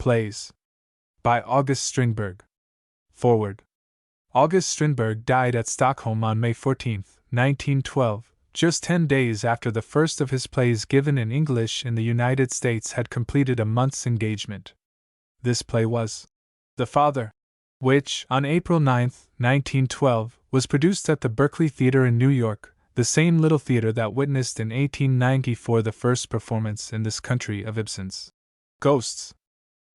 Plays. By August Strindberg. Forward. August Strindberg died at Stockholm on May 14, 1912, just 10 days after the first of his plays given in English in the United States had completed a month's engagement. This play was The Father, which, on April 9, 1912, was produced at the Berkeley Theatre in New York, the same little theatre that witnessed in 1894 the first performance in this country of Ibsen's Ghosts.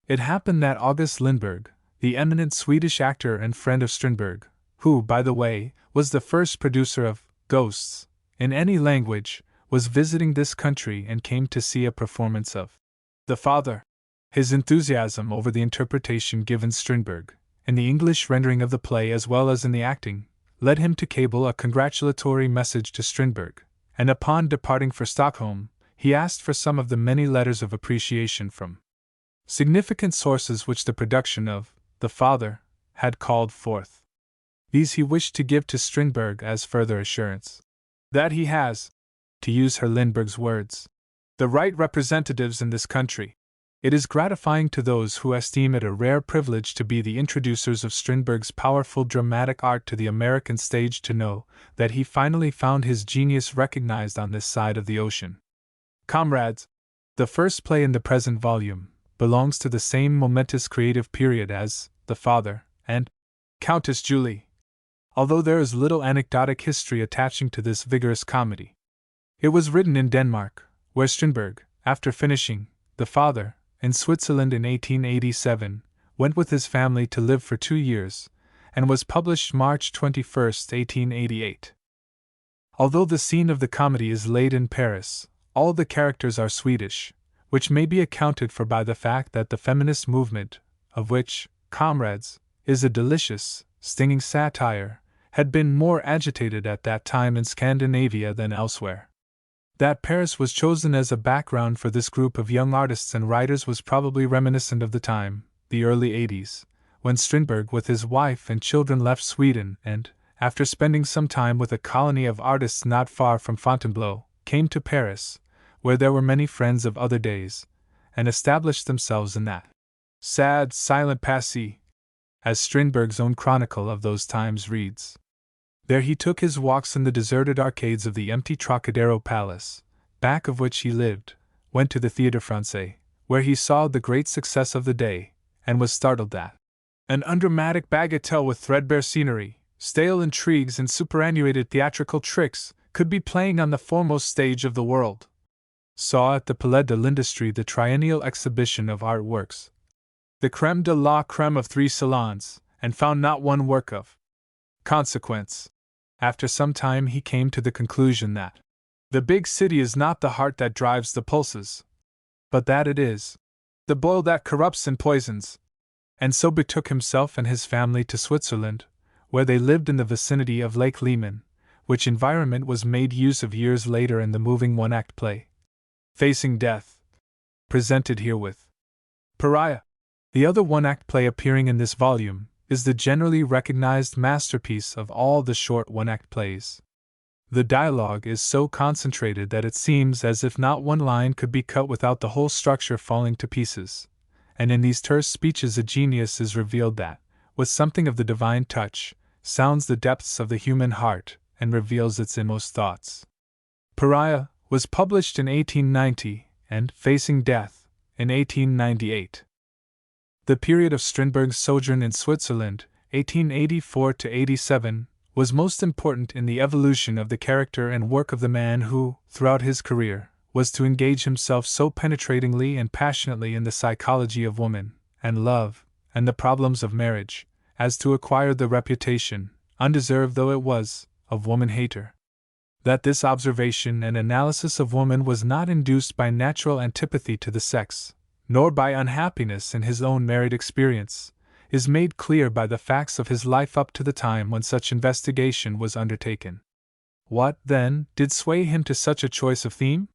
It happened that August Lindberg, the eminent Swedish actor and friend of Strindberg, who, by the way, was the first producer of Ghosts in any language, was visiting this country and came to see a performance of The Father. His enthusiasm over the interpretation given Strindberg, in the English rendering of the play as well as in the acting, led him to cable a congratulatory message to Strindberg, and upon departing for Stockholm, he asked for some of the many letters of appreciation from significant sources which the production of The Father had called forth. These he wished to give to Strindberg as further assurance that he has, to use Herr Lindberg's words, the right representatives in this country. It is gratifying to those who esteem it a rare privilege to be the introducers of Strindberg's powerful dramatic art to the American stage to know that he finally found his genius recognized on this side of the ocean. Comrades, the first play in the present volume, belongs to the same momentous creative period as The Father and Countess Julie, although there is little anecdotic history attaching to this vigorous comedy. It was written in Denmark, where Strindberg, after finishing The Father in Switzerland in 1887, went with his family to live for 2 years, and was published March 21, 1888. Although the scene of the comedy is laid in Paris, all the characters are Swedish, which may be accounted for by the fact that the feminist movement, of which Comrades is a delicious, stinging satire, had been more agitated at that time in Scandinavia than elsewhere. That Paris was chosen as a background for this group of young artists and writers was probably reminiscent of the time, the early 80s, when Strindberg with his wife and children left Sweden and, after spending some time with a colony of artists not far from Fontainebleau, came to Paris, where there were many friends of other days, and established themselves in that sad, silent passé, as Strindberg's own chronicle of those times reads. There he took his walks in the deserted arcades of the empty Trocadero Palace, back of which he lived, went to the Théâtre Français, where he saw the great success of the day, and was startled that an undramatic bagatelle with threadbare scenery, stale intrigues and superannuated theatrical tricks could be playing on the foremost stage of the world. Saw at the Palais de l'Industrie the triennial exhibition of art works, the crème de la crème of 3 salons, and found not one work of consequence. After some time he came to the conclusion that the big city is not the heart that drives the pulses, but that it is the boil that corrupts and poisons, and so betook himself and his family to Switzerland, where they lived in the vicinity of Lake Leman, which environment was made use of years later in the moving one-act play, Facing Death, presented herewith. Pariah, the other one-act play appearing in this volume, is the generally recognized masterpiece of all the short one-act plays. The dialogue is so concentrated that it seems as if not one line could be cut without the whole structure falling to pieces, and in these terse speeches a genius is revealed that, with something of the divine touch, sounds the depths of the human heart and reveals its inmost thoughts. Pariah was published in 1890, and Facing Death in 1898. The period of Strindberg's sojourn in Switzerland, 1884 to 87, was most important in the evolution of the character and work of the man who, throughout his career, was to engage himself so penetratingly and passionately in the psychology of woman, and love, and the problems of marriage, as to acquire the reputation, undeserved though it was, of woman-hater. That this observation and analysis of woman was not induced by natural antipathy to the sex, nor by unhappiness in his own married experience, is made clear by the facts of his life up to the time when such investigation was undertaken. What, then, did sway him to such a choice of theme?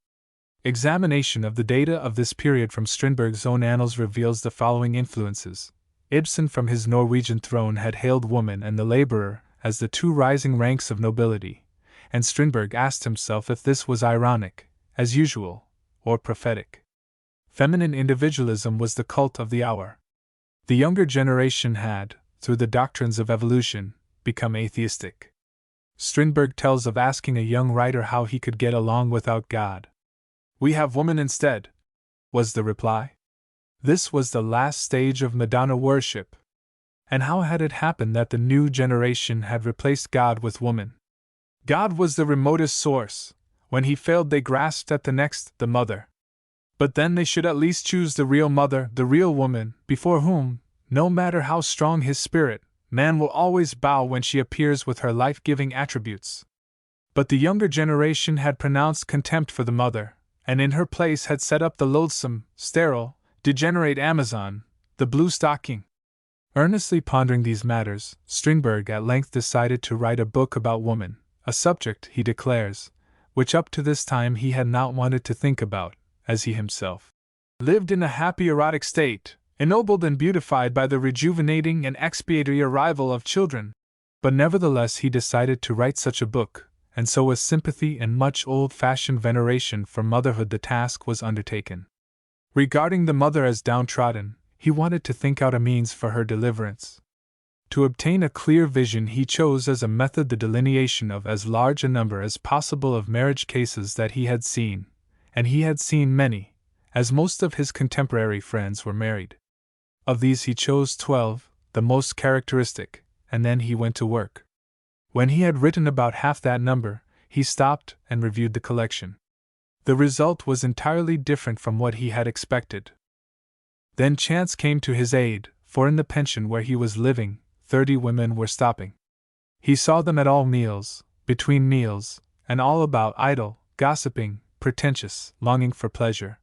Examination of the data of this period from Strindberg's own annals reveals the following influences. Ibsen from his Norwegian throne had hailed woman and the laborer as the two rising ranks of nobility, and Strindberg asked himself if this was ironic, as usual, or prophetic. Feminine individualism was the cult of the hour. The younger generation had, through the doctrines of evolution, become atheistic. Strindberg tells of asking a young writer how he could get along without God. "We have woman instead," was the reply. This was the last stage of Madonna worship. And how had it happened that the new generation had replaced God with woman? God was the remotest source. When he failed, they grasped at the next, the mother. But then they should at least choose the real mother, the real woman, before whom, no matter how strong his spirit, man will always bow when she appears with her life-giving attributes. But the younger generation had pronounced contempt for the mother, and in her place had set up the loathsome, sterile, degenerate Amazon, the blue stocking. Earnestly pondering these matters, Strindberg at length decided to write a book about woman, a subject, he declares, which up to this time he had not wanted to think about, as he himself lived in a happy erotic state, ennobled and beautified by the rejuvenating and expiatory arrival of children. But nevertheless he decided to write such a book, and so with sympathy and much old-fashioned veneration for motherhood the task was undertaken. Regarding the mother as downtrodden, he wanted to think out a means for her deliverance. To obtain a clear vision he chose as a method the delineation of as large a number as possible of marriage cases that he had seen, and he had seen many, as most of his contemporary friends were married. Of these he chose 12, the most characteristic, and then he went to work. When he had written about half that number, he stopped and reviewed the collection. The result was entirely different from what he had expected. Then chance came to his aid, for in the pension where he was living, 30 women were stopping. He saw them at all meals, between meals, and all about, idle, gossiping, pretentious, longing for pleasure.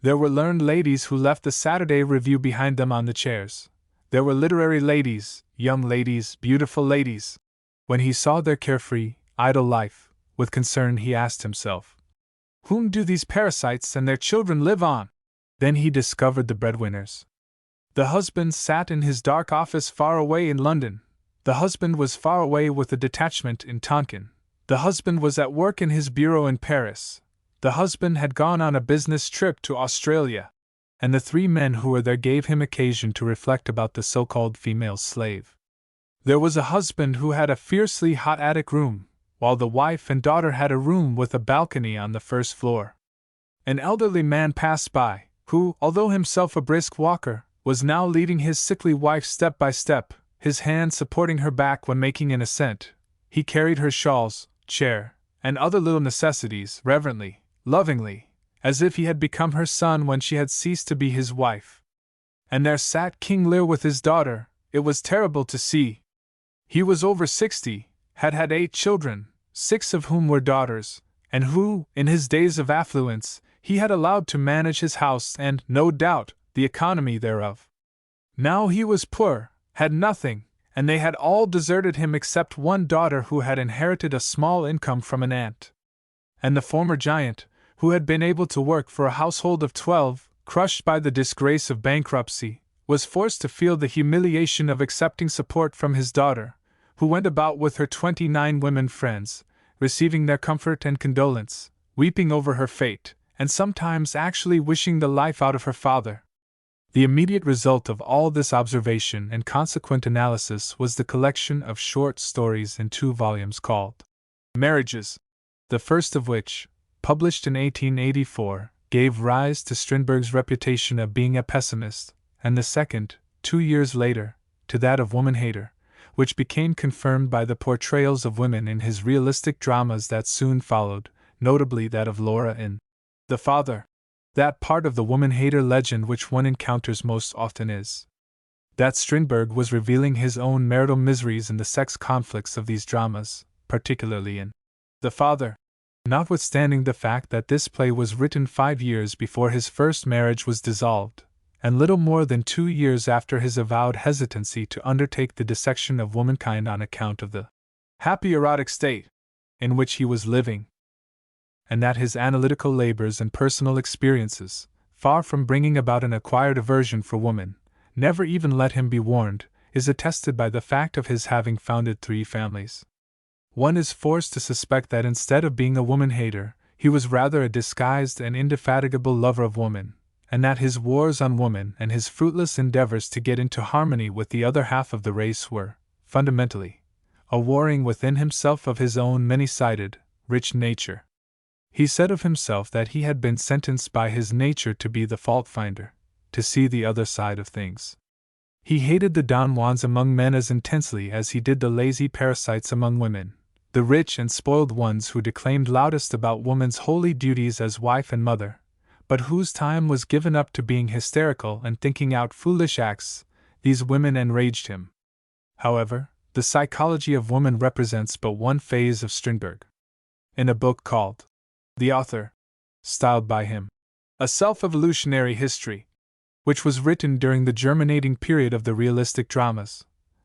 There were learned ladies who left the Saturday Review behind them on the chairs. There were literary ladies, young ladies, beautiful ladies. When he saw their carefree, idle life, with concern he asked himself, "Whom do these parasites and their children live on?" Then he discovered the breadwinners. The husband sat in his dark office far away in London. The husband was far away with a detachment in Tonkin. The husband was at work in his bureau in Paris. The husband had gone on a business trip to Australia. And the 3 men who were there gave him occasion to reflect about the so-called female slave. There was a husband who had a fiercely hot attic room, while the wife and daughter had a room with a balcony on the first floor. An elderly man passed by, who, although himself a brisk walker, was now leading his sickly wife step by step, his hand supporting her back when making an ascent. He carried her shawls, chair, and other little necessities reverently, lovingly, as if he had become her son when she had ceased to be his wife. And there sat King Lear with his daughter. It was terrible to see. He was over 60, had had 8 children, 6 of whom were daughters, and who, in his days of affluence, he had allowed to manage his house and, no doubt, the economy thereof. Now he was poor, had nothing, and they had all deserted him except one daughter who had inherited a small income from an aunt. And the former giant, who had been able to work for a household of 12, crushed by the disgrace of bankruptcy, was forced to feel the humiliation of accepting support from his daughter, who went about with her 29 women friends, receiving their comfort and condolence, weeping over her fate, and sometimes actually wishing the life out of her father. The immediate result of all this observation and consequent analysis was the collection of short stories in 2 volumes called Marriages, the first of which, published in 1884, gave rise to Strindberg's reputation of being a pessimist, and the second, 2 years later, to that of woman-hater, which became confirmed by the portrayals of women in his realistic dramas that soon followed, notably that of Laura in The Father. That part of the woman-hater legend which one encounters most often is that Strindberg was revealing his own marital miseries in the sex conflicts of these dramas, particularly in The Father. Notwithstanding the fact that this play was written 5 years before his first marriage was dissolved, and little more than 2 years after his avowed hesitancy to undertake the dissection of womankind on account of the happy erotic state in which he was living, and that his analytical labors and personal experiences, far from bringing about an acquired aversion for woman, never even let him be warned, is attested by the fact of his having founded 3 families. One is forced to suspect that instead of being a woman-hater, he was rather a disguised and indefatigable lover of woman, and that his wars on woman and his fruitless endeavors to get into harmony with the other half of the race were, fundamentally, a warring within himself of his own many-sided, rich nature. He said of himself that he had been sentenced by his nature to be the fault-finder, to see the other side of things. He hated the Don Juans among men as intensely as he did the lazy parasites among women, the rich and spoiled ones who declaimed loudest about woman's holy duties as wife and mother, but whose time was given up to being hysterical and thinking out foolish acts. These women enraged him. However, the psychology of woman represents but one phase of Strindberg. In a book called The Author, styled by him A Self-Evolutionary History, which was written during the germinating period of the realistic dramas,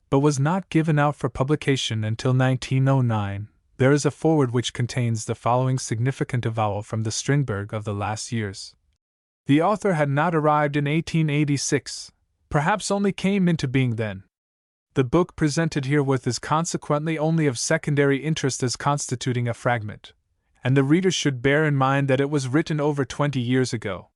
but was not given out for publication until 1909, there is a foreword which contains the following significant avowal from the Strindberg of the last years. The author had not arrived in 1886, perhaps only came into being then. The book presented herewith is consequently only of secondary interest as constituting a fragment, and the reader should bear in mind that it was written over 20 years ago.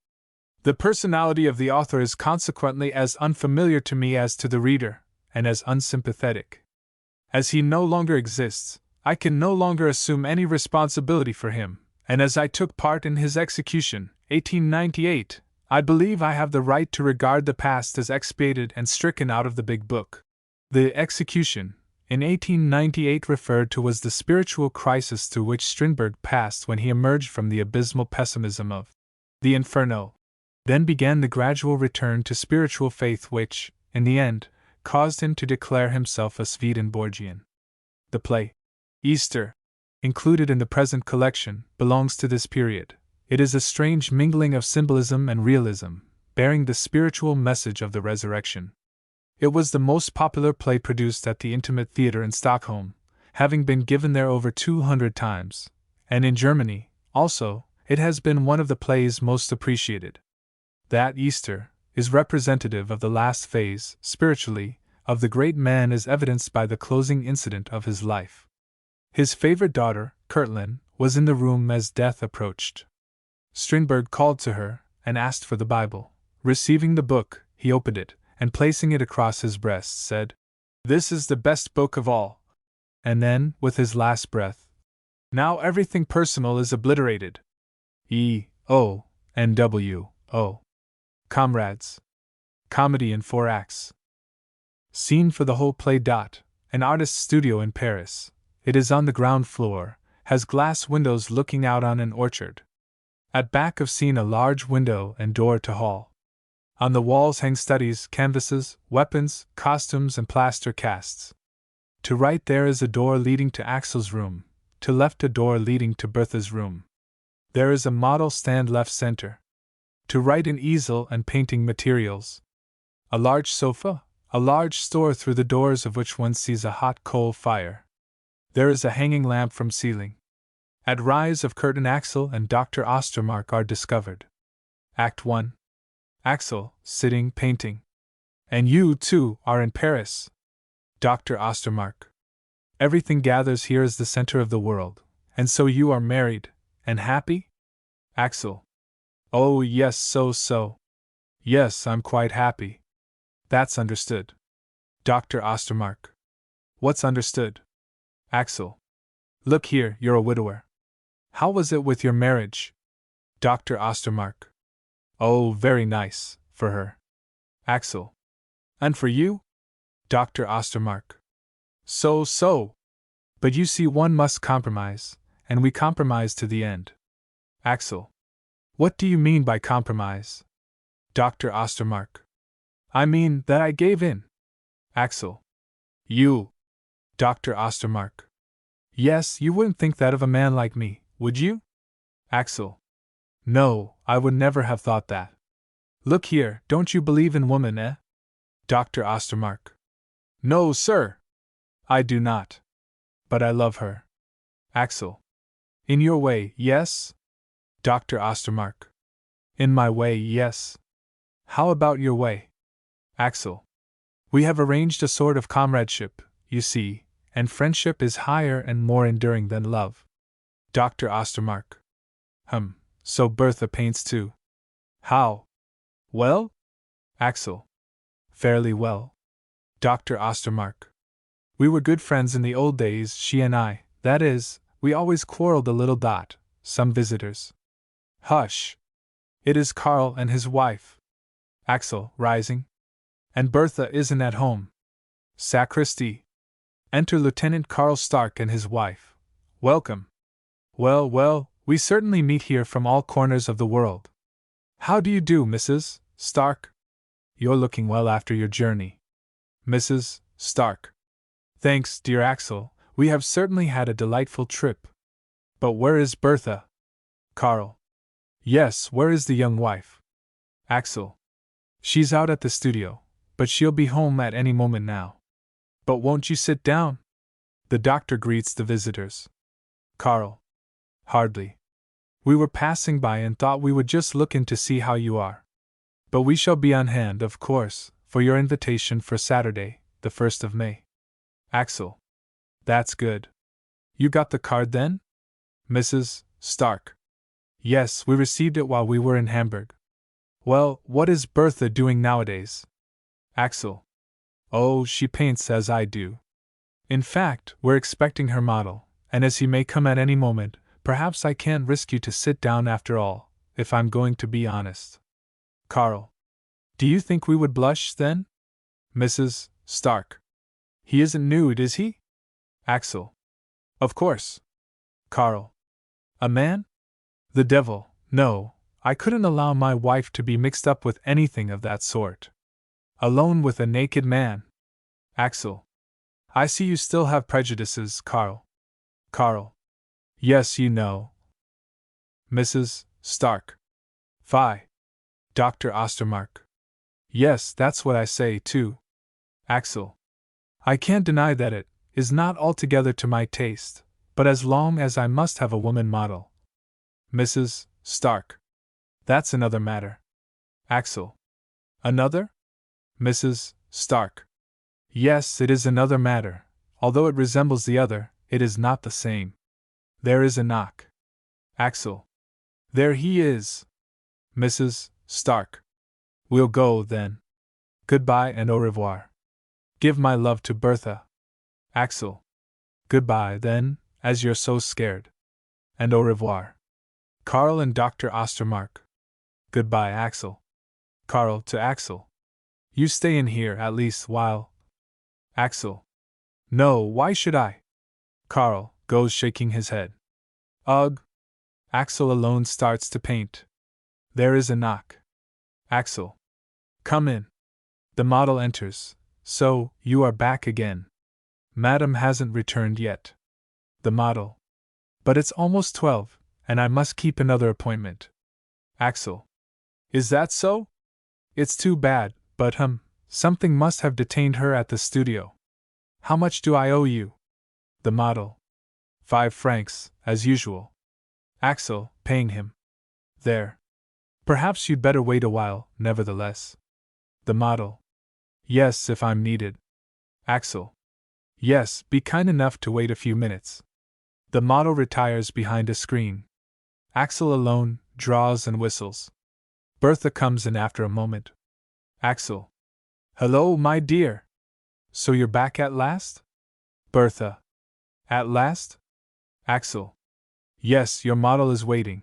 The personality of the author is consequently as unfamiliar to me as to the reader, and as unsympathetic. As he no longer exists, I can no longer assume any responsibility for him, and as I took part in his execution, 1898, I believe I have the right to regard the past as expiated and stricken out of the big book. The execution, in 1898 referred to was the spiritual crisis through which Strindberg passed when he emerged from the abysmal pessimism of the Inferno. Then began the gradual return to spiritual faith which, in the end, caused him to declare himself a Swedenborgian. The play, Easter, included in the present collection, belongs to this period. It is a strange mingling of symbolism and realism, bearing the spiritual message of the resurrection. It was the most popular play produced at the Intimate Theatre in Stockholm, having been given there over 200 times, and in Germany, also, it has been one of the plays most appreciated. That Easter is representative of the last phase, spiritually, of the great man as evidenced by the closing incident of his life. His favorite daughter, Kirtlin, was in the room as death approached. Strindberg called to her, and asked for the Bible. Receiving the book, he opened it, and placing it across his breast, said, "This is the best book of all." And then, with his last breath, "Now everything personal is obliterated. E.O.N.W.O. Comrades. Comedy in 4 acts. Scene for the whole play. An artist's studio in Paris. It is on the ground floor, has glass windows looking out on an orchard. At back of scene a large window and door to hall. On the walls hang studies, canvases, weapons, costumes, and plaster casts. To right there is a door leading to Axel's room, to left a door leading to Bertha's room. There is a model stand left center. To right an easel and painting materials. A large sofa, a large store through the doors of which one sees a hot coal fire. There is a hanging lamp from ceiling. At rise of curtain Axel and Dr. Ostermark are discovered. Act 1. Axel, sitting, painting. And you, too, are in Paris. Dr. Ostermark. Everything gathers here as the center of the world, and so you are married, and happy? Axel. Oh, yes, so. Yes, I'm quite happy. That's understood. Dr. Ostermark. What's understood? Axel. Look here, you're a widower. How was it with your marriage? Dr. Ostermark. Oh, very nice, for her. Axel. And for you? Dr. Ostermark. So. But you see, one must compromise, and we compromise to the end. Axel. What do you mean by compromise? Dr. Ostermark. I mean that I gave in. Axel. You. Dr. Ostermark. Yes, you wouldn't think that of a man like me, would you? Axel. No, I would never have thought that. Look here, don't you believe in woman, eh? Dr. Ostermark. No, sir. I do not. But I love her. Axel. In your way, yes? Dr. Ostermark. In my way, yes. How about your way? Axel. We have arranged a sort of comradeship, you see, and friendship is higher and more enduring than love. Dr. Ostermark. So Bertha paints too. How? Well? Axel. Fairly well. Dr. Ostermark. We were good friends in the old days, she and I, that is, we always quarreled a little. Some visitors. Hush! It is Carl and his wife. Axel, rising. And Bertha isn't at home. Sacristi. Enter Lieutenant Carl Stark and his wife. Welcome. Well, well, we certainly meet here from all corners of the world. How do you do, Mrs. Stark? You're looking well after your journey. Mrs. Stark. Thanks, dear Axel, we have certainly had a delightful trip. But where is Bertha? Carl. Yes, where is the young wife? Axel. She's out at the studio, but she'll be home at any moment now. But won't you sit down? The doctor greets the visitors. Carl. Hardly. We were passing by and thought we would just look in to see how you are. But we shall be on hand, of course, for your invitation for Saturday, the 1st of May. Axel. That's good. You got the card then? Mrs. Stark. Yes, we received it while we were in Hamburg. Well, what is Bertha doing nowadays? Axel. Oh, she paints as I do. In fact, we're expecting her model, and as he may come at any moment, perhaps I can't risk you to sit down after all, if I'm going to be honest. Carl. Do you think we would blush, then? Mrs. Stark. He isn't nude, is he? Axel. Of course. Carl. A man? The devil, no, I couldn't allow my wife to be mixed up with anything of that sort. Alone with a naked man. Axel. I see you still have prejudices, Carl. Carl. Yes, you know. Mrs. Stark. Fie. Dr. Ostermark. Yes, that's what I say, too. Axel. I can't deny that it is not altogether to my taste, but as long as I must have a woman model. Mrs. Stark. That's another matter. Axel. Another? Mrs. Stark. Yes, it is another matter. Although it resembles the other, it is not the same. There is a knock. Axel. There he is. Mrs. Stark. We'll go, then. Goodbye and au revoir. Give my love to Bertha. Axel. Goodbye, then, as you're so scared. And au revoir. Carl and Dr. Ostermark. Goodbye, Axel. Carl to Axel. You stay in here at least while. Axel. No, why should I? Carl goes shaking his head. Ugh. Axel alone starts to paint. There is a knock. Axel. Come in. The model enters. So, you are back again. Madam hasn't returned yet. The model. But it's almost 12, and I must keep another appointment. Axel. Is that so? It's too bad, but something must have detained her at the studio. How much do I owe you? The model. 5 francs, as usual. Axel, paying him. There. Perhaps you'd better wait a while, nevertheless. The model. Yes, if I'm needed. Axel. Yes, be kind enough to wait a few minutes. The model retires behind a screen. Axel alone draws and whistles. Bertha comes in after a moment. Axel. Hello, my dear. So you're back at last? Bertha. At last? Axel. Yes, your model is waiting.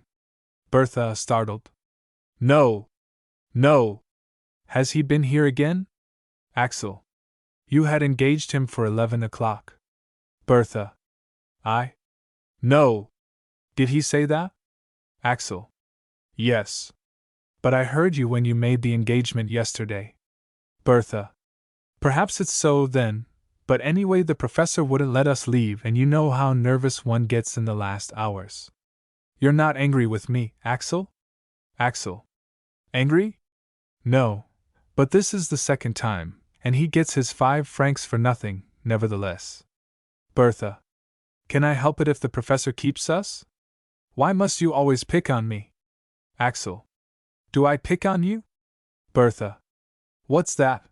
Bertha, startled. No. No. Has he been here again? Axel. You had engaged him for 11 o'clock. Bertha. I? No. Did he say that? Axel. Yes. But I heard you when you made the engagement yesterday. Bertha. Perhaps it's so then, but anyway the professor wouldn't let us leave and you know how nervous one gets in the last hours. You're not angry with me, Axel? Axel. Angry? No. But this is the second time, and he gets his 5 francs for nothing, nevertheless. Bertha. Can I help it if the professor keeps us? Why must you always pick on me? Axel. Do I pick on you? Bertha. What's that?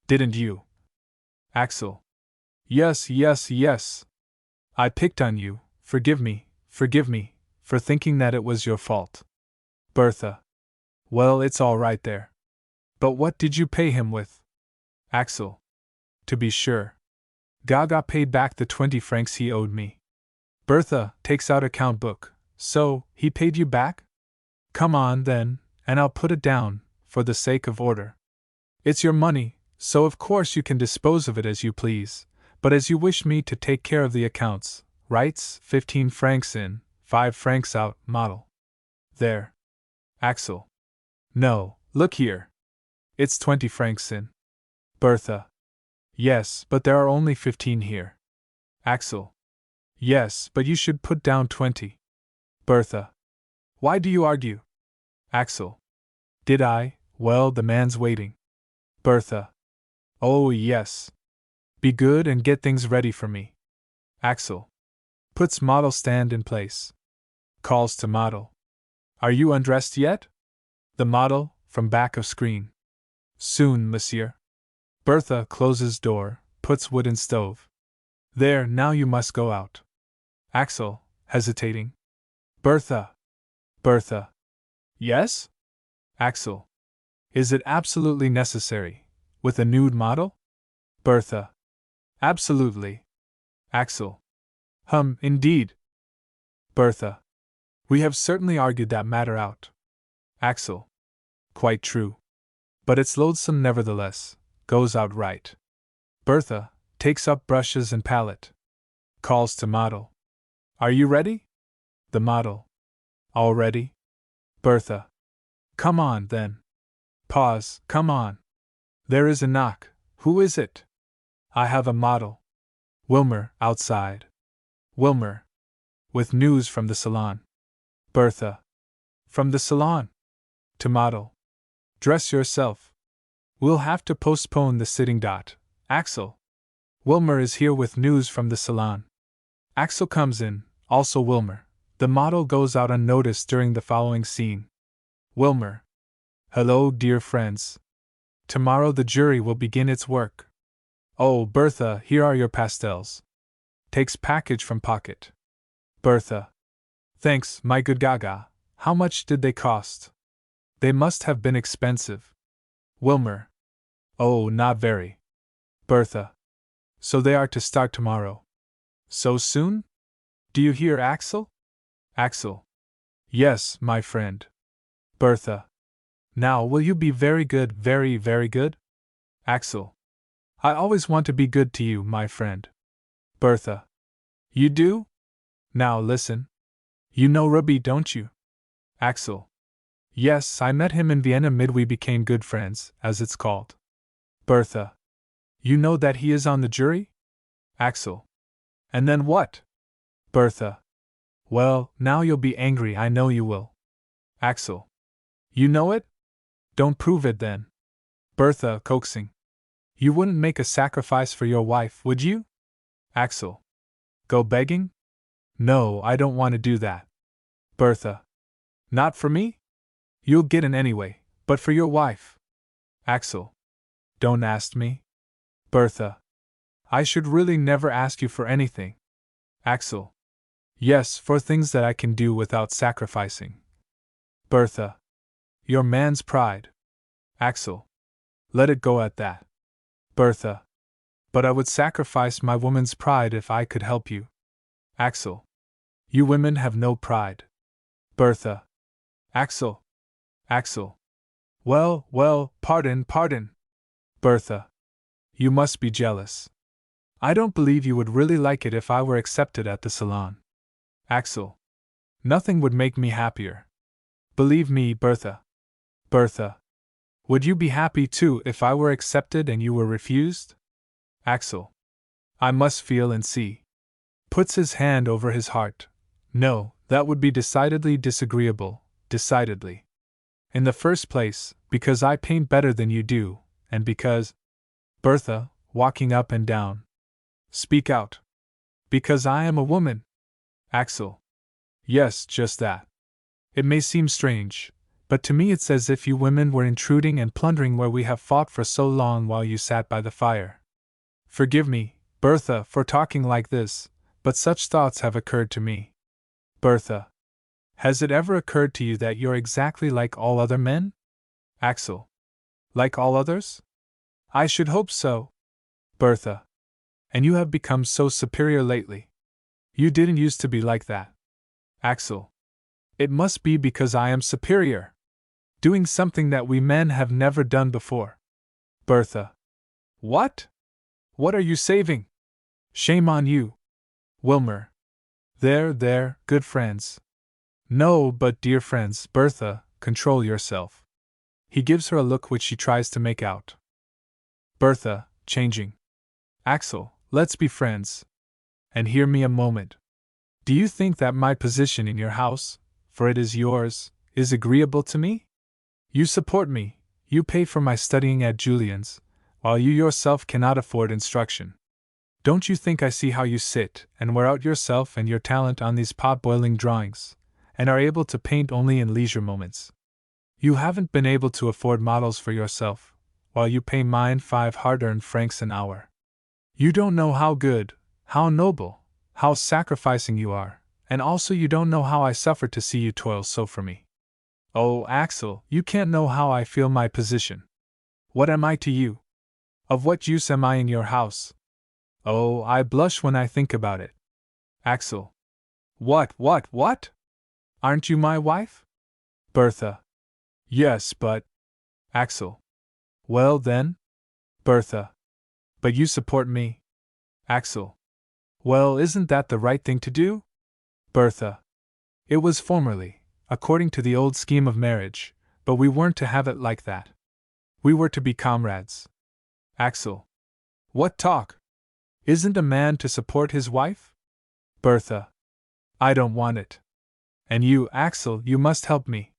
Didn't you? Axel. Yes, yes, yes. I picked on you, forgive me, for thinking that it was your fault. Bertha. Well, it's all right there. But what did you pay him with? Axel. To be sure. Gaga paid back the 20 francs he owed me. Bertha takes out account book. So, he paid you back? Come on, then, and I'll put it down, for the sake of order. It's your money, so of course you can dispose of it as you please, but as you wish me to take care of the accounts, writes 15 francs in, 5 francs out, model. There. Axel. No, look here. It's 20 francs in. Bertha. Yes, but there are only 15 here. Axel. Yes, but you should put down 20. Bertha. Why do you argue? Axel. Did I? Well, the man's waiting. Bertha. Oh, yes. Be good and get things ready for me. Axel. Puts model stand in place. Calls to model. Are you undressed yet? The model, from back of screen. Soon, monsieur. Bertha closes door, puts wood in stove. There, now you must go out. Axel, hesitating. Bertha. Bertha. Yes? Axel. Is it absolutely necessary, with a nude model? Bertha. Absolutely. Axel. Indeed. Bertha. We have certainly argued that matter out. Axel. Quite true. But it's loathsome nevertheless, goes out right. Bertha takes up brushes and palette. Calls to model. Are you ready? The model. All ready? Bertha. Come on, then. Pause, come on. There is a knock. Who is it? I have a model. Wilmer, outside. Wilmer. With news from the salon. Bertha. From the salon. To model. Dress yourself. We'll have to postpone the sitting. Axel. Wilmer is here with news from the salon. Axel comes in, also Wilmer. The model goes out unnoticed during the following scene. Wilmer. Hello, dear friends. Tomorrow the jury will begin its work. Oh, Bertha, here are your pastels. Takes package from pocket. Bertha. Thanks, my good Gaga. How much did they cost? They must have been expensive. Wilmer. Oh, not very. Bertha. So they are to start tomorrow. So soon? Do you hear, Axel? Axel. Yes, my friend. Bertha. Now will you be very good, very, very good? Axel. I always want to be good to you, my friend. Bertha. You do? Now listen. You know Ruby, don't you? Axel. Yes, I met him in Vienna we became good friends, as it's called. Bertha. You know that he is on the jury? Axel. And then what? Bertha. Well, now you'll be angry, I know you will. Axel. You know it? Don't prove it then. Bertha, coaxing. You wouldn't make a sacrifice for your wife, would you? Axel. Go begging? No, I don't want to do that. Bertha. Not for me? You'll get in anyway, but for your wife. Axel. Don't ask me. Bertha. I should really never ask you for anything. Axel. Yes, for things that I can do without sacrificing. Bertha. Your man's pride. Axel. Let it go at that. Bertha. But I would sacrifice my woman's pride if I could help you. Axel. You women have no pride. Bertha. Axel. Axel. Well, pardon. Bertha. You must be jealous. I don't believe you would really like it if I were accepted at the salon. Axel. Nothing would make me happier. Believe me, Bertha. Bertha. Would you be happy too if I were accepted and you were refused? Axel. I must feel and see. Puts his hand over his heart. No, that would be decidedly disagreeable, decidedly. In the first place, because I paint better than you do, and because… Bertha, walking up and down. Speak out. Because I am a woman. Axel. Yes, just that. It may seem strange, but to me it's as if you women were intruding and plundering where we have fought for so long while you sat by the fire. Forgive me, Bertha, for talking like this, but such thoughts have occurred to me. Bertha. Has it ever occurred to you that you're exactly like all other men? Axel. Like all others? I should hope so. Bertha. And you have become so superior lately. You didn't used to be like that. Axel. It must be because I am superior. Doing something that we men have never done before. Bertha. What? What are you saving? Shame on you. Wilmer. There, good friends. No, but dear friends, Bertha, control yourself. He gives her a look which she tries to make out. Bertha, changing. Axel, let's be friends. And hear me a moment. Do you think that my position in your house, for it is yours, is agreeable to me? You support me, you pay for my studying at Julian's, while you yourself cannot afford instruction. Don't you think I see how you sit and wear out yourself and your talent on these pot-boiling drawings, and are able to paint only in leisure moments? You haven't been able to afford models for yourself, while you pay mine 5 hard-earned francs an hour. You don't know how good, how noble, how sacrificing you are, and also you don't know how I suffer to see you toil so for me. Oh, Axel, you can't know how I feel my position. What am I to you? Of what use am I in your house? Oh, I blush when I think about it. Axel. What? Aren't you my wife? Bertha. Yes, but. Axel. Well then? Bertha. But you support me. Axel. Well, isn't that the right thing to do? Bertha. It was formerly, according to the old scheme of marriage, but we weren't to have it like that. We were to be comrades. Axel. What talk? Isn't a man to support his wife? Bertha. I don't want it. And you, Axel, you must help me.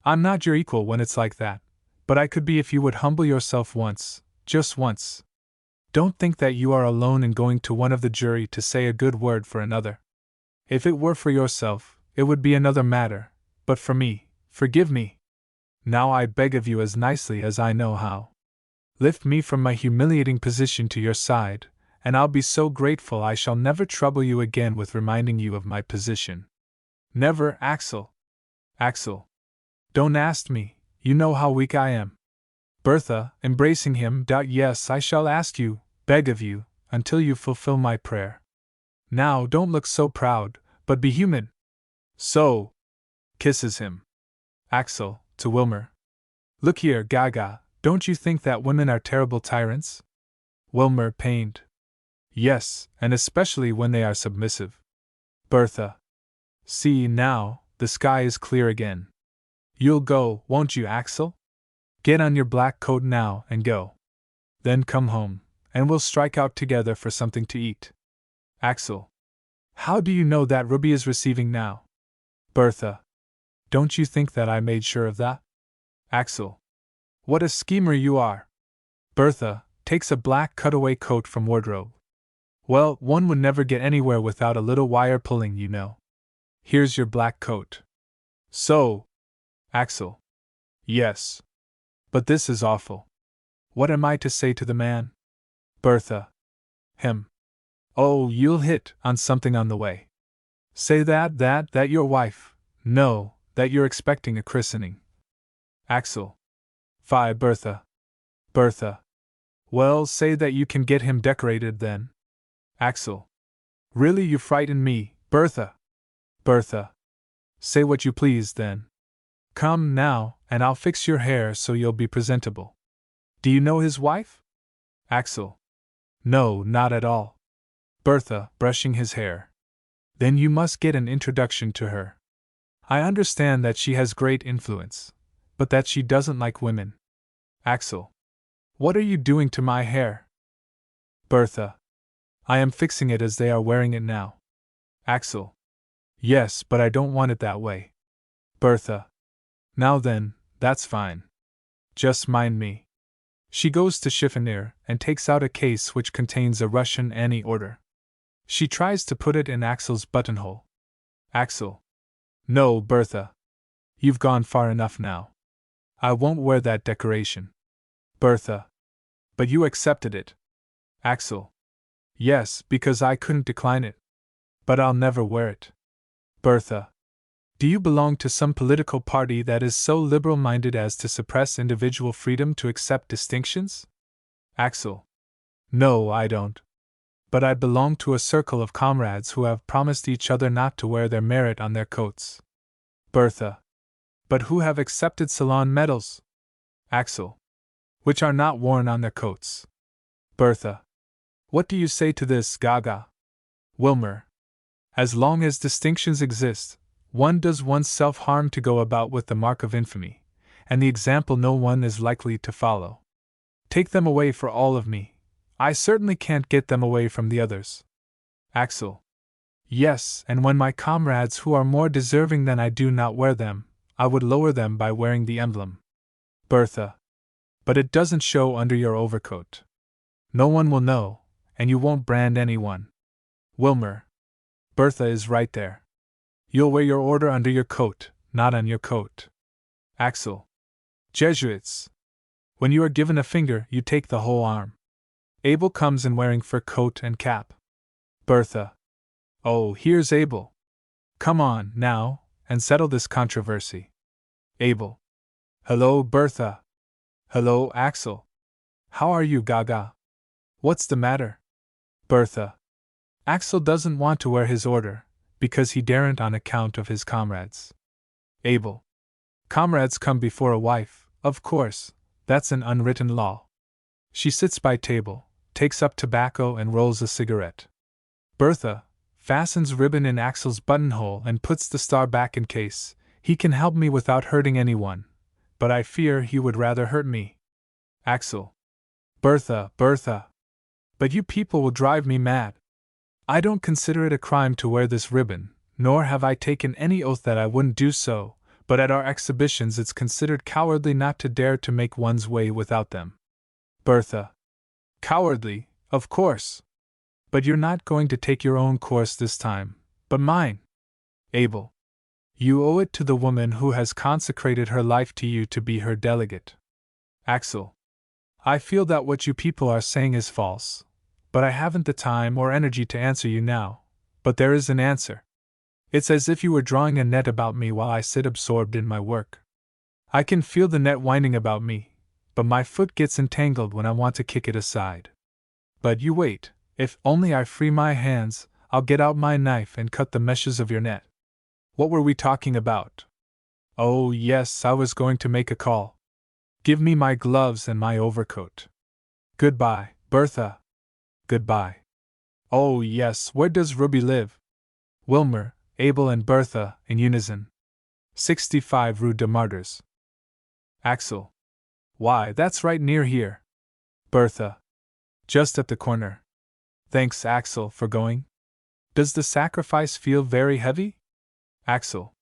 I'm not your equal when it's like that, but I could be if you would humble yourself once, just once. Don't think that you are alone in going to one of the jury to say a good word for another. If it were for yourself, it would be another matter, but for me, forgive me. Now I beg of you as nicely as I know how. Lift me from my humiliating position to your side, and I'll be so grateful I shall never trouble you again with reminding you of my position. Never, Axel. Axel. Don't ask me, you know how weak I am. Bertha, embracing him, yes, I shall ask you, beg of you, until you fulfill my prayer. Now don't look so proud, but be human. So. Kisses him. Axel, to Wilmer. Look here, Gaga, don't you think that women are terrible tyrants? Wilmer, pained. Yes, and especially when they are submissive. Bertha. See, now, the sky is clear again. You'll go, won't you, Axel? Get on your black coat now and go. Then come home, and we'll strike out together for something to eat. Axel. How do you know that Ruby is receiving now? Bertha. Don't you think that I made sure of that? Axel. What a schemer you are! Bertha takes a black cutaway coat from wardrobe. Well, one would never get anywhere without a little wire pulling, you know. Here's your black coat. So. Axel. Yes. But this is awful. What am I to say to the man? Bertha. Him. Oh, you'll hit on something on the way. Say that your wife. No, that you're expecting a christening. Axel. Fie, Bertha. Bertha. Well, say that you can get him decorated then. Axel. Really, you frighten me, Bertha. Bertha. Say what you please then. Come now, and I'll fix your hair so you'll be presentable. Do you know his wife? Axel. No, not at all. Bertha, brushing his hair. Then you must get an introduction to her. I understand that she has great influence, but that she doesn't like women. Axel. What are you doing to my hair? Bertha. I am fixing it as they are wearing it now. Axel. Yes, but I don't want it that way. Bertha. Now then, that's fine. Just mind me. She goes to chiffonier and takes out a case which contains a Russian Annie order. She tries to put it in Axel's buttonhole. Axel. No, Bertha. You've gone far enough now. I won't wear that decoration. Bertha. But you accepted it. Axel. Yes, because I couldn't decline it. But I'll never wear it. Bertha. Do you belong to some political party that is so liberal-minded as to suppress individual freedom to accept distinctions? Axel. No, I don't. But I belong to a circle of comrades who have promised each other not to wear their merit on their coats. Bertha. But who have accepted Salon medals? Axel. Which are not worn on their coats. Bertha. What do you say to this, Gaga? Wilmer. As long as distinctions exist, one does oneself harm to go about with the mark of infamy, and the example no one is likely to follow. Take them away for all of me. I certainly can't get them away from the others. Axel. Yes, and when my comrades who are more deserving than I do not wear them, I would lower them by wearing the emblem. Bertha. But it doesn't show under your overcoat. No one will know, and you won't brand anyone. Wilmer. Bertha is right there. You'll wear your order under your coat, not on your coat. Axel. Jesuits. When you are given a finger, you take the whole arm. Abel comes in wearing fur coat and cap. Bertha. Oh, here's Abel. Come on, now, and settle this controversy. Abel. Hello, Bertha. Hello, Axel. How are you, Gaga? What's the matter? Bertha. Axel doesn't want to wear his order, because he daren't on account of his comrades. Abel. Comrades come before a wife, of course, that's an unwritten law. She sits by table, takes up tobacco and rolls a cigarette. Bertha fastens ribbon in Axel's buttonhole and puts the star back in case. He can help me without hurting anyone, but I fear he would rather hurt me. Axel. Bertha. But you people will drive me mad. I don't consider it a crime to wear this ribbon, nor have I taken any oath that I wouldn't do so, but at our exhibitions it's considered cowardly not to dare to make one's way without them. Bertha. Cowardly, of course. But you're not going to take your own course this time, but mine. Abel. You owe it to the woman who has consecrated her life to you to be her delegate. Axel. I feel that what you people are saying is false, but I haven't the time or energy to answer you now, but there is an answer. It's as if you were drawing a net about me while I sit absorbed in my work. I can feel the net winding about me, but my foot gets entangled when I want to kick it aside. But you wait, if only I free my hands, I'll get out my knife and cut the meshes of your net. What were we talking about? Oh, yes, I was going to make a call. Give me my gloves and my overcoat. Goodbye, Bertha. Goodbye. Oh, yes, where does Ruby live? Wilmer, Abel, and Bertha, in unison. 65 Rue des Martyrs. Axel. Why, that's right near here. Bertha. Just at the corner. Thanks, Axel, for going. Does the sacrifice feel very heavy? Axel.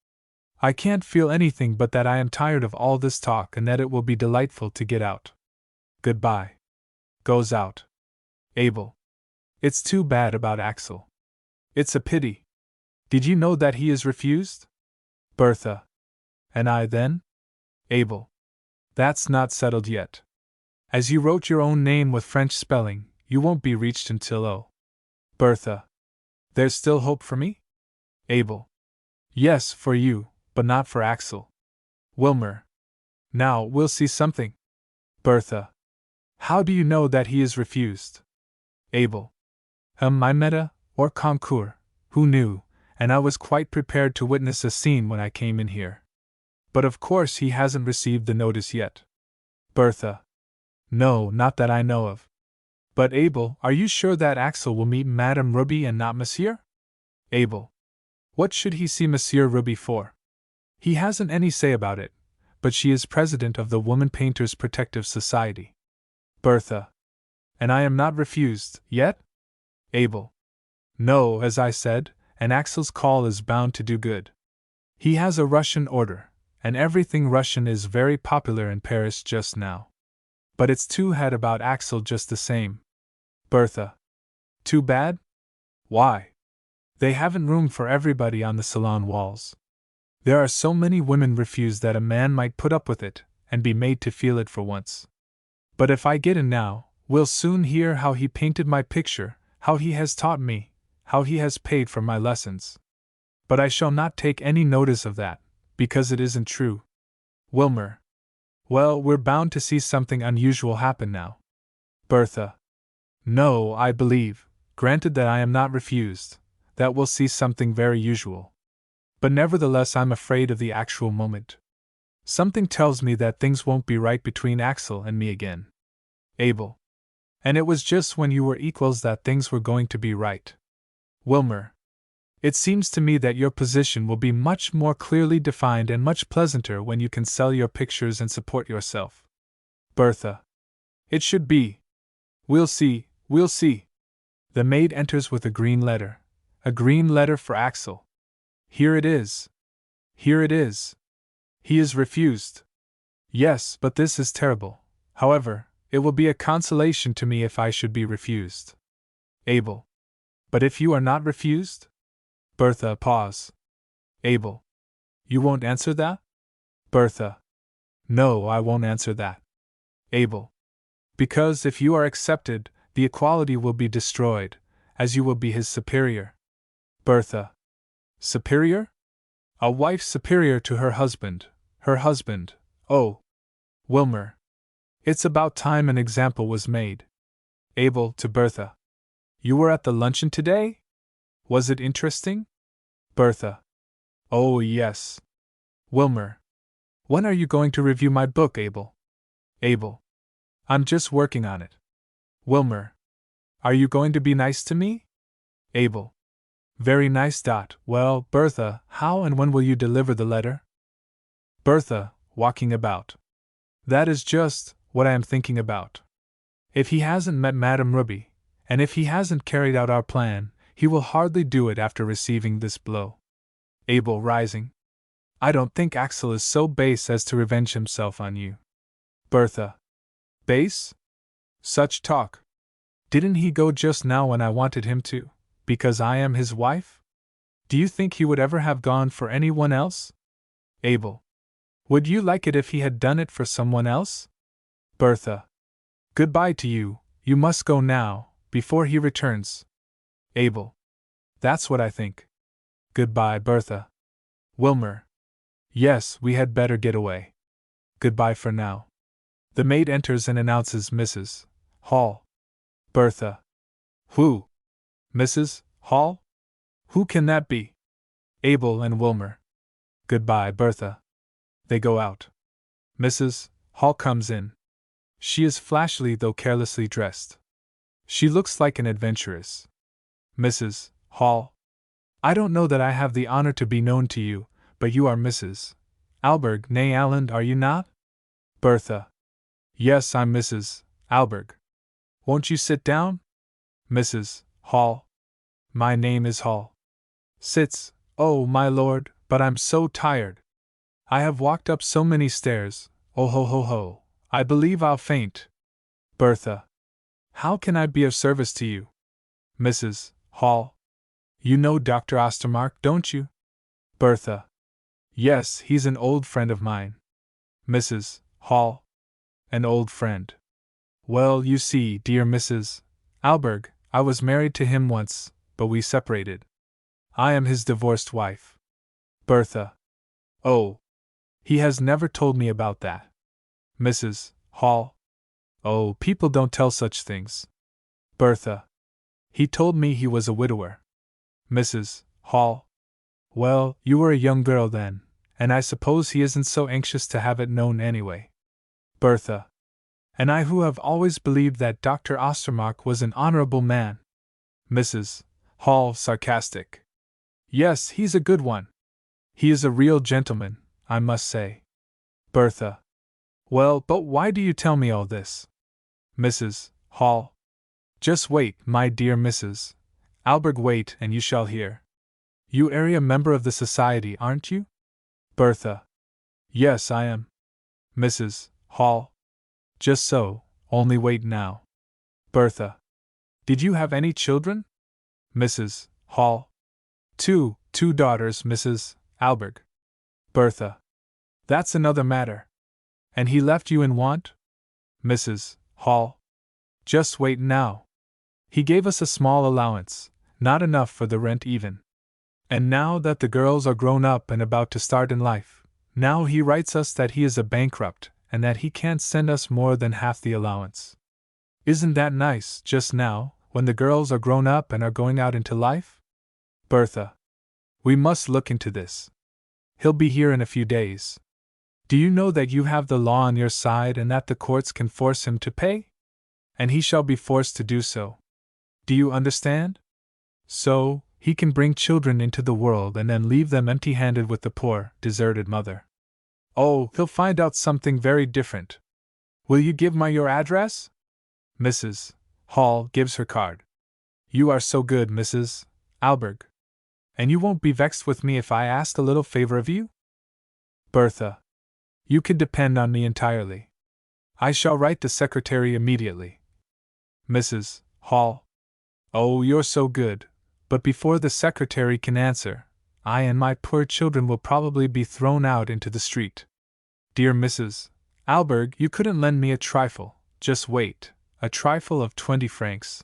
I can't feel anything but that I am tired of all this talk and that it will be delightful to get out. Goodbye. Goes out. Abel. It's too bad about Axel. It's a pity. Did you know that he is refused? Bertha. And I then? Abel. That's not settled yet. As you wrote your own name with French spelling, you won't be reached until O. Bertha. There's still hope for me? Abel. Yes, for you, but not for Axel. Wilmer. Now, we'll see something. Bertha. How do you know that he is refused? Abel. My meta, or concours, who knew, and I was quite prepared to witness a scene when I came in here. But of course he hasn't received the notice yet. Bertha. No, not that I know of. But Abel, are you sure that Axel will meet Madame Ruby and not Monsieur? Abel. What should he see Monsieur Ruby for? He hasn't any say about it, but she is president of the Woman Painters Protective Society. Bertha. And I am not refused, yet? Abel. No, as I said, and Axel's call is bound to do good. He has a Russian order, and everything Russian is very popular in Paris just now. But it's too bad about Axel just the same. Bertha. Too bad? Why? They haven't room for everybody on the salon walls. There are so many women refused that a man might put up with it, and be made to feel it for once. But if I get in now, we'll soon hear how he painted my picture, how he has taught me, how he has paid for my lessons. But I shall not take any notice of that, because it isn't true. Wilmer. Well, we're bound to see something unusual happen now. Bertha. No, I believe, granted that I am not refused, that we'll see something very usual. But nevertheless I'm afraid of the actual moment. Something tells me that things won't be right between Axel and me again. Abel. And it was just when you were equals that things were going to be right. Wilmer. It seems to me that your position will be much more clearly defined and much pleasanter when you can sell your pictures and support yourself. Bertha. It should be. We'll see, we'll see. The maid enters with a green letter for Axel. Here it is. Here it is. He is refused. Yes, but this is terrible. However, it will be a consolation to me if I should be refused. Abel. But if you are not refused? Bertha, pause. Abel. You won't answer that? Bertha. No, I won't answer that. Abel. Because if you are accepted, the equality will be destroyed, as you will be his superior. Bertha. Superior? A wife superior to her husband. Her husband, oh. Wilmer. It's about time an example was made. Abel to Bertha. You were at the luncheon today? Was it interesting? Bertha. Oh, yes. Wilmer. When are you going to review my book, Abel? Abel. I'm just working on it. Wilmer. Are you going to be nice to me? Abel. Very nice. Well, Bertha, how and when will you deliver the letter? Bertha, walking about. That is just what I am thinking about. If he hasn't met Madame Ruby, and if he hasn't carried out our plan, he will hardly do it after receiving this blow. Abel, rising. I don't think Axel is so base as to revenge himself on you. Bertha. Base? Such talk. Didn't he go just now when I wanted him to, because I am his wife? Do you think he would ever have gone for anyone else? Abel. Would you like it if he had done it for someone else? Bertha. Goodbye to you, you must go now, before he returns. Abel. That's what I think. Goodbye, Bertha. Wilmer. Yes, we had better get away. Goodbye for now. The maid enters and announces Mrs. Hall. Bertha. Who? Mrs. Hall? Who can that be? Abel and Wilmer. Goodbye, Bertha. They go out. Mrs. Hall comes in. She is flashily though carelessly dressed. She looks like an adventuress. Mrs. Hall. I don't know that I have the honor to be known to you, but you are Mrs. Alberg, nay Alland, are you not? Bertha. Yes, I'm Mrs. Alberg. Won't you sit down? Mrs. Hall. My name is Hall. Sits, oh my lord, but I'm so tired. I have walked up so many stairs, oh ho ho ho, I believe I'll faint. Bertha. How can I be of service to you? Mrs. Hall. You know Dr. Ostermark, don't you? Bertha. Yes, he's an old friend of mine. Mrs. Hall. An old friend. Well, you see, dear Mrs. Alberg, I was married to him once, but we separated. I am his divorced wife. Bertha. Oh. He has never told me about that. Mrs. Hall. Oh, people don't tell such things. Bertha. He told me he was a widower. Mrs. Hall. Well, you were a young girl then, and I suppose he isn't so anxious to have it known anyway. Bertha. And I who have always believed that Dr. Ostermark was an honorable man. Mrs. Hall, sarcastic. Yes, he's a good one. He is a real gentleman, I must say. Bertha. Well, but why do you tell me all this? Mrs. Hall. Just wait, my dear Mrs. Alberg, wait and you shall hear. You are a member of the society, aren't you? Bertha. Yes, I am. Mrs. Hall. Just so, only wait now. Bertha. Did you have any children? Mrs. Hall. Two daughters, Mrs. Alberg. Bertha. That's another matter. And he left you in want? Mrs. Hall. Just wait now. He gave us a small allowance, not enough for the rent even. And now that the girls are grown up and about to start in life, now he writes us that he is a bankrupt and that he can't send us more than half the allowance. Isn't that nice, just now, when the girls are grown up and are going out into life? Bertha. We must look into this. He'll be here in a few days. Do you know that you have the law on your side and that the courts can force him to pay? And he shall be forced to do so. Do you understand? So, he can bring children into the world and then leave them empty-handed with the poor, deserted mother. Oh, he'll find out something very different. Will you give your address? Mrs. Hall gives her card. You are so good, Mrs. Alberg. And you won't be vexed with me if I ask a little favor of you? Bertha. You can depend on me entirely. I shall write the secretary immediately. Mrs. Hall. Oh, you're so good, but before the secretary can answer, I and my poor children will probably be thrown out into the street. Dear Mrs. Alberg, you couldn't lend me a trifle, just wait, a trifle of 20 francs.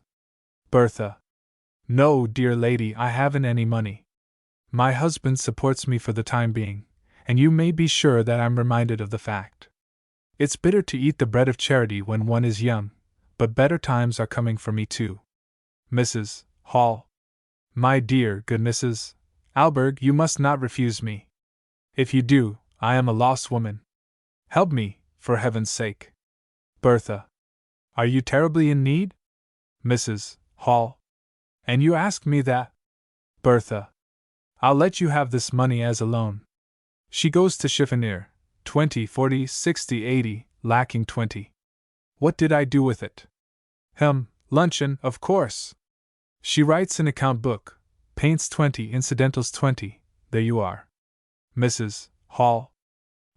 Bertha. No, dear lady, I haven't any money. My husband supports me for the time being, and you may be sure that I'm reminded of the fact. It's bitter to eat the bread of charity when one is young, but better times are coming for me too. Mrs. Hall. My dear, good Mrs. Alberg, you must not refuse me. If you do, I am a lost woman. Help me, for heaven's sake. Bertha. Are you terribly in need? Mrs. Hall. And you ask me that? Bertha. I'll let you have this money as a loan. She goes to chiffonier, 20, 40, 60, 80, lacking 20. What did I do with it? Luncheon, of course. She writes an account book, paints 20, incidentals 20, there you are. Mrs. Hall.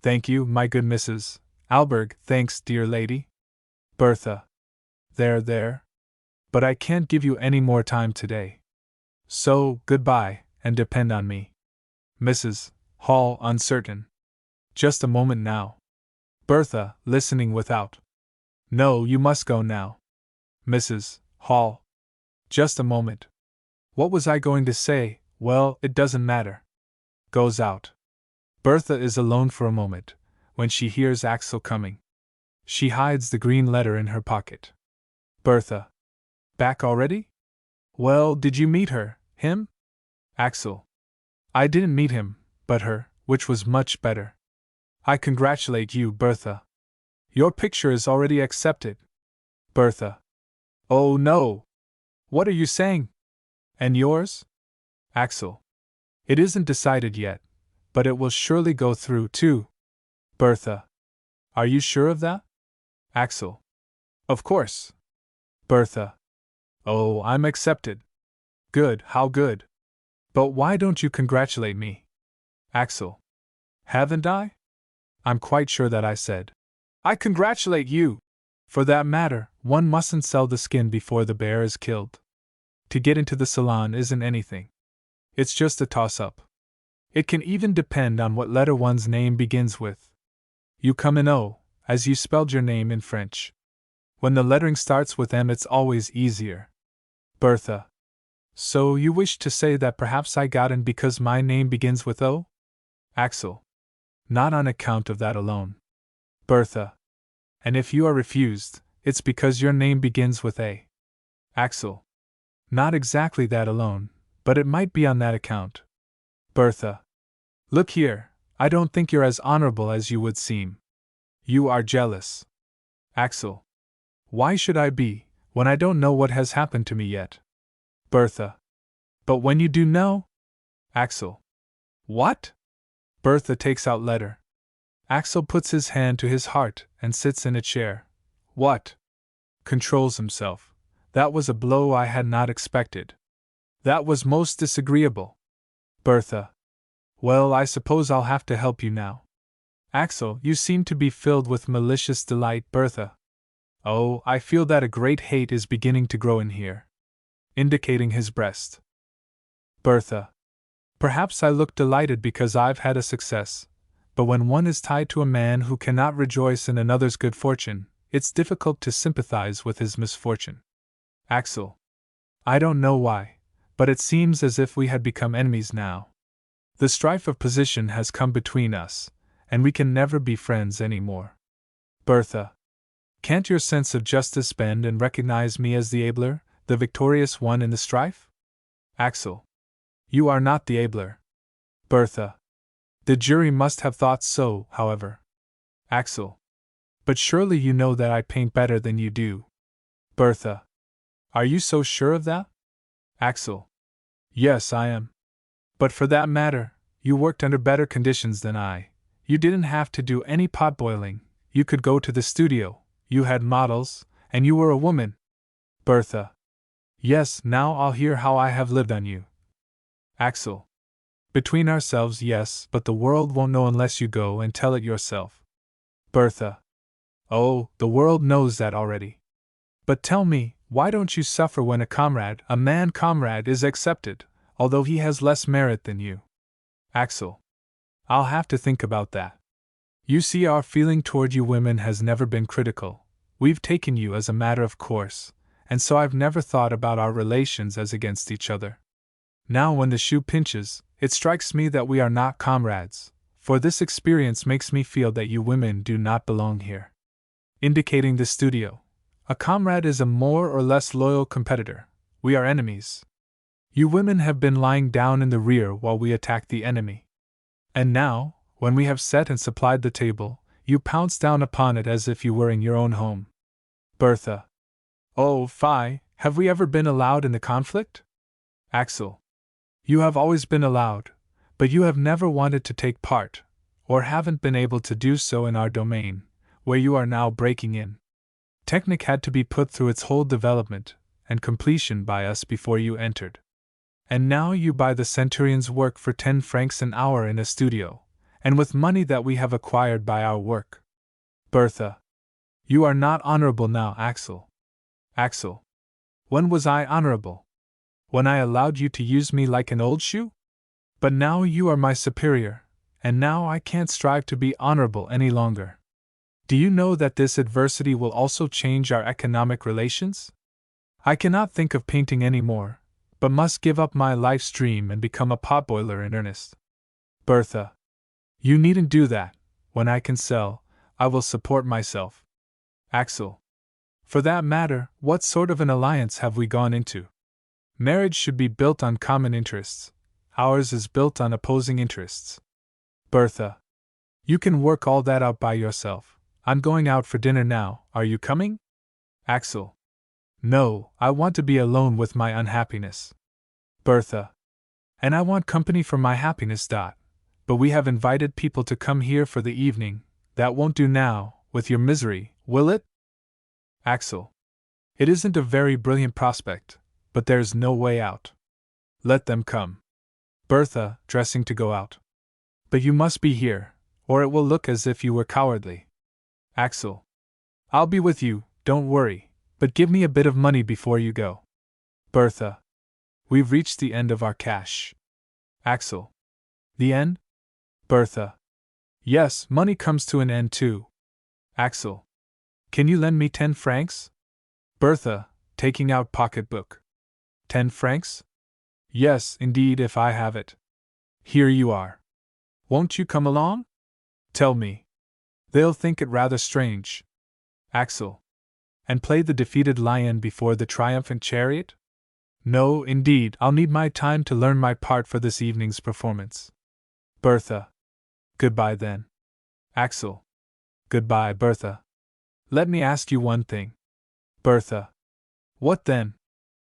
Thank you, my good Mrs. Alberg, thanks, dear lady. Bertha. There. But I can't give you any more time today. So, goodbye, and depend on me. Mrs. Hall, uncertain. Just a moment now. Bertha, listening without. No, you must go now. Mrs. Hall. Just a moment. What was I going to say? Well, it doesn't matter. Goes out. Bertha is alone for a moment, when she hears Axel coming. She hides the green letter in her pocket. Bertha. Back already? Well, did you meet her, him? Axel. I didn't meet him, but her, which was much better. I congratulate you, Bertha. Your picture is already accepted. Bertha. Oh no! What are you saying? And yours? Axel. It isn't decided yet, but it will surely go through, too. Bertha. Are you sure of that? Axel. Of course. Bertha. Oh, I'm accepted. Good, how good. But why don't you congratulate me? Axel. Haven't I? I'm quite sure that I said. I congratulate you! For that matter, one mustn't sell the skin before the bear is killed. To get into the salon isn't anything. It's just a toss-up. It can even depend on what letter one's name begins with. You come in O, as you spelled your name in French. When the lettering starts with M, it's always easier. Bertha. So you wish to say that perhaps I got in because my name begins with O? Axel. Not on account of that alone. Bertha. And if you are refused, it's because your name begins with A. Axel. Not exactly that alone, but it might be on that account. Bertha. Look here, I don't think you're as honorable as you would seem. You are jealous. Axel. Why should I be, when I don't know what has happened to me yet? Bertha. But when you do know? Axel. What? Bertha takes out letter. Axel puts his hand to his heart and sits in a chair. What? Controls himself. That was a blow I had not expected. That was most disagreeable. Bertha. Well, I suppose I'll have to help you now. Axel, you seem to be filled with malicious delight. Bertha. Oh, I feel that a great hate is beginning to grow in here. Indicating his breast. Bertha. Perhaps I look delighted because I've had a success, but when one is tied to a man who cannot rejoice in another's good fortune, it's difficult to sympathize with his misfortune. Axel. I don't know why, but it seems as if we had become enemies now. The strife of position has come between us, and we can never be friends any more. Bertha. Can't your sense of justice bend and recognize me as the abler, the victorious one in the strife? Axel. You are not the abler. Bertha. The jury must have thought so, however. Axel. But surely you know that I paint better than you do. Bertha. Are you so sure of that? Axel. Yes, I am. But for that matter, you worked under better conditions than I. You didn't have to do any pot boiling, you could go to the studio, you had models, and you were a woman. Bertha. Yes, now I'll hear how I have lived on you. Axel. Between ourselves, yes, but the world won't know unless you go and tell it yourself. Bertha. Oh, the world knows that already. But tell me, why don't you suffer when a man comrade, is accepted, although he has less merit than you? Axel. I'll have to think about that. You see, our feeling toward you women has never been critical. We've taken you as a matter of course, and so I've never thought about our relations as against each other. Now, when the shoe pinches, it strikes me that we are not comrades, for this experience makes me feel that you women do not belong here. Indicating the studio. A comrade is a more or less loyal competitor. We are enemies. You women have been lying down in the rear while we attacked the enemy. And now, when we have set and supplied the table, you pounce down upon it as if you were in your own home. Bertha. Oh, fie, have we ever been allowed in the conflict? Axel. You have always been allowed, but you have never wanted to take part, or haven't been able to do so in our domain, where you are now breaking in. Technic had to be put through its whole development and completion by us before you entered. And now you buy the centurion's work for 10 francs an hour in a studio, and with money that we have acquired by our work. Bertha. You are not honorable now, Axel. Axel. When was I honorable? When I allowed you to use me like an old shoe? But now you are my superior, and now I can't strive to be honorable any longer. Do you know that this adversity will also change our economic relations? I cannot think of painting any more, but must give up my life's dream and become a potboiler in earnest. Bertha. You needn't do that. When I can sell, I will support myself. Axel. For that matter, what sort of an alliance have we gone into? Marriage should be built on common interests. Ours is built on opposing interests. Bertha. You can work all that out by yourself. I'm going out for dinner now. Are you coming? Axel. No, I want to be alone with my unhappiness. Bertha. And I want company for my happiness. But we have invited people to come here for the evening. That won't do now, with your misery, will it? Axel. It isn't a very brilliant prospect, but there's no way out. Let them come. Bertha, dressing to go out. But you must be here, or it will look as if you were cowardly. Axel. I'll be with you, don't worry, but give me a bit of money before you go. Bertha. We've reached the end of our cash. Axel. The end? Bertha. Yes, money comes to an end too. Axel. Can you lend me 10 francs? Bertha, taking out pocketbook. 10 francs? Yes, indeed, if I have it. Here you are. Won't you come along? Tell me. They'll think it rather strange. Axel. And play the defeated lion before the triumphant chariot? No, indeed, I'll need my time to learn my part for this evening's performance. Bertha. Goodbye then. Axel. Goodbye, Bertha. Let me ask you one thing. Bertha. What then?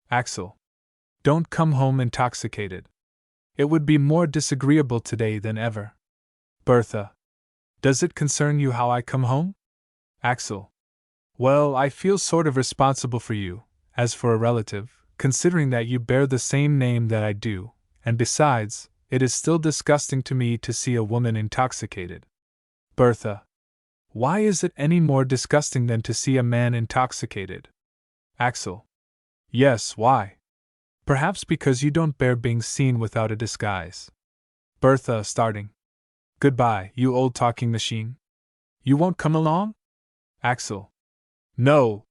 Axel. Don't come home intoxicated. It would be more disagreeable today than ever. Bertha. Does it concern you how I come home? Axel. Well, I feel sort of responsible for you, as for a relative, considering that you bear the same name that I do, and besides, it is still disgusting to me to see a woman intoxicated. Bertha. Why is it any more disgusting than to see a man intoxicated? Axel. Yes, why? Perhaps because you don't bear being seen without a disguise. Bertha, starting. Goodbye, you old talking machine. You won't come along? Axel. No.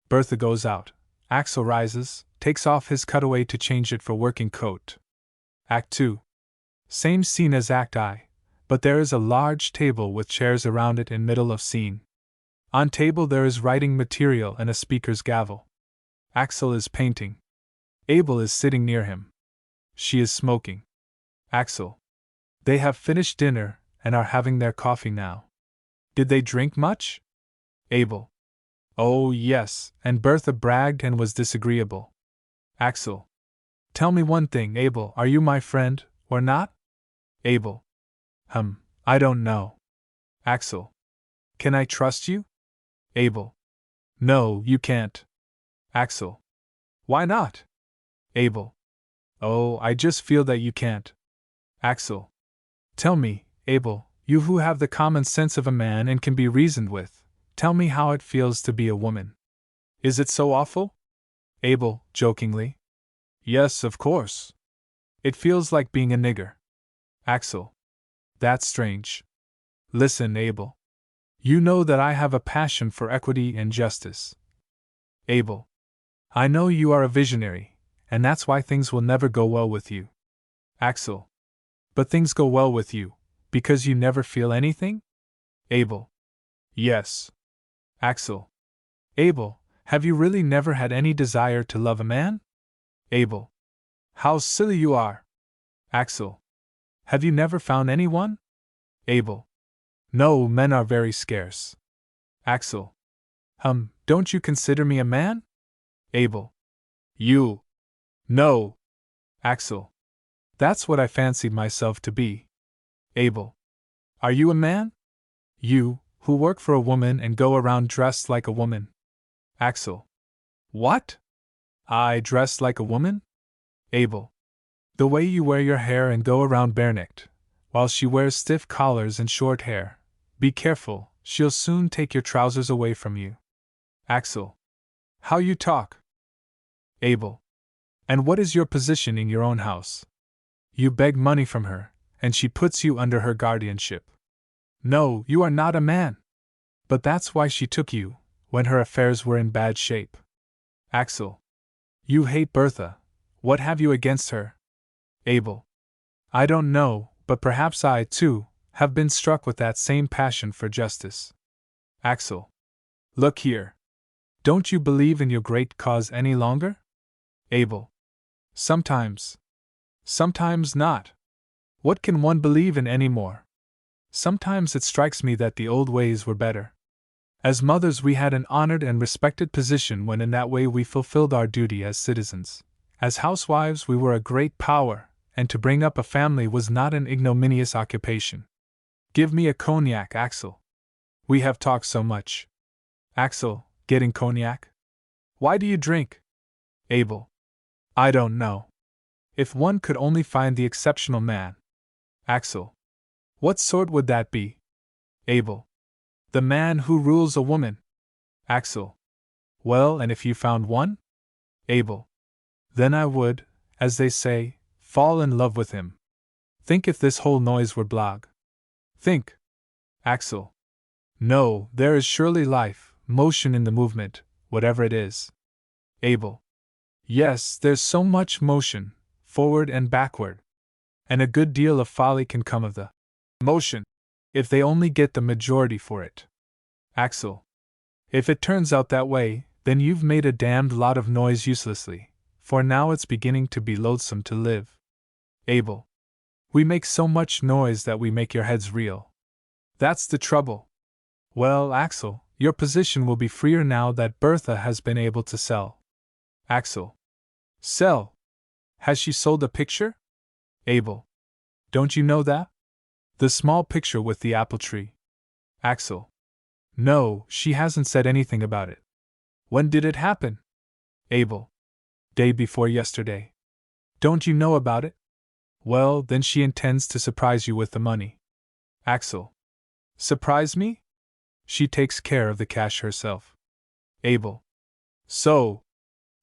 Bertha goes out. Axel rises, takes off his cutaway to change it for working coat. Act 2. Same scene as Act I, but there is a large table with chairs around it in middle of scene. On table there is writing material and a speaker's gavel. Axel is painting. Abel is sitting near him. She is smoking. Axel. They have finished dinner and are having their coffee now. Did they drink much? Abel. Oh, yes, and Bertha bragged and was disagreeable. Axel. Tell me one thing, Abel, are you my friend, or not? Abel. I don't know. Axel. Can I trust you? Abel. No, you can't. Axel. Why not? Abel. Oh, I just feel that you can't. Axel. Tell me, Abel, you who have the common sense of a man and can be reasoned with, tell me how it feels to be a woman. Is it so awful? Abel, jokingly. Yes, of course. It feels like being a nigger. Axel. That's strange. Listen, Abel. You know that I have a passion for equity and justice. Abel. I know you are a visionary, and that's why things will never go well with you. Axel. But things go well with you, because you never feel anything? Abel. Yes. Axel. Abel, have you really never had any desire to love a man? Abel. How silly you are. Axel. Have you never found anyone? Abel. No, men are very scarce. Axel. Don't you consider me a man? Abel. You. No. Axel. That's what I fancied myself to be. Abel. Are you a man? You, who work for a woman and go around dressed like a woman. Axel. What? I dress like a woman? Abel. The way you wear your hair and go around bare-necked, while she wears stiff collars and short hair. Be careful, she'll soon take your trousers away from you. Axel. How you talk. Abel. And what is your position in your own house? You beg money from her, and she puts you under her guardianship. No, you are not a man. But that's why she took you, when her affairs were in bad shape. Axel. You hate Bertha. What have you against her? Abel. I don't know, but perhaps I, too, have been struck with that same passion for justice. Axel. Look here. Don't you believe in your great cause any longer? Abel. Sometimes. Sometimes not. What can one believe in any more? Sometimes it strikes me that the old ways were better. As mothers, we had an honored and respected position when in that way we fulfilled our duty as citizens. As housewives, we were a great power, and to bring up a family was not an ignominious occupation. Give me a cognac, Axel. We have talked so much. Axel, getting cognac? Why do you drink? Abel. I don't know. If one could only find the exceptional man. Axel. What sort would that be? Abel. The man who rules a woman. Axel. Well, and if you found one? Abel. Then I would, as they say, fall in love with him. Think if this whole noise were blog. Think. Axel. No, there is surely life, motion in the movement, whatever it is. Abel. Yes, there's so much motion, forward and backward. And a good deal of folly can come of the motion, if they only get the majority for it. Axel. If it turns out that way, then you've made a damned lot of noise uselessly, for now it's beginning to be loathsome to live. Abel. We make so much noise that we make your heads reel. That's the trouble. Well, Axel, your position will be freer now that Bertha has been able to sell. Axel. Sell? Has she sold a picture? Abel. Don't you know that? The small picture with the apple tree. Axel. No, she hasn't said anything about it. When did it happen? Abel. Day before yesterday. Don't you know about it? Well, then she intends to surprise you with the money. Axel. Surprise me? She takes care of the cash herself. Abel. So.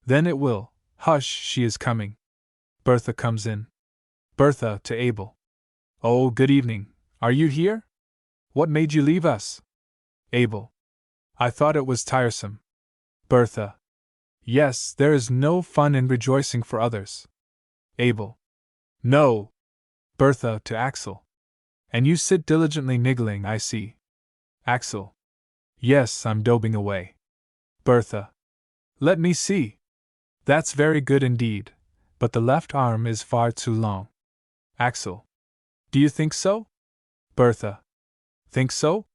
Then it will. Hush, she is coming. Bertha comes in. Bertha to Abel. Oh, good evening. Are you here? What made you leave us? Abel. I thought it was tiresome. Bertha. Yes, there is no fun in rejoicing for others. Abel. No. Bertha to Axel. And you sit diligently niggling, I see. Axel. Yes, I'm daubing away. Bertha. Let me see. That's very good indeed, but the left arm is far too long. Axel. Do you think so? Bertha. Think so?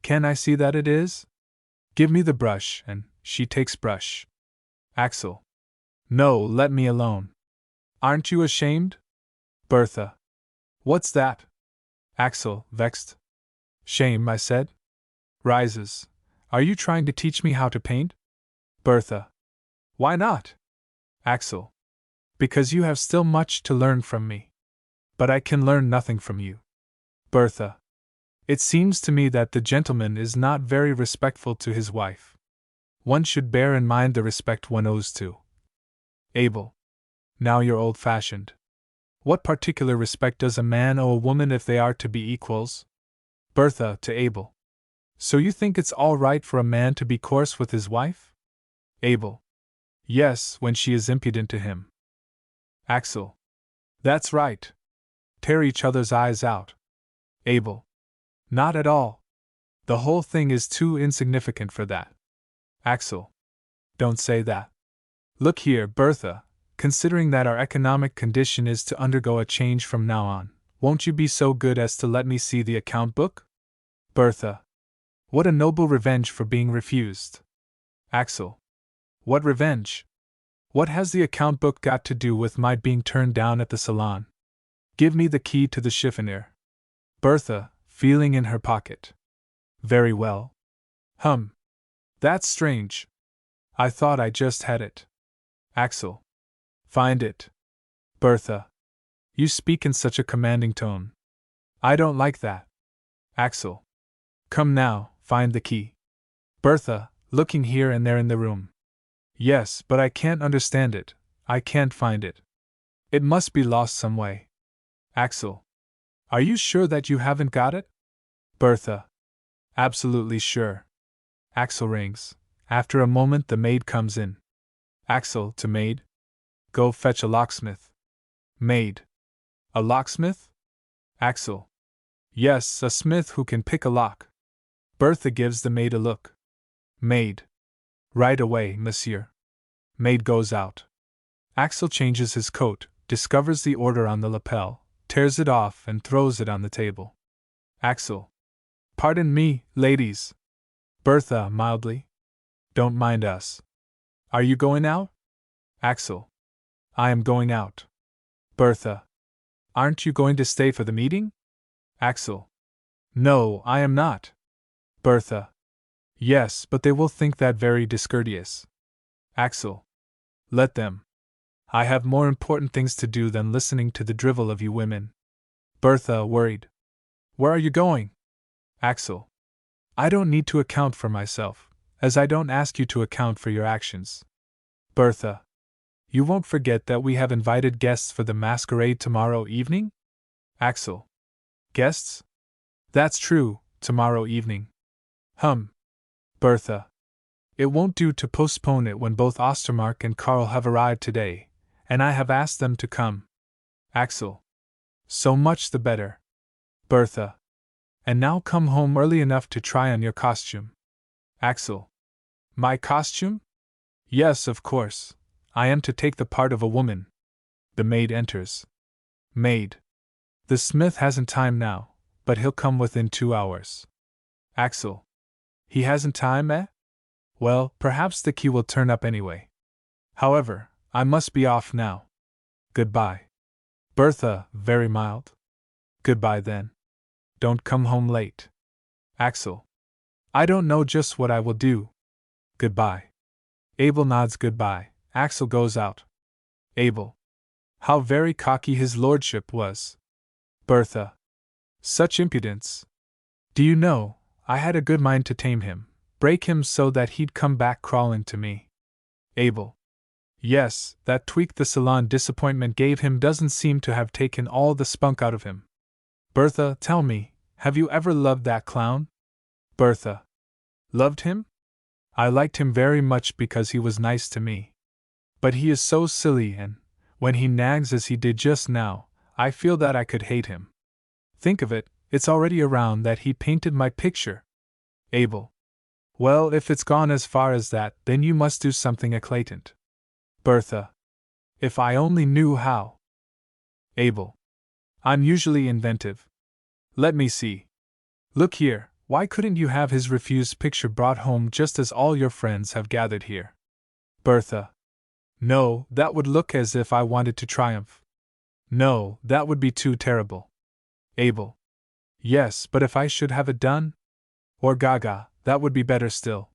Can I see that it is? Give me the brush, and she takes brush. Axel. No, let me alone. Aren't you ashamed? Bertha. What's that? Axel, vexed. Shame, I said. Rises. Are you trying to teach me how to paint? Bertha. Why not? Axel. Because you have still much to learn from me. But I can learn nothing from you. Bertha. It seems to me that the gentleman is not very respectful to his wife. One should bear in mind the respect one owes to. Abel. Now you're old-fashioned. What particular respect does a man owe a woman if they are to be equals? Bertha to Abel. So you think it's all right for a man to be coarse with his wife? Abel. Yes, when she is impudent to him. Axel. That's right. Tear each other's eyes out. Abel. Not at all. The whole thing is too insignificant for that. Axel. Don't say that. Look here, Bertha, considering that our economic condition is to undergo a change from now on, won't you be so good as to let me see the account book? Bertha. What a noble revenge for being refused. Axel. What revenge? What has the account book got to do with my being turned down at the salon? Give me the key to the chiffonier. Bertha, feeling in her pocket. Very well. That's strange. I thought I just had it. Axel. Find it. Bertha. You speak in such a commanding tone. I don't like that. Axel. Come now, find the key. Bertha, looking here and there in the room. Yes, but I can't understand it. I can't find it. It must be lost some way. Axel. Are you sure that you haven't got it? Bertha. Absolutely sure. Axel rings. After a moment the maid comes in. Axel to maid. Go fetch a locksmith. Maid. A locksmith? Axel. Yes, a smith who can pick a lock. Bertha gives the maid a look. Maid. Right away, monsieur. Maid goes out. Axel changes his coat, discovers the order on the lapel, tears it off and throws it on the table. Axel. Pardon me, ladies. Bertha, mildly. Don't mind us. Are you going out? Axel. I am going out. Bertha. Aren't you going to stay for the meeting? Axel. No, I am not. Bertha. Yes, but they will think that very discourteous. Axel. Let them. I have more important things to do than listening to the drivel of you women. Bertha, worried. Where are you going? Axel. I don't need to account for myself, as I don't ask you to account for your actions. Bertha. You won't forget that we have invited guests for the masquerade tomorrow evening? Axel. Guests? That's true, tomorrow evening. Bertha. It won't do to postpone it when both Ostermark and Karl have arrived today, and I have asked them to come. Axel. So much the better. Bertha. And now come home early enough to try on your costume. Axel. My costume? Yes, of course. I am to take the part of a woman. The maid enters. Maid. The smith hasn't time now, but he'll come within 2 hours. Axel. He hasn't time, eh? Well, perhaps the key will turn up anyway. However, I must be off now. Goodbye. Bertha, very mild. Goodbye then. Don't come home late. Axel. I don't know just what I will do. Goodbye. Abel nods goodbye. Axel goes out. Abel. How very cocky his lordship was. Bertha. Such impudence. Do you know, I had a good mind to tame him, break him so that he'd come back crawling to me. Abel. Yes, that tweak the salon disappointment gave him doesn't seem to have taken all the spunk out of him. Bertha, tell me, have you ever loved that clown? Bertha. Loved him? I liked him very much because he was nice to me. But he is so silly, and, when he nags as he did just now, I feel that I could hate him. Think of it, it's already around that he painted my picture. Abel. Well, if it's gone as far as that, then you must do something eclatant. Bertha. If I only knew how. Abel. I'm usually inventive. Let me see. Look here, why couldn't you have his refused picture brought home just as all your friends have gathered here? Bertha. No, that would look as if I wanted to triumph. No, that would be too terrible. Abel. Yes, but if I should have it done? Or Gaga, that would be better still.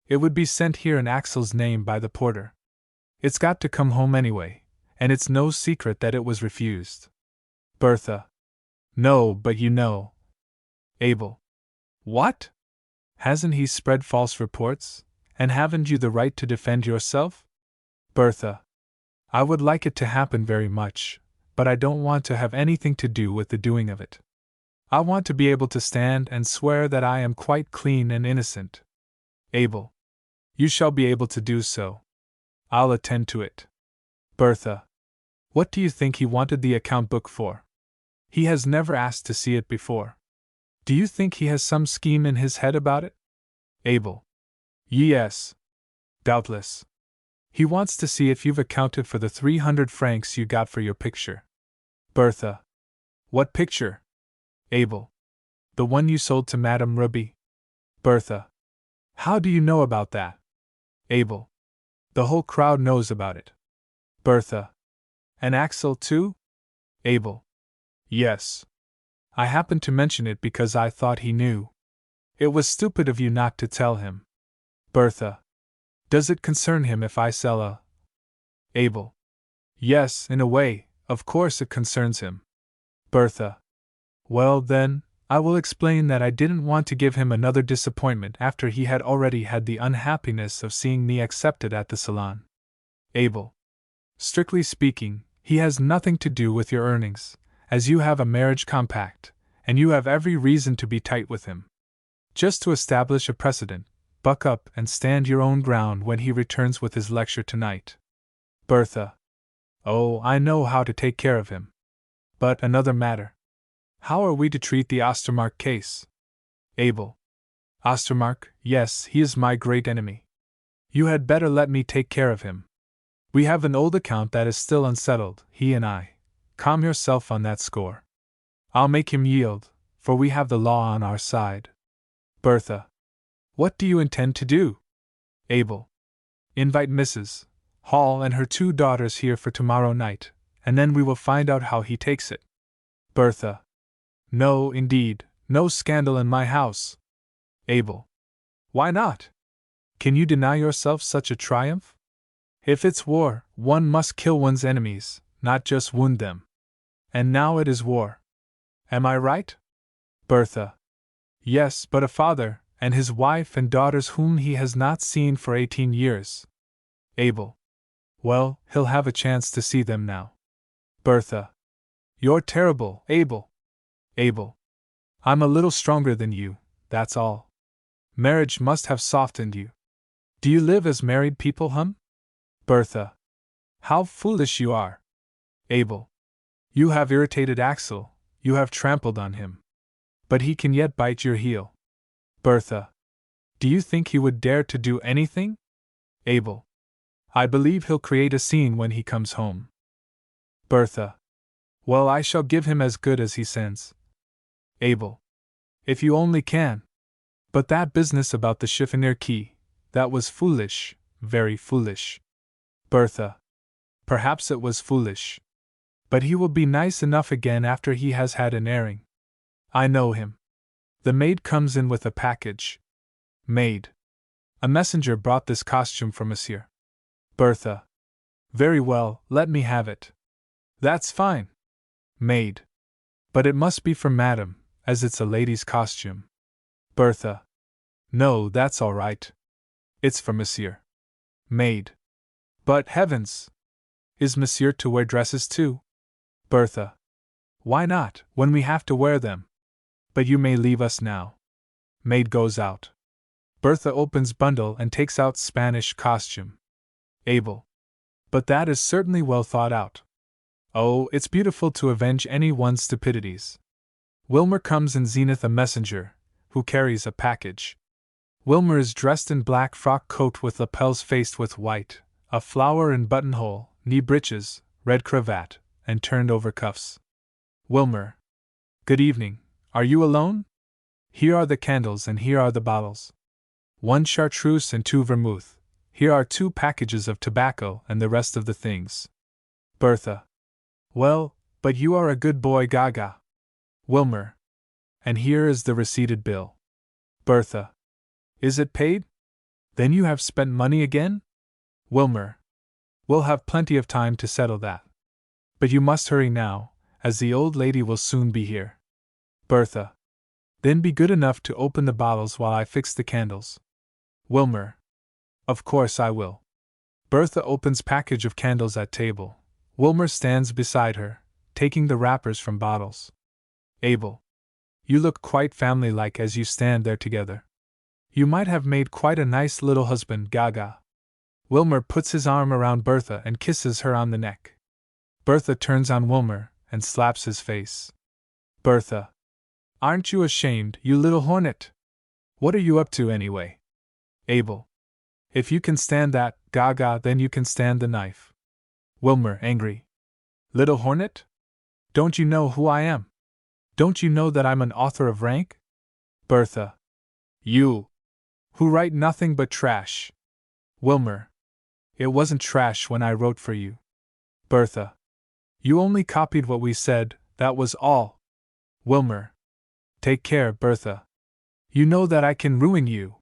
It would be sent here in Axel's name by the porter. It's got to come home anyway, and it's no secret that it was refused. Bertha. No, but you know. Abel. What? Hasn't he spread false reports, and haven't you the right to defend yourself? Bertha. I would like it to happen very much, but I don't want to have anything to do with the doing of it. I want to be able to stand and swear that I am quite clean and innocent. Abel. You shall be able to do so. I'll attend to it. Bertha. What do you think he wanted the account book for? He has never asked to see it before. Do you think he has some scheme in his head about it? Abel. Yes. Doubtless. He wants to see if you've accounted for the 300 francs you got for your picture. Bertha. What picture? Abel. The one you sold to Madame Ruby. Bertha. How do you know about that? Abel. The whole crowd knows about it. Bertha. And Axel too? Abel. Yes. I happened to mention it because I thought he knew. It was stupid of you not to tell him. Bertha. Does it concern him if I sell a? Abel. Yes, in a way, of course it concerns him. Bertha. Well then, I will explain that I didn't want to give him another disappointment after he had already had the unhappiness of seeing me accepted at the salon. Abel. Strictly speaking, he has nothing to do with your earnings, as you have a marriage compact, and you have every reason to be tight with him. Just to establish a precedent, buck up and stand your own ground when he returns with his lecture tonight. Bertha. Oh, I know how to take care of him. But another matter. How are we to treat the Ostermark case? Abel. Ostermark, yes, he is my great enemy. You had better let me take care of him. We have an old account that is still unsettled, he and I. Calm yourself on that score. I'll make him yield, for we have the law on our side. Bertha. What do you intend to do? Abel. Invite Mrs. Hall and her 2 daughters here for tomorrow night, and then we will find out how he takes it. Bertha. No, indeed, no scandal in my house. Abel. Why not? Can you deny yourself such a triumph? If it's war, one must kill one's enemies, not just wound them. And now it is war. Am I right? Bertha. Yes, but a father, and his wife and daughters whom he has not seen for 18 years. Abel. Well, he'll have a chance to see them now. Bertha. You're terrible, Abel. Abel. I'm a little stronger than you, that's all. Marriage must have softened you. Do you live as married people, hum? Bertha. How foolish you are. Abel. You have irritated Axel, you have trampled on him. But he can yet bite your heel. Bertha. Do you think he would dare to do anything? Abel. I believe he'll create a scene when he comes home. Bertha. Well, I shall give him as good as he sends. Abel. If you only can. But that business about the chiffonier key, that was foolish, very foolish. Bertha. Perhaps it was foolish. But he will be nice enough again after he has had an airing. I know him. The maid comes in with a package. Maid. A messenger brought this costume for Monsieur. Bertha. Very well, let me have it. That's fine. Maid. But it must be for Madame, as it's a lady's costume. Bertha. No, that's all right. It's for Monsieur. Maid. But heavens! Is Monsieur to wear dresses too? Bertha. Why not, when we have to wear them? But you may leave us now. Maid goes out. Bertha opens bundle and takes out Spanish costume. Abel. But that is certainly well thought out. Oh, it's beautiful to avenge anyone's stupidities. Wilmer comes in Zenith, a messenger, who carries a package. Wilmer is dressed in black frock coat with lapels faced with white, a flower in buttonhole, knee breeches, red cravat, and turned over cuffs. Wilmer. Good evening. Are you alone? Here are the candles and here are the bottles. 1 chartreuse and 2 vermouth. Here are 2 packages of tobacco and the rest of the things. Bertha. Well, but you are a good boy, Gaga. Wilmer. And here is the receipted bill. Bertha. Is it paid? Then you have spent money again? Wilmer. We'll have plenty of time to settle that. But you must hurry now, as the old lady will soon be here. Bertha. Then be good enough to open the bottles while I fix the candles. Wilmer. Of course I will. Bertha opens package of candles at table. Wilmer stands beside her, taking the wrappers from bottles. Abel. You look quite family-like as you stand there together. You might have made quite a nice little husband, Gaga. Wilmer puts his arm around Bertha and kisses her on the neck. Bertha turns on Wilmer and slaps his face. Bertha. Aren't you ashamed, you little hornet? What are you up to anyway? Abel. If you can stand that, Gaga, then you can stand the knife. Wilmer, angry. Little hornet? Don't you know who I am? Don't you know that I'm an author of rank? Bertha. You. Who write nothing but trash. Wilmer. It wasn't trash when I wrote for you. Bertha. You only copied what we said, that was all. Wilmer. Take care, Bertha. You know that I can ruin you.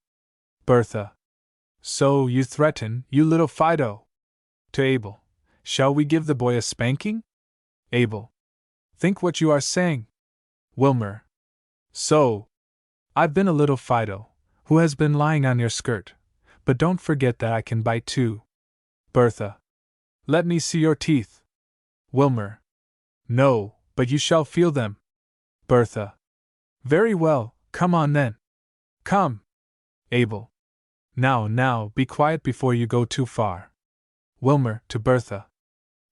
Bertha. So you threaten, you little Fido. To Abel. Shall we give the boy a spanking? Abel. Think what you are saying. Wilmer. So. I've been a little Fido, who has been lying on your skirt, but don't forget that I can bite too. Bertha. Let me see your teeth. Wilmer. No, but you shall feel them. Bertha. Very well, come on then. Come. Abel. Now, be quiet before you go too far. Wilmer, to Bertha.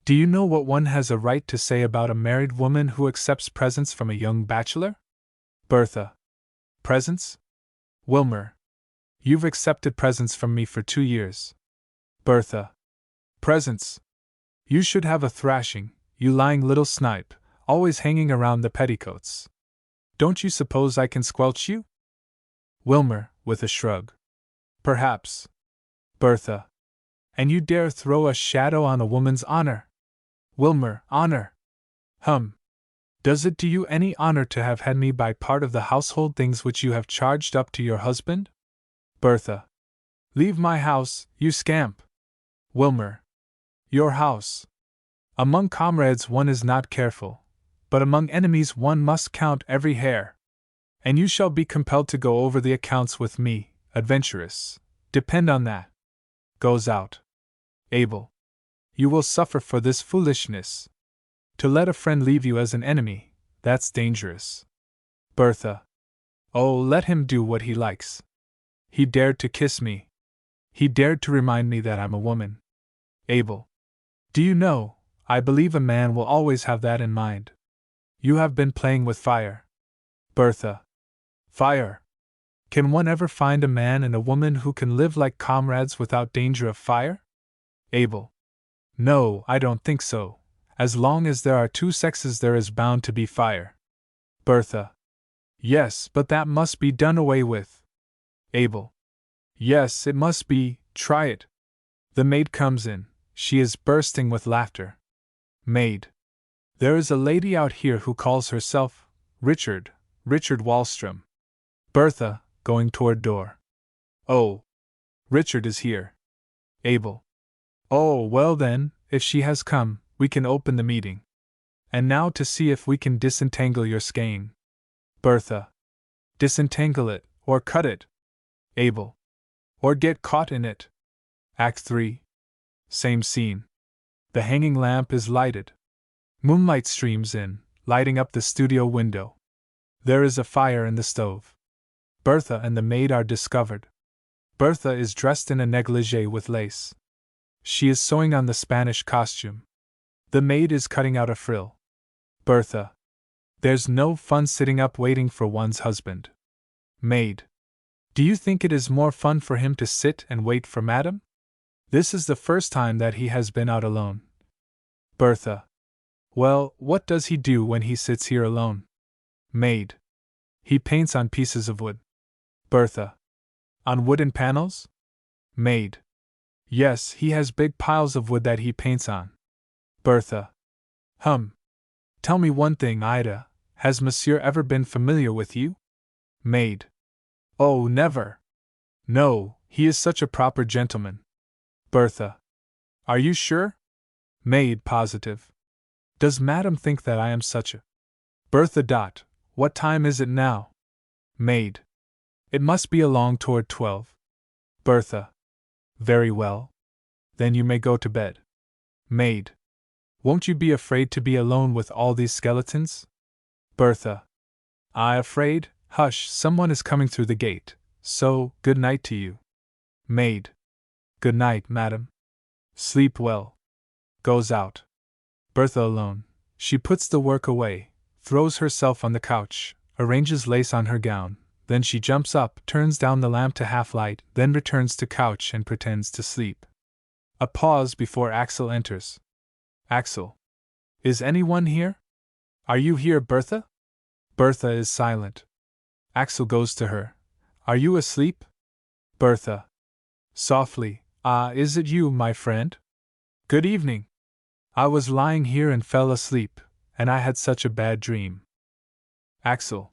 Do you know what one has a right to say about a married woman who accepts presents from a young bachelor? Bertha. Presents? Wilmer. You've accepted presents from me for 2 years. Bertha. Presents? You should have a thrashing, you lying little snipe, always hanging around the petticoats. Don't you suppose I can squelch you? Wilmer, with a shrug. Perhaps. Bertha. And you dare throw a shadow on a woman's honor? Wilmer, honor? Does it do you any honor to have had me by part of the household things which you have charged up to your husband? Bertha. Leave my house, you scamp. Wilmer. Your house. Among comrades one is not careful, but among enemies one must count every hair. And you shall be compelled to go over the accounts with me, adventuress. Depend on that. Goes out. Abel. You will suffer for this foolishness. To let a friend leave you as an enemy, that's dangerous. Bertha. Oh, let him do what he likes. He dared to kiss me. He dared to remind me that I'm a woman. Abel. Do you know, I believe a man will always have that in mind. You have been playing with fire. Bertha. Fire? Can one ever find a man and a woman who can live like comrades without danger of fire? Abel. No, I don't think so. As long as there are 2 sexes there is bound to be fire. Bertha. Yes, but that must be done away with. Abel. Yes, it must be, try it. The maid comes in, she is bursting with laughter. Maid. There is a lady out here who calls herself Richard Wallstrom. Bertha, going toward door. Oh. Richard is here. Abel. Oh, well then, if she has come, we can open the meeting. And now to see if we can disentangle your skein. Bertha. Disentangle it, or cut it. Abel. Or get caught in it. Act 3. Same scene. The hanging lamp is lighted. Moonlight streams in, lighting up the studio window. There is a fire in the stove. Bertha and the maid are discovered. Bertha is dressed in a negligee with lace. She is sewing on the Spanish costume. The maid is cutting out a frill. Bertha. There's no fun sitting up waiting for one's husband. Maid. Do you think it is more fun for him to sit and wait for Madam? This is the first time that he has been out alone. Bertha. Well, what does he do when he sits here alone? Maid. He paints on pieces of wood. Bertha. On wooden panels? Maid. Yes, he has big piles of wood that he paints on. Bertha. Tell me one thing, Ida. Has Monsieur ever been familiar with you? Maid. Oh, never. No, he is such a proper gentleman. Bertha. Are you sure? Maid. Positive. Does Madam think that I am such a... Bertha. What time is it now? Maid. It must be along toward 12. Bertha. Very well. Then you may go to bed. Maid. Won't you be afraid to be alone with all these skeletons? Bertha. I afraid? Hush, someone is coming through the gate, so, good night to you. Maid. Good night, madam. Sleep well. Goes out. Bertha alone. She puts the work away, throws herself on the couch, arranges lace on her gown, then she jumps up, turns down the lamp to half light, then returns to couch and pretends to sleep. A pause before Axel enters. Axel. Is anyone here? Are you here, Bertha? Bertha is silent. Axel goes to her. Are you asleep? Bertha. Softly. Ah, is it you, my friend? Good evening. I was lying here and fell asleep, and I had such a bad dream. Axel.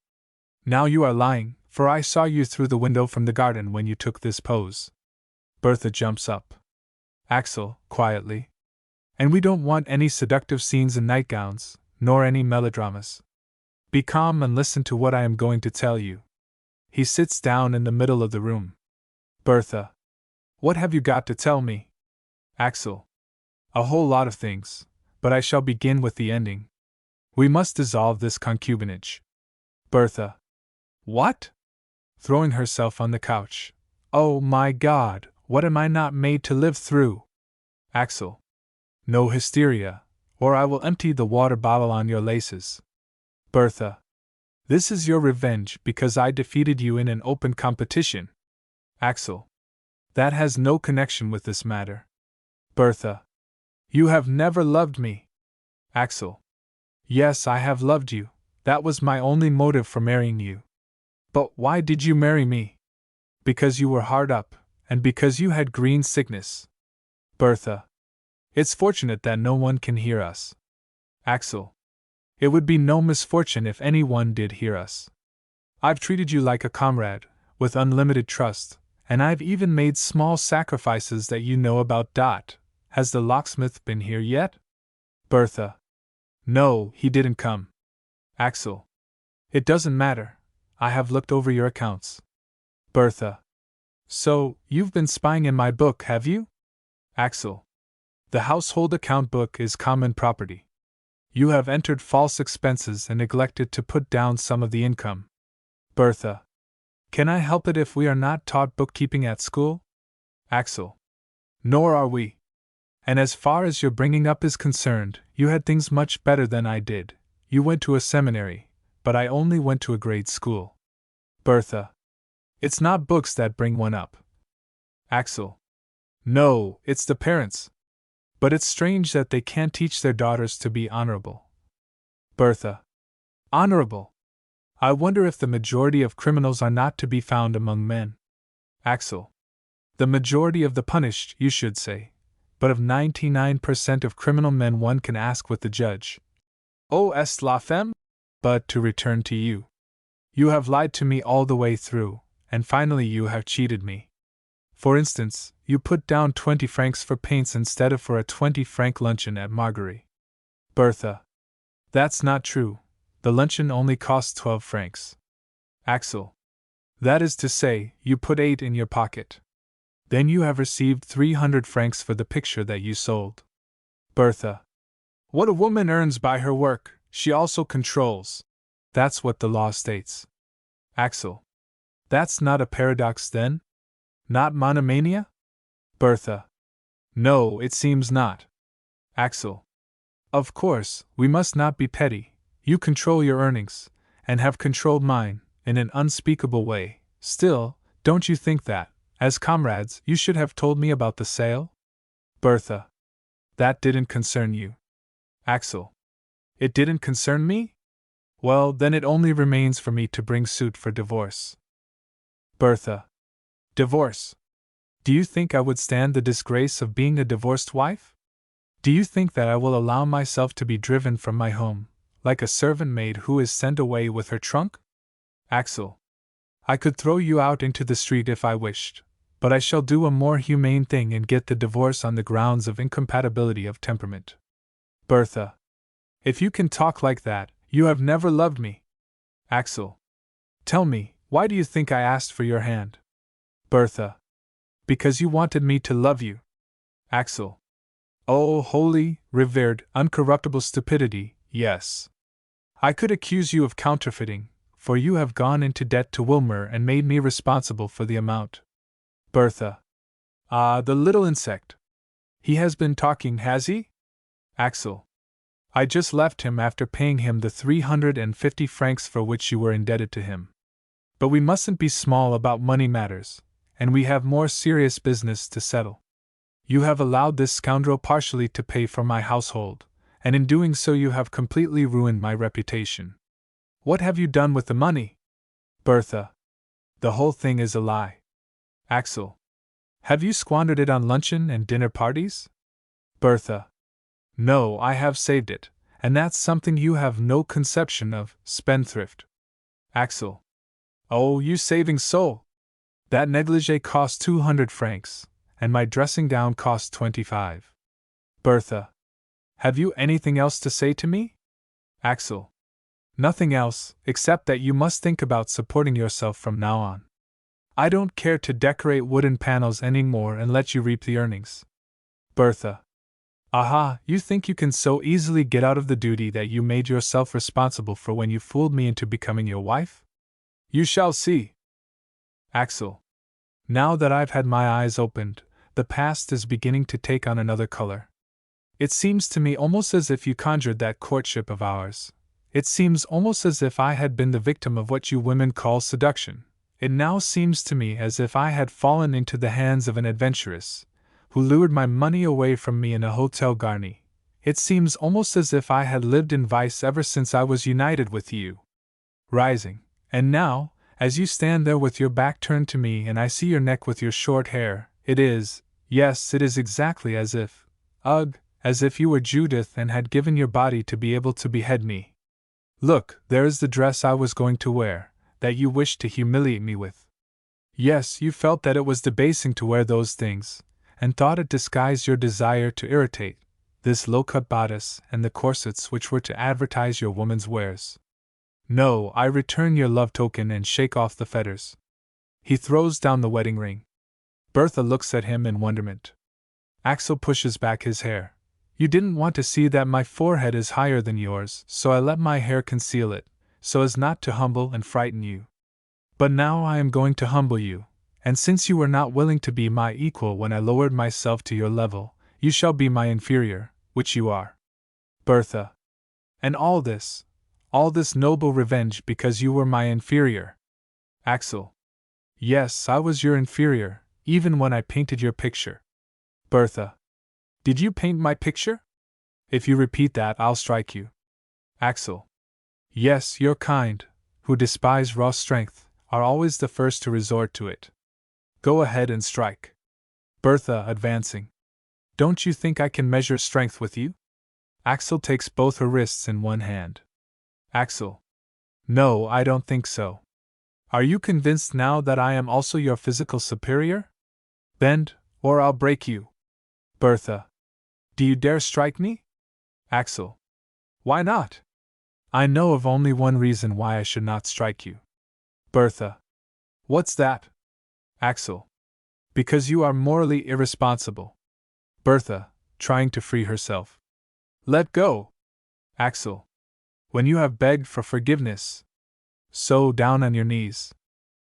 Now you are lying, for I saw you through the window from the garden when you took this pose. Bertha jumps up. Axel, quietly. And we don't want any seductive scenes in nightgowns, nor any melodramas. Be calm and listen to what I am going to tell you. He sits down in the middle of the room. Bertha. What have you got to tell me? Axel. A whole lot of things, but I shall begin with the ending. We must dissolve this concubinage. Bertha. What? Throwing herself on the couch. Oh my God, what am I not made to live through? Axel. No hysteria, or I will empty the water bottle on your laces. Bertha. This is your revenge because I defeated you in an open competition. Axel. That has no connection with this matter. Bertha. You have never loved me. Axel. Yes, I have loved you. That was my only motive for marrying you. But why did you marry me? Because you were hard up, and because you had green sickness. Bertha. It's fortunate that no one can hear us. Axel. It would be no misfortune if anyone did hear us. I've treated you like a comrade, with unlimited trust, and I've even made small sacrifices that you know about. Has the locksmith been here yet? Bertha. No, he didn't come. Axel. It doesn't matter. I have looked over your accounts. Bertha. So, you've been spying in my book, have you? Axel. The household account book is common property. You have entered false expenses and neglected to put down some of the income. Bertha. Can I help it if we are not taught bookkeeping at school? Axel. Nor are we. And as far as your bringing up is concerned, you had things much better than I did. You went to a seminary, but I only went to a grade school. Bertha. It's not books that bring one up. Axel. No, it's the parents. But it's strange that they can't teach their daughters to be honorable. Bertha. Honorable. I wonder if the majority of criminals are not to be found among men. Axel. The majority of the punished, you should say. But of 99% of criminal men one can ask with the judge. Oh, est la femme? But to return to you. You have lied to me all the way through, and finally you have cheated me. For instance, you put down 20 francs for paints instead of for a 20-franc luncheon at Marguerite. Bertha. That's not true. The luncheon only cost 12 francs. Axel. That is to say, you put 8 in your pocket. Then you have received 300 francs for the picture that you sold. Bertha. What a woman earns by her work, she also controls. That's what the law states. Axel. That's not a paradox then? Not monomania? Bertha. No, it seems not. Axel. Of course, we must not be petty. You control your earnings, and have controlled mine, in an unspeakable way. Still, don't you think that, as comrades, you should have told me about the sale? Bertha. That didn't concern you. Axel. It didn't concern me? Well, then it only remains for me to bring suit for divorce. Bertha. Divorce? Do you think I would stand the disgrace of being a divorced wife? Do you think that I will allow myself to be driven from my home, like a servant maid who is sent away with her trunk? Axel. I could throw you out into the street if I wished, but I shall do a more humane thing and get the divorce on the grounds of incompatibility of temperament. Bertha. If you can talk like that, you have never loved me. Axel. Tell me, why do you think I asked for your hand? Bertha. Because you wanted me to love you. Axel. Oh, holy, revered, uncorruptible stupidity, yes. I could accuse you of counterfeiting, for you have gone into debt to Wilmer and made me responsible for the amount. Bertha. Ah, the little insect. He has been talking, has he? Axel. I just left him after paying him the 350 francs for which you were indebted to him. But we mustn't be small about money matters, and we have more serious business to settle. You have allowed this scoundrel partially to pay for my household, and in doing so you have completely ruined my reputation. What have you done with the money? Bertha. The whole thing is a lie. Axel. Have you squandered it on luncheon and dinner parties? Bertha. No, I have saved it, and that's something you have no conception of, spendthrift. Axel. Oh, you saving soul! That negligee cost 200 francs, and my dressing gown cost 25. Bertha. Have you anything else to say to me? Axel. Nothing else, except that you must think about supporting yourself from now on. I don't care to decorate wooden panels any more and let you reap the earnings. Bertha. Aha, you think you can so easily get out of the duty that you made yourself responsible for when you fooled me into becoming your wife? You shall see. Axel. Now that I've had my eyes opened, the past is beginning to take on another color. It seems to me almost as if you conjured that courtship of ours. It seems almost as if I had been the victim of what you women call seduction. It now seems to me as if I had fallen into the hands of an adventuress, who lured my money away from me in a Hotel Garni. It seems almost as if I had lived in vice ever since I was united with you. Rising. And now, as you stand there with your back turned to me and I see your neck with your short hair, it is, yes, it is exactly as if, ugh, as if you were Judith and had given your body to be able to behead me. Look, there is the dress I was going to wear, that you wished to humiliate me with. Yes, you felt that it was debasing to wear those things, and thought it disguised your desire to irritate, this low-cut bodice and the corsets which were to advertise your woman's wares. No, I return your love token and shake off the fetters. He throws down the wedding ring. Bertha looks at him in wonderment. Axel pushes back his hair. You didn't want to see that my forehead is higher than yours, so I let my hair conceal it, so as not to humble and frighten you. But now I am going to humble you, and since you were not willing to be my equal when I lowered myself to your level, you shall be my inferior, which you are. Bertha. And all this noble revenge because you were my inferior. Axel. Yes, I was your inferior, even when I painted your picture. Bertha. Did you paint my picture? If you repeat that, I'll strike you. Axel. Yes, your kind, who despise raw strength, are always the first to resort to it. Go ahead and strike. Bertha, advancing. Don't you think I can measure strength with you? Axel takes both her wrists in one hand. Axel. No, I don't think so. Are you convinced now that I am also your physical superior? Bend, or I'll break you. Bertha. Do you dare strike me? Axel. Why not? I know of only one reason why I should not strike you. Bertha. What's that? Axel. Because you are morally irresponsible. Bertha, trying to free herself. Let go. Axel. When you have begged for forgiveness. So, down on your knees.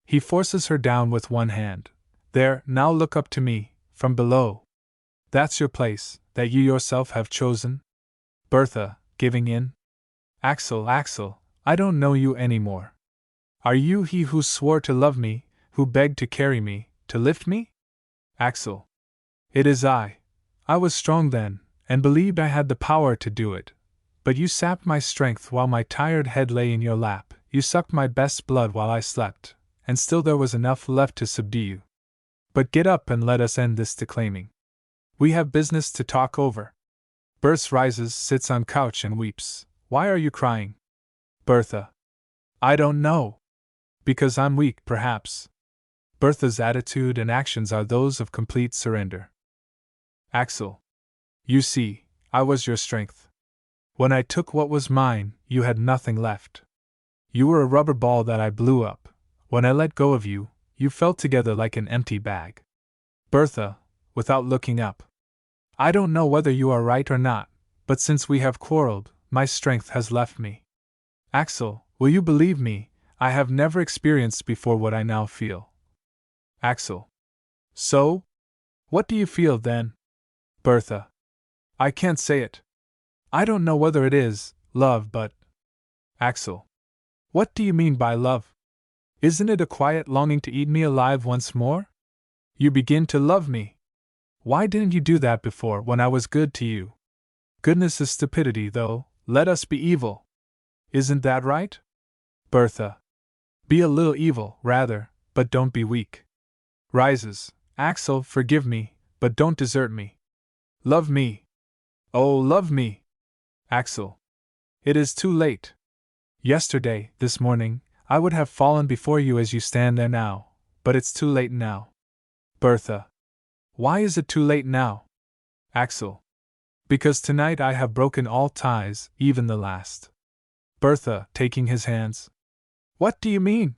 He forces her down with one hand, There, now look up to me, from below. That's your place, that you yourself have chosen? Bertha, giving in. Axel, Axel, I don't know you any more. Are you he who swore to love me, who begged to carry me, to lift me? Axel. It is I. I was strong then, and believed I had the power to do it. But you sapped my strength while my tired head lay in your lap, you sucked my best blood while I slept, and still there was enough left to subdue you. But get up and let us end this declaiming. We have business to talk over. Bertha rises, sits on couch and weeps. Why are you crying? Bertha. I don't know. Because I'm weak, perhaps. Bertha's attitude and actions are those of complete surrender. Axel. You see, I was your strength. When I took what was mine, you had nothing left. You were a rubber ball that I blew up. When I let go of you, you fell together like an empty bag. Bertha, without looking up. I don't know whether you are right or not, but since we have quarreled, my strength has left me. Axel, will you believe me, I have never experienced before what I now feel. Axel. So? What do you feel then? Bertha. I can't say it. I don't know whether it is love, but. Axel. What do you mean by love? Isn't it a quiet longing to eat me alive once more? You begin to love me. Why didn't you do that before, when I was good to you? Goodness is stupidity, though, let us be evil. Isn't that right? Bertha. Be a little evil, rather, but don't be weak. Rises. Axel, forgive me, but don't desert me. Love me. Oh, love me. Axel. It is too late. Yesterday, this morning, I would have fallen before you as you stand there now, but it's too late now. Bertha. Why is it too late now? Axel. Because tonight I have broken all ties, even the last. Bertha, taking his hands. What do you mean?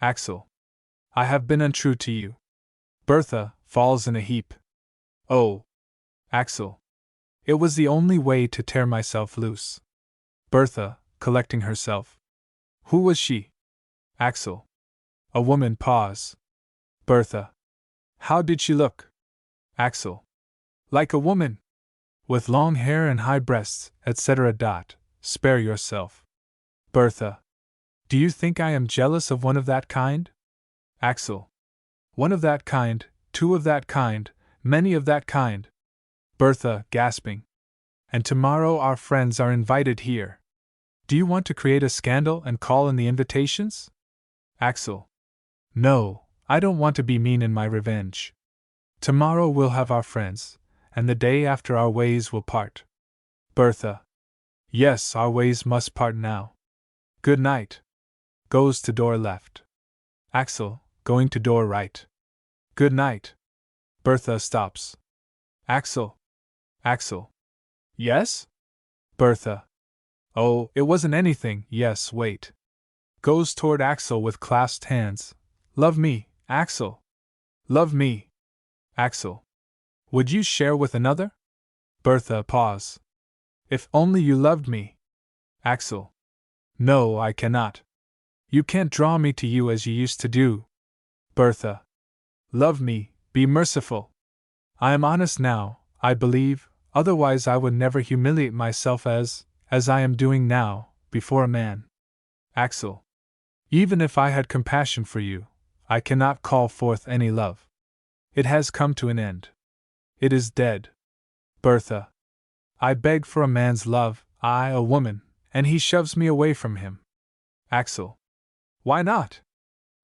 Axel. I have been untrue to you. Bertha, falls in a heap. Oh. Axel. It was the only way to tear myself loose. Bertha, collecting herself. Who was she? Axel. A woman. Pause. Bertha. How did she look? Axel. Like a woman. With long hair and high breasts, etc. Spare yourself. Bertha. Do you think I am jealous of one of that kind? Axel. One of that kind, two of that kind, many of that kind. Bertha, gasping. And tomorrow our friends are invited here. Do you want to create a scandal and call in the invitations? Axel. No, I don't want to be mean in my revenge. Tomorrow we'll have our friends, and the day after our ways will part. Bertha. Yes, our ways must part now. Good night. Goes to door left. Axel, going to door right. Good night. Bertha stops. Axel. Axel. Yes? Bertha. Oh, it wasn't anything, yes, wait. Goes toward Axel with clasped hands. Love me, Axel. Love me. Axel. Would you share with another? Bertha, pause. If only you loved me. Axel. No, I cannot. You can't draw me to you as you used to do. Bertha. Love me, be merciful. I am honest now, I believe, otherwise I would never humiliate myself as I am doing now, before a man. Axel. Even if I had compassion for you, I cannot call forth any love. It has come to an end. It is dead. Bertha. I beg for a man's love, I a woman, and he shoves me away from him. Axel. Why not?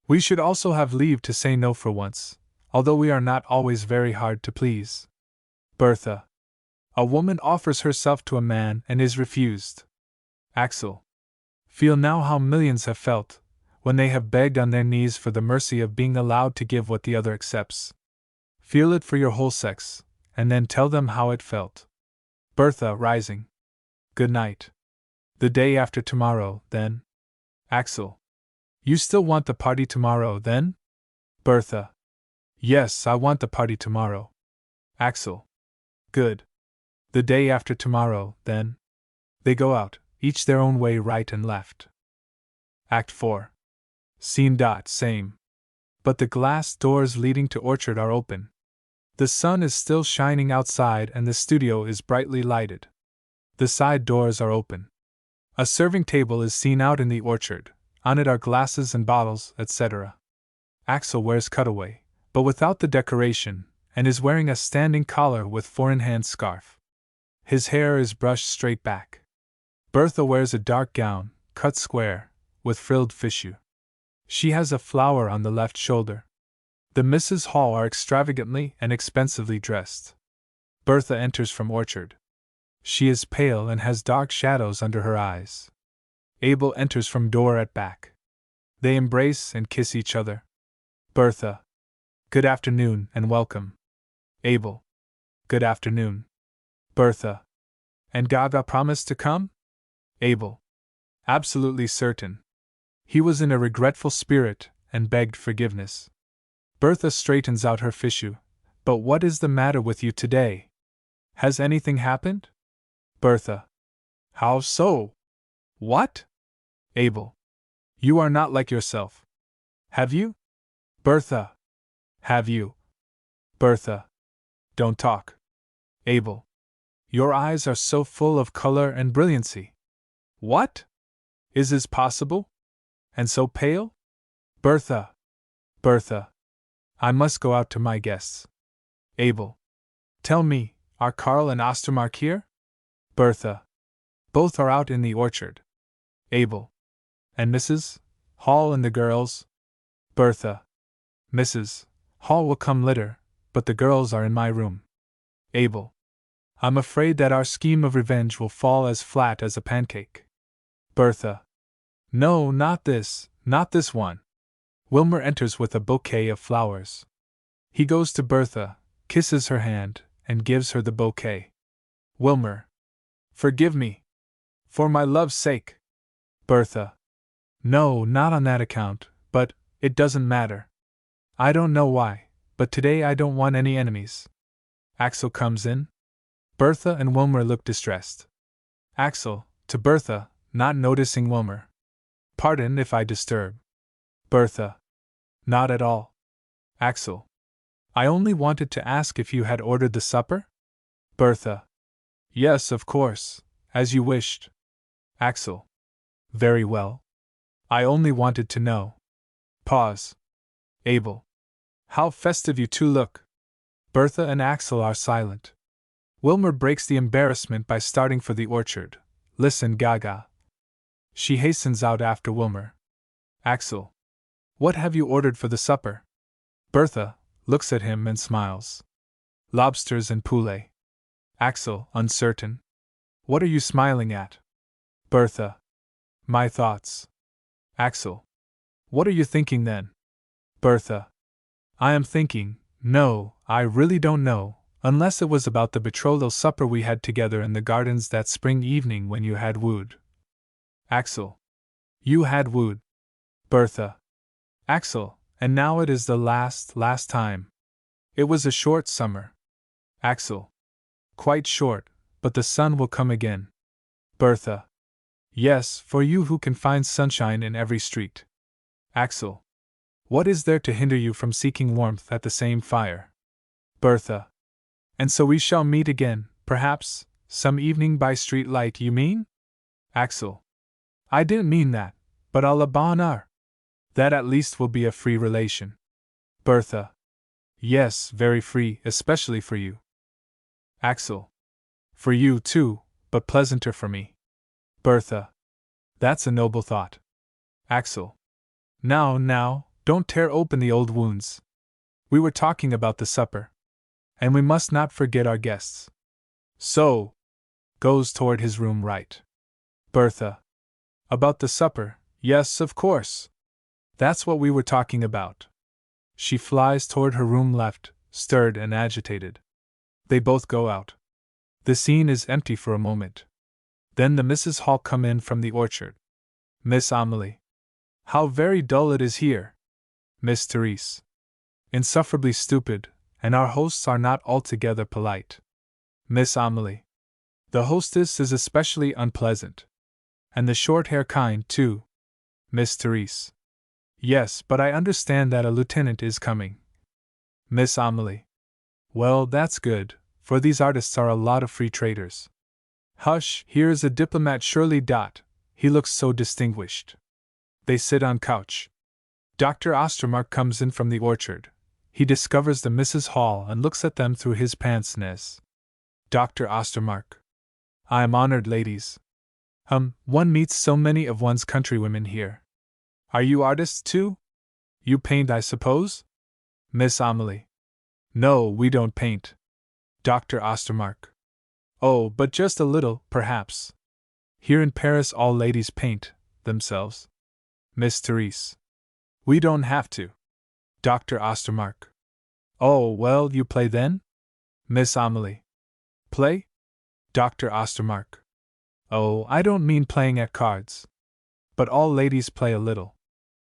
We should also have leave to say no for once, although we are not always very hard to please. Bertha. A woman offers herself to a man and is refused. Axel. Feel now how millions have felt, when they have begged on their knees for the mercy of being allowed to give what the other accepts. Feel it for your whole sex, and then tell them how it felt. Bertha, rising. Good night. The day after tomorrow, then? Axel. You still want the party tomorrow, then? Bertha. Yes, I want the party tomorrow. Axel. Good. The day after tomorrow, then? They go out, each their own way, right and left. Act 4. Scene. Same. but the glass doors leading to orchard are open. The sun is still shining outside and the studio is brightly lighted. The side doors are open. A serving table is seen out in the orchard, on it are glasses and bottles, etc. Axel wears cutaway, but without the decoration, and is wearing a standing collar with four-in-hand scarf. His hair is brushed straight back. Bertha wears a dark gown, cut square, with frilled fichu. She has a flower on the left shoulder. The Misses Hall are extravagantly and expensively dressed. Bertha enters from orchard. She is pale and has dark shadows under her eyes. Abel enters from door at back. They embrace and kiss each other. Bertha: good afternoon and welcome. Abel: good afternoon. Bertha: and Gaga promised to come? Abel: absolutely certain. He was in a regretful spirit and begged forgiveness. Bertha straightens out her fichu. But what is the matter with you today? Has anything happened? Bertha: how so? What? Abel: you are not like yourself. Have you? Bertha: have you? Bertha: don't talk. Abel: your eyes are so full of color and brilliancy. What? Is this possible? And so pale? Bertha: Bertha: I must go out to my guests. Abel: tell me, are Karl and Ostermark here? Bertha: both are out in the orchard. Abel: and Mrs. Hall and the girls? Bertha: Mrs. Hall will come later, but the girls are in my room. Abel: I'm afraid that our scheme of revenge will fall as flat as a pancake. Bertha: no, not this one. Wilmer enters with a bouquet of flowers. He goes to Bertha, kisses her hand, and gives her the bouquet. Wilmer: forgive me. For my love's sake. Bertha: no, not on that account, but it doesn't matter. I don't know why, but today I don't want any enemies. Axel comes in. Bertha and Wilmer look distressed. Axel, to Bertha, not noticing Wilmer: pardon if I disturb. Bertha: not at all. Axel: I only wanted to ask if you had ordered the supper? Bertha: yes, of course, as you wished. Axel: very well. I only wanted to know. Pause. Abel: how festive you two look. Bertha and Axel are silent. Wilmer breaks the embarrassment by starting for the orchard. Listen, Gaga. She hastens out after Wilmer. Axel: what have you ordered for the supper? Bertha looks at him and smiles. Lobsters and poulet. Axel, uncertain: what are you smiling at? Bertha: my thoughts. Axel: what are you thinking then? Bertha: I am thinking, no, I really don't know, unless it was about the betrothal supper we had together in the gardens that spring evening when you had wooed. Axel: you had wooed. Bertha: Axel, and now it is the last time. It was a short summer. Axel: quite short, but the sun will come again. Bertha: yes, for you who can find sunshine in every street. Axel: what is there to hinder you from seeking warmth at the same fire? Bertha: and so we shall meet again, perhaps, some evening by street light, you mean? Axel: I didn't mean that, but à la bonne heure. That at least will be a free relation. Bertha: yes, very free, especially for you. Axel: for you, too, but pleasanter for me. Bertha: that's a noble thought. Axel: now, don't tear open the old wounds. We were talking about the supper. And we must not forget our guests. So, goes toward his room right. Bertha: about the supper, yes, of course. That's what we were talking about. She flies toward her room left, stirred and agitated. They both go out. The scene is empty for a moment. Then the Misses Hall come in from the orchard. Miss Amelie: how very dull it is here. Miss Therese: insufferably stupid, and our hosts are not altogether polite. Miss Amelie: the hostess is especially unpleasant. And the short hair kind, too. Miss Therese: Yes, but I understand that a lieutenant is coming. Miss Amelie. Well, that's good, for these artists are a lot of free traders. Hush, here is a diplomat surely. He looks so distinguished. They sit on couch. Dr. Ostermark comes in from the orchard. He discovers the Mrs. Hall and looks at them through his pince-nez. Dr. Ostermark. I am honored, ladies. One meets so many of one's countrywomen here. Are you artists too? You paint, I suppose? Miss Amelie. No, we don't paint. Dr. Ostermark. Oh, but just a little, perhaps. Here in Paris all ladies paint themselves. Miss Therese. We don't have to. Dr. Ostermark. Oh, well, you play then? Miss Amelie. Play? Dr. Ostermark. Oh, I don't mean playing at cards. But all ladies play a little.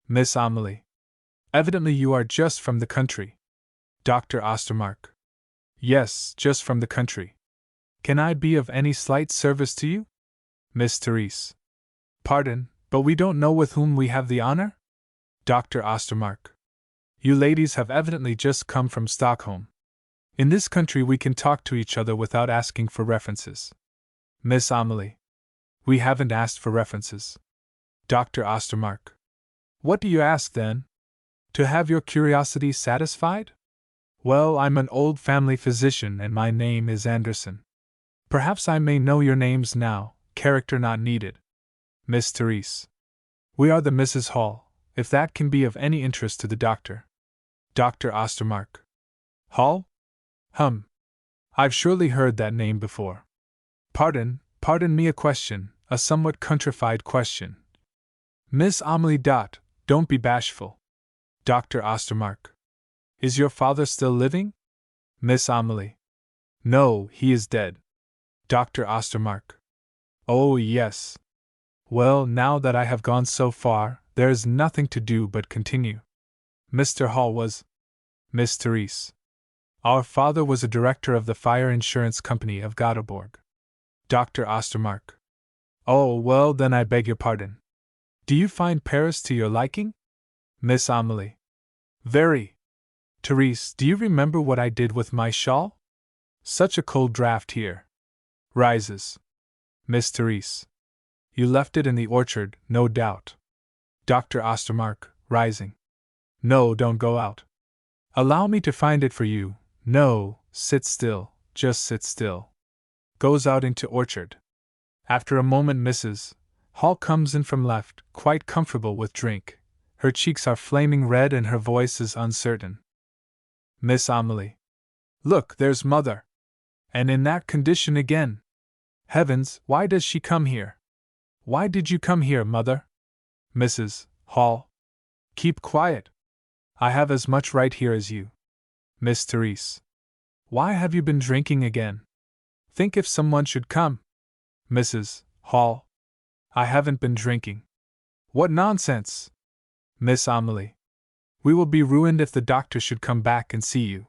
Miss Amelie. Evidently you are just from the country. Dr. Ostermark. Yes, just from the country. Can I be of any slight service to you? Miss Therese. Pardon, but we don't know with whom we have the honor? Dr. Ostermark. You ladies have evidently just come from Stockholm. In this country we can talk to each other without asking for references. Miss Amelie. We haven't asked for references. Dr. Ostermark. What do you ask then? To have your curiosity satisfied? Well, I'm an old family physician and my name is Anderson. Perhaps I may know your names now, character not needed. Miss Therese. We are the Mrs. Hall, if that can be of any interest to the doctor. Dr. Ostermark. Hall? I've surely heard that name before. Pardon me, a question, a somewhat countrified question. Miss Amelie. Don't be bashful. Dr. Ostermark. Is your father still living? Miss Amelie. No, he is dead. Dr. Ostermark. Oh, yes. Well, now that I have gone so far, there is nothing to do but continue. Mr. Hall was. Miss Therese. Our father was a director of the fire insurance company of Gutenberg. Dr. Ostermark. Oh, well, then I beg your pardon. Do you find Paris to your liking? Miss Amelie. Very. Therese, do you remember what I did with my shawl? Such a cold draft here. Rises. Miss Therese. You left it in the orchard, no doubt. Dr. Ostermark, rising. No, don't go out. Allow me to find it for you. No, sit still, just sit still. Goes out into orchard. After a moment Mrs. Hall comes in from left, quite comfortable with drink. Her cheeks are flaming red and her voice is uncertain. Miss Amelie. Look, there's Mother. And in that condition again. Heavens, why does she come here? Why did you come here, Mother? Mrs. Hall. Keep quiet. I have as much right here as you. Miss Therese. Why have you been drinking again? Think if someone should come. Mrs. Hall. I haven't been drinking. What nonsense! Miss Amelie. We will be ruined if the doctor should come back and see you.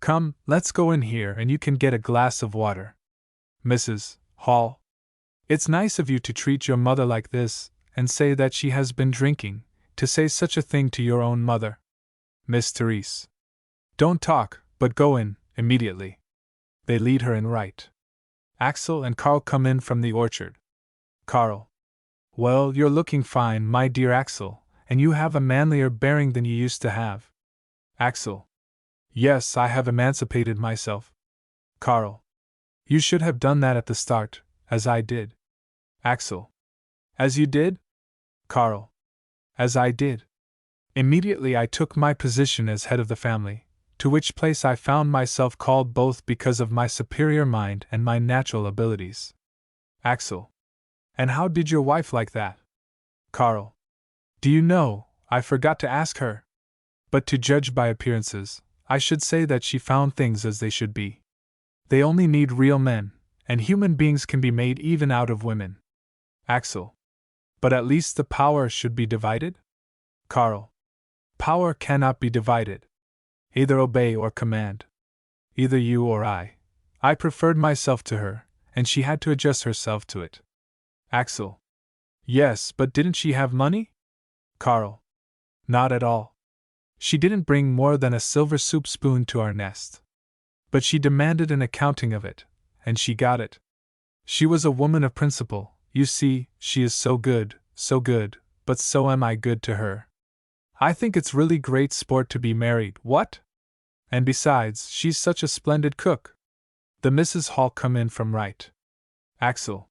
Come, let's go in here and you can get a glass of water. Mrs. Hall. It's nice of you to treat your mother like this, and say that she has been drinking, to say such a thing to your own mother. Miss Therese. Don't talk, but go in, immediately. They lead her in right. Axel and Carl come in from the orchard. Carl. Well, you're looking fine, my dear Axel, and you have a manlier bearing than you used to have. Axel. Yes, I have emancipated myself. Carl. You should have done that at the start, as I did. Axel. As you did? Carl. As I did. Immediately I took my position as head of the family, to which place I found myself called both because of my superior mind and my natural abilities. Axel. And how did your wife like that? Carl. Do you know, I forgot to ask her. But to judge by appearances, I should say that she found things as they should be. They only need real men, and human beings can be made even out of women. Axel. But at least the power should be divided? Carl. Power cannot be divided. Either obey or command. Either you or I. I preferred myself to her, and she had to adjust herself to it. Axel. Yes, but didn't she have money? Carl. Not at all. She didn't bring more than a silver soup spoon to our nest. But she demanded an accounting of it, and she got it. She was a woman of principle. You see, she is so good, but so am I good to her. I think it's really great sport to be married, what? And besides, she's such a splendid cook. The Mrs. Hall come in from right. Axel.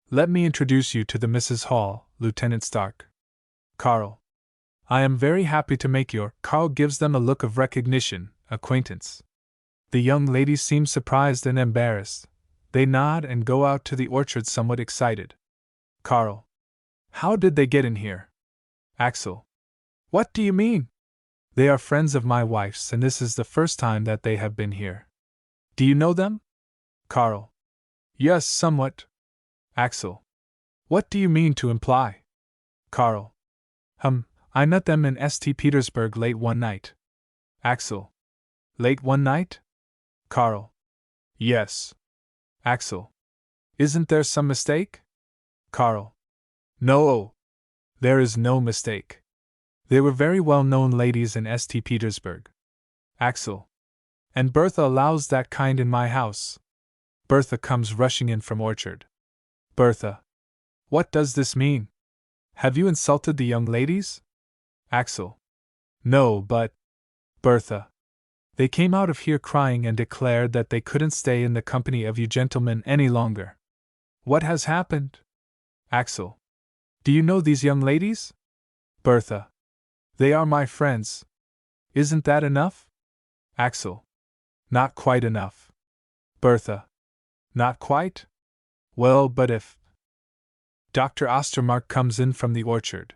Let me introduce you to the Mrs. Hall, Lieutenant Stark. Carl. I am very happy to make your— Carl gives them a look of recognition, acquaintance. The young ladies seem surprised and embarrassed. They nod and go out to the orchard somewhat excited. Carl. How did they get in here? Axel. What do you mean? They are friends of my wife's, and this is the first time that they have been here. Do you know them? Carl. Yes, somewhat. Axel. What do you mean to imply? Carl. I met them in St. Petersburg late one night. Axel. Late one night? Carl. Yes. Axel. Isn't there some mistake? Carl. No. There is no mistake. They were very well-known ladies in St. Petersburg. Axel. And Bertha allows that kind in my house. Bertha comes rushing in from orchard. Bertha. What does this mean? Have you insulted the young ladies? Axel. No, but… Bertha. They came out of here crying and declared that they couldn't stay in the company of you gentlemen any longer. What has happened? Axel. Do you know these young ladies? Bertha. They are my friends. Isn't that enough? Axel. Not quite enough. Bertha. Not quite? Well, but if… Dr. Ostermark comes in from the orchard.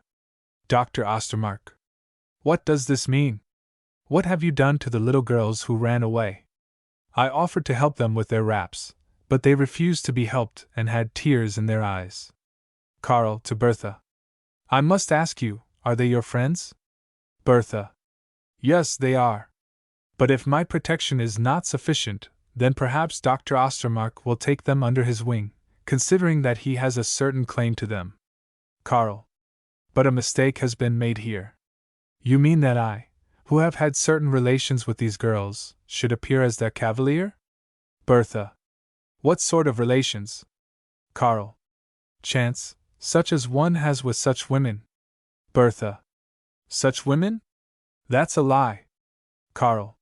Dr. Ostermark. What does this mean? What have you done to the little girls who ran away? I offered to help them with their wraps, but they refused to be helped and had tears in their eyes. Carl to Bertha. I must ask you, are they your friends? Bertha. Yes, they are. But if my protection is not sufficient, then perhaps Dr. Ostermark will take them under his wing, considering that he has a certain claim to them. Carl. But a mistake has been made here. You mean that I, who have had certain relations with these girls, should appear as their cavalier? Bertha. What sort of relations? Carl. Chance, such as one has with such women. Bertha. Such women? That's a lie. Carl.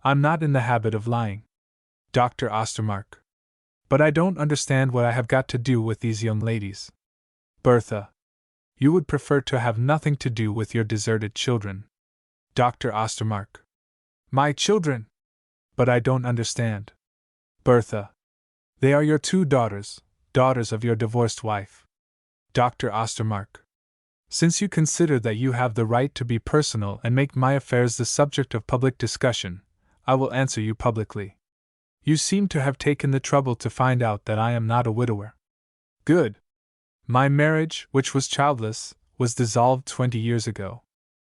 I'm not in the habit of lying. Dr. Ostermark. But I don't understand what I have got to do with these young ladies. Bertha. You would prefer to have nothing to do with your deserted children. Dr. Ostermark. My children? But I don't understand. Bertha. They are your two daughters, daughters of your divorced wife. Dr. Ostermark. Since you consider that you have the right to be personal and make my affairs the subject of public discussion, I will answer you publicly. You seem to have taken the trouble to find out that I am not a widower. Good. My marriage, which was childless, was dissolved 20 years ago.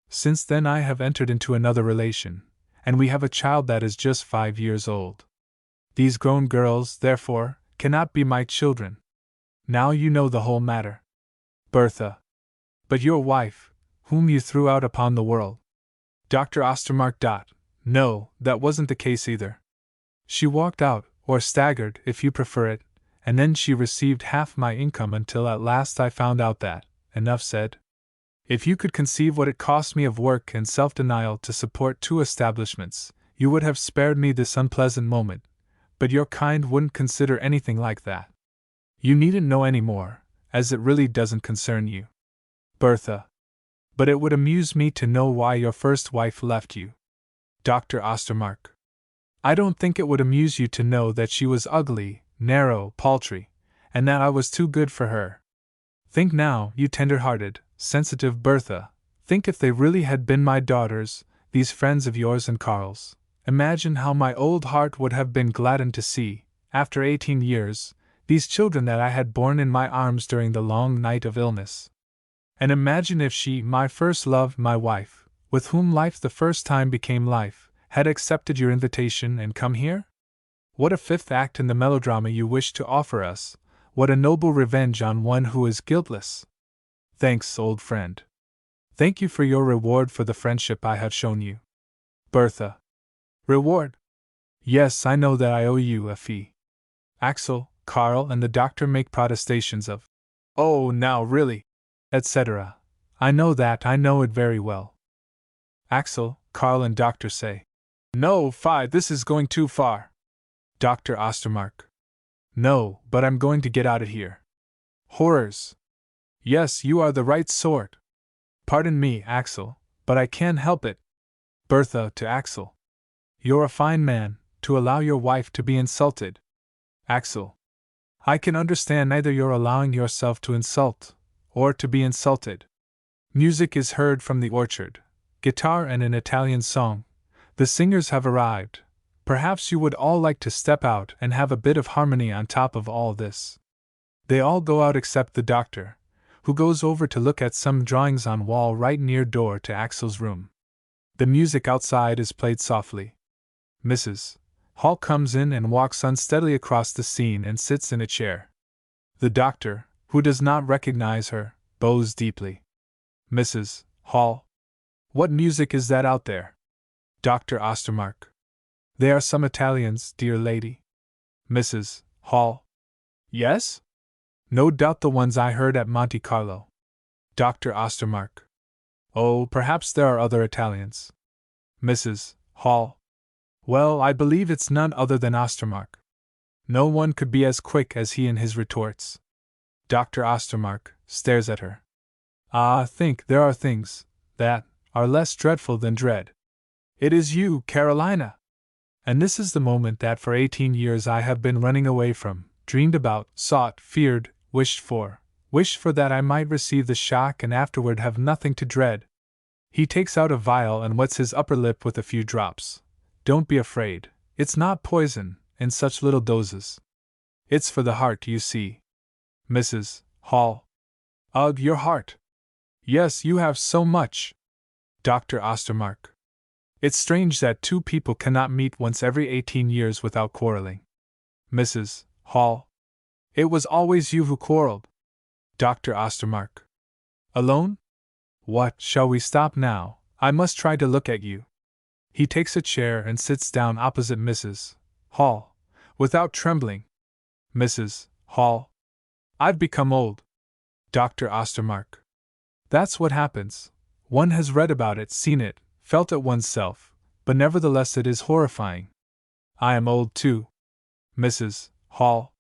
Since then I have entered into another relation, and we have a child that is just 5 years old. These grown girls, therefore, cannot be my children. Now you know the whole matter. Bertha. But your wife, whom you threw out upon the world. Dr. Ostermark. No, that wasn't the case either. She walked out, or staggered, if you prefer it, and then she received half my income until at last I found out that, enough said. If you could conceive what it cost me of work and self-denial to support 2 establishments, you would have spared me this unpleasant moment, but your kind wouldn't consider anything like that. You needn't know any more, as it really doesn't concern you. Bertha. But it would amuse me to know why your first wife left you. Dr. Ostermark. I don't think it would amuse you to know that she was ugly, narrow, paltry, and that I was too good for her. Think now, you tender-hearted, sensitive Bertha, think if they really had been my daughters, these friends of yours and Carl's. Imagine how my old heart would have been gladdened to see, after 18 years, these children that I had borne in my arms during the long night of illness. And imagine if she, my first love, my wife, with whom life the first time became life, had accepted your invitation and come here? What a fifth act in the melodrama you wish to offer us, what a noble revenge on one who is guiltless! Thanks, old friend. Thank you for your reward for the friendship I have shown you. Bertha. Reward? Yes, I know that I owe you a fee. Axel, Carl, and the doctor make protestations of, "Oh, now really," etc. I know it very well. Axel, Carl, and doctor say, "No, fie, this is going too far." Dr. Ostermark. "No, but I'm going to get out of here." Horrors. "Yes, you are the right sort." "Pardon me, Axel, but I can't help it." Bertha to Axel. "You're a fine man, to allow your wife to be insulted." Axel. "I can understand neither your allowing yourself to insult, or to be insulted." Music is heard from the orchard, guitar and an Italian song. The singers have arrived. Perhaps you would all like to step out and have a bit of harmony on top of all this. They all go out except the doctor, who goes over to look at some drawings on wall right near door to Axel's room. The music outside is played softly. Mrs. Hall comes in and walks unsteadily across the scene and sits in a chair. The doctor, who does not recognize her, bows deeply. Mrs. Hall. "What music is that out there?" Dr. Ostermark. "They are some Italians, dear lady." Mrs. Hall. "Yes? No doubt the ones I heard at Monte Carlo." Dr. Ostermark. "Oh, perhaps there are other Italians." Mrs. Hall. "Well, I believe it's none other than Ostermark. No one could be as quick as he in his retorts." Dr. Ostermark stares at her. "Ah, there are things that are less dreadful than dread. It is you, Carolina! And this is the moment that for 18 years I have been running away from, dreamed about, sought, feared, wished for that I might receive the shock and afterward have nothing to dread." He takes out a vial and wets his upper lip with a few drops. "Don't be afraid, it's not poison, in such little doses. It's for the heart, you see." Mrs. Hall. "Ugh, your heart! Yes, you have so much." Dr. Ostermark. "It's strange that two people cannot meet once every 18 years without quarreling." Mrs. Hall. "It was always you who quarreled." Dr. Ostermark. "Alone? What, shall we stop now? I must try to look at you." He takes a chair and sits down opposite Mrs. Hall, without trembling. Mrs. Hall. "I've become old." Dr. Ostermark. "That's what happens. One has read about it, seen it, felt it oneself, but nevertheless it is horrifying. I am old too." Mrs. Hall.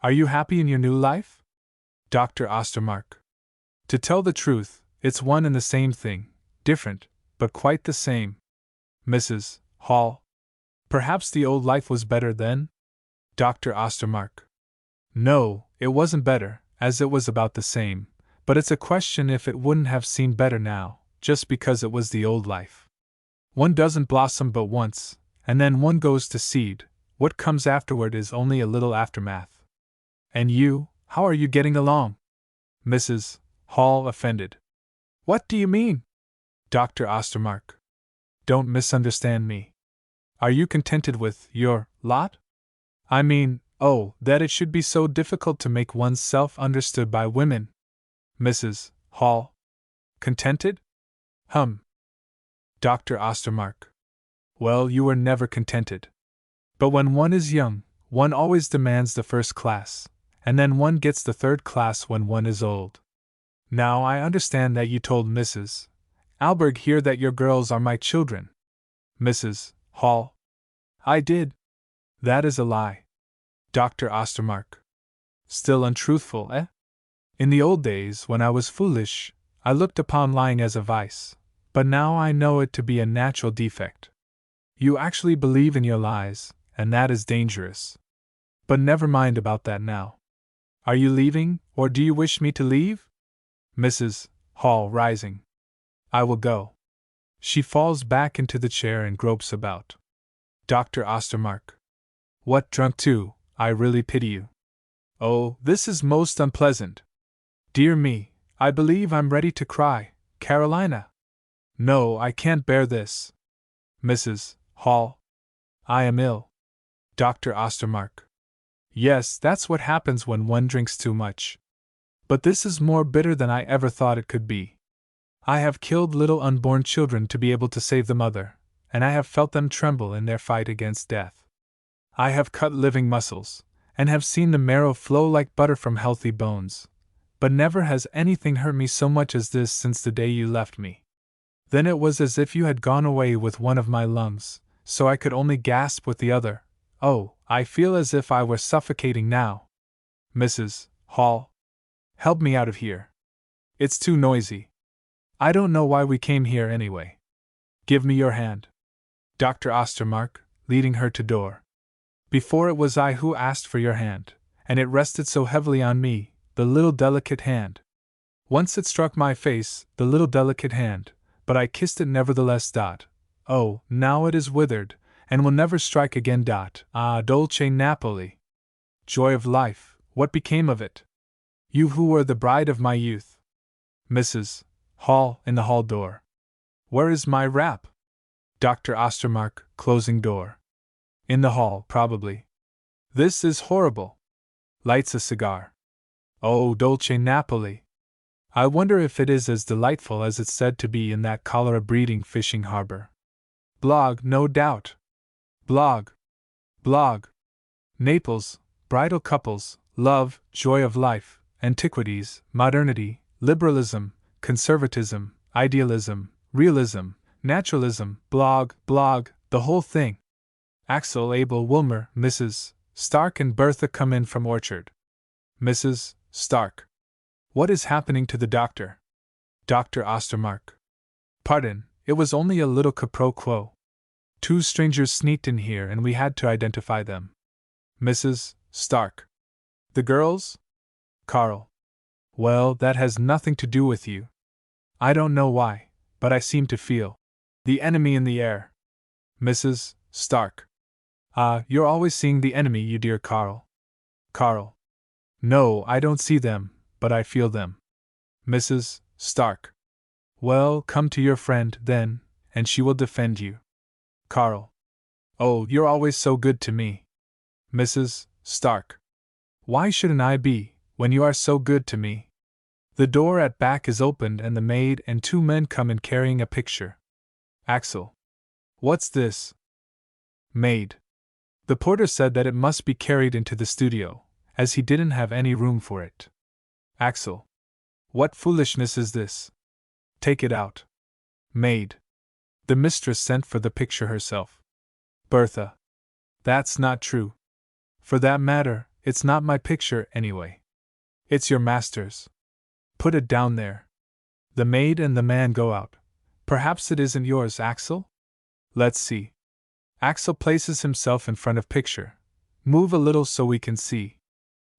"Are you happy in your new life?" Dr. Ostermark. "To tell the truth, it's one and the same thing, different, but quite the same." Mrs. Hall. "Perhaps the old life was better then?" Dr. Ostermark. "No, it wasn't better, as it was about the same, but it's a question if it wouldn't have seemed better now, just because it was the old life. One doesn't blossom but once, and then one goes to seed. What comes afterward is only a little aftermath." "And you, how are you getting along?" Mrs. Hall, offended. "What do you mean?" Dr. Ostermark. "Don't misunderstand me. Are you contented with your lot? I mean, that it should be so difficult to make one's self understood by women." Mrs. Hall. "Contented? Dr. Ostermark. "Well, you were never contented. But when one is young, one always demands the first class, and then one gets the third class when one is old. Now I understand that you told Mrs. Alberg here that your girls are my children." Mrs. Hall. "I did." "That is a lie." Dr. Ostermark. "Still untruthful, eh? In the old days, when I was foolish, I looked upon lying as a vice, but now I know it to be a natural defect. You actually believe in your lies, and that is dangerous. But never mind about that now. Are you leaving, or do you wish me to leave?" Mrs. Hall, rising. "I will go." She falls back into the chair and gropes about. Dr. Ostermark. "What, drunk too? I really pity you. Oh, this is most unpleasant. Dear me, I believe I'm ready to cry, Carolina. No, I can't bear this." Mrs. Hall. "I am ill." Dr. Ostermark. "Yes, that's what happens when one drinks too much. But this is more bitter than I ever thought it could be. I have killed little unborn children to be able to save the mother, and I have felt them tremble in their fight against death. I have cut living muscles, and have seen the marrow flow like butter from healthy bones, but never has anything hurt me so much as this since the day you left me. Then it was as if you had gone away with one of my lungs, so I could only gasp with the other. Oh, I feel as if I were suffocating now. Mrs. Hall, help me out of here. It's too noisy. I don't know why we came here anyway. Give me your hand. Dr. Ostermark, leading her to door. Before it was I who asked for your hand, and it rested so heavily on me, the little delicate hand. Once it struck my face, the little delicate hand, but I kissed it nevertheless. Oh, now it is withered, and will never strike again. Ah, dolce Napoli! Joy of life, what became of it? You who were the bride of my youth. Mrs. Hall, in the hall door. Where is my wrap? Dr. Ostermark, closing door. In the hall, probably. This is horrible. Lights a cigar. Oh, dolce Napoli! I wonder if it is as delightful as it's said to be in that cholera-breeding fishing harbor. Blog, no doubt. Blog. Blog. Naples, bridal couples, love, joy of life, antiquities, modernity, liberalism, conservatism, idealism, realism, naturalism, blog, the whole thing. Axel, Abel, Wilmer, Mrs. Stark and Bertha come in from orchard. Mrs. Stark. What is happening to the doctor? Dr. Ostermark. Pardon, it was only a little quiproquo. Two strangers sneaked in here and we had to identify them. Mrs. Stark. The girls? Carl. Well, that has nothing to do with you. I don't know why, but I seem to feel the enemy in the air. Mrs. Stark. Ah, you're always seeing the enemy, you dear Carl. Carl. No, I don't see them, but I feel them. Mrs. Stark. Well, come to your friend, then, and she will defend you. Carl. Oh, you're always so good to me. Mrs. Stark. Why shouldn't I be, when you are so good to me? The door at back is opened and the maid and two men come in carrying a picture. Axel. What's this? Maid. The porter said that it must be carried into the studio, as he didn't have any room for it. Axel. What foolishness is this? Take it out. Maid. The mistress sent for the picture herself. Bertha. That's not true. For that matter, it's not my picture anyway. It's your master's. Put it down there. The maid and the man go out. Perhaps it isn't yours, Axel? Let's see. Axel places himself in front of picture. Move a little so we can see.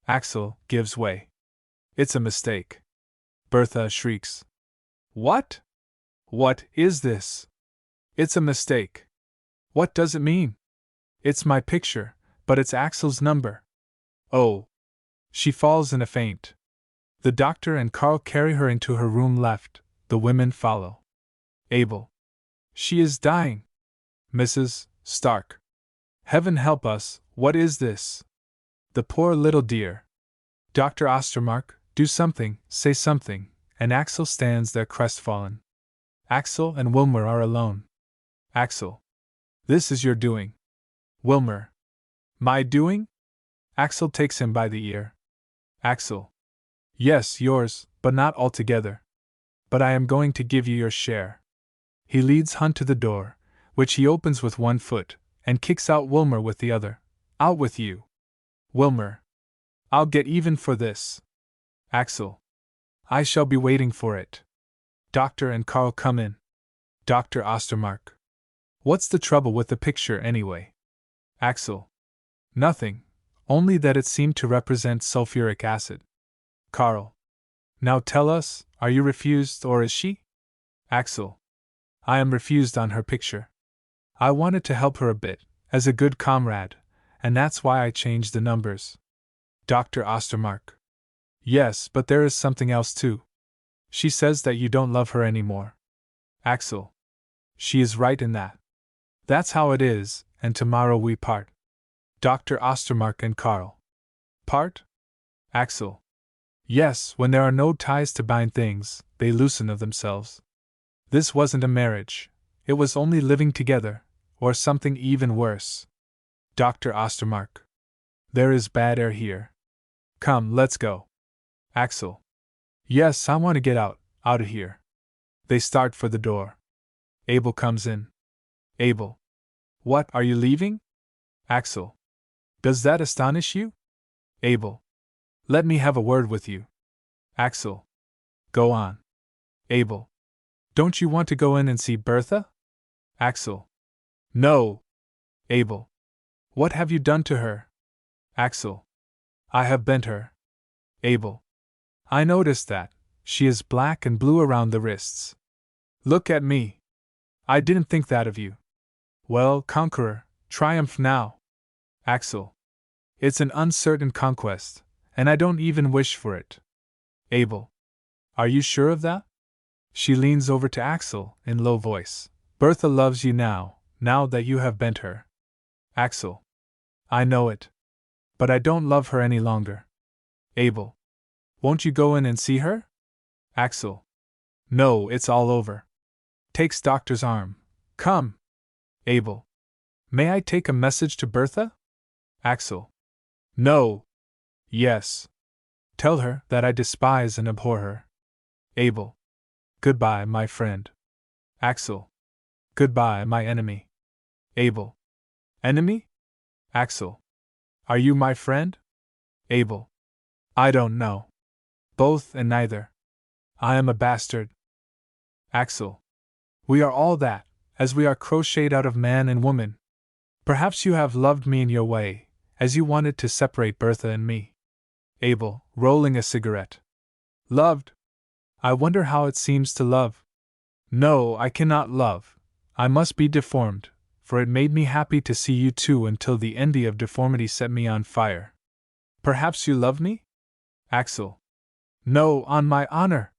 Axel gives way. It's a mistake. Bertha shrieks. What? What is this? It's a mistake. What does it mean? It's my picture, but it's Axel's number. Oh. She falls in a faint. The doctor and Carl carry her into her room left. The women follow. Abel. She is dying. Mrs. Stark. Heaven help us, what is this? The poor little dear. Dr. Ostermark, do something, say something, and Axel stands there crestfallen. Axel and Wilmer are alone. Axel. This is your doing. Wilmer. My doing? Axel takes him by the ear. Axel. Yes, yours, but not altogether. But I am going to give you your share. He leads Hunt to the door, which he opens with one foot, and kicks out Wilmer with the other. Out with you. Wilmer. I'll get even for this. Axel. I shall be waiting for it. Doctor and Carl come in. Dr. Ostermark. What's the trouble with the picture anyway? Axel. Nothing, only that it seemed to represent sulfuric acid. Carl. Now tell us, are you refused or is she? Axel. I am refused on her picture. I wanted to help her a bit, as a good comrade, and that's why I changed the numbers. Dr. Ostermark. Yes, but there is something else too. She says that you don't love her anymore. Axel. She is right in that. That's how it is, and tomorrow we part. Dr. Ostermark and Carl. Part? Axel. Yes, when there are no ties to bind things, they loosen of themselves. This wasn't a marriage. It was only living together, or something even worse. Dr. Ostermark. There is bad air here. Come, let's go. Axel. Yes, I want to get out of here. They start for the door. Abel comes in. Abel. What, are you leaving? Axel. Does that astonish you? Abel. Let me have a word with you. Axel. Go on. Abel. Don't you want to go in and see Bertha? Axel. No. Abel. What have you done to her? Axel. I have bent her. Abel. I noticed that. She is black and blue around the wrists. Look at me. I didn't think that of you. Well, conqueror, triumph now. Axel. It's an uncertain conquest, and I don't even wish for it. Abel. Are you sure of that? She leans over to Axel in low voice. Bertha loves you now that you have bent her. Axel. I know it. But I don't love her any longer. Abel. Won't you go in and see her? Axel. No, it's all over. Takes doctor's arm. Come. Abel. May I take a message to Bertha? Axel. No. Yes. Tell her that I despise and abhor her. Abel. Goodbye, my friend. Axel. Goodbye, my enemy. Abel. Enemy? Axel. Are you my friend? Abel. I don't know. Both and neither. I am a bastard. Axel. We are all that, as we are crocheted out of man and woman. Perhaps you have loved me in your way, as you wanted to separate Bertha and me. Abel, rolling a cigarette. Loved? I wonder how it seems to love. No, I cannot love. I must be deformed, for it made me happy to see you two until the envy of deformity set me on fire. Perhaps you love me? Axel. No, on my honor.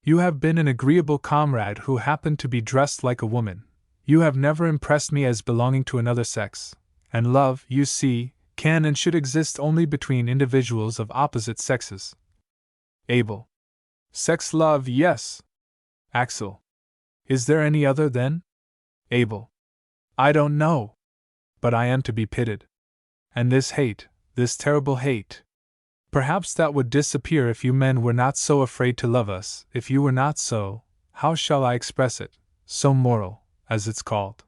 You have been an agreeable comrade who happened to be dressed like a woman. You have never impressed me as belonging to another sex. And love, you see, can and should exist only between individuals of opposite sexes. Abel. Sex love, yes. Axel. Is there any other then? Abel. I don't know. But I am to be pitied. And this hate, this terrible hate. Perhaps that would disappear if you men were not so afraid to love us, if you were not so, how shall I express it, so moral, as it's called.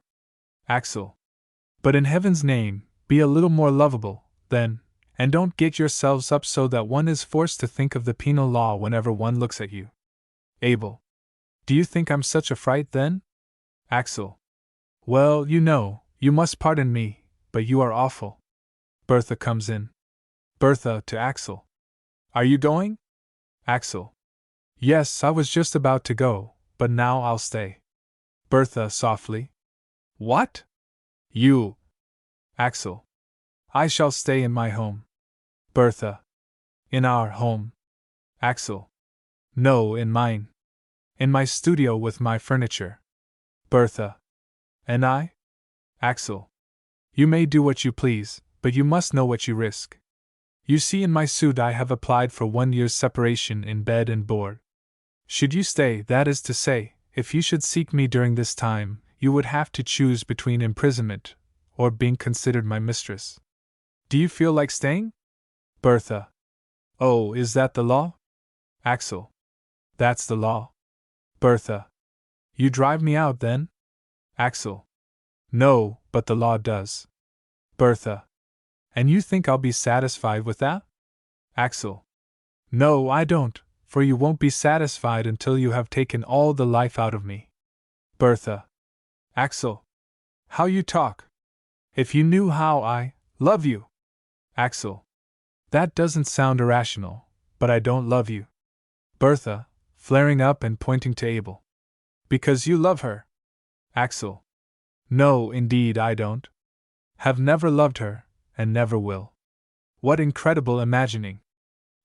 Axel. But in heaven's name, be a little more lovable, then, and don't get yourselves up so that one is forced to think of the penal law whenever one looks at you. Abel. Do you think I'm such a fright then? Axel. Well, you must pardon me, but you are awful. Bertha comes in. Bertha to Axel. Are you going? Axel. Yes, I was just about to go, but now I'll stay. Bertha softly. What? You. Axel. I shall stay in my home. Bertha. In our home. Axel. No, in mine. In my studio with my furniture. Bertha. And I? Axel. You may do what you please, but you must know what you risk. You see, in my suit I have applied for 1 year's separation in bed and board. Should you stay, that is to say, if you should seek me during this time, you would have to choose between imprisonment or being considered my mistress. Do you feel like staying? Bertha. Oh, is that the law? Axel. That's the law. Bertha. You drive me out then? Axel. No, but the law does. Bertha. And you think I'll be satisfied with that? Axel. No, I don't, for you won't be satisfied until you have taken all the life out of me. Bertha. Axel. How you talk. If you knew how I love you. Axel. That doesn't sound irrational, but I don't love you. Bertha, flaring up and pointing to Abel. Because you love her. Axel. No, indeed I don't. Have never loved her, and never will. What incredible imagining!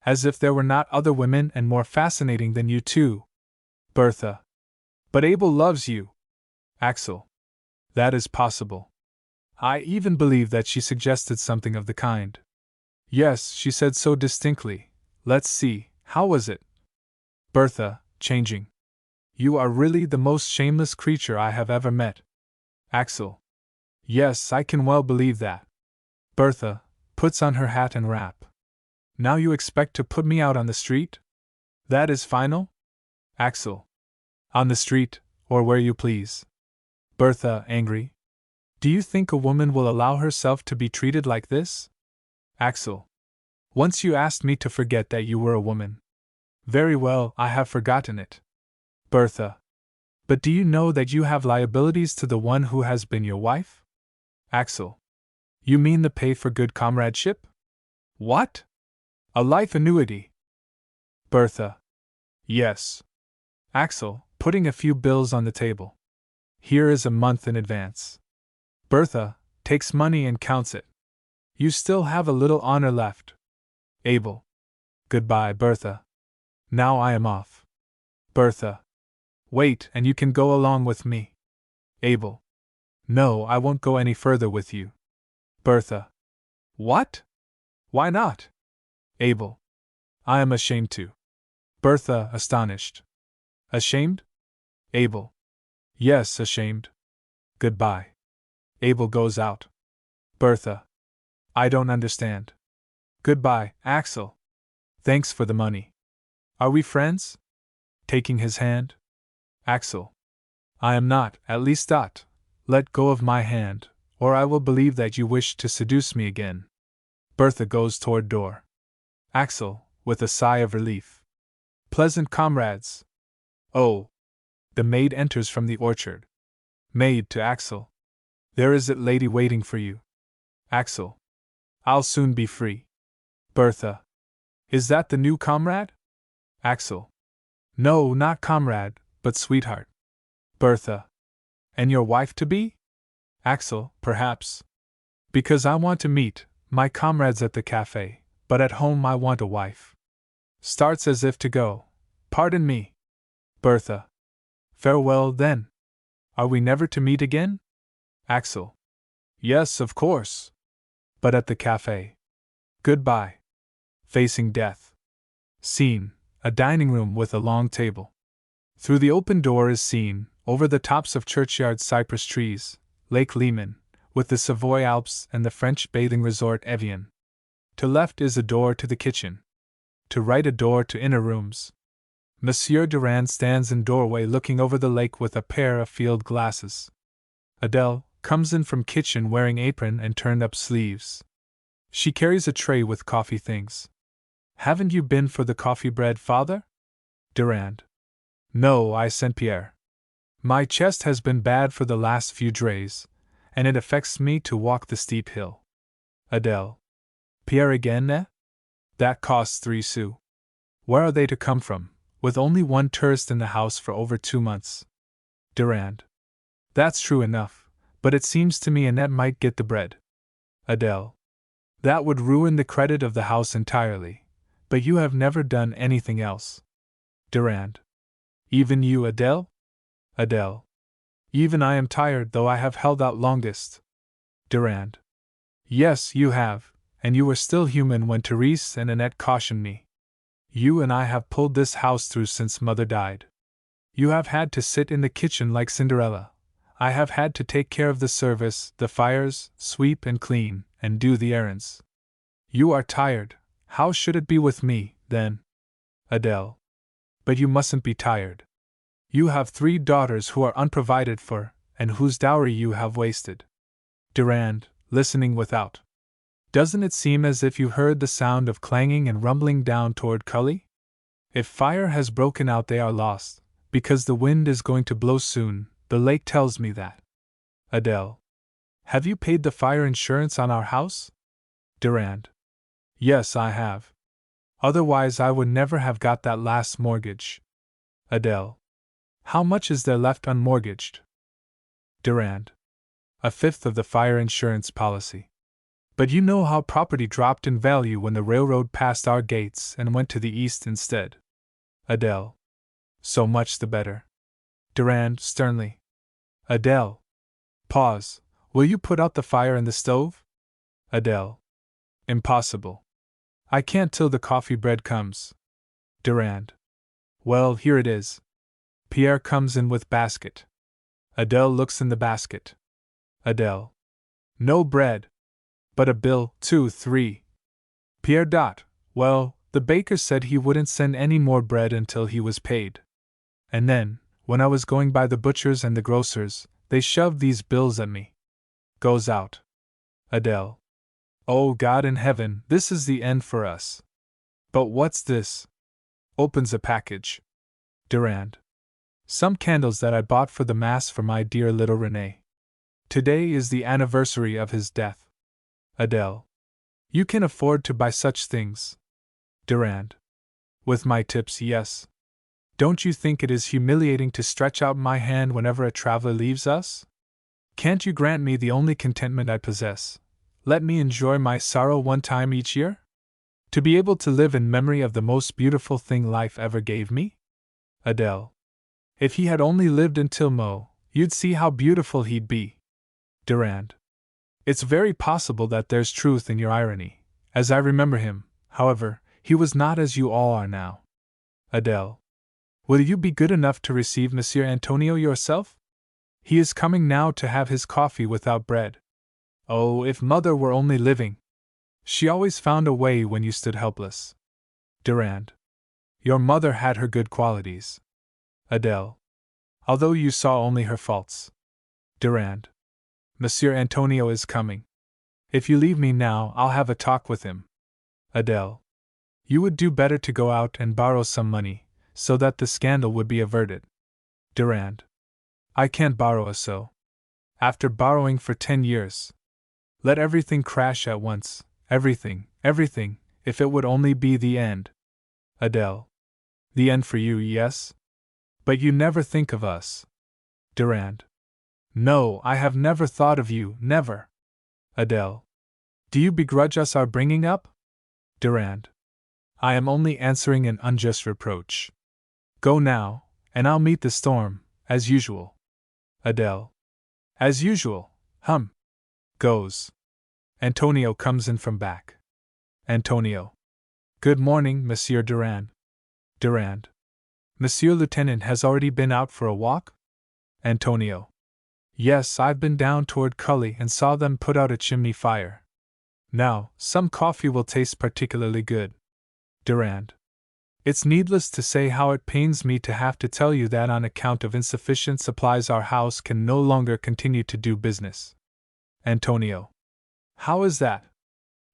As if there were not other women and more fascinating than you two. Bertha. But Abel loves you. Axel. That is possible. I even believe that she suggested something of the kind. Yes, she said so distinctly. Let's see, how was it? Bertha, changing. You are really the most shameless creature I have ever met. Axel. Yes, I can well believe that. Bertha puts on her hat and wrap. Now you expect to put me out on the street? That is final? Axel. On the street, or where you please. Bertha, angry. Do you think a woman will allow herself to be treated like this? Axel. Once you asked me to forget that you were a woman. Very well, I have forgotten it. Bertha. But do you know that you have liabilities to the one who has been your wife? Axel. You mean the pay for good comradeship? What? A life annuity. Bertha. Yes. Axel, putting a few bills on the table. Here is a month in advance. Bertha takes money and counts it. You still have a little honor left. Abel. Goodbye, Bertha. Now I am off. Bertha. Wait, and you can go along with me. Abel. No, I won't go any further with you. Bertha. What? Why not? Abel. I am ashamed to. Bertha, astonished. Ashamed? Abel. Yes, ashamed. Goodbye. Abel goes out. Bertha. I don't understand. Goodbye, Axel. Thanks for the money. Are we friends? Taking his hand. Axel. I am not, at least dot. Let go of my hand, or I will believe that you wish to seduce me again. Bertha goes toward door. Axel, with a sigh of relief. Pleasant comrades. Oh. The maid enters from the orchard. Maid to Axel. There is it lady waiting for you. Axel. I'll soon be free. Bertha. Is that the new comrade? Axel. No, not comrade, but sweetheart. Bertha. And your wife to be? Axel, perhaps. Because I want to meet my comrades at the cafe, but at home I want a wife. Starts as if to go. Pardon me. Bertha. Farewell, then. Are we never to meet again? Axel. Yes, of course. But at the cafe. Goodbye. Facing death. Scene: a dining room with a long table. Through the open door is seen, over the tops of churchyard cypress trees, Lake Leman, with the Savoy Alps and the French bathing resort Evian. To left is a door to the kitchen. To right a door to inner rooms. Monsieur Durand stands in doorway looking over the lake with a pair of field glasses. Adele comes in from kitchen wearing apron and turned-up sleeves. She carries a tray with coffee things. Haven't you been for the coffee bread, father? Durand. No, I sent Pierre. My chest has been bad for the last few days, and it affects me to walk the steep hill. Adele. Pierre again, eh? That costs 3 sous. Where are they to come from, with only one tourist in the house for over 2 months? Durand. That's true enough, but it seems to me Annette might get the bread. Adele. That would ruin the credit of the house entirely, but you have never done anything else. Durand. Even you, Adele? Adele. Even I am tired, though I have held out longest. Durand. Yes, you have, and you were still human when Therese and Annette cautioned me. You and I have pulled this house through since Mother died. You have had to sit in the kitchen like Cinderella. I have had to take care of the service, the fires, sweep and clean, and do the errands. You are tired. How should it be with me, then? Adele. But you mustn't be tired. You have 3 daughters who are unprovided for, and whose dowry you have wasted. Durand, listening without. Doesn't it seem as if you heard the sound of clanging and rumbling down toward Cully? If fire has broken out, they are lost, because the wind is going to blow soon, the lake tells me that. Adele. Have you paid the fire insurance on our house? Durand. Yes, I have. Otherwise I would never have got that last mortgage. Adele. How much is there left unmortgaged? Durand. 1/5 of the fire insurance policy. But you know how property dropped in value when the railroad passed our gates and went to the east instead. Adele. So much the better. Durand, sternly. Adele. Pause. Will you put out the fire in the stove? Adele. Impossible. I can't till the coffee bread comes. Durand. Well, here it is. Pierre comes in with basket. Adele looks in the basket. Adele. No bread. But a bill, 2-3. Pierre. Well, the baker said he wouldn't send any more bread until he was paid. And then, when I was going by the butcher's and the grocer's, they shoved these bills at me. Goes out. Adele. Oh God in heaven, this is the end for us. But what's this? Opens a package. Durand. Some candles that I bought for the Mass for my dear little Renee. Today is the anniversary of his death. Adele. You can afford to buy such things. Durand. With my tips, yes. Don't you think it is humiliating to stretch out my hand whenever a traveler leaves us? Can't you grant me the only contentment I possess? Let me enjoy my sorrow one time each year? To be able to live in memory of the most beautiful thing life ever gave me? Adele. If he had only lived until Mo, you'd see how beautiful he'd be. Durand. It's very possible that there's truth in your irony. As I remember him, however, he was not as you all are now. Adele. Will you be good enough to receive Monsieur Antonio yourself? He is coming now to have his coffee without bread. Oh, if Mother were only living! She always found a way when you stood helpless. Durand. Your mother had her good qualities. Adele. Although you saw only her faults. Durand. Monsieur Antonio is coming. If you leave me now, I'll have a talk with him. Adele. You would do better to go out and borrow some money, so that the scandal would be averted. Durand. I can't borrow a sou. After borrowing for 10 years. Let everything crash at once, everything, if it would only be the end. Adele. The end for you, yes? But you never think of us. Durand. No, I have never thought of you, never. Adele. Do you begrudge us our bringing up? Durand. I am only answering an unjust reproach. Go now, and I'll meet the storm, as usual. Adele. As usual, Goes. Antonio comes in from back. Antonio. Good morning, Monsieur Durand. Durand. Monsieur Lieutenant has already been out for a walk? Antonio. Yes, I've been down toward Cully and saw them put out a chimney fire. Now, some coffee will taste particularly good. Durand. It's needless to say how it pains me to have to tell you that on account of insufficient supplies our house can no longer continue to do business. Antonio. How is that?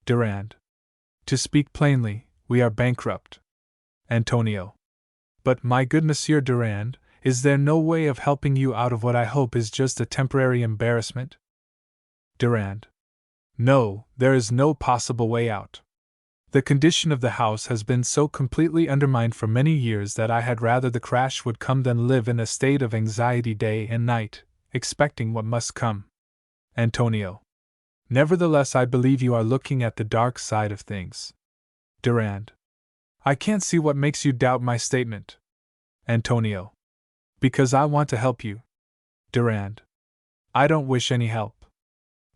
Durand. To speak plainly, we are bankrupt. Antonio. But my good Monsieur Durand, is there no way of helping you out of what I hope is just a temporary embarrassment? Durand. No, there is no possible way out. The condition of the house has been so completely undermined for many years that I had rather the crash would come than live in a state of anxiety day and night, expecting what must come. Antonio. Nevertheless, I believe you are looking at the dark side of things. Durand. I can't see what makes you doubt my statement. Antonio. Because I want to help you. Durand. I don't wish any help.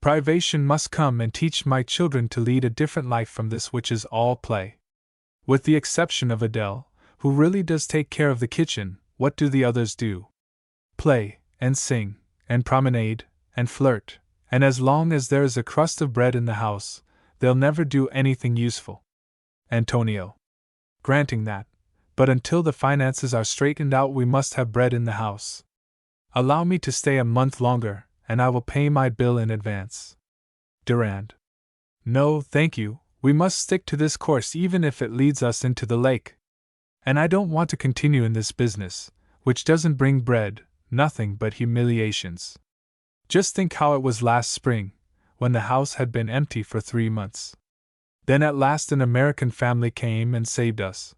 Privation must come and teach my children to lead a different life from this which is all play. With the exception of Adele, who really does take care of the kitchen, what do the others do? Play, and sing, and promenade, and flirt, and as long as there is a crust of bread in the house, they'll never do anything useful. Antonio. Granting that, but until the finances are straightened out we must have bread in the house. Allow me to stay a month longer, and I will pay my bill in advance. Durand. No, thank you, we must stick to this course even if it leads us into the lake. And I don't want to continue in this business, which doesn't bring bread, nothing but humiliations. Just think how it was last spring, when the house had been empty for 3 months. Then at last an American family came and saved us.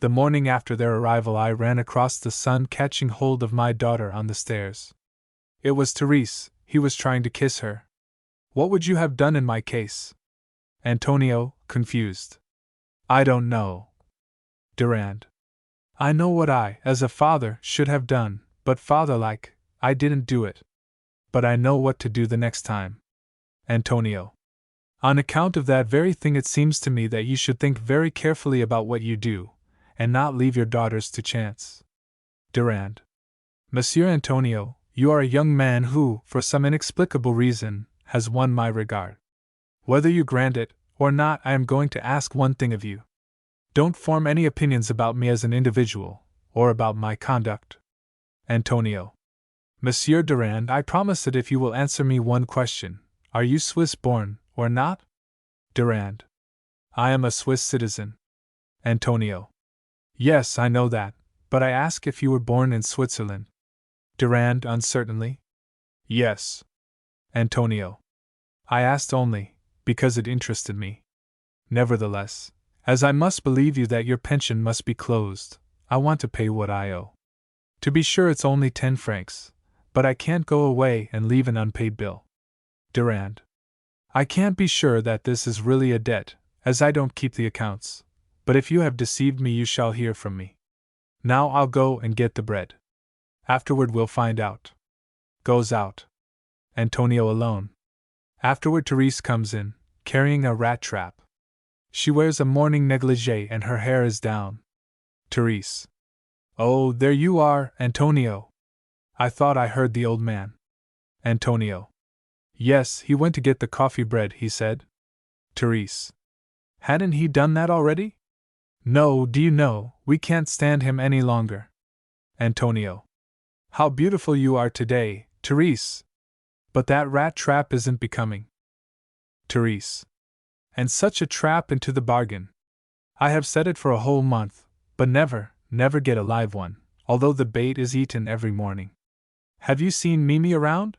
The morning after their arrival I ran across the son catching hold of my daughter on the stairs. It was Therese, he was trying to kiss her. What would you have done in my case? Antonio, confused. I don't know. Durand. I know what I, as a father, should have done, but father-like, I didn't do it. But I know what to do the next time. Antonio. On account of that very thing it seems to me that you should think very carefully about what you do, and not leave your daughters to chance. Durand. Monsieur Antonio, you are a young man who, for some inexplicable reason, has won my regard. Whether you grant it or not, I am going to ask one thing of you. Don't form any opinions about me as an individual, or about my conduct. Antonio. Monsieur Durand, I promise that if you will answer me one question, are you Swiss born, or not? Durand. I am a Swiss citizen. Antonio. Yes, I know that, but I ask if you were born in Switzerland. Durand uncertainly. Yes. Antonio. I asked only because it interested me. Nevertheless, as I must believe you that your pension must be closed, I want to pay what I owe. To be sure, it's only 10 francs, but I can't go away and leave an unpaid bill. Durand. I can't be sure that this is really a debt, as I don't keep the accounts, but if you have deceived me, you shall hear from me. Now I'll go and get the bread. Afterward we'll find out. Goes out. Antonio alone. Afterward Therese comes in, carrying a rat trap. She wears a morning negligee and her hair is down. Therese. Oh, there you are, Antonio. I thought I heard the old man. Antonio. Yes, he went to get the coffee bread, he said. Therese. Hadn't he done that already? No, do you know, we can't stand him any longer. Antonio. How beautiful you are today, Therese! But that rat trap isn't becoming. Therese. And such a trap into the bargain. I have set it for a whole month, but never get a live one, although the bait is eaten every morning. Have you seen Mimi around?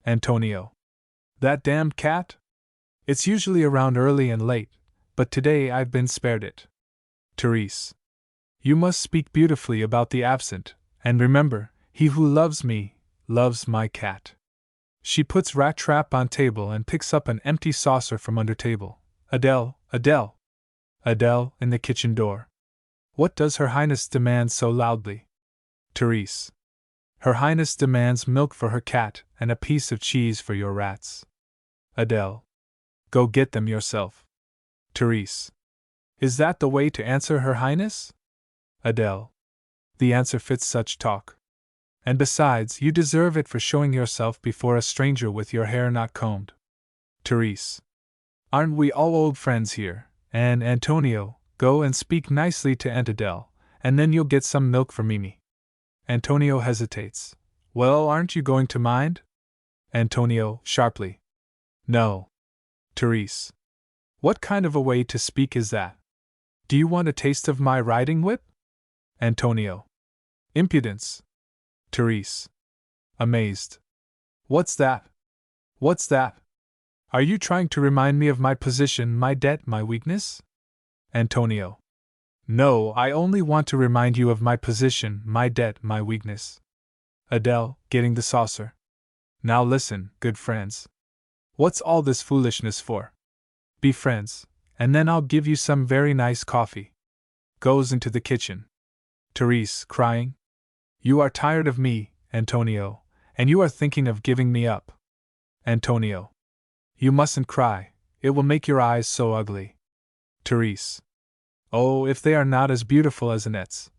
Antonio. That damned cat? It's usually around early and late, but today I've been spared it. Therese. You must speak beautifully about the absent, and remember, he who loves me, loves my cat. She puts rat trap on table and picks up an empty saucer from under table. Adele, Adele! Adele, in the kitchen door. What does Her Highness demand so loudly? Therese. Her Highness demands milk for her cat and a piece of cheese for your rats. Adele. Go get them yourself. Therese. Is that the way to answer Her Highness? Adele. The answer fits such talk. And besides, you deserve it for showing yourself before a stranger with your hair not combed. Therese. Aren't we all old friends here? And Antonio, go and speak nicely to Aunt Adele, and then you'll get some milk for Mimi. Antonio hesitates. Well, aren't you going to mind? Antonio, sharply. No. Therese. What kind of a way to speak is that? Do you want a taste of my riding whip? Antonio. Impudence. Therese. Amazed. What's that? What's that? Are you trying to remind me of my position, my debt, my weakness? Antonio. No, I only want to remind you of my position, my debt, my weakness. Adele, getting the saucer. Now listen, good friends. What's all this foolishness for? Be friends, and then I'll give you some very nice coffee. Goes into the kitchen. Therese, crying. You are tired of me, Antonio, and you are thinking of giving me up. Antonio. You mustn't cry, it will make your eyes so ugly. Therese. Oh, if they are not as beautiful as Annette's.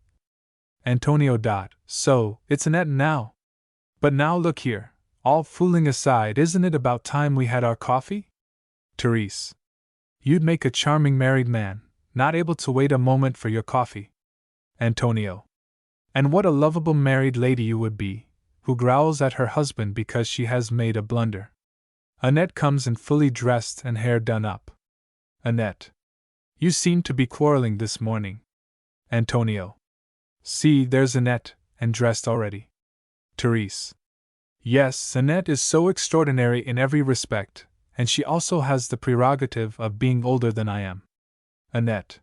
Antonio. So, it's Annette now. But now look here, all fooling aside, isn't it about time we had our coffee? Therese. You'd make a charming married man, not able to wait a moment for your coffee. Antonio. And what a lovable married lady you would be, who growls at her husband because she has made a blunder. Annette comes in fully dressed and hair done up. Annette. You seem to be quarreling this morning. Antonio. See, there's Annette, and dressed already. Therese. Yes, Annette is so extraordinary in every respect, and she also has the prerogative of being older than I am. Annette.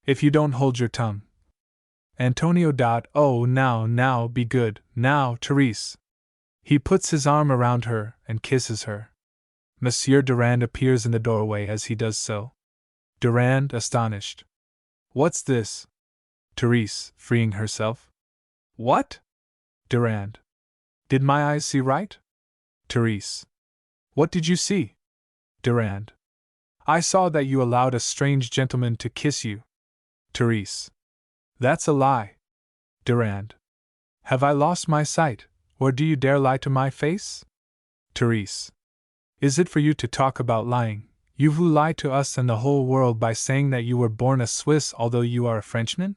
If you don't hold your tongue. Antonio. Oh, now, be good, now, Therese. He puts his arm around her and kisses her. Monsieur Durand appears in the doorway as he does so. Durand, astonished. What's this? Therese, freeing herself. What? Durand. Did my eyes see right? Therese. What did you see? Durand. I saw that you allowed a strange gentleman to kiss you. Therese. That's a lie. Durand. Have I lost my sight, or do you dare lie to my face? Therese. Is it for you to talk about lying, you who lie to us and the whole world by saying that you were born a Swiss although you are a Frenchman?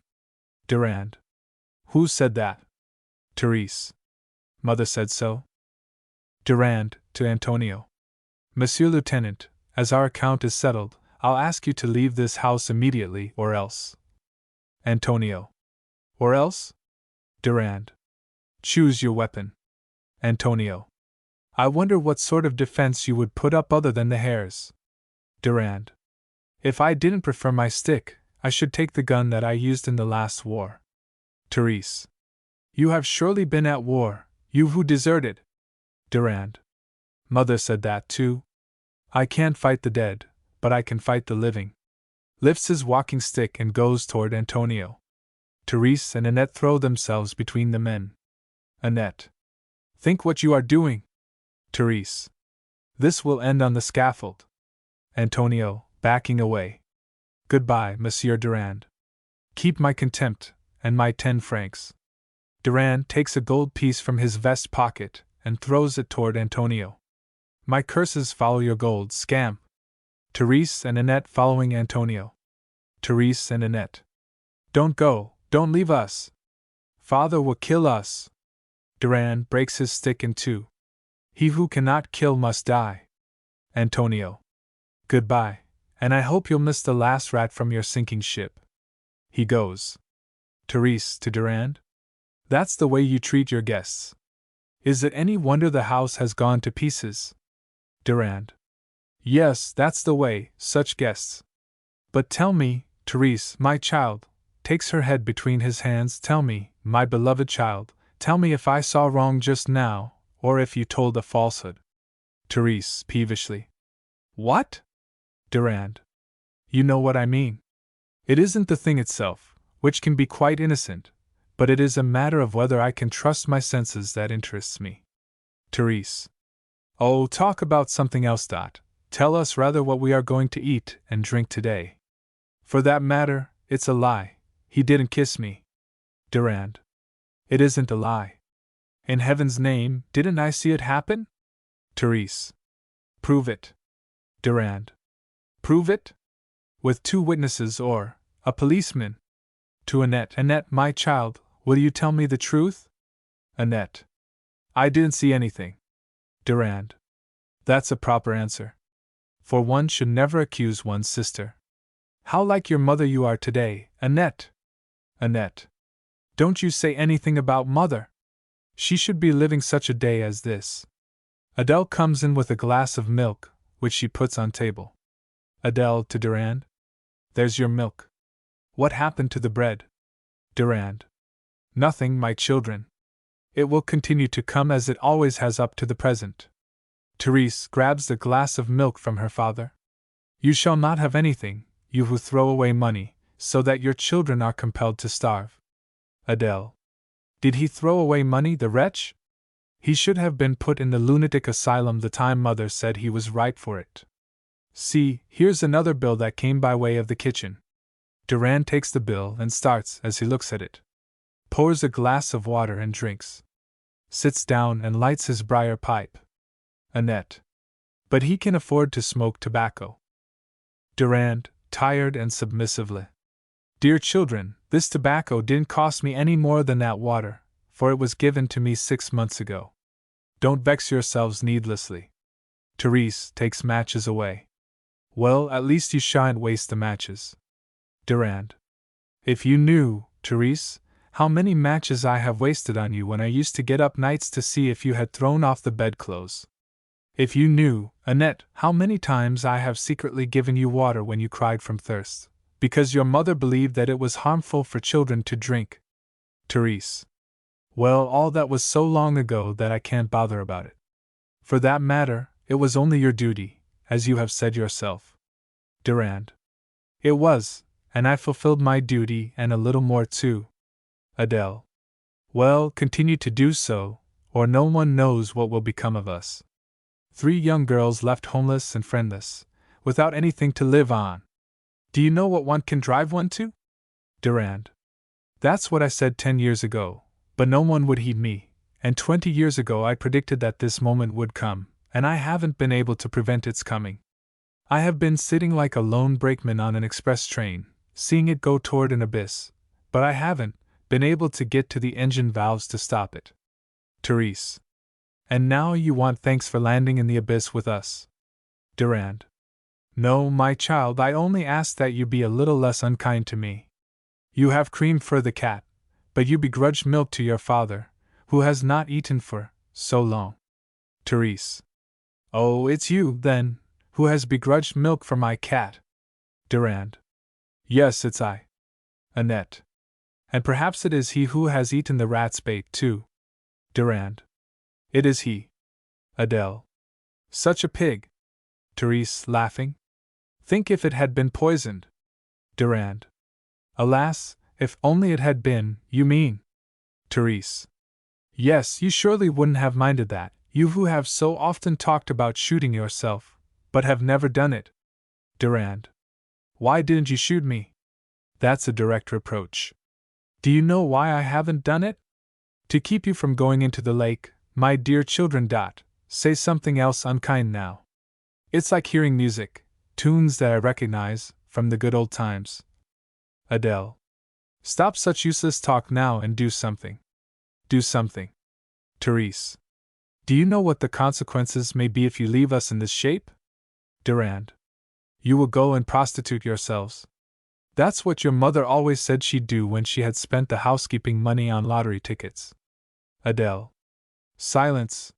Durand. Who said that? Therese. Mother said so. Durand, to Antonio. Monsieur Lieutenant, as our account is settled, I'll ask you to leave this house immediately, or else. Antonio. Or else? Durand. Choose your weapon. Antonio. I wonder what sort of defense you would put up other than the hares. Durand. If I didn't prefer my stick, I should take the gun that I used in the last war. Therese. You have surely been at war, you who deserted. Durand. Mother said that too. I can't fight the dead, but I can fight the living. Lifts his walking stick and goes toward Antonio. Therese and Annette throw themselves between the men. Annette. Think what you are doing. Therese. This will end on the scaffold. Antonio, backing away. Goodbye, Monsieur Durand. Keep my contempt, and my 10 francs. Durand takes a gold piece from his vest pocket and throws it toward Antonio. My curses follow your gold, scamp. Therese and Annette following Antonio. Therese and Annette. Don't go, don't leave us. Father will kill us. Durand breaks his stick in two. He who cannot kill must die. Antonio. Goodbye, and I hope you'll miss the last rat from your sinking ship. He goes. Therese to Durand. That's the way you treat your guests. Is it any wonder the house has gone to pieces? Durand. Yes, that's the way, such guests. But tell me, Therese, my child, takes her head between his hands, tell me, my beloved child, tell me if I saw wrong just now, or if you told a falsehood. Therese, peevishly. What? Durand. You know what I mean. It isn't the thing itself, which can be quite innocent, but it is a matter of whether I can trust my senses that interests me. Therese. Oh, talk about something else. Tell us rather what we are going to eat and drink today. For that matter, it's a lie. He didn't kiss me. Durand. It isn't a lie. In heaven's name, didn't I see it happen? Therese. Prove it. Durand. Prove it? With 2 witnesses or a policeman? To Annette. Annette, my child, will you tell me the truth? Annette. I didn't see anything. Durand. That's a proper answer. For one should never accuse one's sister. How like your mother you are today, Annette. Annette. Don't you say anything about mother. She should be living such a day as this. Adele comes in with a glass of milk, which she puts on table. Adele to Durand. There's your milk. What happened to the bread? Durand. Nothing, my children. It will continue to come as it always has up to the present. Therese grabs the glass of milk from her father. You shall not have anything, you who throw away money, so that your children are compelled to starve. Adele. Did he throw away money, the wretch? He should have been put in the lunatic asylum the time mother said he was right for it. See, here's another bill that came by way of the kitchen. Durand takes the bill and starts as he looks at it. Pours a glass of water and drinks. Sits down and lights his briar pipe. Annette. But he can afford to smoke tobacco. Durand, tired and submissively. Dear children, this tobacco didn't cost me any more than that water, for it was given to me 6 months ago. Don't vex yourselves needlessly. Therese takes matches away. Well, at least you shan't waste the matches. Durand. If you knew, Therese, how many matches I have wasted on you when I used to get up nights to see if you had thrown off the bedclothes. If you knew, Annette, how many times I have secretly given you water when you cried from thirst, because your mother believed that it was harmful for children to drink. Therese. Well, all that was so long ago that I can't bother about it. For that matter, it was only your duty, as you have said yourself. Durand. It was, and I fulfilled my duty and a little more too. Adele. Well, continue to do so, or no one knows what will become of us. 3 young girls left homeless and friendless, without anything to live on. Do you know what one can drive one to? Durand. That's what I said 10 years ago, But no one would heed me, and 20 years ago I predicted that this moment would come, and I haven't been able to prevent its coming. I have been sitting like a lone brakeman on an express train, seeing it go toward an abyss, but I haven't been able to get to the engine valves to stop it. Therese. And now you want thanks for landing in the abyss with us. Durand. No, my child, I only ask that you be a little less unkind to me. You have creamed for the cat, but you begrudge milk to your father, who has not eaten for so long. Therese. Oh, it's you, then, who has begrudged milk for my cat. Durand. Yes, it's I. Annette. And perhaps it is he who has eaten the rat's bait, too. Durand. It is he. Adele. Such a pig. Therese, laughing. Think if it had been poisoned. Durand. Alas, if only it had been, you mean. Therese. Yes, you surely wouldn't have minded that, you who have so often talked about shooting yourself, but have never done it. Durand. Why didn't you shoot me? That's a direct reproach. Do you know why I haven't done it? To keep you from going into the lake, my dear children. Say something else unkind now. It's like hearing music, tunes that I recognize, from the good old times. Adele. Stop such useless talk now and do something. Do something. Therese. Do you know what the consequences may be if you leave us in this shape? Durand. You will go and prostitute yourselves. That's what your mother always said she'd do when she had spent the housekeeping money on lottery tickets. Adele. Silence.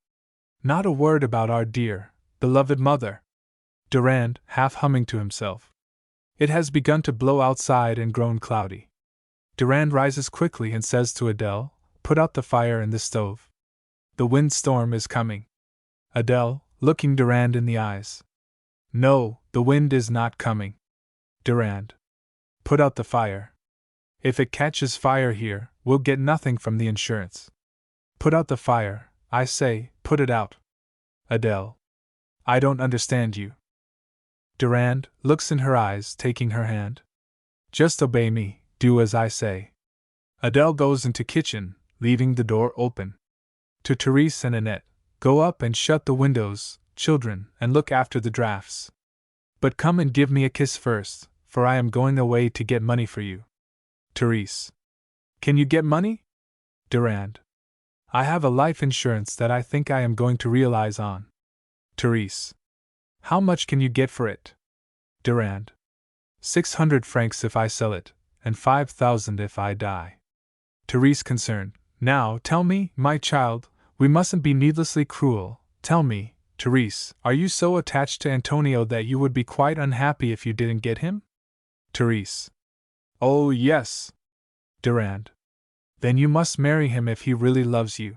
Not a word about our dear, beloved mother. Durand, half humming to himself. It has begun to blow outside and grown cloudy. Durand rises quickly and says to Adele, Put out the fire in the stove. The windstorm is coming. Adele, looking Durand in the eyes. No, the wind is not coming. Durand. Put out the fire. If it catches fire here, we'll get nothing from the insurance. Put out the fire, I say, put it out. Adele. I don't understand you. Durand looks in her eyes, taking her hand. Just obey me, do as I say. Adele goes into kitchen, leaving the door open. To Therese and Annette, go up and shut the windows, children, and look after the drafts. But come and give me a kiss first, for I am going away to get money for you. Therese. Can you get money? Durand. I have a life insurance that I think I am going to realize on. Therese. How much can you get for it? Durand. 600 francs if I sell it, and 5,000 if I die. Therese, concerned. Now, tell me, my child, we mustn't be needlessly cruel. Tell me, Therese, are you so attached to Antonio that you would be quite unhappy if you didn't get him? Therese. Oh, yes. Durand. Then you must marry him if he really loves you.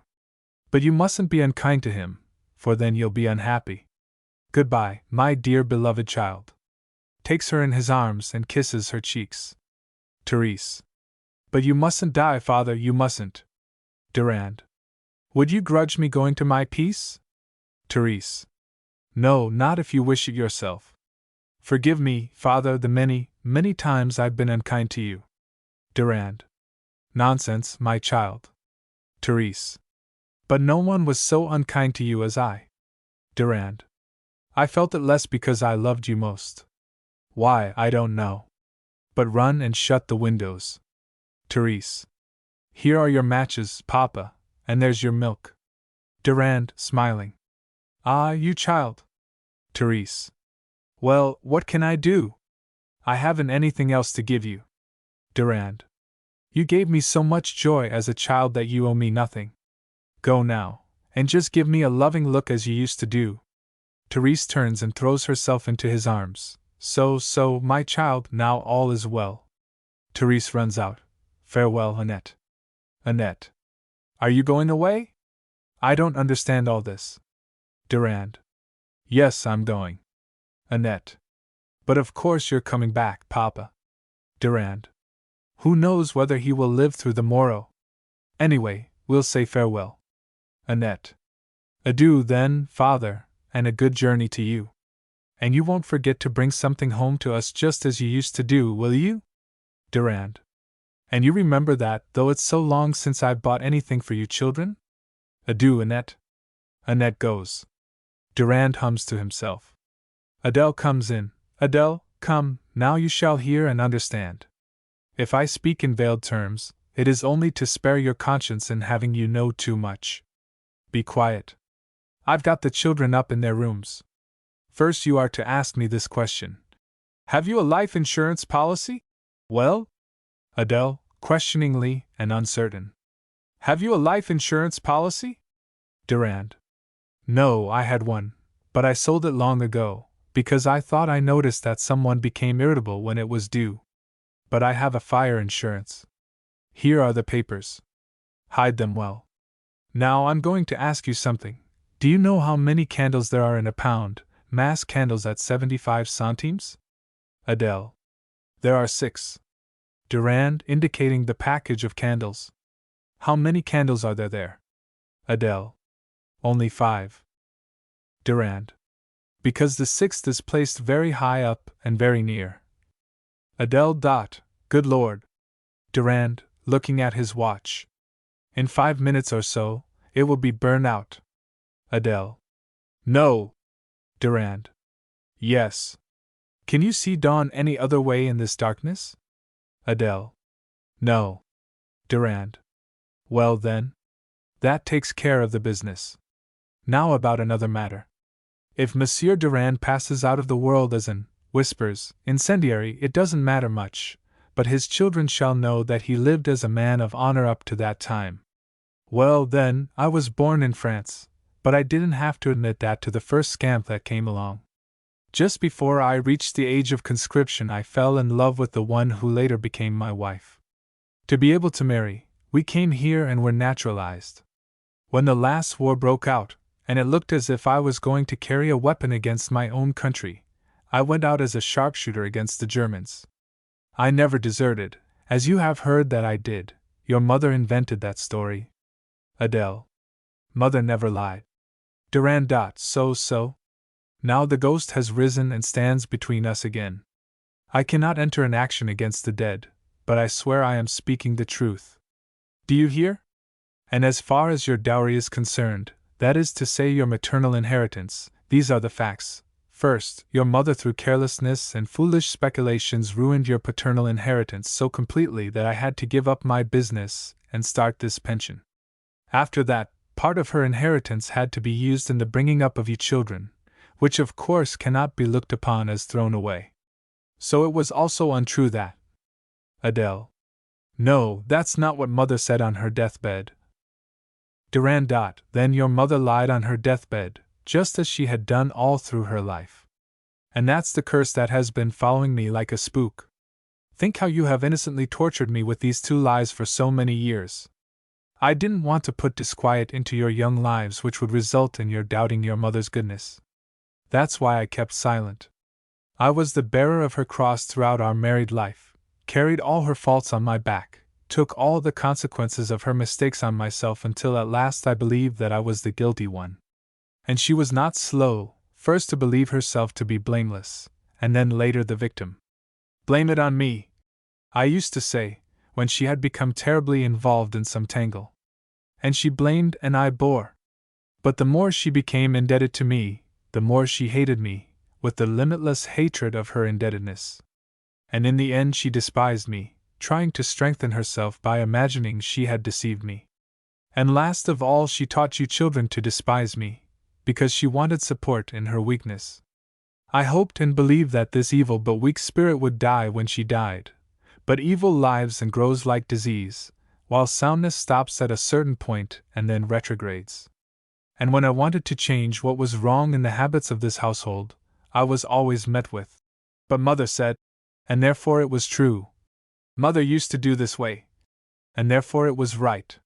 But you mustn't be unkind to him, for then you'll be unhappy. Goodbye, my dear beloved child. Takes her in his arms and kisses her cheeks. Therese. But you mustn't die, father, you mustn't. Durand. Would you grudge me going to my peace? Therese. No, not if you wish it yourself. Forgive me, father, the many, many times I've been unkind to you. Durand. Nonsense, my child. Therese. But no one was so unkind to you as I. Durand. I felt it less because I loved you most. Why, I don't know. But run and shut the windows. Therese. Here are your matches, Papa, and there's your milk. Durand, smiling. Ah, you child. Therese. Well, what can I do? I haven't anything else to give you. Durand. You gave me so much joy as a child that you owe me nothing. Go now, and just give me a loving look as you used to do. Therese turns and throws herself into his arms. So, my child, now all is well. Therese runs out. Farewell, Annette. Annette. Are you going away? I don't understand all this. Durand. Yes, I'm going. Annette. But of course you're coming back, Papa. Durand. Who knows whether he will live through the morrow? Anyway, we'll say farewell. Annette. Adieu then, father, and a good journey to you. And you won't forget to bring something home to us just as you used to do, will you? Durand. And you remember that, though it's so long since I've bought anything for you children? Adieu, Annette. Annette goes. Durand hums to himself. Adele comes in. Adele, come, now you shall hear and understand. If I speak in veiled terms, it is only to spare your conscience in having you know too much. Be quiet. I've got the children up in their rooms. First, you are to ask me this question. Have you a life insurance policy? Well? Adele, questioningly and uncertain. Have you a life insurance policy? Durand. No, I had one, but I sold it long ago, because I thought I noticed that someone became irritable when it was due. But I have a fire insurance. Here are the papers. Hide them well. Now I'm going to ask you something. Do you know how many candles there are in a pound, mass candles at 75 centimes? Adele. There are 6. Durand, indicating the package of candles. How many candles are there? Adele. Only 5. Durand. Because the 6th is placed very high up and very near. Adele. Good Lord. Durand, looking at his watch. In 5 minutes or so, it will be burned out. Adele. No. Durand. Yes. Can you see dawn any other way in this darkness? Adele. No. Durand. Well then. That takes care of the business. Now about another matter. If Monsieur Durand passes out of the world as an, whispers, incendiary, it doesn't matter much, but his children shall know that he lived as a man of honor up to that time. Well then, I was born in France, but I didn't have to admit that to the first scamp that came along. Just before I reached the age of conscription, I fell in love with the one who later became my wife. To be able to marry, we came here and were naturalized. When the last war broke out, and it looked as if I was going to carry a weapon against my own country, I went out as a sharpshooter against the Germans. I never deserted, as you have heard that I did. Your mother invented that story. Adele. Mother never lied. Durand. So. Now the ghost has risen and stands between us again. I cannot enter an action against the dead, but I swear I am speaking the truth. Do you hear? And as far as your dowry is concerned, that is to say your maternal inheritance, these are the facts. First, your mother through carelessness and foolish speculations ruined your paternal inheritance so completely that I had to give up my business and start this pension. After that, part of her inheritance had to be used in the bringing up of you children, which of course cannot be looked upon as thrown away. So it was also untrue that. Adele. No, that's not what mother said on her deathbed. Durand. Then your mother lied on her deathbed, just as she had done all through her life. And that's the curse that has been following me like a spook. Think how you have innocently tortured me with these 2 lies for so many years. I didn't want to put disquiet into your young lives which would result in your doubting your mother's goodness. That's why I kept silent. I was the bearer of her cross throughout our married life, carried all her faults on my back, took all the consequences of her mistakes on myself until at last I believed that I was the guilty one. And she was not slow, first to believe herself to be blameless, and then later the victim. Blame it on me, I used to say, when she had become terribly involved in some tangle. And she blamed and I bore. But the more she became indebted to me, the more she hated me, with the limitless hatred of her indebtedness. And in the end she despised me, trying to strengthen herself by imagining she had deceived me. And last of all she taught you children to despise me, because she wanted support in her weakness. I hoped and believed that this evil but weak spirit would die when she died, but evil lives and grows like disease, while soundness stops at a certain point and then retrogrades. And when I wanted to change what was wrong in the habits of this household, I was always met with, "But mother said," and therefore it was true. Mother used to do this way, and therefore it was right.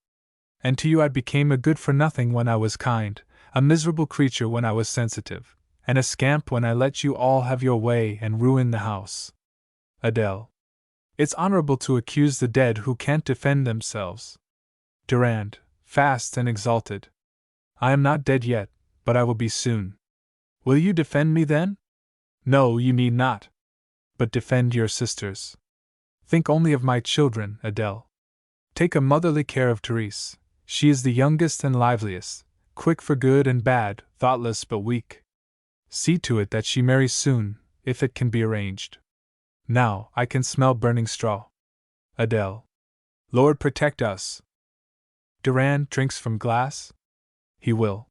And to you I became a good-for-nothing when I was kind, a miserable creature when I was sensitive, and a scamp when I let you all have your way and ruin the house. Adele. It's honorable to accuse the dead who can't defend themselves. Durand, fast and exalted. I am not dead yet, but I will be soon. Will you defend me then? No, you need not. But defend your sisters. Think only of my children, Adele. Take a motherly care of Therese. She is the youngest and liveliest, quick for good and bad, thoughtless but weak. See to it that she marries soon, if it can be arranged. Now, I can smell burning straw. Adele. Lord protect us. Durand drinks from glass? He will.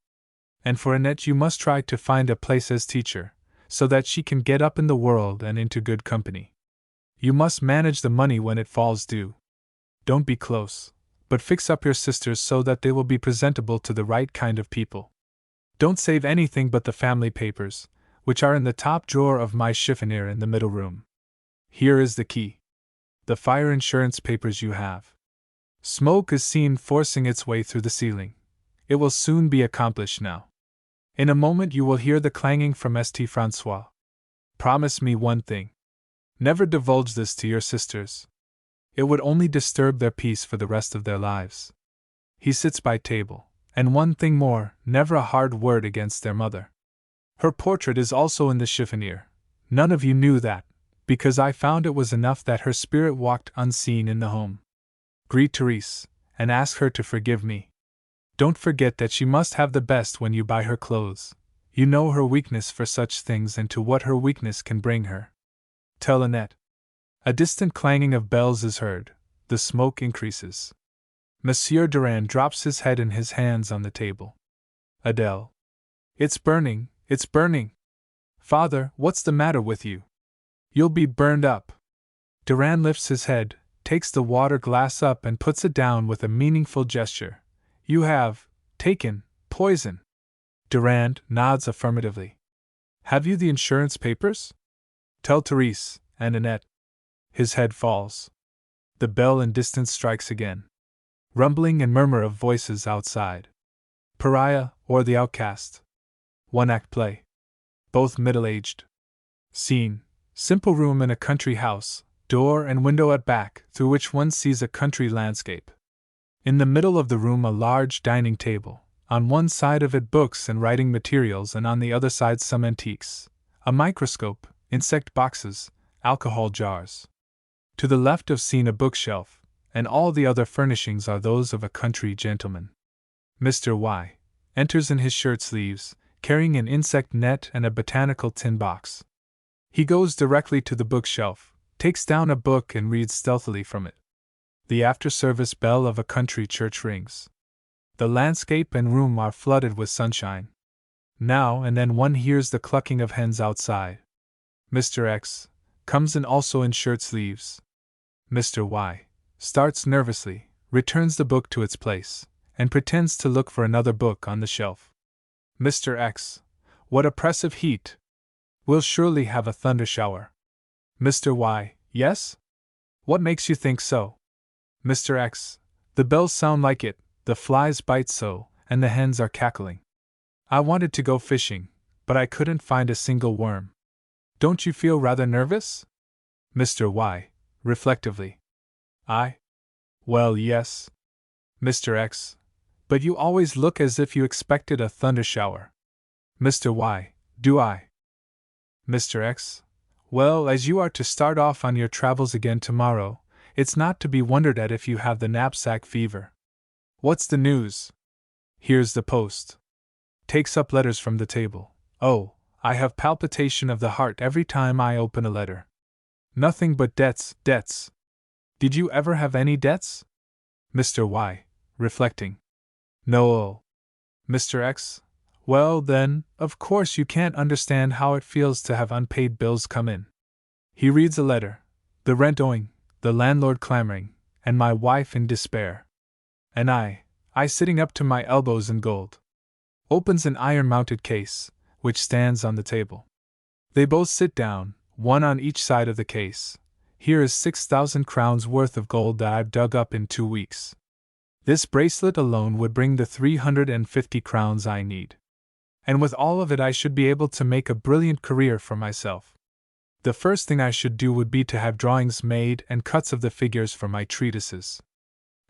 And for Annette you must try to find a place as teacher, so that she can get up in the world and into good company. You must manage the money when it falls due. Don't be close, but fix up your sisters so that they will be presentable to the right kind of people. Don't save anything but the family papers, which are in the top drawer of my chiffonier in the middle room. Here is the key. The fire insurance papers you have. Smoke is seen forcing its way through the ceiling. It will soon be accomplished now. In a moment you will hear the clanging from St. Francois. Promise me one thing. Never divulge this to your sisters. It would only disturb their peace for the rest of their lives. He sits by table, and one thing more, never a hard word against their mother. Her portrait is also in the chiffonier. None of you knew that, because I found it was enough that her spirit walked unseen in the home. Greet Therese, and ask her to forgive me. Don't forget that she must have the best when you buy her clothes. You know her weakness for such things and to what her weakness can bring her. Tell Annette. A distant clanging of bells is heard. The smoke increases. Monsieur Durand drops his head in his hands on the table. Adele. It's burning, it's burning. Father, what's the matter with you? You'll be burned up. Durand lifts his head, takes the water glass up and puts it down with a meaningful gesture. You have taken poison. Durand nods affirmatively. Have you the insurance papers? Tell Therese and Annette. His head falls. The bell in distance strikes again. Rumbling and murmur of voices outside. Pariah, or the Outcast. One-act play. Both middle-aged. Scene. Simple room in a country house, door and window at back, through which one sees a country landscape. In the middle of the room a large dining table, on one side of it books and writing materials and on the other side some antiques, a microscope, insect boxes, alcohol jars. To the left of scene a bookshelf, and all the other furnishings are those of a country gentleman. Mr. Y. enters in his shirt sleeves, carrying an insect net and a botanical tin box. He goes directly to the bookshelf, takes down a book and reads stealthily from it. The after-service bell of a country church rings. The landscape and room are flooded with sunshine. Now and then one hears the clucking of hens outside. Mr. X comes in also in shirt sleeves. Mr. Y starts nervously, returns the book to its place, and pretends to look for another book on the shelf. Mr. X, what oppressive heat! We'll surely have a thunder shower. Mr. Y, yes? What makes you think so? Mr. X, the bells sound like it, the flies bite so, and the hens are cackling. I wanted to go fishing, but I couldn't find a single worm. Don't you feel rather nervous? Mr. Y, reflectively. Well, yes. Mr. X, but you always look as if you expected a thunder shower. Mr. Y, do I? Mr. X, well, as you are to start off on your travels again tomorrow, it's not to be wondered at if you have the knapsack fever. What's the news? Here's the post. Takes up letters from the table. Oh, I have palpitation of the heart every time I open a letter. Nothing but debts, debts. Did you ever have any debts? Mr. Y, reflecting. No. Mr. X, well then, of course you can't understand how it feels to have unpaid bills come in. He reads a letter, the rent owing, the landlord clamoring, and my wife in despair. And I sitting up to my elbows in gold. Opens an iron-mounted case, which stands on the table. They both sit down, one on each side of the case. Here is 6,000 crowns worth of gold that I've dug up in 2 weeks. This bracelet alone would bring the 350 crowns I need. And with all of it I should be able to make a brilliant career for myself. The first thing I should do would be to have drawings made and cuts of the figures for my treatises.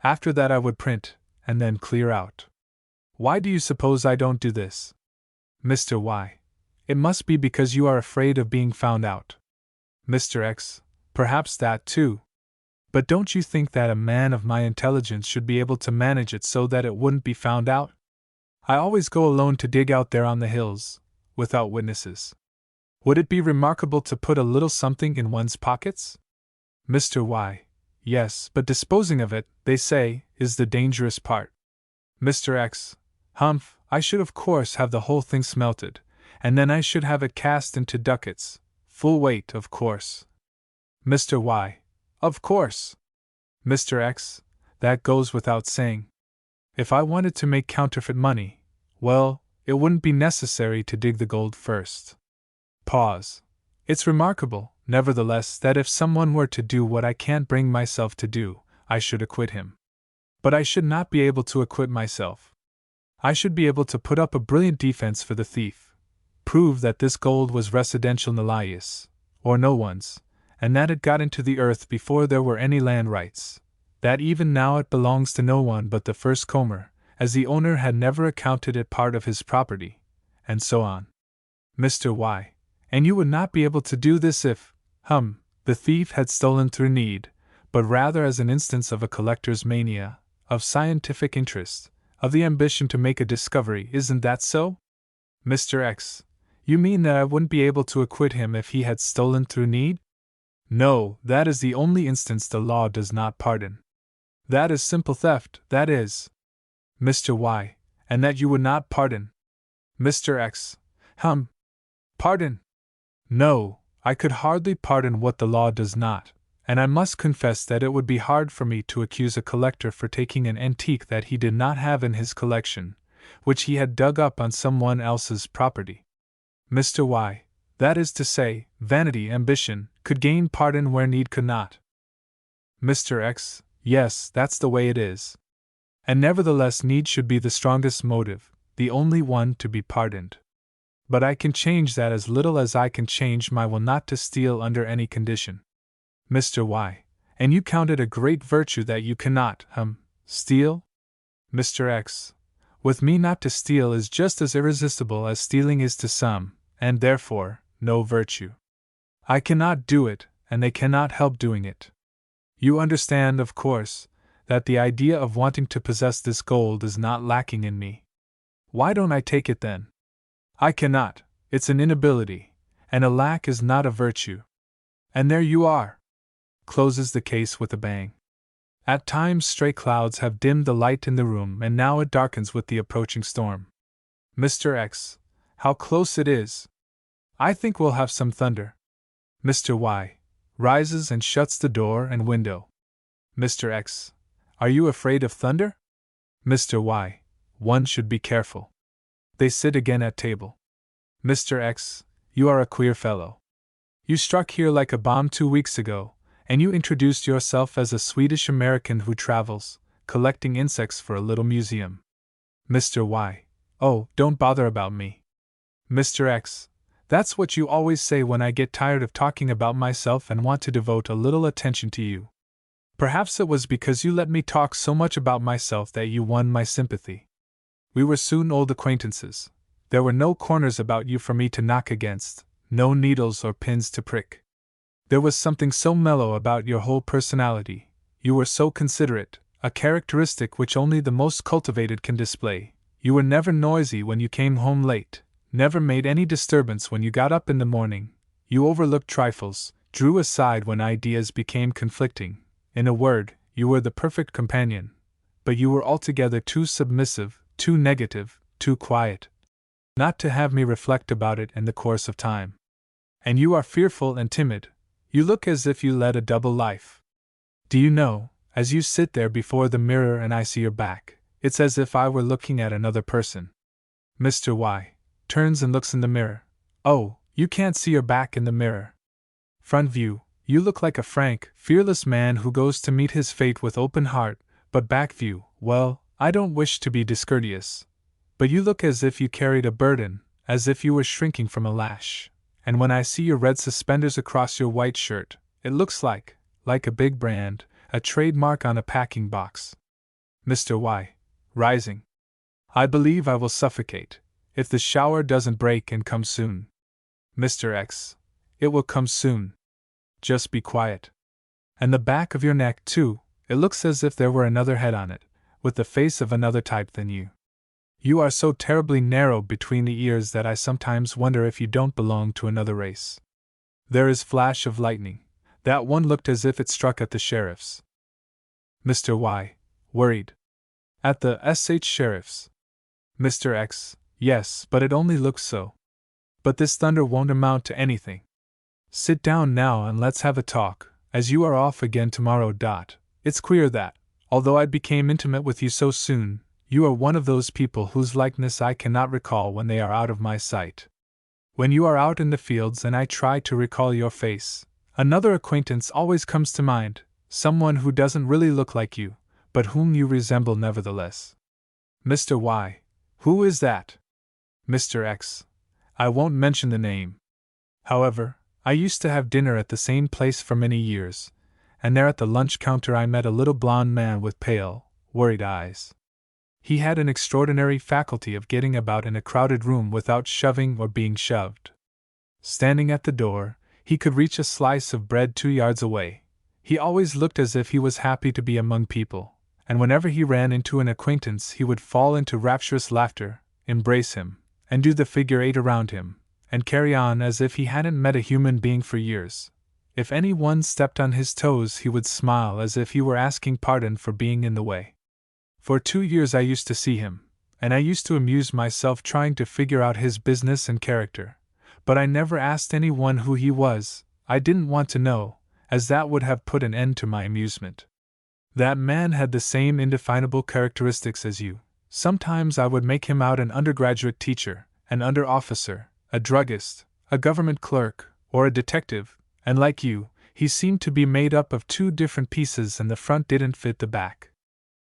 After that I would print, and then clear out. Why do you suppose I don't do this? Mr. Y, it must be because you are afraid of being found out. Mr. X, perhaps that too. But don't you think that a man of my intelligence should be able to manage it so that it wouldn't be found out? I always go alone to dig out there on the hills, without witnesses. Would it be remarkable to put a little something in one's pockets? Mr. Y. Yes, but disposing of it, they say, is the dangerous part. Mr. X. Humph, I should of course have the whole thing smelted, and then I should have it cast into ducats, full weight, of course. Mr. Y. Of course. Mr. X. That goes without saying. If I wanted to make counterfeit money, well, it wouldn't be necessary to dig the gold first. Pause. It's remarkable, nevertheless, that if someone were to do what I can't bring myself to do, I should acquit him. But I should not be able to acquit myself. I should be able to put up a brilliant defense for the thief, prove that this gold was residential nullius, or no one's, and that it got into the earth before there were any land rights, that even now it belongs to no one but the first comer, as the owner had never accounted it part of his property, and so on. Mr. Y. And you would not be able to do this if, the thief had stolen through need, but rather as an instance of a collector's mania, of scientific interest, of the ambition to make a discovery, isn't that so? Mr. X. You mean that I wouldn't be able to acquit him if he had stolen through need? No, that is the only instance the law does not pardon. That is simple theft, that is. Mr. Y. And that you would not pardon? Mr. X. Pardon? No, I could hardly pardon what the law does not, and I must confess that it would be hard for me to accuse a collector for taking an antique that he did not have in his collection, which he had dug up on someone else's property. Mr. Y. That is to say, vanity, ambition, could gain pardon where need could not. Mr. X. Yes, that's the way it is. And nevertheless need should be the strongest motive, the only one to be pardoned. But I can change that as little as I can change my will not to steal under any condition. Mr. Y. And you count it a great virtue that you cannot, steal? Mr. X. With me not to steal is just as irresistible as stealing is to some, and therefore, no virtue. I cannot do it, and they cannot help doing it. You understand, of course, that the idea of wanting to possess this gold is not lacking in me. Why don't I take it then? I cannot, it's an inability, and a lack is not a virtue. And there you are. Closes the case with a bang. At times stray clouds have dimmed the light in the room, and now it darkens with the approaching storm. Mr. X. How close it is! I think we'll have some thunder. Mr. Y. Rises and shuts the door and window. Mr. X. Are you afraid of thunder? Mr. Y. One should be careful. They sit again at table. Mr. X. You are a queer fellow. You struck here like a bomb 2 weeks ago, and you introduced yourself as a Swedish American who travels, collecting insects for a little museum. Mr. Y. Oh, don't bother about me. Mr. X. That's what you always say when I get tired of talking about myself and want to devote a little attention to you. Perhaps it was because you let me talk so much about myself that you won my sympathy. We were soon old acquaintances. There were no corners about you for me to knock against, no needles or pins to prick. There was something so mellow about your whole personality, you were so considerate, a characteristic which only the most cultivated can display. You were never noisy when you came home late, never made any disturbance when you got up in the morning, you overlooked trifles, drew aside when ideas became conflicting. In a word, you were the perfect companion, but you were altogether too submissive, too negative, too quiet, not to have me reflect about it in the course of time. And you are fearful and timid. You look as if you led a double life. Do you know, as you sit there before the mirror and I see your back, it's as if I were looking at another person. Mr. Y. Turns and looks in the mirror. Oh, you can't see your back in the mirror. Front view, you look like a frank, fearless man who goes to meet his fate with open heart, but back view, well, I don't wish to be discourteous, but you look as if you carried a burden, as if you were shrinking from a lash, and when I see your red suspenders across your white shirt, it looks like a big brand, a trademark on a packing box. Mr. Y. Rising. I believe I will suffocate, if the shower doesn't break and come soon. Mr. X. It will come soon. Just be quiet. And the back of your neck, too, it looks as if there were another head on it, with the face of another type than you. You are so terribly narrow between the ears that I sometimes wonder if you don't belong to another race. There is flash of lightning. That one looked as if it struck at the sheriff's. Mr. Y. Worried. At the sh sheriff's. Mr. X. Yes, but it only looks so. But this thunder won't amount to anything. Sit down now and let's have a talk, as you are off again tomorrow. It's queer that, although I became intimate with you so soon, you are one of those people whose likeness I cannot recall when they are out of my sight. When you are out in the fields and I try to recall your face, another acquaintance always comes to mind, someone who doesn't really look like you, but whom you resemble nevertheless. Mr. Y. Who is that? Mr. X. I won't mention the name. However, I used to have dinner at the same place for many years, and there at the lunch counter I met a little blond man with pale, worried eyes. He had an extraordinary faculty of getting about in a crowded room without shoving or being shoved. Standing at the door, he could reach a slice of bread 2 yards away. He always looked as if he was happy to be among people, and whenever he ran into an acquaintance he would fall into rapturous laughter, embrace him, and do the figure 8 around him, and carry on as if he hadn't met a human being for years. If any one stepped on his toes he would smile as if he were asking pardon for being in the way. For 2 years I used to see him, and I used to amuse myself trying to figure out his business and character, but I never asked anyone who he was. I didn't want to know, as that would have put an end to my amusement. That man had the same indefinable characteristics as you. Sometimes I would make him out an undergraduate teacher, an under-officer, a druggist, a government clerk, or a detective, and like you, he seemed to be made up of 2 different pieces and the front didn't fit the back.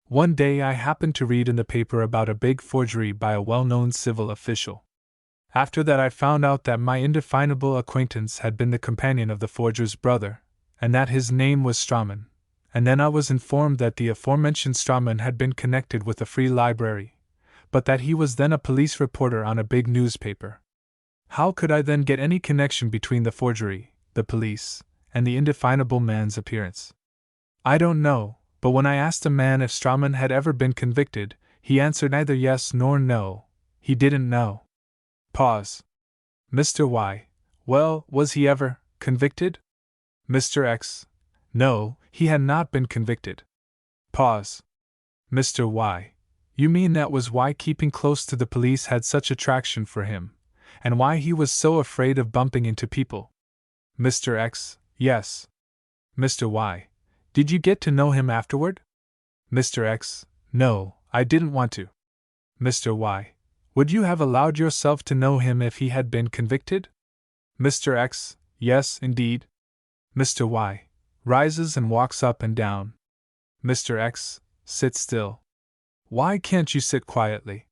One day I happened to read in the paper about a big forgery by a well-known civil official. After that I found out that my indefinable acquaintance had been the companion of the forger's brother, and that his name was Strawman, and then I was informed that the aforementioned Strawman had been connected with a free library, but that he was then a police reporter on a big newspaper. How could I then get any connection between the forgery, the police, and the indefinable man's appearance? I don't know, but when I asked a man if Strawman had ever been convicted, he answered neither yes nor no. He didn't know. Pause. Mr. Y. Well, was he ever convicted? Mr. X. No, he had not been convicted. Pause. Mr. Y. You mean that was why keeping close to the police had such attraction for him, and why he was so afraid of bumping into people? Mr. X. Yes. Mr. Y. Did you get to know him afterward? Mr. X. No, I didn't want to. Mr. Y. Would you have allowed yourself to know him if he had been convicted? Mr. X. Yes, indeed. Mr. Y. Rises and walks up and down. Mr. X. Sit still. Why can't you sit quietly?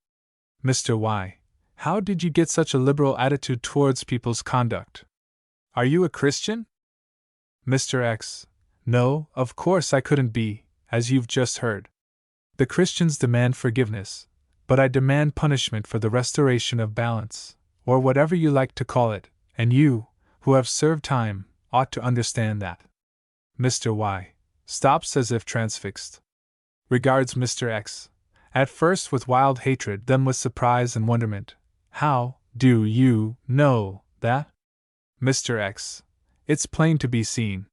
Mr. Y. How did you get such a liberal attitude towards people's conduct? Are you a Christian? Mr. X. No, of course I couldn't be, as you've just heard. The Christians demand forgiveness, but I demand punishment for the restoration of balance, or whatever you like to call it, and you, who have served time, ought to understand that. Mr. Y. Stops as if transfixed. Regards Mr. X. At first with wild hatred, then with surprise and wonderment. How do you know that? Mr. X. It's plain to be seen.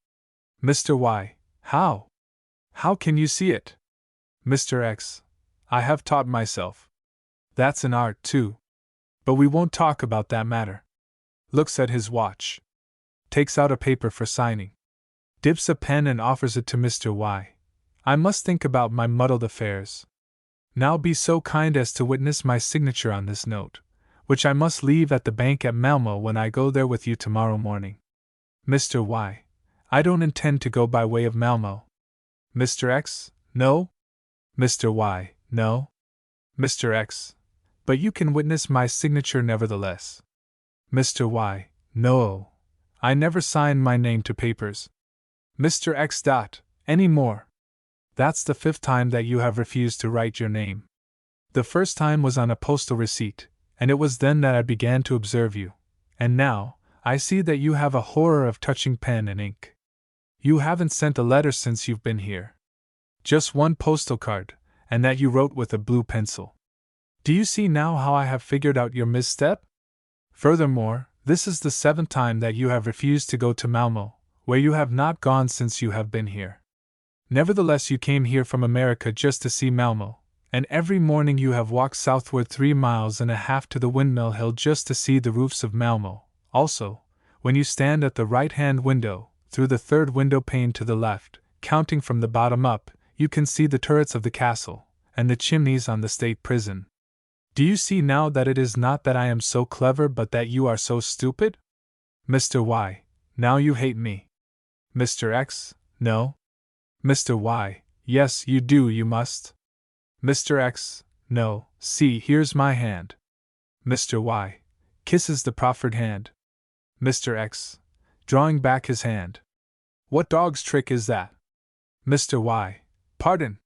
Mr. Y. How? How can you see it? Mr. X. I have taught myself. That's an art, too. But we won't talk about that matter. Looks at his watch. Takes out a paper for signing. Dips a pen and offers it to Mr. Y. I must think about my muddled affairs. Now be so kind as to witness my signature on this note, which I must leave at the bank at Malmo when I go there with you tomorrow morning. Mr. Y. I don't intend to go by way of Malmo. Mr. X. No? Mr. Y. No? Mr. X. But you can witness my signature nevertheless. Mr. Y. No. I never sign my name to papers. Mr. X. Any more? That's the 5th time that you have refused to write your name. The first time was on a postal receipt, and it was then that I began to observe you, and now, I see that you have a horror of touching pen and ink. You haven't sent a letter since you've been here. Just one postal card, and that you wrote with a blue pencil. Do you see now how I have figured out your misstep? Furthermore, this is the 7th time that you have refused to go to Malmo, where you have not gone since you have been here. Nevertheless, you came here from America just to see Malmo, and every morning you have walked southward 3.5 miles to the Windmill Hill just to see the roofs of Malmo. Also, when you stand at the right-hand window, through the 3rd window pane to the left, counting from the bottom up, you can see the turrets of the castle, and the chimneys on the state prison. Do you see now that it is not that I am so clever but that you are so stupid? Mr. Y, now you hate me. Mr. X, no. Mr. Y, yes, you do, you must. Mr. X, no, see, here's my hand. Mr. Y, kisses the proffered hand. Mr. X, drawing back his hand. What dog's trick is that? Mr. Y, pardon.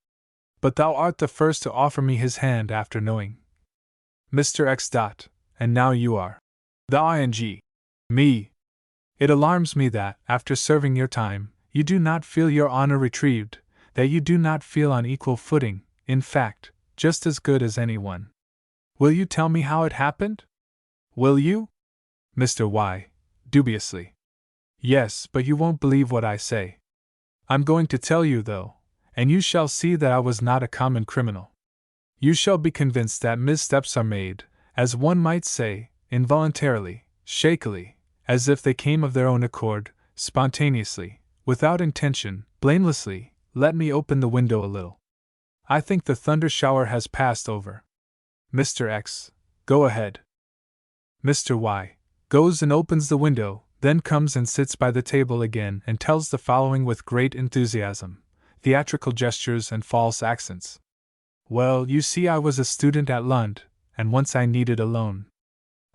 But thou art the first to offer me his hand after knowing. Mr. X. And now you are. The ing. Me. It alarms me that, after serving your time, you do not feel your honor retrieved, that you do not feel on equal footing, in fact, just as good as anyone. Will you tell me how it happened? Will you? Mr. Y. Dubiously. Yes, but you won't believe what I say. I'm going to tell you, though, and you shall see that I was not a common criminal. You shall be convinced that missteps are made, as one might say, involuntarily, shakily, as if they came of their own accord, spontaneously, without intention, blamelessly. Let me open the window a little. I think the thunder shower has passed over. Mr. X, go ahead. Mr. Y goes and opens the window, then comes and sits by the table again and tells the following with great enthusiasm, theatrical gestures and false accents. Well, you see, I was a student at Lund, and once I needed a loan.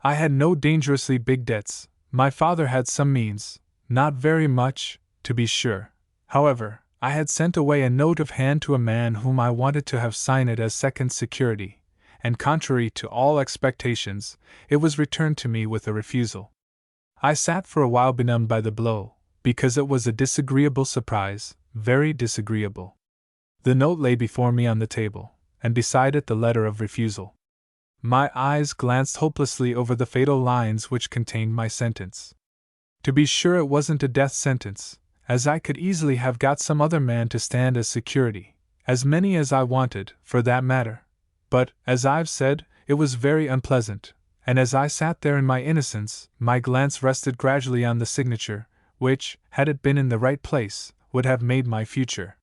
I had no dangerously big debts. My father had some means, not very much, to be sure. However, I had sent away a note of hand to a man whom I wanted to have sign it as second security, and contrary to all expectations, it was returned to me with a refusal. I sat for a while benumbed by the blow, because it was a disagreeable surprise, very disagreeable. The note lay before me on the table, and beside it the letter of refusal. My eyes glanced hopelessly over the fatal lines which contained my sentence. To be sure, it wasn't a death sentence, as I could easily have got some other man to stand as security, as many as I wanted, for that matter. But, as I've said, it was very unpleasant, and as I sat there in my innocence, my glance rested gradually on the signature, which, had it been in the right place, would have made my future.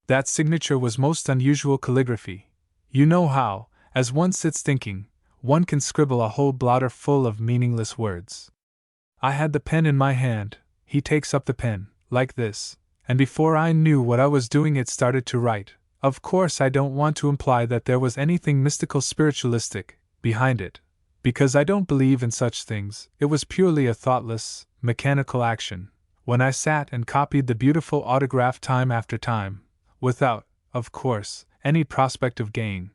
That signature was most unusual calligraphy. You know how, as one sits thinking, one can scribble a whole blotter full of meaningless words. I had the pen in my hand. He takes up the pen, like this, and before I knew what I was doing it started to write. Of course, I don't want to imply that there was anything mystical spiritualistic behind it, because I don't believe in such things. It was purely a thoughtless, mechanical action, when I sat and copied the beautiful autograph time after time, without, of course, any prospect of gain.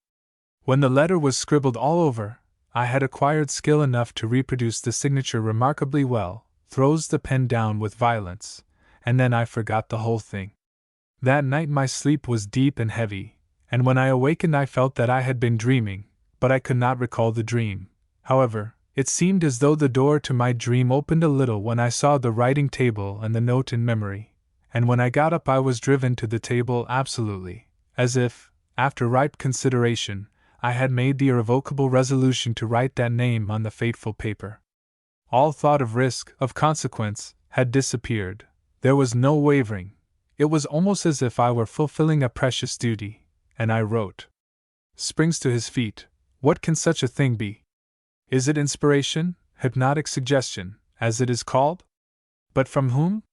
When the letter was scribbled all over, I had acquired skill enough to reproduce the signature remarkably well, throws the pen down with violence, and then I forgot the whole thing. That night my sleep was deep and heavy, and when I awakened I felt that I had been dreaming, but I could not recall the dream. However, it seemed as though the door to my dream opened a little when I saw the writing table and the note in memory, and when I got up I was driven to the table absolutely, as if, after ripe consideration, I had made the irrevocable resolution to write that name on the fateful paper. All thought of risk, of consequence, had disappeared. There was no wavering. It was almost as if I were fulfilling a precious duty, and I wrote. Springs to his feet. What can such a thing be? Is it inspiration, hypnotic suggestion, as it is called? But from whom?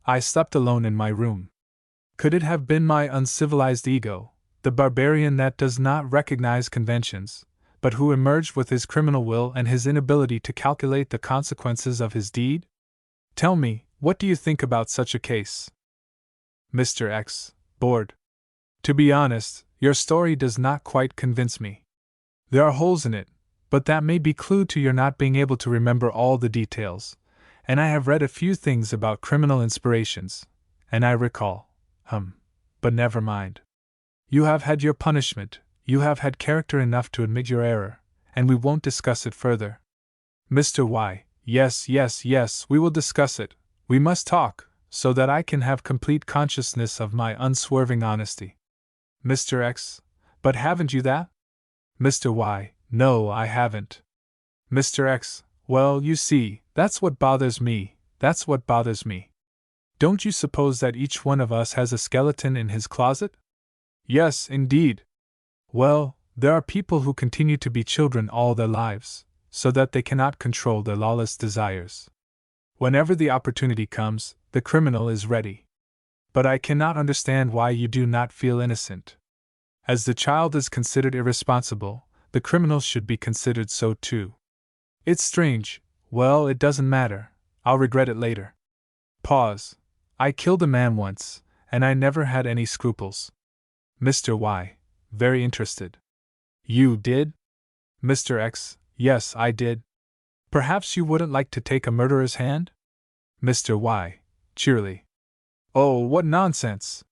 I slept alone in my room. Could it have been my uncivilized ego, the barbarian that does not recognize conventions, but who emerged with his criminal will and his inability to calculate the consequences of his deed? Tell me, what do you think about such a case? Mr. X, bored. To be honest, your story does not quite convince me. There are holes in it, but that may be clue to your not being able to remember all the details, and I have read a few things about criminal inspirations, and I recall. But never mind. You have had your punishment, you have had character enough to admit your error, and we won't discuss it further. Mr. Y. Yes, we will discuss it. We must talk, so that I can have complete consciousness of my unswerving honesty. Mr. X. But haven't you that? Mr. Y. No, I haven't. Mr. X. Well, you see, that's what bothers me. Don't you suppose that each one of us has a skeleton in his closet? Yes, indeed. Well, there are people who continue to be children all their lives, so that they cannot control their lawless desires. Whenever the opportunity comes, the criminal is ready. But I cannot understand why you do not feel innocent. As the child is considered irresponsible, the criminal should be considered so too. It's strange. Well, it doesn't matter. I'll regret it later. Pause. I killed a man once, and I never had any scruples. Mr. Y. Very interested. You did? Mr. X. Yes, I did. Perhaps you wouldn't like to take a murderer's hand? Mr. Y. Cheerily. Oh, what nonsense!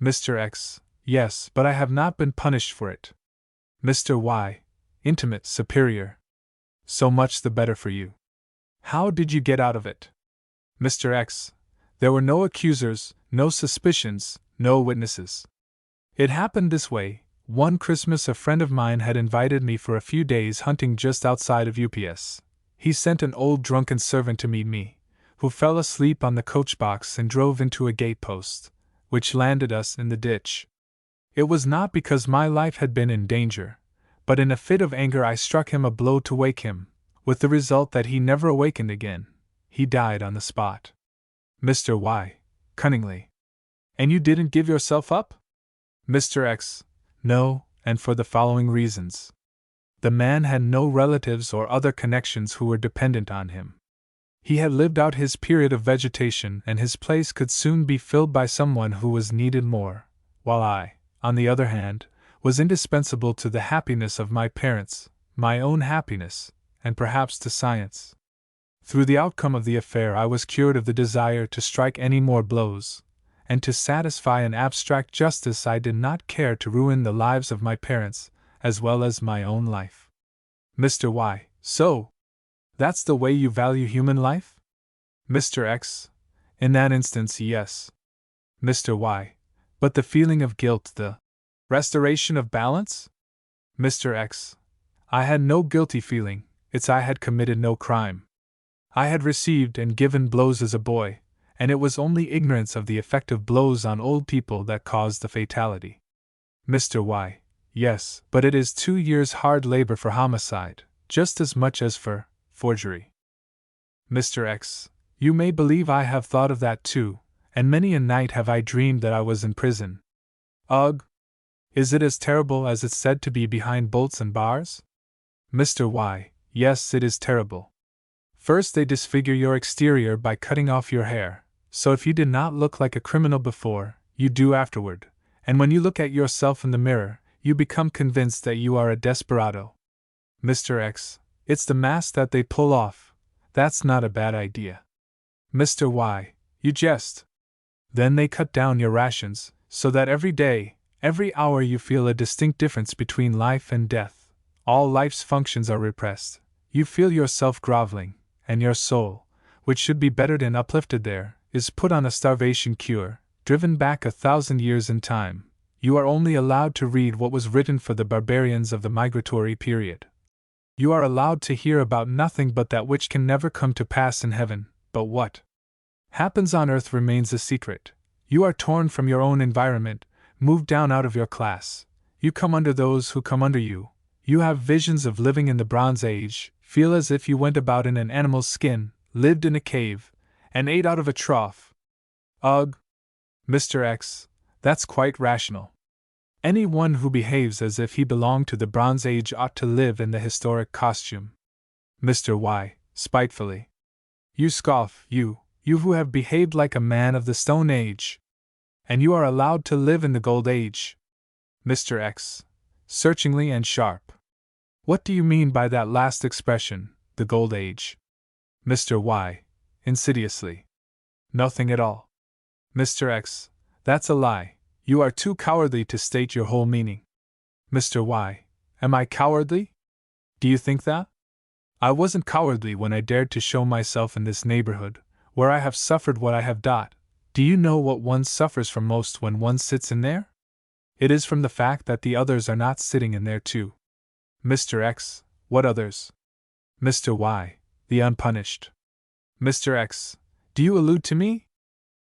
Mr. X. Yes, but I have not been punished for it. Mr. Y. Intimate, superior. So much the better for you. How did you get out of it? Mr. X. There were no accusers, no suspicions, no witnesses. It happened this way. One Christmas a friend of mine had invited me for a few days hunting just outside of UPS. He sent an old drunken servant to meet me, who fell asleep on the coach box and drove into a gatepost, which landed us in the ditch. It was not because my life had been in danger, but in a fit of anger I struck him a blow to wake him, with the result that he never awakened again. He died on the spot. Mr. Y. Cunningly. And you didn't give yourself up? Mr. X. No, and for the following reasons. The man had no relatives or other connections who were dependent on him. He had lived out his period of vegetation, and his place could soon be filled by someone who was needed more, while I, on the other hand, was indispensable to the happiness of my parents, my own happiness, and perhaps to science. Through the outcome of the affair I was cured of the desire to strike any more blows, and to satisfy an abstract justice I did not care to ruin the lives of my parents, as well as my own life. Mr. Y. So? That's the way you value human life? Mr. X. In that instance, yes. Mr. Y. But the feeling of guilt, the restoration of balance? Mr. X. I had no guilty feeling, it's I had committed no crime. I had received and given blows as a boy, and it was only ignorance of the effect of blows on old people that caused the fatality. Mr. Y. Yes, but it is 2 years' hard labor for homicide, just as much as for forgery. Mr. X. You may believe I have thought of that too, and many a night have I dreamed that I was in prison. Ugh! Is it as terrible as it's said to be behind bolts and bars? Mr. Y. Yes, it is terrible. First they disfigure your exterior by cutting off your hair, so if you did not look like a criminal before, you do afterward, and when you look at yourself in the mirror, you become convinced that you are a desperado. Mr. X. It's the mask that they pull off. That's not a bad idea. Mr. Y. You jest. Then they cut down your rations, so that every day, every hour you feel a distinct difference between life and death. All life's functions are repressed. You feel yourself groveling, and your soul, which should be bettered and uplifted there, is put on a starvation cure, driven back 1,000 years in time. You are only allowed to read what was written for the barbarians of the migratory period. You are allowed to hear about nothing but that which can never come to pass in heaven, but what happens on earth remains a secret. You are torn from your own environment, moved down out of your class. You come under those who come under you. You have visions of living in the Bronze Age, feel as if you went about in an animal's skin, lived in a cave, and ate out of a trough. Ugh! Mr. X, that's quite rational. Anyone who behaves as if he belonged to the Bronze Age ought to live in the historic costume. Mr. Y, spitefully. You scoff, you who have behaved like a man of the Stone Age. And you are allowed to live in the Gold Age. Mr. X, searchingly and sharp. What do you mean by that last expression, the Gold Age? Mr. Y, insidiously. Nothing at all. Mr. X. That's a lie. You are too cowardly to state your whole meaning. Mr. Y. Am I cowardly? Do you think that? I wasn't cowardly when I dared to show myself in this neighborhood, where I have suffered what I have done. Do you know what one suffers from most when one sits in there? It is from the fact that the others are not sitting in there too. Mr. X. What others? Mr. Y. The unpunished. Mr. X. Do you allude to me?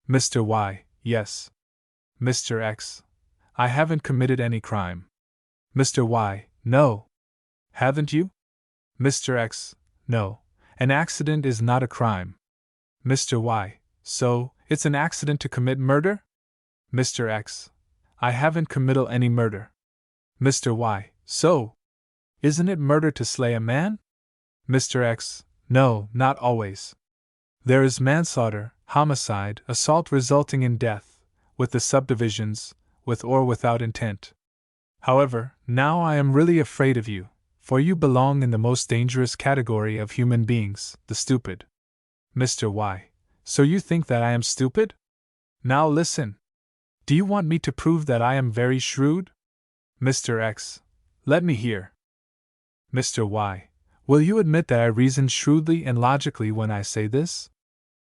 Mr. Y. Yes. Mr. X. I haven't committed any crime. Mr. Y. No. Haven't you? Mr. X. No. An accident is not a crime. Mr. Y. So, it's an accident to commit murder? Mr. X. I haven't committed any murder. Mr. Y. So, isn't it murder to slay a man? Mr. X. No, not always. There is manslaughter, homicide, assault resulting in death, with the subdivisions, with or without intent. However, now I am really afraid of you, for you belong in the most dangerous category of human beings, the stupid. Mr. Y. So you think that I am stupid? Now listen. Do you want me to prove that I am very shrewd? Mr. X. Let me hear. Mr. Y. Will you admit that I reason shrewdly and logically when I say this?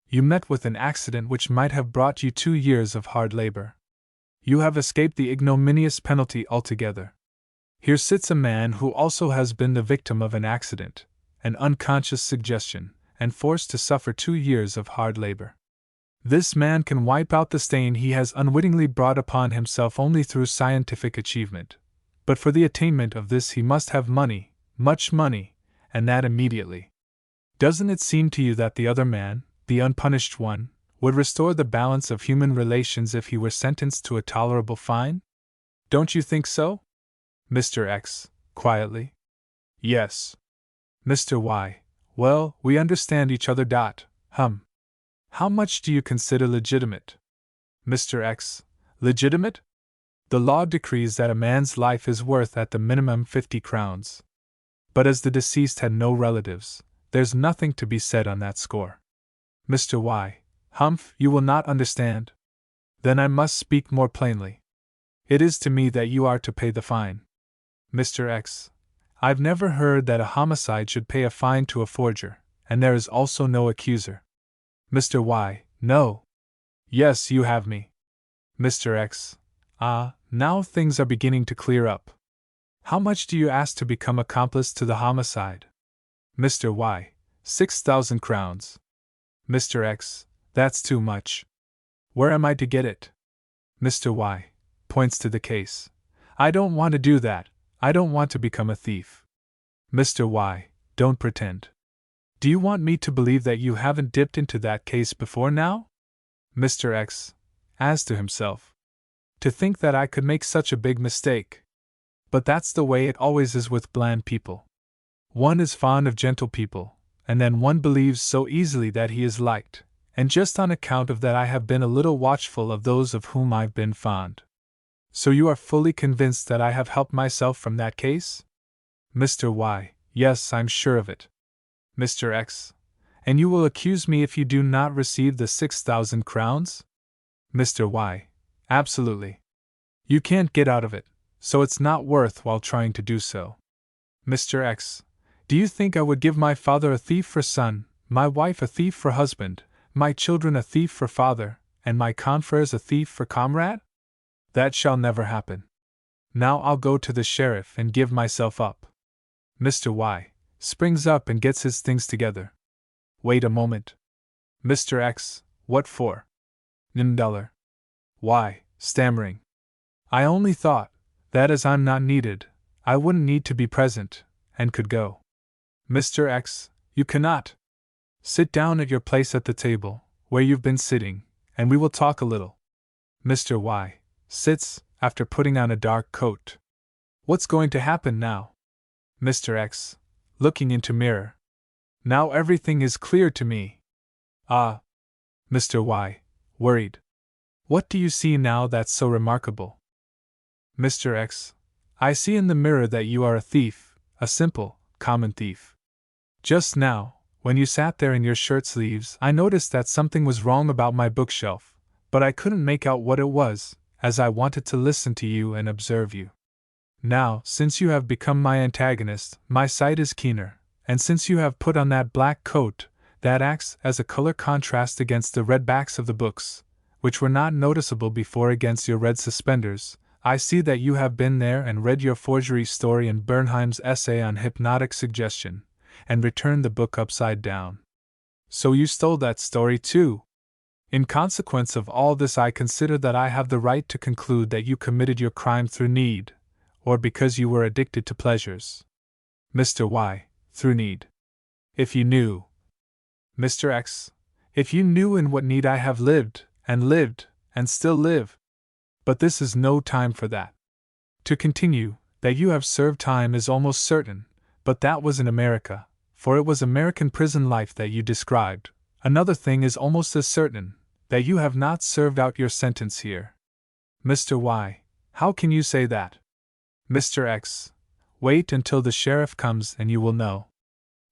You met with an accident which might have brought you 2 years of hard labor. You have escaped the ignominious penalty altogether. Here sits a man who also has been the victim of an accident, an unconscious suggestion, and forced to suffer 2 years of hard labor. This man can wipe out the stain he has unwittingly brought upon himself only through scientific achievement. But for the attainment of this he must have money, much money, and that immediately. Doesn't it seem to you that the other man, the unpunished one, would restore the balance of human relations if he were sentenced to a tolerable fine? Don't you think so? Mr. X. Quietly. Yes. Mr. Y. Well, we understand each other. How much do you consider legitimate? Mr. X. Legitimate? The law decrees that a man's life is worth at the minimum 50 crowns. But as the deceased had no relatives, there's nothing to be said on that score. Mr. Y. Humph, you will not understand. Then I must speak more plainly. It is to me that you are to pay the fine. Mr. X. I've never heard that a homicide should pay a fine to a forger, and there is also no accuser. Mr. Y. No. Yes, you have me. Mr. X. Ah, now things are beginning to clear up. How much do you ask to become accomplice to the homicide? Mr. Y. 6,000 crowns. Mr. X. That's too much. Where am I to get it? Mr. Y. Points to the case. I don't want to do that. I don't want to become a thief. Mr. Y. Don't pretend. Do you want me to believe that you haven't dipped into that case before now? Mr. X. As to himself. To think that I could make such a big mistake. But that's the way it always is with bland people. One is fond of gentle people, and then one believes so easily that he is liked, and just on account of that I have been a little watchful of those of whom I've been fond. So you are fully convinced that I have helped myself from that case? Mr. Y. Yes, I'm sure of it. Mr. X. And you will accuse me if you do not receive the 6,000 crowns? Mr. Y. Absolutely. You can't get out of it, so it's not worth while trying to do so. Mr. X. Do you think I would give my father a thief for son, my wife a thief for husband, my children a thief for father, and my confreres a thief for comrade? That shall never happen. Now I'll go to the sheriff and give myself up. Mr. Y. Springs up and gets his things together. Wait a moment. Mr. X. What for? $9. Y. Stammering. I only thought that as I'm not needed, I wouldn't need to be present, and could go. Mr. X. You cannot. Sit down at your place at the table, where you've been sitting, and we will talk a little. Mr. Y. Sits, after putting on a dark coat. What's going to happen now? Mr. X. Looking into mirror. Now everything is clear to me. Ah. Mr. Y. Worried. What do you see now that's so remarkable? Mr. X. I see in the mirror that you are a thief, a simple, common thief. Just now, when you sat there in your shirt sleeves, I noticed that something was wrong about my bookshelf, but I couldn't make out what it was, as I wanted to listen to you and observe you. Now, since you have become my antagonist, my sight is keener, and since you have put on that black coat that acts as a color contrast against the red backs of the books, which were not noticeable before against your red suspenders, I see that you have been there and read your forgery story and Bernheim's essay on hypnotic suggestion, and returned the book upside down. So you stole that story too. In consequence of all this, I consider that I have the right to conclude that you committed your crime through need, or because you were addicted to pleasures. Mr. Y. Through need. If you knew. Mr. X. If you knew in what need I have lived, and still live. But this is no time for that. To continue, that you have served time is almost certain, but that was in America, for it was American prison life that you described. Another thing is almost as certain, that you have not served out your sentence here. Mr. Y. How can you say that? Mr. X. Wait until the sheriff comes and you will know.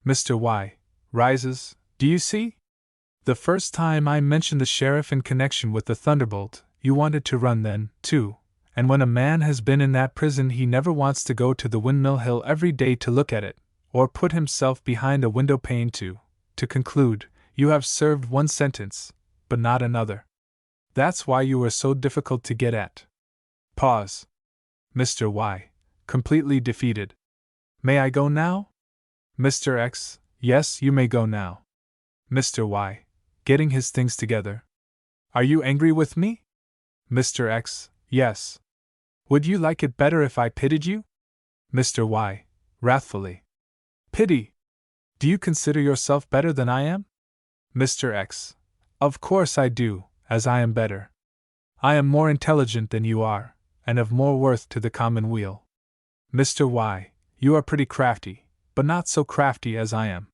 Mr. Y. Rises. Do you see? The first time I mentioned the sheriff in connection with the thunderbolt, you wanted to run then, too, and when a man has been in that prison he never wants to go to the Windmill Hill every day to look at it, or put himself behind a window pane to conclude, you have served one sentence, but not another. That's why you were so difficult to get at. Pause. Mr. Y. Completely defeated. May I go now? Mr. X. Yes, you may go now. Mr. Y. Getting his things together. Are you angry with me? Mr. X. Yes. Would you like it better if I pitied you? Mr. Y. Wrathfully. Pity? Do you consider yourself better than I am? Mr. X. Of course I do, as I am better. I am more intelligent than you are, and of more worth to the commonweal. Mr. Y. You are pretty crafty, but not so crafty as I am.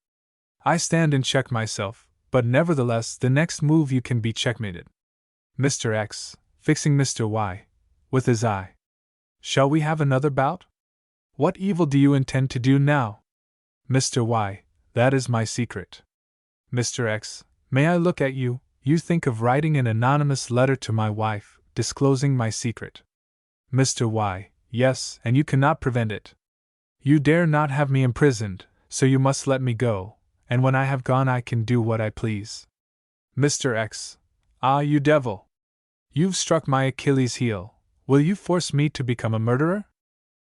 I stand in check myself, but nevertheless the next move you can be checkmated. Mr. X. Fixing Mr. Y. with his eye. Shall we have another bout? What evil do you intend to do now? Mr. Y. That is my secret. Mr. X. May I look at you? You think of writing an anonymous letter to my wife, disclosing my secret. Mr. Y. Yes, and you cannot prevent it. You dare not have me imprisoned, so you must let me go, and when I have gone I can do what I please. Mr. X. Ah, you devil! You've struck my Achilles' heel. Will you force me to become a murderer?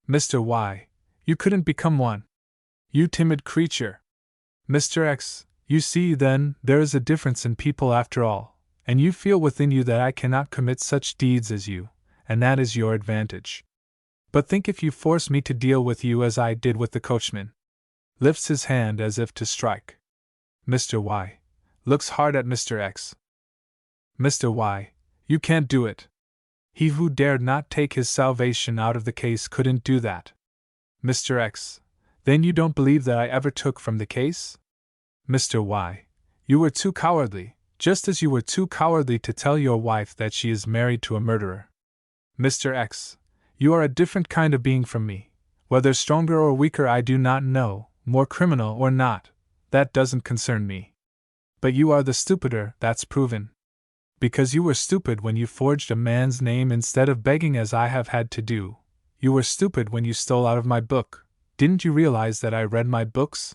Mr. Y. You couldn't become one. You timid creature. Mr. X. You see, then, there is a difference in people after all, and you feel within you that I cannot commit such deeds as you, and that is your advantage. But think if you force me to deal with you as I did with the coachman. Lifts his hand as if to strike. Mr. Y. Looks hard at Mr. X. Mr. Y. You can't do it. He who dared not take his salvation out of the case couldn't do that. Mr. X. Then you don't believe that I ever took from the case? Mr. Y. You were too cowardly, just as you were too cowardly to tell your wife that she is married to a murderer. Mr. X. You are a different kind of being from me. Whether stronger or weaker I do not know, more criminal or not, that doesn't concern me. But you are the stupider, that's proven. Because you were stupid when you forged a man's name instead of begging as I have had to do. You were stupid when you stole out of my book. Didn't you realize that I read my books?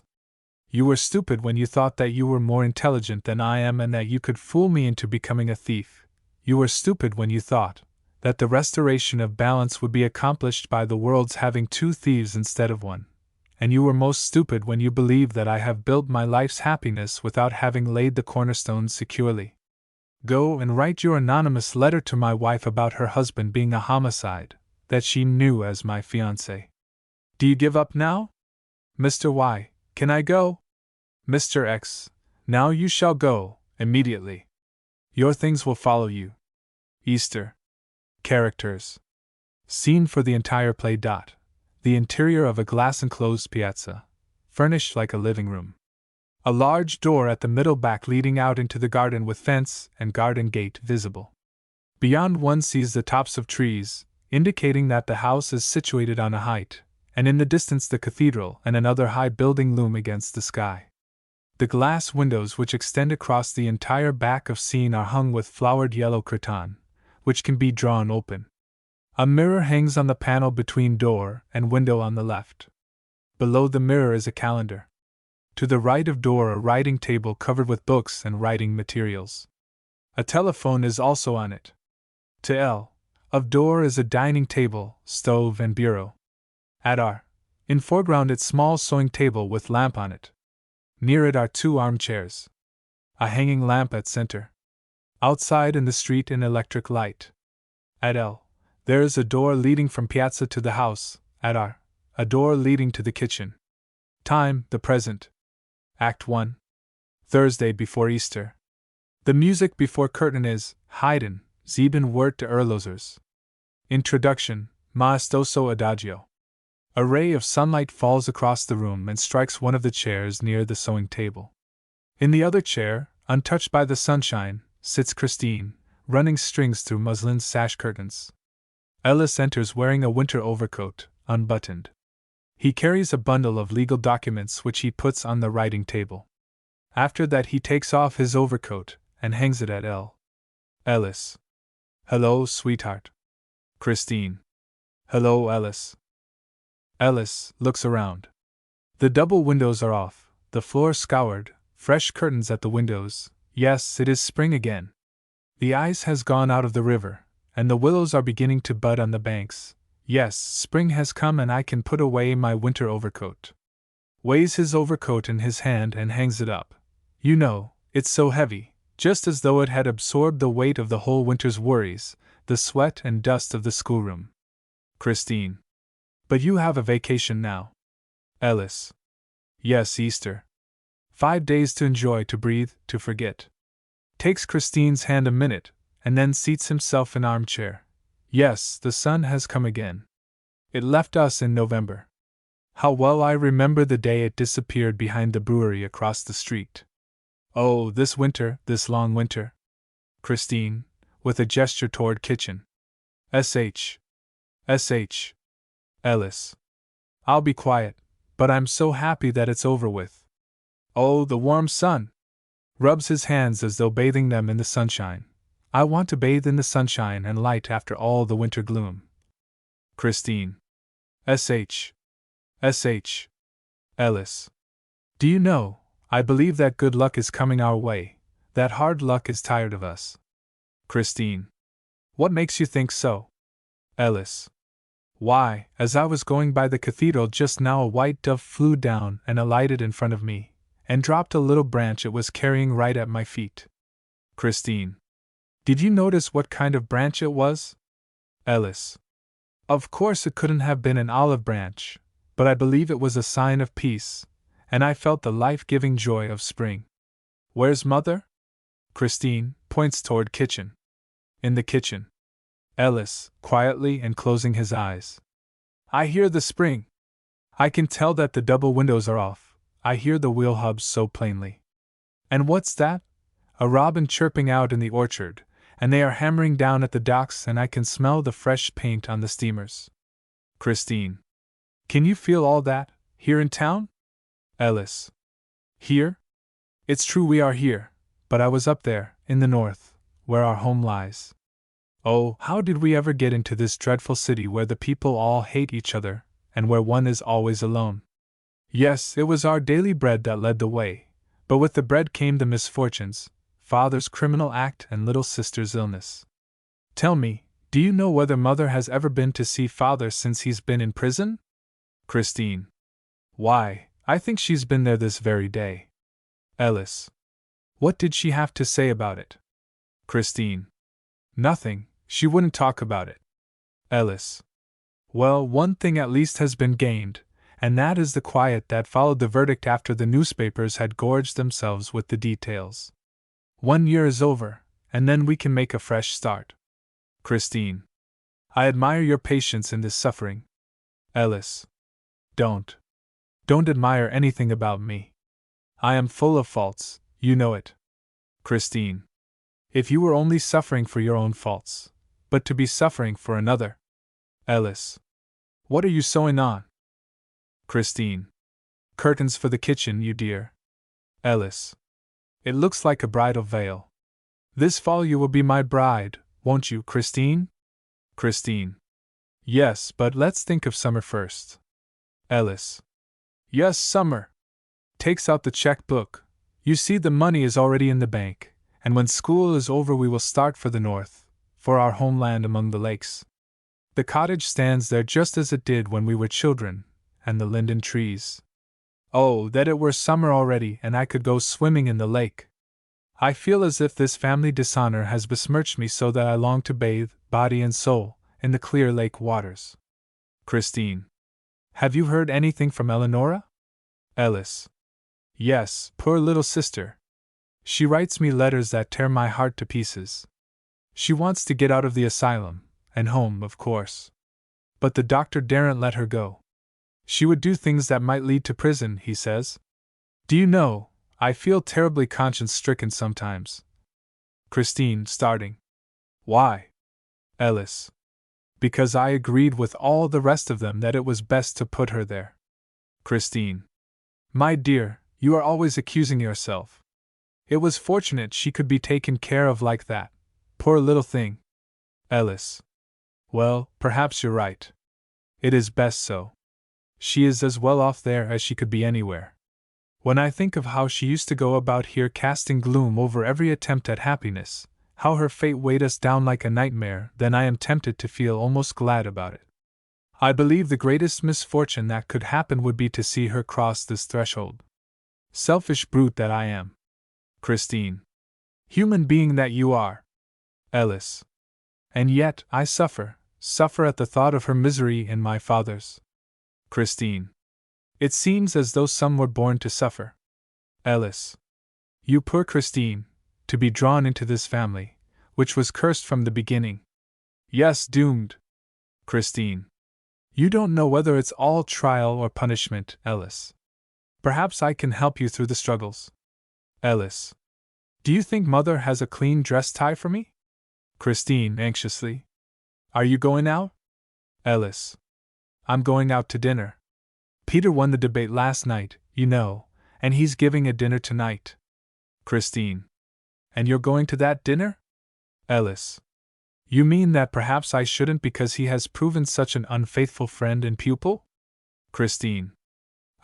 You were stupid when you thought that you were more intelligent than I am and that you could fool me into becoming a thief. You were stupid when you thought that the restoration of balance would be accomplished by the world's having two thieves instead of one. And you were most stupid when you believed that I have built my life's happiness without having laid the cornerstones securely. Go and write your anonymous letter to my wife about her husband being a homicide, that she knew as my fiancé. Do you give up now? Mr. Y. Can I go? Mr. X. Now you shall go, immediately. Your things will follow you. Easter. Characters. Scene for the entire play. The interior of a glass-enclosed piazza, furnished like a living room. A large door at the middle back leading out into the garden with fence and garden gate visible. Beyond one sees the tops of trees, indicating that the house is situated on a height, and in the distance the cathedral and another high building loom against the sky. The glass windows which extend across the entire back of scene are hung with flowered yellow cretonne, which can be drawn open. A mirror hangs on the panel between door and window on the left. Below the mirror is a calendar. To the right of door a writing table covered with books and writing materials. A telephone is also on it. To L of door is a dining table, stove and bureau. At R, in foreground its small sewing table with lamp on it. Near it are 2 armchairs. A hanging lamp at center. Outside in the street an electric light. At L, there is a door leading from piazza to the house. At R, a door leading to the kitchen. Time, the present. Act 1. Thursday before Easter. The music before curtain is Haydn, 7 Wort de Erlosers. Introduction, Maestoso Adagio. A ray of sunlight falls across the room and strikes one of the chairs near the sewing table. In the other chair, untouched by the sunshine, sits Christine, running strings through muslin sash curtains. Ellis enters wearing a winter overcoat, unbuttoned. He carries a bundle of legal documents which he puts on the writing table. After that he takes off his overcoat and hangs it at L. Ellis. Hello, sweetheart. Christine. Hello, Ellis. Ellis looks around. The double windows are off, the floor scoured, fresh curtains at the windows. Yes, it is spring again. The ice has gone out of the river, and the willows are beginning to bud on the banks. Yes, spring has come and I can put away my winter overcoat. Weighs his overcoat in his hand and hangs it up. You know, it's so heavy, just as though it had absorbed the weight of the whole winter's worries, the sweat and dust of the schoolroom. Christine. But you have a vacation now. Ellis. Yes, Easter. 5 days to enjoy, to breathe, to forget. Takes Christine's hand a minute, and then seats himself in armchair. Yes, the sun has come again. It left us in November. How well I remember the day it disappeared behind the brewery across the street. Oh, this winter, this long winter. Christine, with a gesture toward kitchen. S.H. Ellis. I'll be quiet, but I'm so happy that it's over with. Oh, the warm sun! Rubs his hands as though bathing them in the sunshine. I want to bathe in the sunshine and light after all the winter gloom. Christine. S.H. Ellis. Do you know, I believe that good luck is coming our way, that hard luck is tired of us. Christine. What makes you think so? Ellis. Why, as I was going by the cathedral just now, a white dove flew down and alighted in front of me, and dropped a little branch it was carrying right at my feet. Christine. Did you notice what kind of branch it was? Ellis. Of course it couldn't have been an olive branch, but I believe it was a sign of peace, and I felt the life-giving joy of spring. Where's Mother? Christine points toward kitchen. In the kitchen. Ellis, quietly and closing his eyes. I hear the spring. I can tell that the double windows are off. I hear the wheel hubs so plainly. And what's that? A robin chirping out in the orchard, and they are hammering down at the docks, and I can smell the fresh paint on the steamers. Christine. Can you feel all that, here in town? Ellis. Here? It's true we are here, but I was up there, in the north, where our home lies. Oh, how did we ever get into this dreadful city where the people all hate each other, and where one is always alone? Yes, it was our daily bread that led the way, but with the bread came the misfortunes, Father's criminal act and little sister's illness. Tell me, do you know whether Mother has ever been to see Father since he's been in prison? Christine. Why, I think she's been there this very day. Ellis. What did she have to say about it? Christine. Nothing, she wouldn't talk about it. Ellis. Well, one thing at least has been gained, and that is the quiet that followed the verdict after the newspapers had gorged themselves with the details. 1 year is over, and then we can make a fresh start. Christine. I admire your patience in this suffering. Ellis. Don't admire anything about me. I am full of faults, you know it. Christine. If you were only suffering for your own faults, but to be suffering for another. Ellis. What are you sewing on? Christine. Curtains for the kitchen, you dear. Ellis. It looks like a bridal veil. This fall you will be my bride, won't you, Christine? Christine. Yes, but let's think of summer first. Ellis. Yes, summer. Takes out the checkbook. You see, the money is already in the bank, and when school is over we will start for the north, for our homeland among the lakes. The cottage stands there just as it did when we were children, and the linden trees. Oh, that it were summer already and I could go swimming in the lake! I feel as if this family dishonor has besmirched me so that I long to bathe, body and soul, in the clear lake waters. Christine. Have you heard anything from Eleonora? Ellis. Yes, poor little sister. She writes me letters that tear my heart to pieces. She wants to get out of the asylum, and home, of course. But the doctor daren't let her go. She would do things that might lead to prison, he says. Do you know, I feel terribly conscience-stricken sometimes. Christine, starting. Why? Ellis. Because I agreed with all the rest of them that it was best to put her there. Christine. My dear, you are always accusing yourself. It was fortunate she could be taken care of like that. Poor little thing. Ellis. Well, perhaps you're right. It is best so. She is as well off there as she could be anywhere. When I think of how she used to go about here casting gloom over every attempt at happiness, how her fate weighed us down like a nightmare, then I am tempted to feel almost glad about it. I believe the greatest misfortune that could happen would be to see her cross this threshold. Selfish brute that I am. Christine. Human being that you are. Ellis. And yet, I suffer at the thought of her misery and my father's. Christine. It seems as though some were born to suffer. Ellis. You poor Christine, to be drawn into this family, which was cursed from the beginning. Yes, doomed. Christine. You don't know whether it's all trial or punishment, Ellis. Perhaps I can help you through the struggles. Ellis. Do you think Mother has a clean dress tie for me? Christine, anxiously. Are you going out? Ellis. I'm going out to dinner. Peter won the debate last night, you know, and he's giving a dinner tonight. Christine. And you're going to that dinner? Ellis. You mean that perhaps I shouldn't because he has proven such an unfaithful friend and pupil? Christine.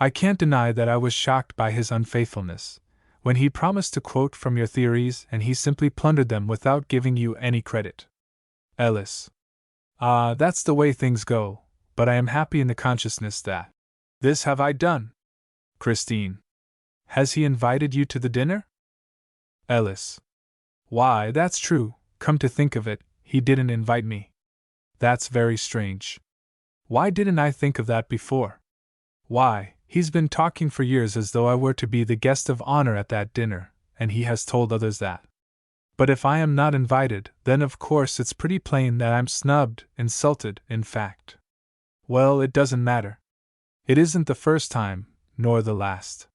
I can't deny that I was shocked by his unfaithfulness, when he promised to quote from your theories and he simply plundered them without giving you any credit. Ellis. Ah, that's the way things go, but I am happy in the consciousness that this have I done. Christine. Has he invited you to the dinner? Ellis. Why, that's true, come to think of it, he didn't invite me. That's very strange. Why didn't I think of that before? Why, he's been talking for years as though I were to be the guest of honor at that dinner, and he has told others that. But if I am not invited, then of course it's pretty plain that I'm snubbed, insulted, in fact. Well, it doesn't matter. It isn't the first time, nor the last.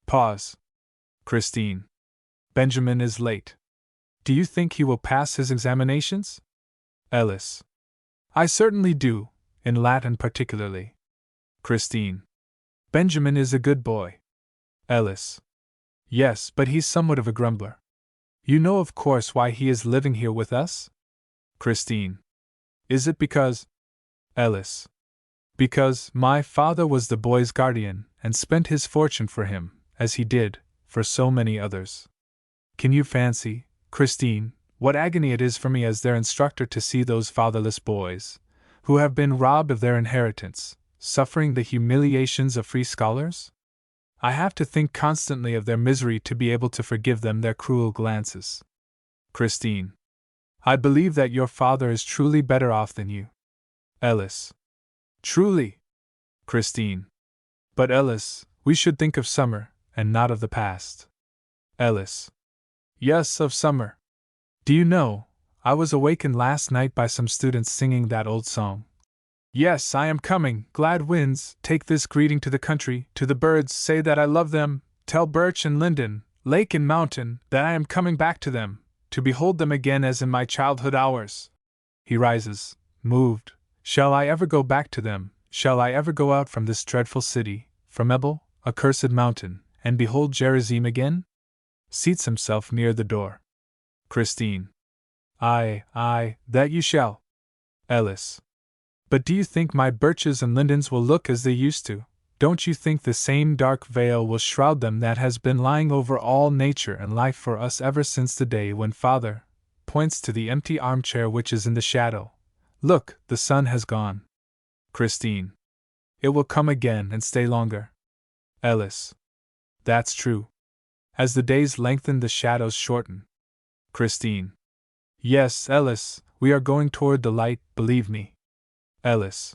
Pause. Christine. Benjamin is late. Do you think he will pass his examinations? Ellis. I certainly do, in Latin particularly. Christine. Benjamin is a good boy. Ellis. Yes, but he's somewhat of a grumbler. You know of course why he is living here with us? Christine. Is it because… Ellis. Because my father was the boy's guardian and spent his fortune for him, as he did for so many others. Can you fancy, Christine, what agony it is for me as their instructor to see those fatherless boys, who have been robbed of their inheritance, suffering the humiliations of free scholars? I have to think constantly of their misery to be able to forgive them their cruel glances. Christine. I believe that your father is truly better off than you. Ellis. Truly. Christine. But Ellis, we should think of summer, and not of the past. Ellis. Yes, of summer. Do you know, I was awakened last night by some students singing that old song. Yes, I am coming, glad winds, take this greeting to the country, to the birds say that I love them, tell birch and linden, lake and mountain, that I am coming back to them, to behold them again as in my childhood hours. He rises, moved. Shall I ever go back to them? Shall I ever go out from this dreadful city, from Ebal, accursed mountain, and behold Gerizim again? Seats himself near the door. Christine. Aye, that you shall. Ellis. But do you think my birches and lindens will look as they used to? Don't you think the same dark veil will shroud them that has been lying over all nature and life for us ever since the day when Father points to the empty armchair which is in the shadow? Look, the sun has gone. Christine. It will come again and stay longer. Ellis. That's true. As the days lengthen, the shadows shorten. Christine. Yes, Ellis, we are going toward the light, believe me. Ellis.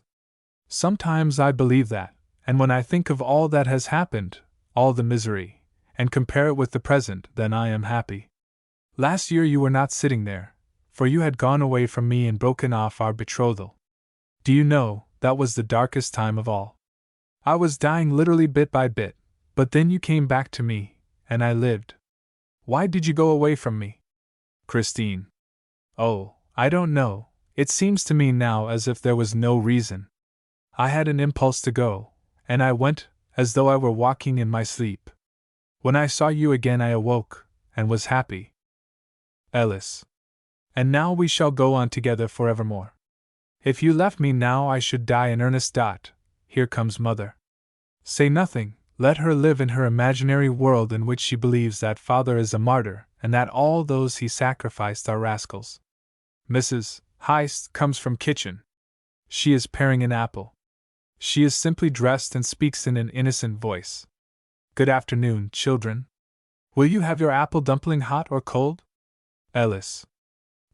Sometimes I believe that, and when I think of all that has happened, all the misery, and compare it with the present, then I am happy. Last year you were not sitting there, for you had gone away from me and broken off our betrothal. Do you know, that was the darkest time of all. I was dying literally bit by bit, but then you came back to me, and I lived. Why did you go away from me? Christine. Oh, I don't know, it seems to me now as if there was no reason. I had an impulse to go, and I went, as though I were walking in my sleep. When I saw you again I awoke, and was happy. Ellis. And now we shall go on together forevermore. If you left me now I should die in earnest. Here comes Mother. Say nothing, let her live in her imaginary world in which she believes that Father is a martyr, and that all those he sacrificed are rascals. Mrs. Heist comes from kitchen. She is paring an apple. She is simply dressed and speaks in an innocent voice. Good afternoon, children. Will you have your apple dumpling hot or cold? Ellis.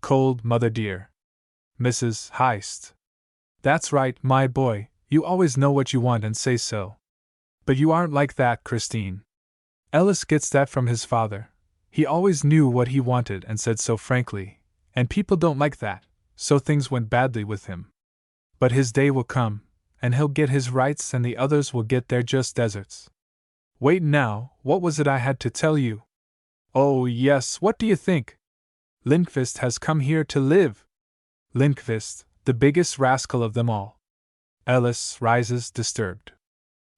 Cold, mother dear. Mrs. Heist. That's right, my boy, you always know what you want and say so. But you aren't like that, Christine. Ellis gets that from his father. He always knew what he wanted and said so frankly, and people don't like that, so things went badly with him. But his day will come, and he'll get his rights and the others will get their just deserts. Wait now, what was it I had to tell you? Oh yes, what do you think? Lindqvist has come here to live. Lindqvist, the biggest rascal of them all. Ellis rises disturbed.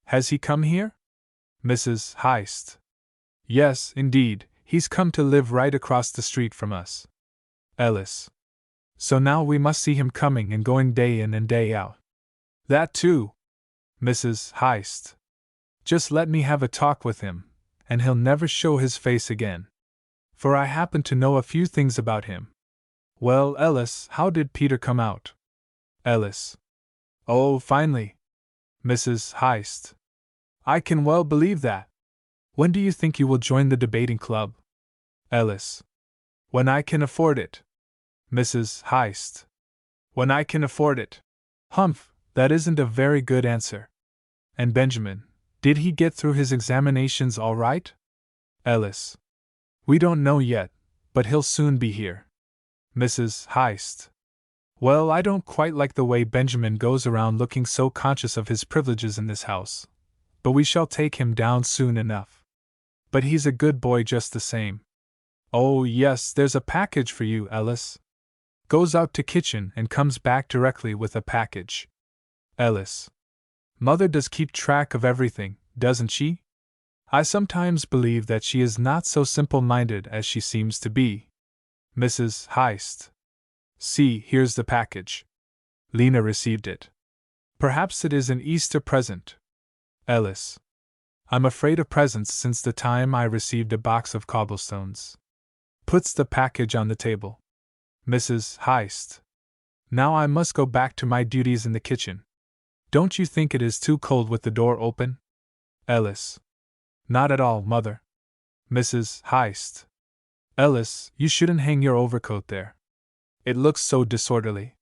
Has he come here? Mrs. Heist. Yes, indeed, he's come to live right across the street from us. Ellis. So now we must see him coming and going day in and day out. That too. Mrs. Heist. Just let me have a talk with him, and he'll never show his face again. For I happen to know a few things about him. Well, Ellis, how did Peter come out? Ellis. Oh, finely. Mrs. Heist. I can well believe that. When do you think you will join the debating club? Ellis. When I can afford it. Mrs. Heist. When I can afford it. Humph, that isn't a very good answer. And Benjamin, did he get through his examinations all right? Ellis. We don't know yet, but he'll soon be here. Mrs. Heist. Well, I don't quite like the way Benjamin goes around looking so conscious of his privileges in this house, but we shall take him down soon enough. But he's a good boy just the same. Oh yes, there's a package for you, Ellis. Goes out to kitchen and comes back directly with a package. Ellis. Mother does keep track of everything, doesn't she? I sometimes believe that she is not so simple-minded as she seems to be. Mrs. Heist. See, here's the package. Lena received it. Perhaps it is an Easter present. Ellis. I'm afraid of presents since the time I received a box of cobblestones. Puts the package on the table. Mrs. Heist. Now I must go back to my duties in the kitchen. Don't you think it is too cold with the door open? Ellis. Not at all, Mother. Mrs. Heist. Ellis, you shouldn't hang your overcoat there. It looks so disorderly.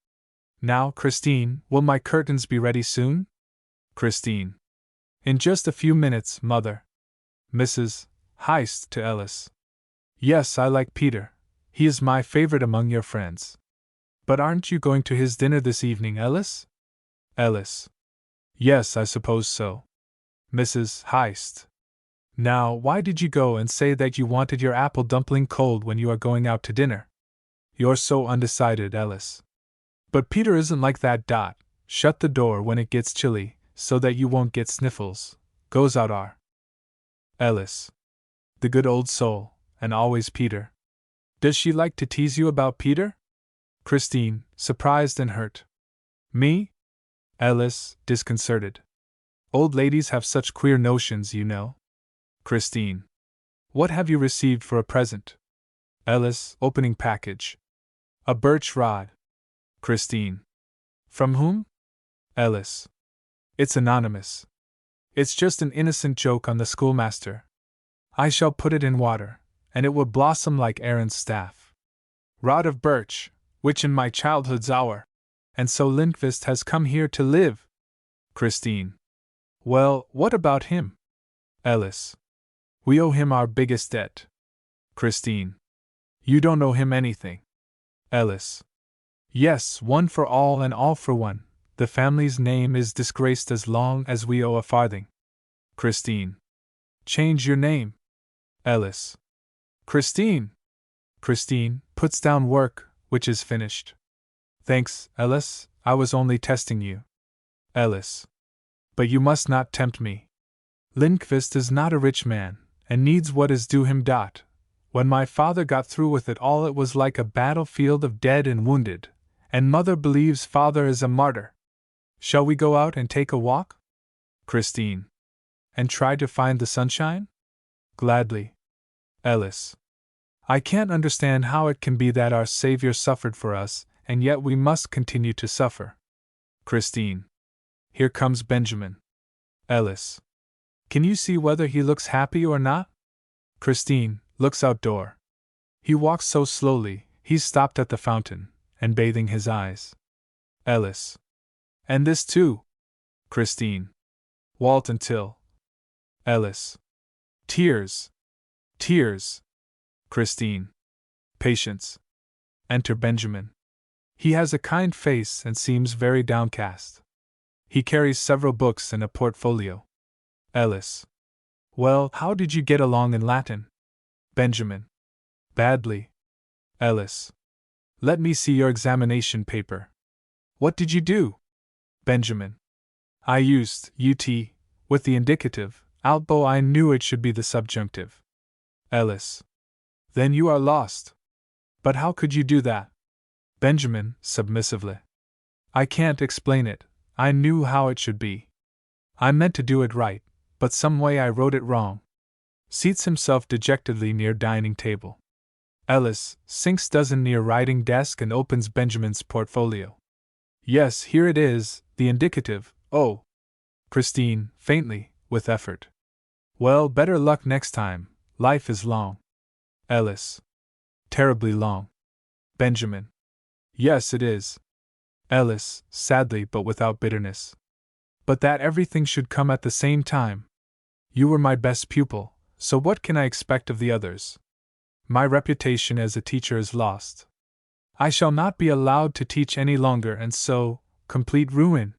Now, Christine, will my curtains be ready soon? Christine. In just a few minutes, Mother. Mrs. Heist to Ellis. Yes, I like Peter. He is my favorite among your friends. But aren't you going to his dinner this evening, Ellis? Ellis. Yes, I suppose so. Mrs. Heist. Now, why did you go and say that you wanted your apple dumpling cold when you are going out to dinner? You're so undecided, Ellis. But Peter isn't like that. Shut the door when it gets chilly, so that you won't get sniffles. Goes out Ellis. The good old soul, and always Peter. Does she like to tease you about Peter? Christine, surprised and hurt. Me? Ellis, disconcerted. Old ladies have such queer notions, you know. Christine. What have you received for a present? Ellis, opening package. A birch rod. Christine. From whom? Ellis. It's anonymous. It's just an innocent joke on the schoolmaster. I shall put it in water, and it will blossom like Aaron's staff. Rod of birch, which in my childhood's hour. And so Lindqvist has come here to live. Christine. Well, what about him? Ellis. We owe him our biggest debt. Christine. You don't owe him anything. Ellis. Yes, one for all and all for one. The family's name is disgraced as long as we owe a farthing. Christine. Change your name. Ellis. Christine. Christine puts down work, which is finished. Thanks, Ellis, I was only testing you. Ellis. But you must not tempt me. Lindqvist is not a rich man, and needs what is due him. When my father got through with it all, it was like a battlefield of dead and wounded, and mother believes father is a martyr. Shall we go out and take a walk? Christine. And try to find the sunshine? Gladly. Ellis. I can't understand how it can be that our Savior suffered for us, and yet we must continue to suffer. Christine. Here comes Benjamin. Ellis. Can you see whether he looks happy or not? Christine looks outdoor. He walks so slowly, he's stopped at the fountain, and bathing his eyes. Ellis. And this too? Christine. Walt and Till. Ellis. Tears. Tears. Christine. Patience. Enter Benjamin. He has a kind face and seems very downcast. He carries several books and a portfolio. Ellis. Well, how did you get along in Latin? Benjamin. Badly. Ellis. Let me see your examination paper. What did you do? Benjamin. I used ut with the indicative, although I knew it should be the subjunctive. Ellis. Then you are lost. But how could you do that? Benjamin, submissively. I can't explain it. I knew how it should be. I meant to do it right, but some way I wrote it wrong. Seats himself dejectedly near dining table. Ellis sinks dozen near writing desk and opens Benjamin's portfolio. Yes, here it is, the indicative, oh. Christine, faintly, with effort. Well, better luck next time, life is long. Ellis. Terribly long. Benjamin. Yes, it is. Ellis, sadly but without bitterness. But that everything should come at the same time. You were my best pupil, so what can I expect of the others? My reputation as a teacher is lost. I shall not be allowed to teach any longer, and so, complete ruin.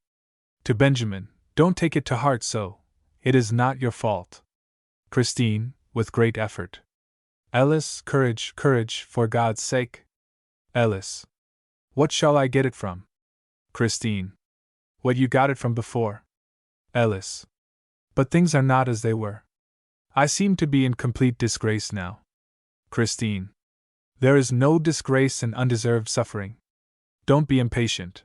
To Benjamin, don't take it to heart so. It is not your fault. Christine, with great effort. Ellis, courage, courage, for God's sake. Ellis. What shall I get it from? Christine. What you got it from before. Ellis. But things are not as they were. I seem to be in complete disgrace now. Christine. There is no disgrace in undeserved suffering. Don't be impatient.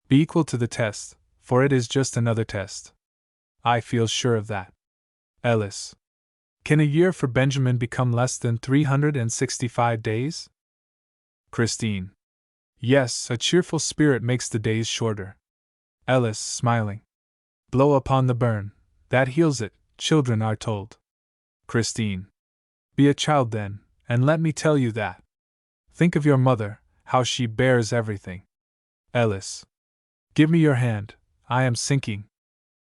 Be equal to the test, for it is just another test. I feel sure of that. Ellis. Can a year for Benjamin become less than 365 days? Christine. Yes, a cheerful spirit makes the days shorter. Ellis, smiling. Blow upon the burn, that heals it, children are told. Christine. Be a child then, and let me tell you that. Think of your mother, how she bears everything. Ellis. Give me your hand, I am sinking.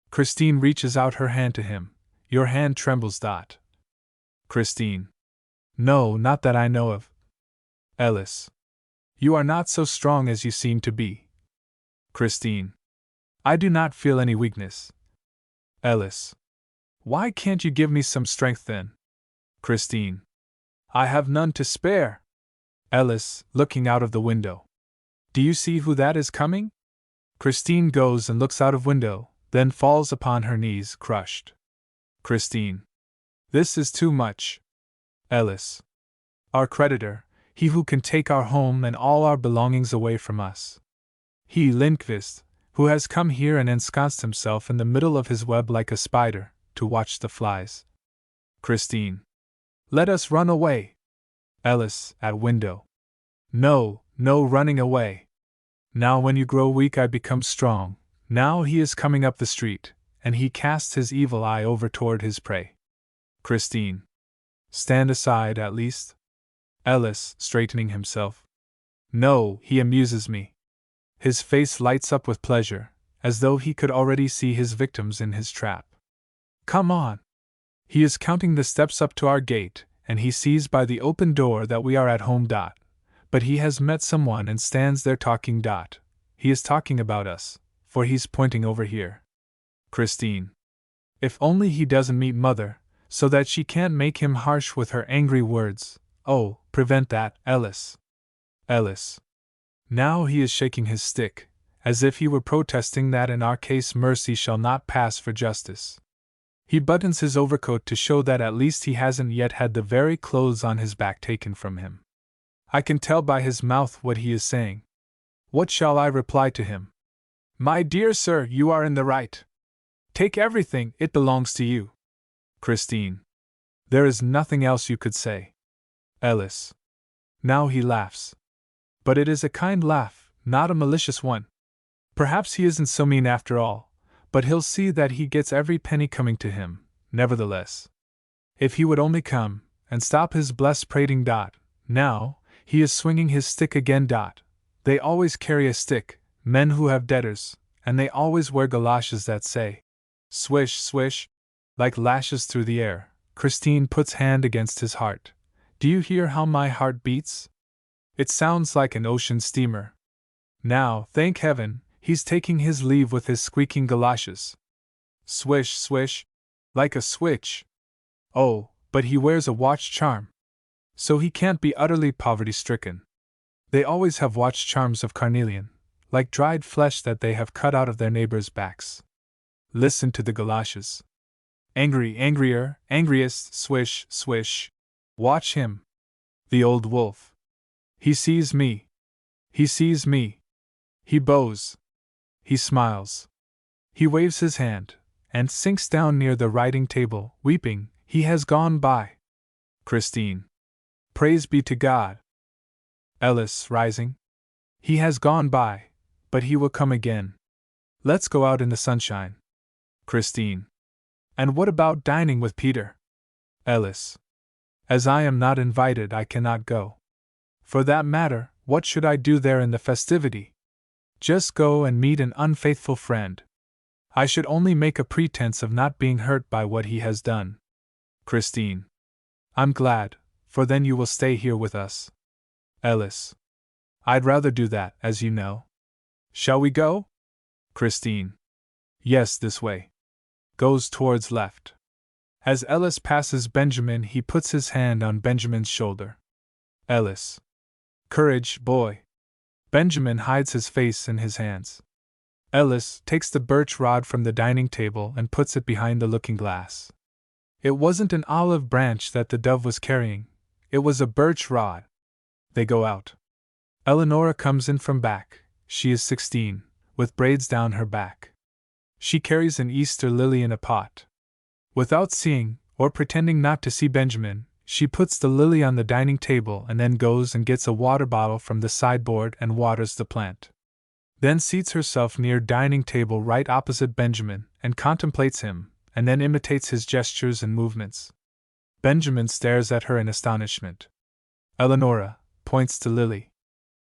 Christine reaches out her hand to him. Your hand trembles. Christine. No, not that I know of. Ellis. You are not so strong as you seem to be. Christine. I do not feel any weakness. Ellis. Why can't you give me some strength then? Christine. I have none to spare. Ellis, looking out of the window. Do you see who that is coming? Christine goes and looks out of window, then falls upon her knees, crushed. Christine. This is too much. Ellis. Our creditor, he who can take our home and all our belongings away from us. He, Lindqvist, who has come here and ensconced himself in the middle of his web like a spider, to watch the flies. Christine. Let us run away. Ellis, at window. No, no running away. Now when you grow weak I become strong. Now he is coming up the street, and he casts his evil eye over toward his prey. Christine. Stand aside at least. Ellis, straightening himself. No, he amuses me. His face lights up with pleasure, as though he could already see his victims in his trap. Come on. He is counting the steps up to our gate, and he sees by the open door that we are at home. But he has met someone and stands there talking. He is talking about us, for he's pointing over here. Christine. If only he doesn't meet Mother, so that she can't make him harsh with her angry words. Oh, prevent that, Ellis. Ellis. Now he is shaking his stick, as if he were protesting that in our case mercy shall not pass for justice. He buttons his overcoat to show that at least he hasn't yet had the very clothes on his back taken from him. I can tell by his mouth what he is saying. What shall I reply to him? My dear sir, you are in the right. Take everything, it belongs to you. Christine. There is nothing else you could say. Ellis. Now he laughs. But it is a kind laugh, not a malicious one. Perhaps he isn't so mean after all, but he'll see that he gets every penny coming to him, nevertheless. If he would only come, and stop his blessed prating. Now, he is swinging his stick again. They always carry a stick, men who have debtors, and they always wear galoshes that say, swish, swish, like lashes through the air. Christine puts hand against his heart. Do you hear how my heart beats? It sounds like an ocean steamer. Now, thank heaven, he's taking his leave with his squeaking galoshes. Swish, swish, like a switch. Oh, but he wears a watch charm. So he can't be utterly poverty-stricken. They always have watch charms of carnelian, like dried flesh that they have cut out of their neighbors' backs. Listen to the galoshes. Angry, angrier, angriest, swish, swish. Watch him. The old wolf. He sees me. He sees me. He bows. He smiles. He waves his hand, and sinks down near the writing table, weeping. He has gone by. Christine. Praise be to God. Ellis, rising. He has gone by, but he will come again. Let's go out in the sunshine. Christine. And what about dining with Peter? Ellis. As I am not invited, I cannot go. For that matter, what should I do there in the festivity? Just go and meet an unfaithful friend. I should only make a pretense of not being hurt by what he has done. Christine. I'm glad, for then you will stay here with us. Ellis. I'd rather do that, as you know. Shall we go? Christine. Yes, this way. Goes towards left. As Ellis passes Benjamin, he puts his hand on Benjamin's shoulder. Ellis. Courage, boy. Benjamin hides his face in his hands. Ellis takes the birch rod from the dining table and puts it behind the looking-glass. It wasn't an olive branch that the dove was carrying, it was a birch rod. They go out. Eleonora comes in from back. She is 16, with braids down her back. She carries an Easter lily in a pot. Without seeing, or pretending not to see Benjamin, she puts the lily on the dining table and then goes and gets a water bottle from the sideboard and waters the plant. Then seats herself near dining table right opposite Benjamin and contemplates him, and then imitates his gestures and movements. Benjamin stares at her in astonishment. Eleonora points to Lily.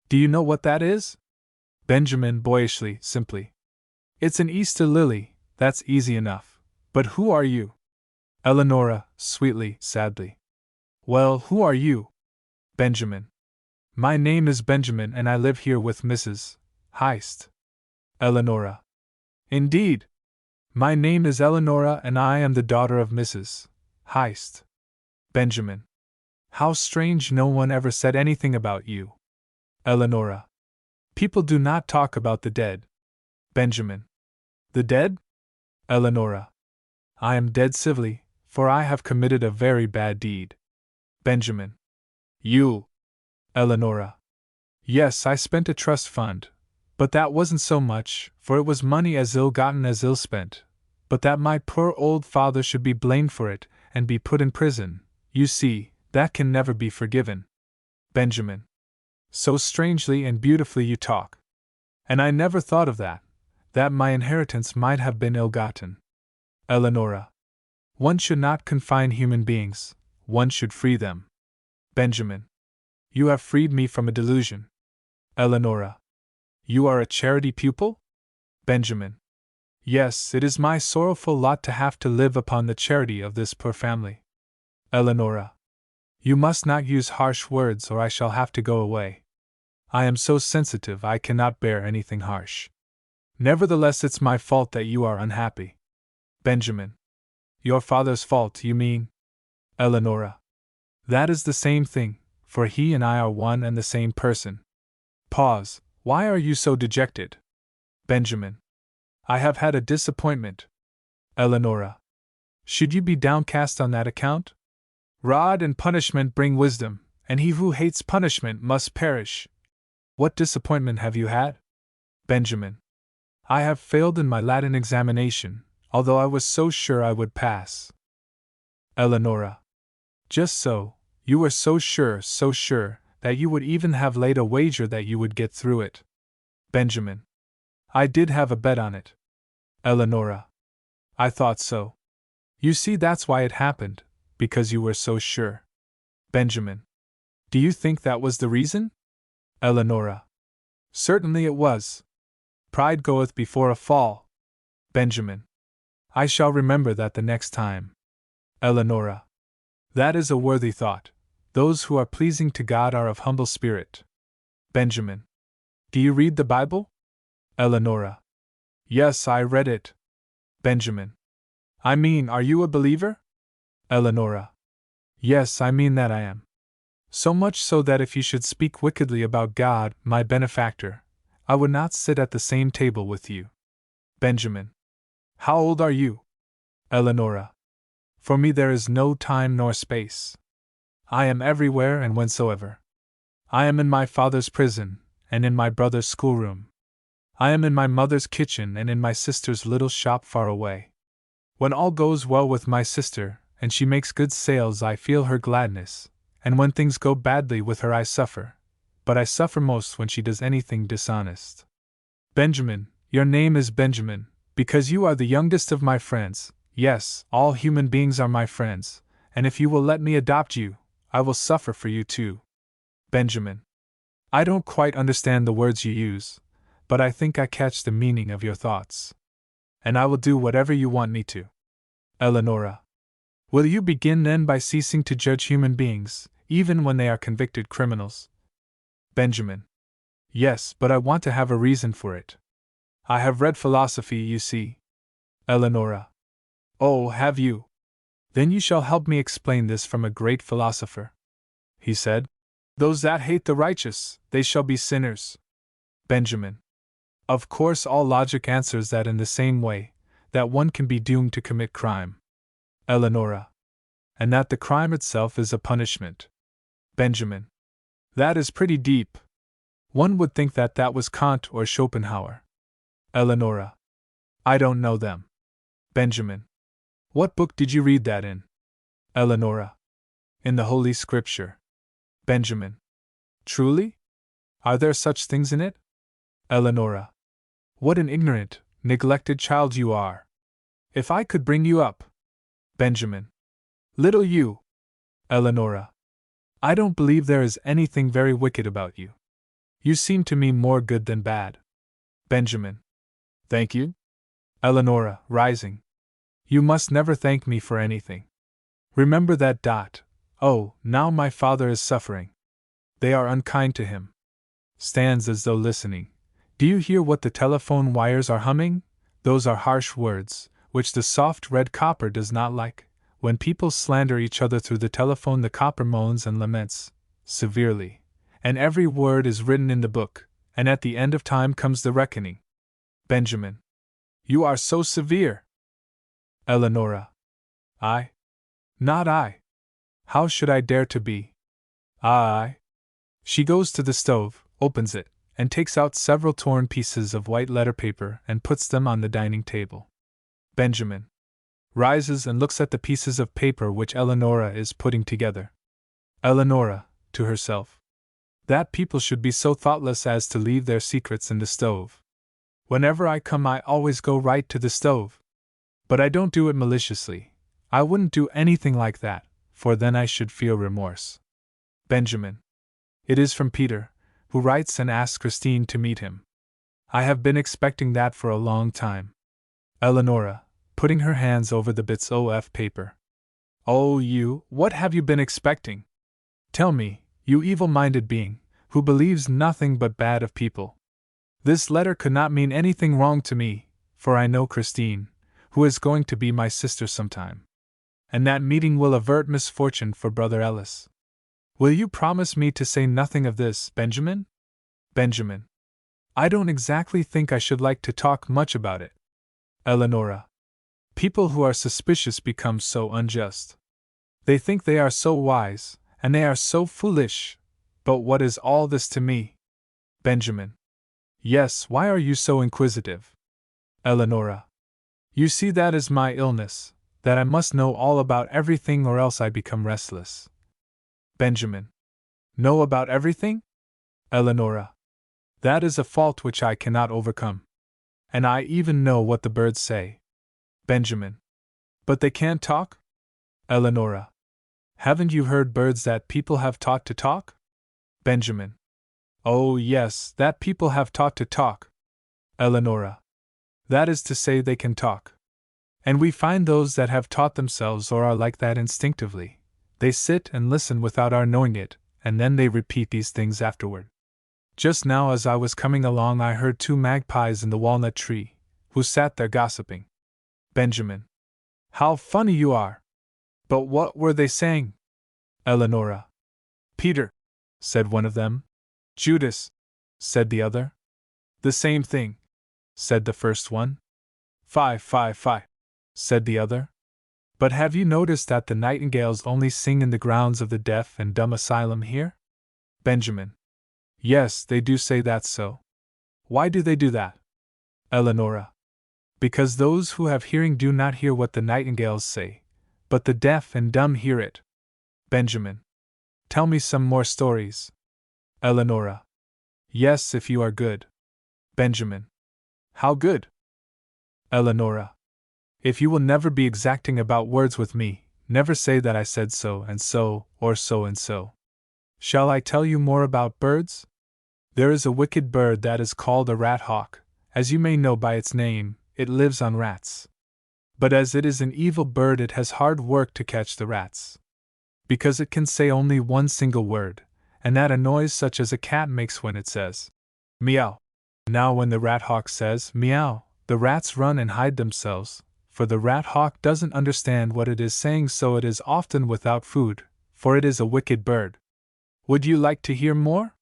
Do you know what that is? Benjamin boyishly, simply. It's an Easter lily, that's easy enough. But who are you? Eleonora, sweetly, sadly. Well, who are you? Benjamin. My name is Benjamin and I live here with Mrs. Heist. Eleonora. Indeed. My name is Eleonora and I am the daughter of Mrs. Heist. Benjamin. How strange, no one ever said anything about you. Eleonora. People do not talk about the dead. Benjamin. The dead? Eleonora. I am dead civilly, for I have committed a very bad deed. Benjamin. You. Eleonora. Yes, I spent a trust fund. But that wasn't so much, for it was money as ill gotten as ill spent. But that my poor old father should be blamed for it, and be put in prison, you see, that can never be forgiven. Benjamin. So strangely and beautifully you talk. And I never thought of that my inheritance might have been ill-gotten. Eleonora. One should not confine human beings, one should free them. Benjamin. You have freed me from a delusion. Eleonora. You are a charity pupil? Benjamin. Yes, it is my sorrowful lot to have to live upon the charity of this poor family. Eleonora. You must not use harsh words or I shall have to go away. I am so sensitive I cannot bear anything harsh. Nevertheless, it's my fault that you are unhappy. Benjamin. Your father's fault, you mean? Eleonora. That is the same thing, for he and I are one and the same person. Pause. Why are you so dejected? Benjamin. I have had a disappointment. Eleonora. Should you be downcast on that account? Rod and punishment bring wisdom, and he who hates punishment must perish. What disappointment have you had? Benjamin. I have failed in my Latin examination, although I was so sure I would pass. Eleonora. Just so, you were so sure, that you would even have laid a wager that you would get through it. Benjamin. I did have a bet on it. Eleonora. I thought so. You see, that's why it happened, because you were so sure. Benjamin. Do you think that was the reason? Eleonora. Certainly it was. Pride goeth before a fall. Benjamin. I shall remember that the next time. Eleonora. That is a worthy thought. Those who are pleasing to God are of humble spirit. Benjamin. Do you read the Bible? Eleonora. Yes, I read it. Benjamin. I mean, are you a believer? Eleonora. Yes, I mean that I am. So much so that if you should speak wickedly about God, my benefactor, I would not sit at the same table with you. Benjamin. How old are you? Eleonora. For me there is no time nor space. I am everywhere and whensoever. I am in my father's prison, and in my brother's schoolroom. I am in my mother's kitchen and in my sister's little shop far away. When all goes well with my sister, and she makes good sales, I feel her gladness, and when things go badly with her I suffer, but I suffer most when she does anything dishonest. Benjamin, your name is Benjamin, because you are the youngest of my friends. Yes, all human beings are my friends, and if you will let me adopt you, I will suffer for you too. Benjamin. I don't quite understand the words you use, but I think I catch the meaning of your thoughts. And I will do whatever you want me to. Eleonora. Will you begin then by ceasing to judge human beings, even when they are convicted criminals? Benjamin. Yes, but I want to have a reason for it. I have read philosophy, you see. Eleonora. Oh, have you? Then you shall help me explain this from a great philosopher. He said, those that hate the righteous, they shall be sinners. Benjamin. Of course, all logic answers that in the same way, that one can be doomed to commit crime. Eleonora. And that the crime itself is a punishment. Benjamin. That is pretty deep. One would think that that was Kant or Schopenhauer. Eleonora. I don't know them. Benjamin. What book did you read that in? Eleonora. In the Holy Scripture. Benjamin. Truly? Are there such things in it? Eleonora. What an ignorant, neglected child you are. If I could bring you up. Benjamin. Little you. Eleonora. I don't believe there is anything very wicked about you. You seem to me more good than bad. Benjamin. Thank you. Eleonora, rising. You must never thank me for anything. Remember that. Oh, now my father is suffering. They are unkind to him. Stands as though listening. Do you hear what the telephone wires are humming? Those are harsh words, which the soft red copper does not like. When people slander each other through the telephone, the copper moans and laments, severely. And every word is written in the book, and at the end of time comes the reckoning. Benjamin. You are so severe. Eleonora. I? Not I. How should I dare to be? I. She goes to the stove, opens it, and takes out several torn pieces of white letter paper and puts them on the dining table. Benjamin rises and looks at the pieces of paper which Eleonora is putting together. Eleonora, to herself. That people should be so thoughtless as to leave their secrets in the stove. Whenever I come, I always go right to the stove. But I don't do it maliciously. I wouldn't do anything like that, for then I should feel remorse. Benjamin. It is from Peter, who writes and asks Christine to meet him. I have been expecting that for a long time. Eleonora, putting her hands over the bits of paper. Oh, what have you been expecting? Tell me, you evil-minded being, who believes nothing but bad of people. This letter could not mean anything wrong to me, for I know Christine, who is going to be my sister sometime. And that meeting will avert misfortune for Brother Ellis. Will you promise me to say nothing of this, Benjamin? Benjamin. I don't exactly think I should like to talk much about it. Eleonora. People who are suspicious become so unjust. They think they are so wise, and they are so foolish. But what is all this to me? Benjamin. Yes, why are you so inquisitive? Eleonora. You see, that is my illness, that I must know all about everything or else I become restless. Benjamin. Know about everything? Eleonora. That is a fault which I cannot overcome. And I even know what the birds say. Benjamin. But they can't talk? Eleonora. Haven't you heard birds that people have taught to talk? Benjamin. Oh, yes, that people have taught to talk. Eleonora. That is to say, they can talk. And we find those that have taught themselves or are like that instinctively. They sit and listen without our knowing it, and then they repeat these things afterward. Just now, as I was coming along, I heard two magpies in the walnut tree, who sat there gossiping. Benjamin. How funny you are! But what were they saying? Eleonora. Peter, said one of them. Judas, said the other. The same thing, said the first one. Fie, fie, fie, said the other. But have you noticed that the nightingales only sing in the grounds of the deaf and dumb asylum here? Benjamin. Yes, they do say that so. Why do they do that? Eleonora. Because those who have hearing do not hear what the nightingales say, but the deaf and dumb hear it. Benjamin. Tell me some more stories. Eleonora. Yes, if you are good. Benjamin. How good? Eleonora. If you will never be exacting about words with me, never say that I said so and so, or so and so. Shall I tell you more about birds? There is a wicked bird that is called a rat hawk. As you may know by its name, it lives on rats. But as it is an evil bird, it has hard work to catch the rats. Because it can say only one single word, and that a noise such as a cat makes when it says, meow. Now when the rat hawk says, meow, the rats run and hide themselves, for the rat hawk doesn't understand what it is saying, so it is often without food, for it is a wicked bird. Would you like to hear more?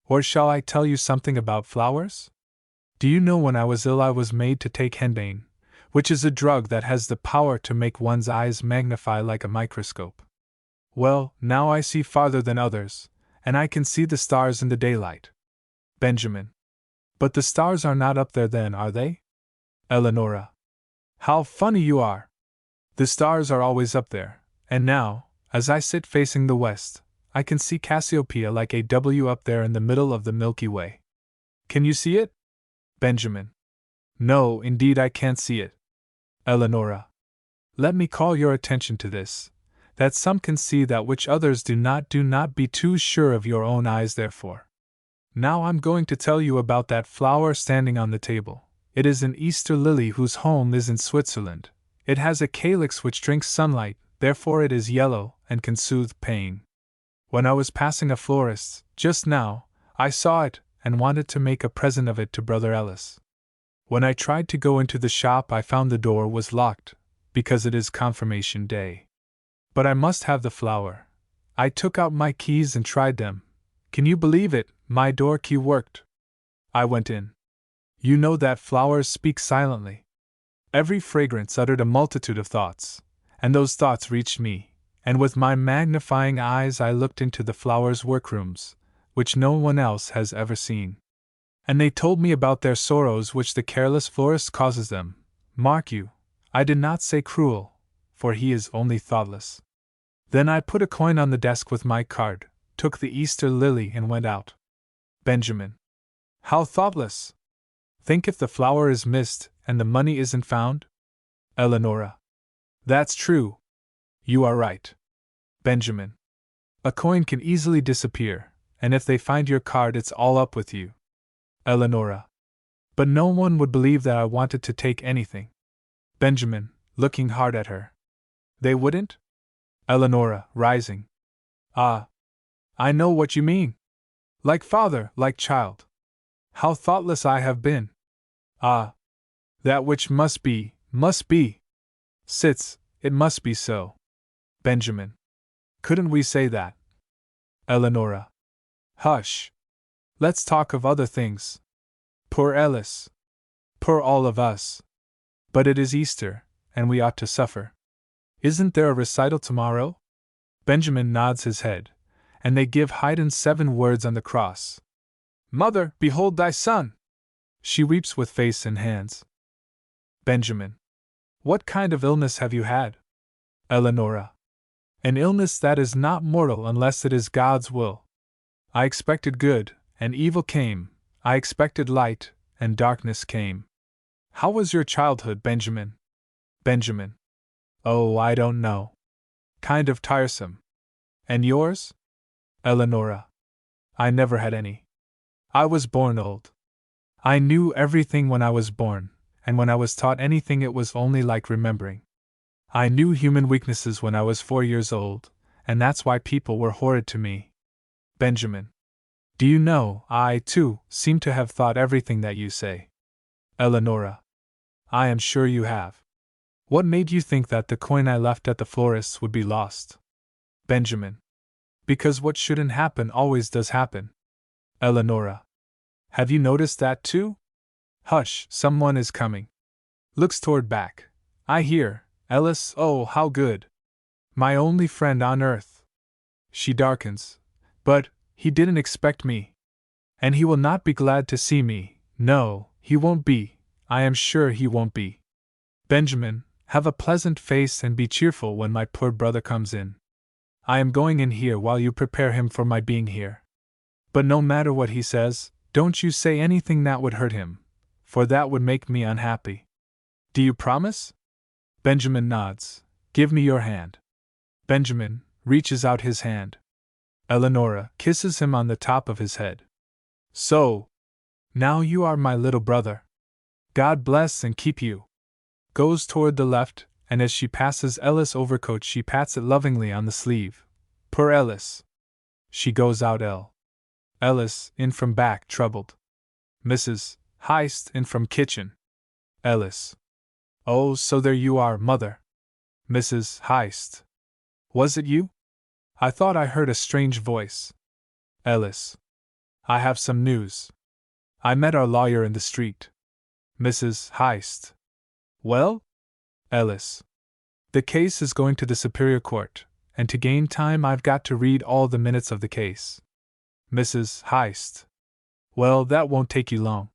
Or shall I tell you something about flowers? Do you know when I was ill I was made to take henbane, which is a drug that has the power to make one's eyes magnify like a microscope. Well, now I see farther than others, and I can see the stars in the daylight. Benjamin. But the stars are not up there then, are they? Eleonora. How funny you are! The stars are always up there, and now, as I sit facing the west, I can see Cassiopeia like a W up there in the middle of the Milky Way. Can you see it? Benjamin. No, indeed I can't see it. Eleonora. Let me call your attention to this, that some can see that which others do not be too sure of your own eyes therefore. Now I'm going to tell you about that flower standing on the table. It is an Easter lily whose home is in Switzerland. It has a calyx which drinks sunlight, therefore it is yellow and can soothe pain. When I was passing a florist's, just now, I saw it, and wanted to make a present of it to Brother Ellis. When I tried to go into the shop I found the door was locked, because it is Confirmation Day. But I must have the flower. I took out my keys and tried them. Can you believe it, my door key worked. I went in. You know that flowers speak silently. Every fragrance uttered a multitude of thoughts, and those thoughts reached me, and with my magnifying eyes I looked into the flowers' workrooms, which no one else has ever seen. And they told me about their sorrows which the careless florist causes them. Mark you, I did not say cruel, for he is only thoughtless. Then I put a coin on the desk with my card, took the Easter lily and went out. Benjamin. How thoughtless! Think if the flower is missed and the money isn't found? Eleonora. That's true. You are right. Benjamin. A coin can easily disappear, and if they find your card it's all up with you. Eleonora. But no one would believe that I wanted to take anything. Benjamin, looking hard at her. They wouldn't? Eleonora, rising. Ah, I know what you mean. Like father, like child. How thoughtless I have been. Ah, that which must be, must be. Sits, it must be so. Benjamin. Couldn't we say that? Eleonora. Hush. Let's talk of other things. Poor Ellis. Poor all of us. But it is Easter, and we ought to suffer. Isn't there a recital tomorrow? Benjamin nods his head, and they give Haydn 7 words on the cross. Mother, behold thy son! She weeps with face and hands. Benjamin. What kind of illness have you had? Eleonora. An illness that is not mortal unless it is God's will. I expected good, and evil came. I expected light, and darkness came. How was your childhood, Benjamin? Benjamin. Oh, I don't know. Kind of tiresome. And yours? Eleonora. I never had any. I was born old. I knew everything when I was born, and when I was taught anything it was only like remembering. I knew human weaknesses when I was 4 years old, and that's why people were horrid to me. Benjamin. Do you know, I, too, seem to have thought everything that you say. Eleonora. I am sure you have. What made you think that the coin I left at the florist's would be lost? Benjamin. Because what shouldn't happen always does happen. Eleonora. Have you noticed that too? Hush, someone is coming. Looks toward back. I hear, Ellis, oh, how good. My only friend on earth. She darkens. But, he didn't expect me. And he will not be glad to see me. No, he won't be. I am sure he won't be. Benjamin, have a pleasant face and be cheerful when my poor brother comes in. I am going in here while you prepare him for my being here. But no matter what he says, don't you say anything that would hurt him, for that would make me unhappy. Do you promise? Benjamin nods. Give me your hand. Benjamin reaches out his hand. Eleonora kisses him on the top of his head. So, now you are my little brother. God bless and keep you. Goes toward the left, and as she passes Ellis' overcoat she pats it lovingly on the sleeve. Poor Ellis. She goes out. Ellis, in from back, troubled. Mrs. Heist, in from kitchen. Ellis. Oh, so there you are, mother. Mrs. Heist. Was it you? I thought I heard a strange voice. Ellis. I have some news. I met our lawyer in the street. Mrs. Heist. Well? Ellis. The case is going to the Superior Court, and to gain time I've got to read all the minutes of the case. Mrs. Heist. Well, that won't take you long.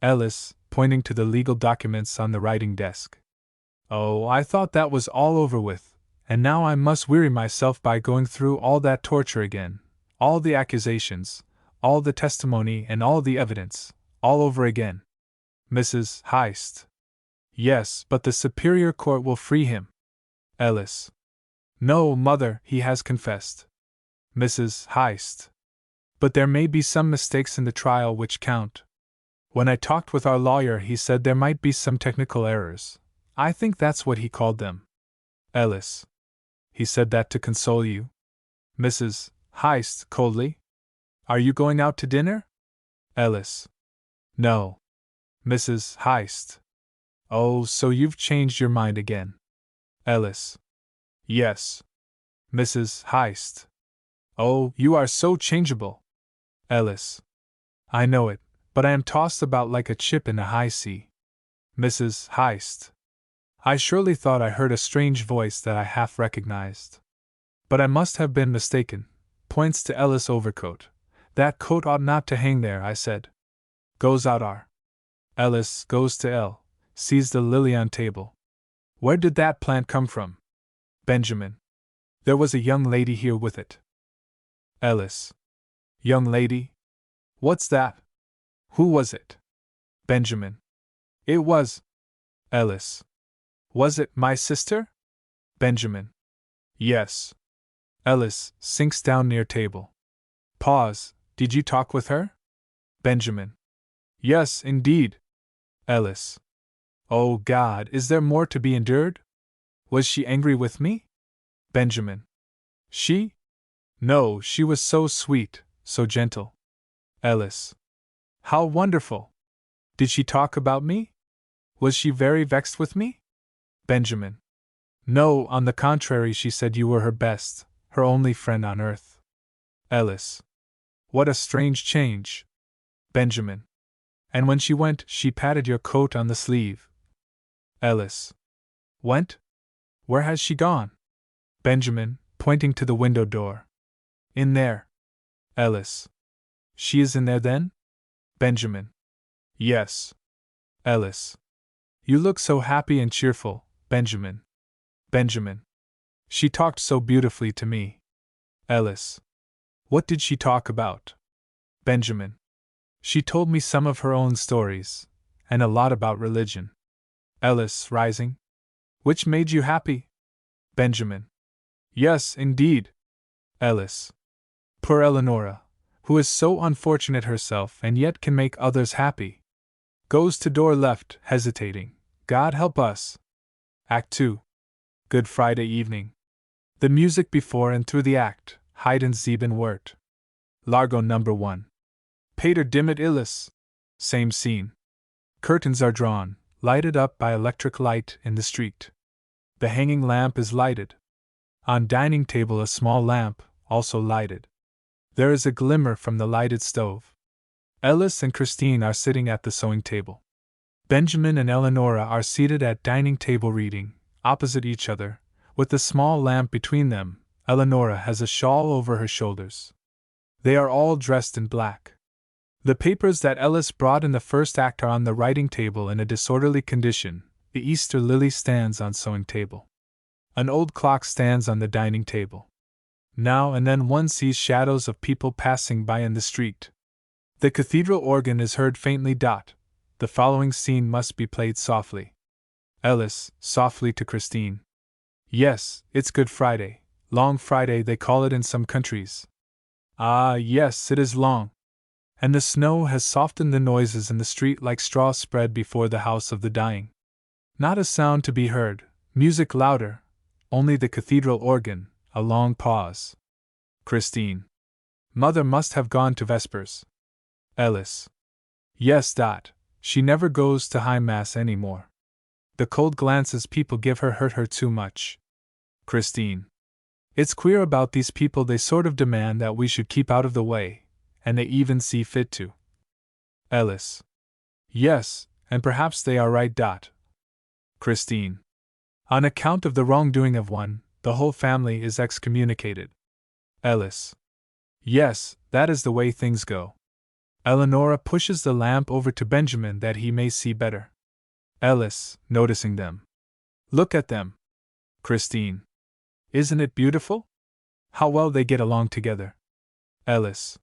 Ellis, pointing to the legal documents on the writing desk. Oh, I thought that was all over with, and now I must weary myself by going through all that torture again, all the accusations, all the testimony and all the evidence, all over again. Mrs. Heist. Yes, but the Superior Court will free him. Ellis. No, mother, he has confessed. Mrs. Heist. But there may be some mistakes in the trial which count. When I talked with our lawyer he said there might be some technical errors. I think that's what he called them. Ellis. He said that to console you? Mrs. Heist, coldly. Are you going out to dinner? Ellis. No. Mrs. Heist. Oh, so you've changed your mind again. Ellis. Yes. Mrs. Heist. Oh, you are so changeable. Ellis. I know it, but I am tossed about like a chip in a high sea. Mrs. Heist. I surely thought I heard a strange voice that I half recognized. But I must have been mistaken. Points to Ellis' overcoat. That coat ought not to hang there, I said. Goes out R. Ellis goes to L. Sees the lily on table. Where did that plant come from? Benjamin. There was a young lady here with it. Ellis. Young lady? What's that? Who was it? Benjamin. It was. Ellis. Was it my sister? Benjamin. Yes. Ellis sinks down near table. Pause. Did you talk with her? Benjamin. Yes, indeed. Ellis. Oh God, is there more to be endured? Was she angry with me? Benjamin. She? No, she was so sweet, so gentle. Ellis. How wonderful! Did she talk about me? Was she very vexed with me? Benjamin. No, on the contrary, she said you were her best, her only friend on earth. Ellis. What a strange change. Benjamin. And when she went, she patted your coat on the sleeve. Ellis. Went? Where has she gone? Benjamin, pointing to the window door. In there. Ellis. She is in there then? Benjamin. Yes. Ellis. You look so happy and cheerful, Benjamin. Benjamin. She talked so beautifully to me. Ellis. What did she talk about? Benjamin. She told me some of her own stories, and a lot about religion. Ellis, rising. Which made you happy? Benjamin. Yes, indeed. Ellis. Poor Eleonora, who is so unfortunate herself and yet can make others happy. Goes to door left, hesitating. God help us. Act 2. Good Friday evening. The music before and through the act, Haydn 7 Wort. Largo number 1. Pater dimit illis. Same scene. Curtains are drawn, lighted up by electric light in the street. The hanging lamp is lighted. On dining table a small lamp, also lighted. There is a glimmer from the lighted stove. Ellis and Christine are sitting at the sewing table. Benjamin and Eleonora are seated at dining table reading, opposite each other, with the small lamp between them. Eleonora has a shawl over her shoulders. They are all dressed in black. The papers that Ellis brought in the first act are on the writing table in a disorderly condition. The Easter lily stands on sewing table. An old clock stands on the dining table. Now and then one sees shadows of people passing by in the street. The cathedral organ is heard faintly. The following scene must be played softly. Ellis, softly to Christine. Yes, it's Good Friday. Long Friday they call it in some countries. Ah, yes, it is long. And the snow has softened the noises in the street like straw spread before the house of the dying. Not a sound to be heard, music louder, only the cathedral organ, a long pause. Christine. Mother must have gone to Vespers. Ellis. Yes, she never goes to High Mass any more. The cold glances people give her hurt her too much. Christine. It's queer about these people, they sort of demand that we should keep out of the way, and they even see fit to. Ellis. Yes, and perhaps they are right. Christine. On account of the wrongdoing of one, the whole family is excommunicated. Ellis. Yes, that is the way things go. Eleonora pushes the lamp over to Benjamin that he may see better. Ellis, noticing them. Look at them. Christine. Isn't it beautiful? How well they get along together. Ellis.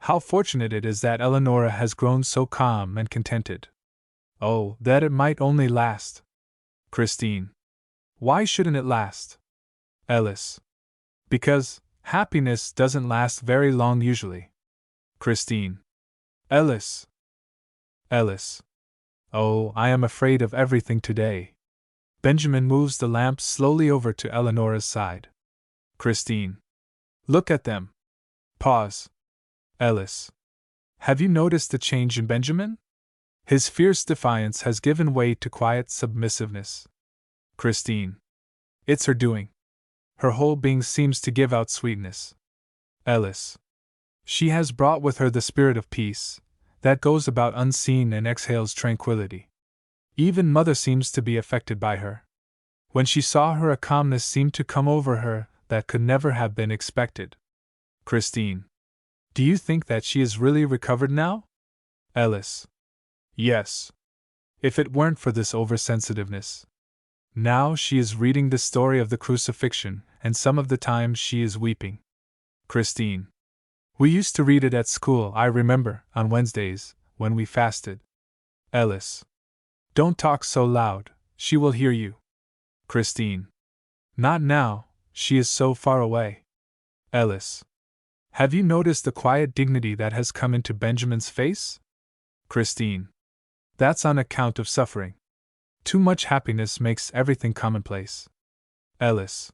How fortunate it is that Eleonora has grown so calm and contented. Oh, that it might only last. Christine. Why shouldn't it last? Ellis. Because happiness doesn't last very long usually. Christine. Ellis. Ellis. Oh, I am afraid of everything today. Benjamin moves the lamp slowly over to Eleonora's side. Christine. Look at them. Pause. Ellis. Have you noticed the change in Benjamin? His fierce defiance has given way to quiet submissiveness. Christine. It's her doing. Her whole being seems to give out sweetness. Ellis. She has brought with her the spirit of peace, that goes about unseen and exhales tranquility. Even Mother seems to be affected by her. When she saw her, a calmness seemed to come over her that could never have been expected. Christine. Do you think that she is really recovered now? Ellis. Yes. If it weren't for this oversensitiveness. Now she is reading the story of the crucifixion, and some of the time she is weeping. Christine. We used to read it at school, I remember, on Wednesdays, when we fasted. Ellis. Don't talk so loud, she will hear you. Christine. Not now, she is so far away. Ellis. Have you noticed the quiet dignity that has come into Benjamin's face? Christine. That's on account of suffering. Too much happiness makes everything commonplace. Ellis.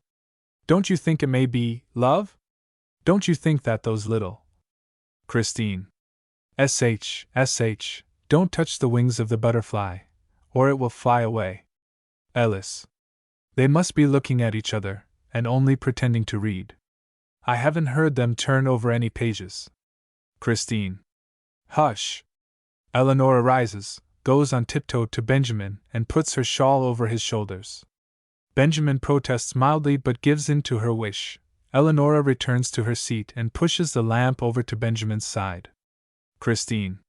Don't you think it may be love? Don't you think that those little. Christine. Sh, don't touch the wings of the butterfly, or it will fly away. Ellis. They must be looking at each other, and only pretending to read. I haven't heard them turn over any pages. Christine. Hush. Eleanor rises, goes on tiptoe to Benjamin, and puts her shawl over his shoulders. Benjamin protests mildly but gives in to her wish. Eleonora returns to her seat and pushes the lamp over to Benjamin's side. Christine.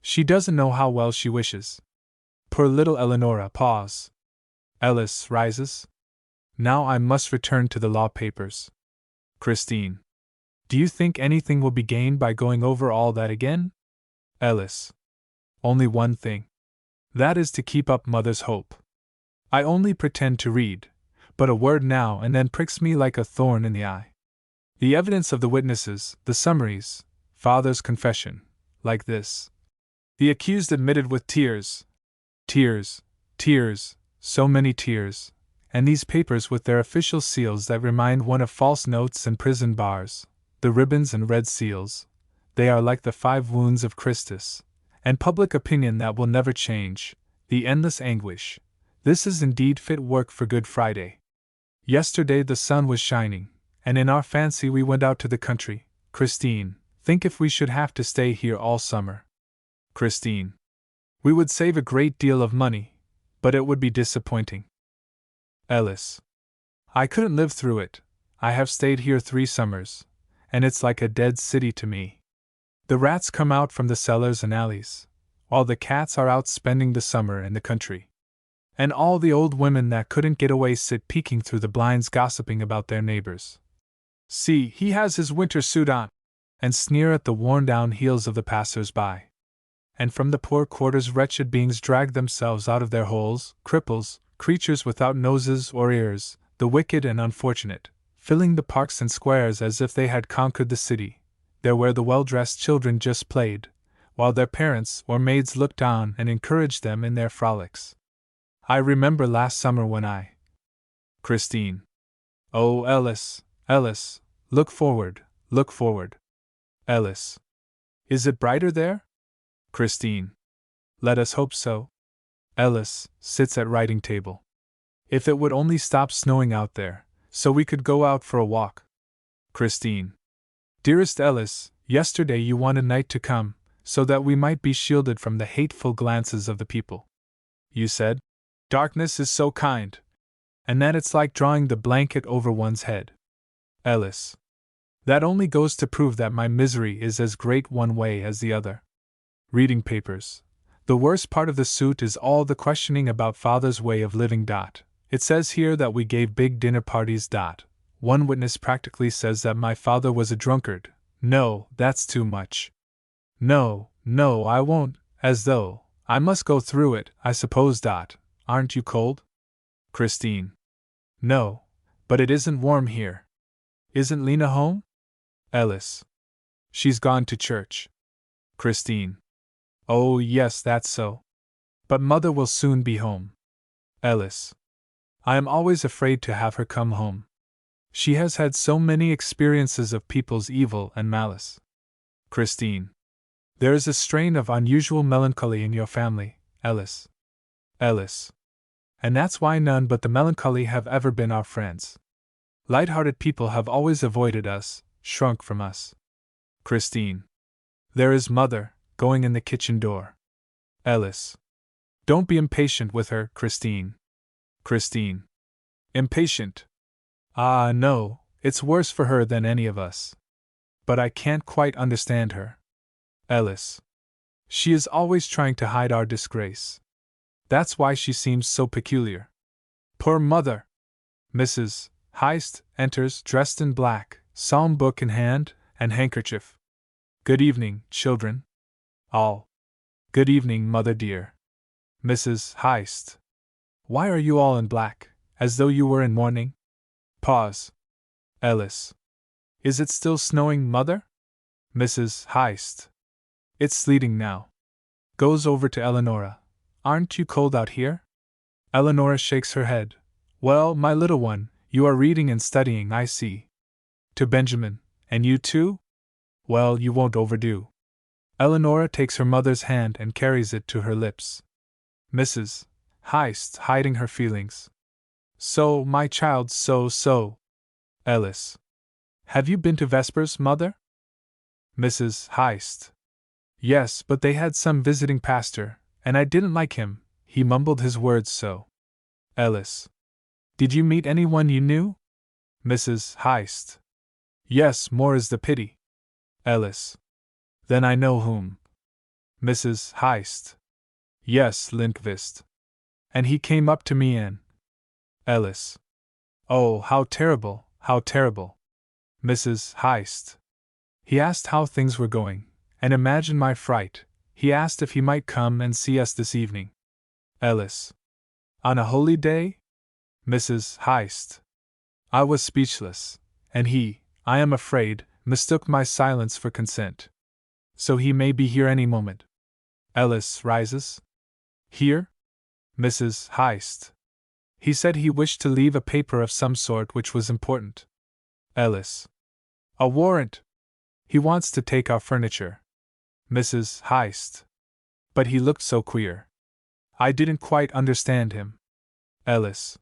She doesn't know how well she wishes. Poor little Eleonora. Pause. Ellis rises. Now I must return to the law papers. Christine. Do you think anything will be gained by going over all that again? Ellis. Only one thing. That is to keep up Mother's hope. I only pretend to read, but a word now and then pricks me like a thorn in the eye. The evidence of the witnesses, the summaries, Father's confession, like this. The accused admitted with tears. Tears, tears, so many tears, and these papers with their official seals that remind one of false notes and prison bars, the ribbons and red seals, they are like the 5 wounds of Christus, and public opinion that will never change, the endless anguish. This is indeed fit work for Good Friday. Yesterday the sun was shining, and in our fancy we went out to the country. Christine, think if we should have to stay here all summer. Christine. We would save a great deal of money, but it would be disappointing. Ellis. I couldn't live through it. I have stayed here 3 summers, and it's like a dead city to me. The rats come out from the cellars and alleys, while the cats are out spending the summer in the country. And all the old women that couldn't get away sit peeking through the blinds gossiping about their neighbors. See, he has his winter suit on, and sneer at the worn-down heels of the passers-by. And from the poor quarters wretched beings drag themselves out of their holes, cripples, creatures without noses or ears, the wicked and unfortunate, filling the parks and squares as if they had conquered the city, there where the well-dressed children just played, while their parents or maids looked on and encouraged them in their frolics. I remember last summer when I. Christine. Oh, Ellis, Ellis, look forward, look forward. Ellis. Is it brighter there? Christine. Let us hope so. Ellis sits at writing table. If it would only stop snowing out there, so we could go out for a walk. Christine. Dearest Ellis, yesterday you wanted night to come, so that we might be shielded from the hateful glances of the people. You said, darkness is so kind, and that it's like drawing the blanket over one's head. Ellis. That only goes to prove that my misery is as great one way as the other. Reading papers. The worst part of the suit is all the questioning about Father's way of living. It says here that we gave big dinner parties. One witness practically says that my father was a drunkard. No, that's too much. No, I won't, as though, I must go through it, I suppose. Aren't you cold? Christine. No, but it isn't warm here. Isn't Lena home? Ellis. She's gone to church. Christine. Oh, yes, that's so. But Mother will soon be home. Ellis. I am always afraid to have her come home. She has had so many experiences of people's evil and malice. Christine. There is a strain of unusual melancholy in your family, Ellis. Ellis. And that's why none but the melancholy have ever been our friends. Light-hearted people have always avoided us, shrunk from us. Christine. There is Mother, going in the kitchen door. Ellis. Don't be impatient with her, Christine. Christine. Impatient? Ah, no, It's worse for her than any of us. But I can't quite understand her. Ellis. She is always trying to hide our disgrace. That's why she seems so peculiar. Poor mother! Mrs. Heist enters, dressed in black, psalm book in hand, and handkerchief. Good evening, children. All. Good evening, mother dear. Mrs. Heist. Why are you all in black, as though you were in mourning? Pause. Ellis. Is it still snowing, mother? Mrs. Heist. It's sleeting now. Goes over to Eleonora. Aren't you cold out here? Eleonora shakes her head. Well, my little one, you are reading and studying, I see. To Benjamin. And you too? Well, you won't overdo. Eleonora takes her mother's hand and carries it to her lips. Mrs. Heist, hiding her feelings. So, my child, so. Ellis. Have you been to Vespers, mother? Mrs. Heist. Yes, but they had some visiting pastor, and I didn't like him, he mumbled his words so. Ellis. Did you meet anyone you knew? Mrs. Heist. Yes, more is the pity. Ellis. Then I know whom. Mrs. Heist. Yes, Lindqvist. And he came up to me and. Ellis. Oh, how terrible, how terrible. Mrs. Heist. He asked how things were going, and imagine my fright, he asked if he might come and see us this evening. Ellis. On a holy day? Mrs. Heist. I was speechless, and he, I am afraid, mistook my silence for consent. So he may be here any moment. Ellis rises. Here? Mrs. Heist. He said he wished to leave a paper of some sort which was important. Ellis. A warrant. He wants to take our furniture. Mrs. Heist. But he looked so queer. I didn't quite understand him. Ellis.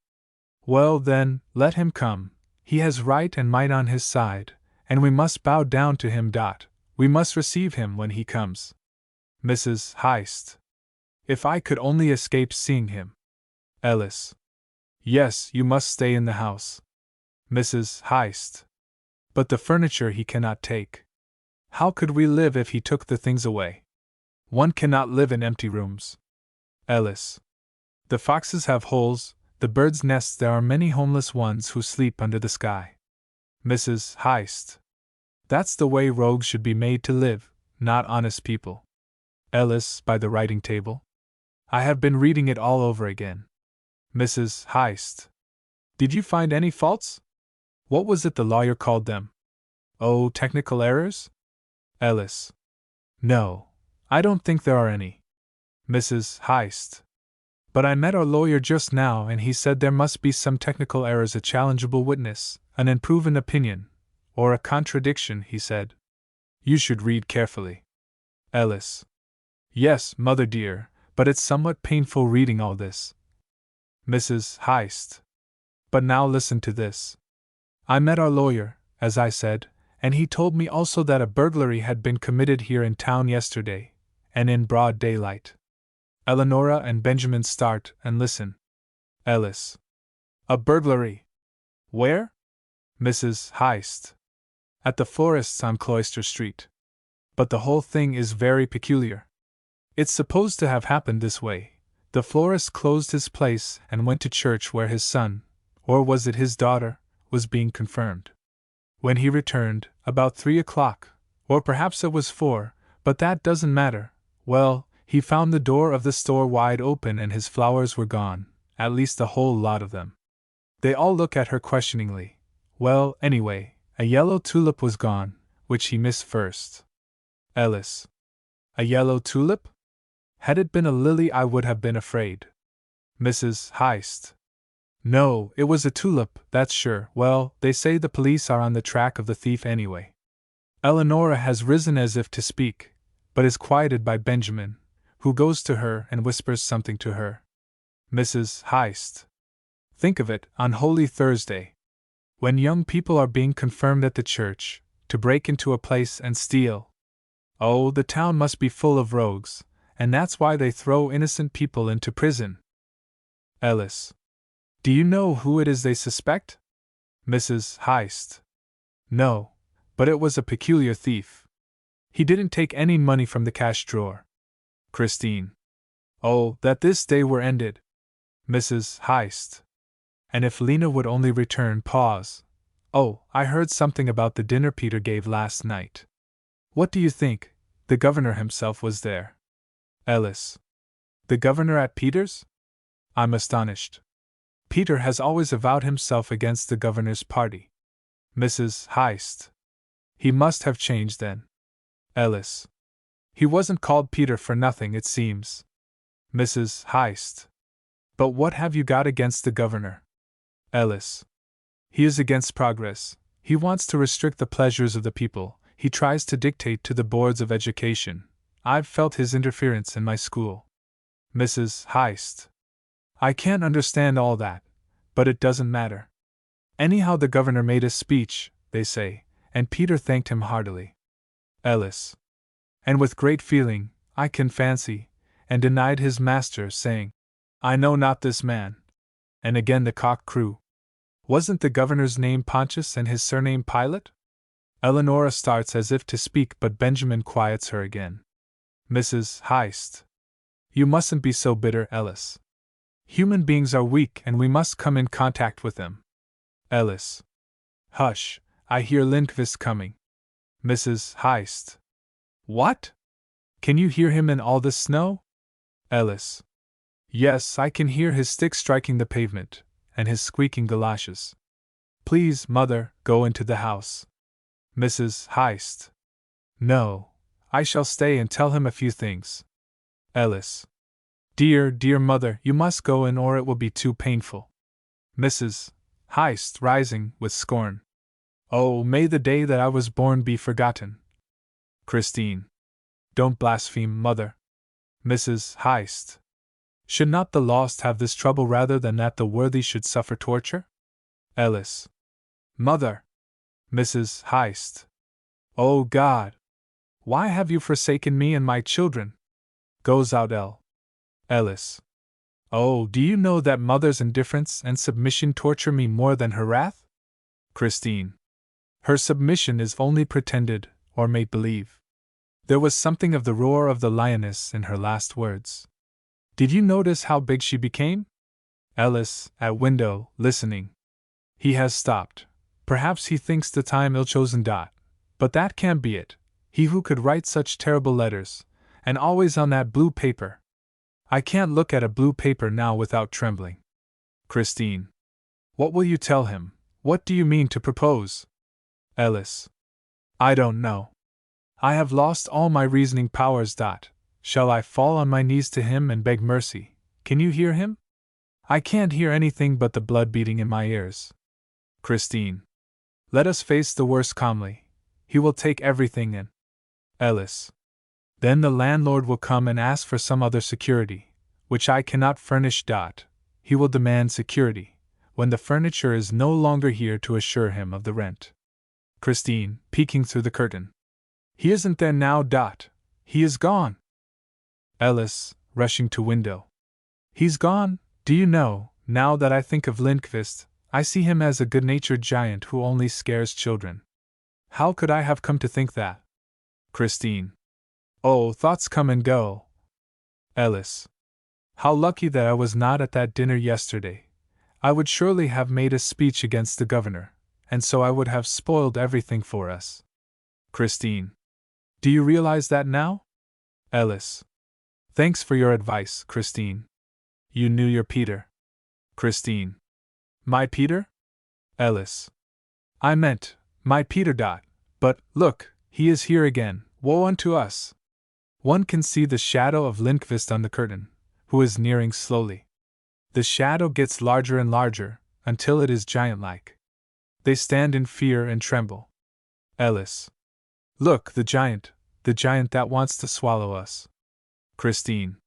Well then, let him come. He has right and might on his side, and we must bow down to him. We must receive him when he comes. Mrs. Heist. If I could only escape seeing him. Ellis. Yes, you must stay in the house. Mrs. Heist. But the furniture he cannot take. How could we live if he took the things away? One cannot live in empty rooms. Ellis. The foxes have holes, the birds' nests, there are many homeless ones who sleep under the sky. Mrs. Heist. That's the way rogues should be made to live, not honest people. Ellis, by the writing table. I have been reading it all over again. Mrs. Heist. Did you find any faults? What was it the lawyer called them? Oh, technical errors? Ellis. No, I don't think there are any. Mrs. Heist. But I met our lawyer just now and he said there must be some technical errors, a challengeable witness, an unproven opinion, or a contradiction, he said. You should read carefully. Ellis. Yes, mother dear, but it's somewhat painful reading all this. Mrs. Heist. But now listen to this. I met our lawyer, as I said, and he told me also that a burglary had been committed here in town yesterday, and in broad daylight. Eleonora and Benjamin start and listen. Ellis. A burglary? Where? Mrs. Heist. At the florist's on Cloister Street. But the whole thing is very peculiar. It's supposed to have happened this way. The florist closed his place and went to church where his son, or was it his daughter, was being confirmed. When he returned, about 3 o'clock, or perhaps it was 4, but that doesn't matter, well, he found the door of the store wide open and his flowers were gone, at least a whole lot of them. They all look at her questioningly. Well, anyway, a yellow tulip was gone, which he missed first. Ellis. A yellow tulip? Had it been a lily I would have been afraid. Mrs. Heist. No, it was a tulip, that's sure. Well, they say the police are on the track of the thief anyway. Eleonora has risen as if to speak, but is quieted by Benjamin, who goes to her and whispers something to her. Mrs. Heist. Think of it, on Holy Thursday, when young people are being confirmed at the church, to break into a place and steal. Oh, the town must be full of rogues, and that's why they throw innocent people into prison. Ellis. Do you know who it is they suspect? Mrs. Heist. No, but it was a peculiar thief. He didn't take any money from the cash drawer. Christine. Oh, that this day were ended! Mrs. Heist. And if Lena would only return. Pause. Oh, I heard something about the dinner Peter gave last night. What do you think? The governor himself was there. Ellis. The governor at Peter's? I'm astonished. Peter has always avowed himself against the governor's party. Mrs. Heist. He must have changed then. Ellis. He wasn't called Peter for nothing, it seems. Mrs. Heist. But what have you got against the governor? Ellis. He is against progress. He wants to restrict the pleasures of the people. He tries to dictate to the boards of education. I've felt his interference in my school. Mrs. Heist. I can't understand all that, but it doesn't matter. Anyhow, the governor made a speech, they say, and Peter thanked him heartily. Ellis. And with great feeling, I can fancy, and denied his master, saying, I know not this man. And again the cock crew. Wasn't the governor's name Pontius and his surname Pilate? Eleonora starts as if to speak, but Benjamin quiets her again. Mrs. Heist. You mustn't be so bitter, Ellis. Human beings are weak and we must come in contact with them. Ellis. Hush, I hear Lindqvist coming. Mrs. Heist. What? Can you hear him in all this snow? Ellis. Yes, I can hear his stick striking the pavement, and his squeaking galoshes. Please, mother, go into the house. Mrs. Heist. No, I shall stay and tell him a few things. Ellis. Dear, dear mother, you must go in or it will be too painful. Mrs. Heist, rising with scorn. Oh, may the day that I was born be forgotten. Christine. Don't blaspheme, mother. Mrs. Heist. Should not the lost have this trouble rather than that the worthy should suffer torture? Ellis. Mother. Mrs. Heist. Oh God! Why have you forsaken me and my children? Goes out Ellis. Oh, do you know that mother's indifference and submission torture me more than her wrath? Christine. Her submission is only pretended, or make-believe. There was something of the roar of the lioness in her last words. Did you notice how big she became? Ellis, at window, listening. He has stopped. Perhaps he thinks the time ill-chosen. But that can't be it. He who could write such terrible letters, and always on that blue paper. I can't look at a blue paper now without trembling. Christine. What will you tell him? What do you mean to propose? Ellis. I don't know. I have lost all my reasoning powers. Shall I fall on my knees to him and beg mercy? Can you hear him? I can't hear anything but the blood beating in my ears. Christine. Let us face the worst calmly. He will take everything in. Ellis. Then the landlord will come and ask for some other security, which I cannot furnish. He will demand security, when the furniture is no longer here to assure him of the rent. Christine, peeking through the curtain. He isn't there now. He is gone. Ellis, rushing to window. He's gone, do you know, now that I think of Lindqvist, I see him as a good-natured giant who only scares children. How could I have come to think that? Christine. Oh, thoughts come and go. Ellis. How lucky that I was not at that dinner yesterday. I would surely have made a speech against the governor, and so I would have spoiled everything for us. Christine. Do you realize that now? Ellis. Thanks for your advice, Christine. You knew your Peter. Christine. My Peter? Ellis. I meant, my Peter. But, look, he is here again, woe unto us! One can see the shadow of Lindqvist on the curtain, who is nearing slowly. The shadow gets larger and larger, until it is giant-like. They stand in fear and tremble. Ellis. Look, the giant that wants to swallow us. Christine.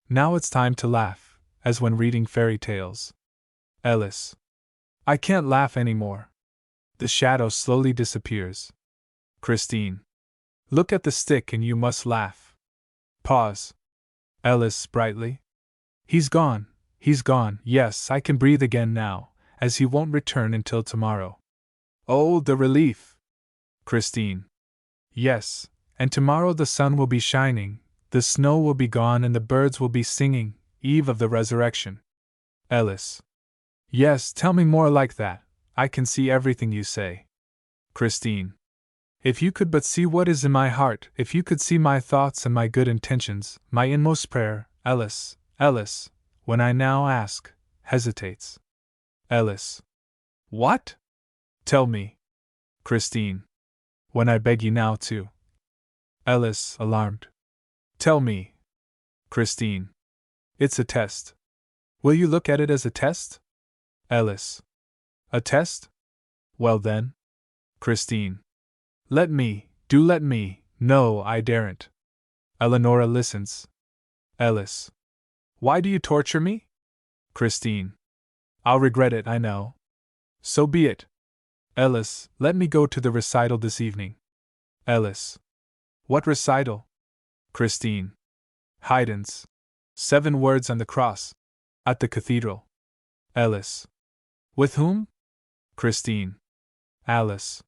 Now it's time to laugh, as when reading fairy tales. Ellis. I can't laugh any more. The shadow slowly disappears. Christine. Look at the stick and you must laugh. Pause. Ellis, brightly. He's gone, yes, I can breathe again now, as he won't return until tomorrow. Oh, the relief! Christine. Yes, and tomorrow the sun will be shining, the snow will be gone, and the birds will be singing, eve of the resurrection. Ellis. Yes, tell me more like that. I can see everything you say. Christine. If you could but see what is in my heart, if you could see my thoughts and my good intentions, my inmost prayer, Ellis, Ellis, when I now ask, hesitates. Ellis. What? Tell me. Christine. When I beg you now to. Ellis, alarmed. Tell me. Christine. It's a test. Will you look at it as a test? Ellis. A test? Well then. Christine. Let me, do let me. No, I daren't. Eleonora listens. Ellis. Why do you torture me? Christine. I'll regret it, I know. So be it. Ellis, let me go to the recital this evening. Ellis. What recital? Christine. Haydn's 7 Words on the Cross. At the cathedral. Ellis. With whom? Christine. Alice.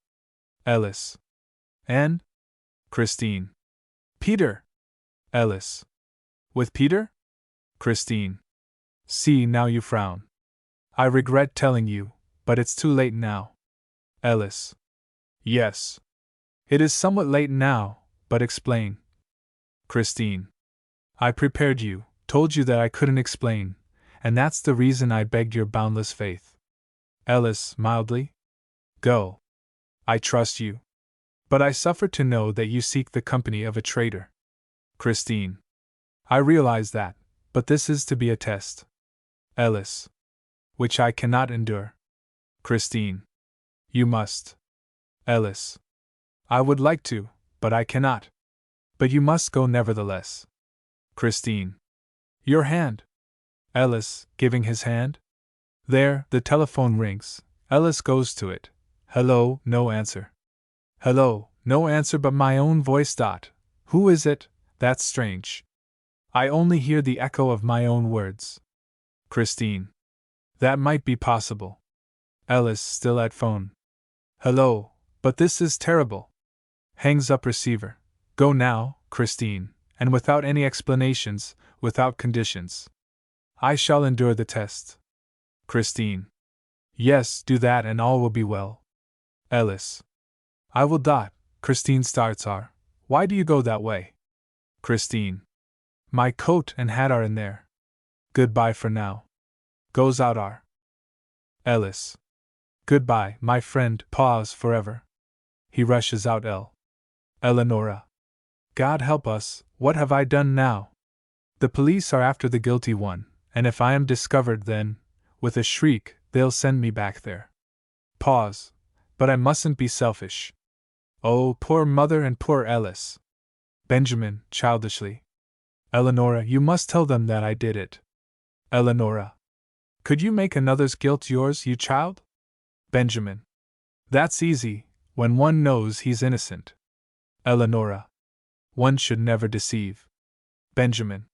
Ellis. And? Christine. Peter. Ellis. With Peter? Christine. See, now you frown. I regret telling you, but it's too late now. Ellis. Yes. It is somewhat late now, but explain. Christine. I prepared you, told you that I couldn't explain, and that's the reason I begged your boundless faith. Ellis, mildly. Go. I trust you. But I suffer to know that you seek the company of a traitor. Christine. I realize that, but this is to be a test. Ellis. Which I cannot endure. Christine. You must. Ellis. I would like to, but I cannot. But you must go nevertheless. Christine. Your hand. Ellis, giving his hand. There, the telephone rings. Ellis goes to it. Hello, no answer. Hello, no answer but my own voice. Who is it? That's strange. I only hear the echo of my own words. Christine. That might be possible. Ellis, still at phone. Hello, but this is terrible. Hangs up receiver. Go now, Christine, and without any explanations, without conditions. I shall endure the test. Christine. Yes, do that and all will be well. Ellis. I will. Christine starts. Why do you go that way? Christine. My coat and hat are in there. Goodbye for now. Goes out. Ellis. Goodbye, my friend. Pause forever. He rushes out. Eleonora. God help us, what have I done now? The police are after the guilty one, and if I am discovered, then, with a shriek, they'll send me back there. Pause. But I mustn't be selfish. Oh, poor mother and poor Ellis. Benjamin, childishly. Eleonora, you must tell them that I did it. Eleonora. Could you make another's guilt yours, you child? Benjamin. That's easy, when one knows he's innocent. Eleonora. One should never deceive. Benjamin.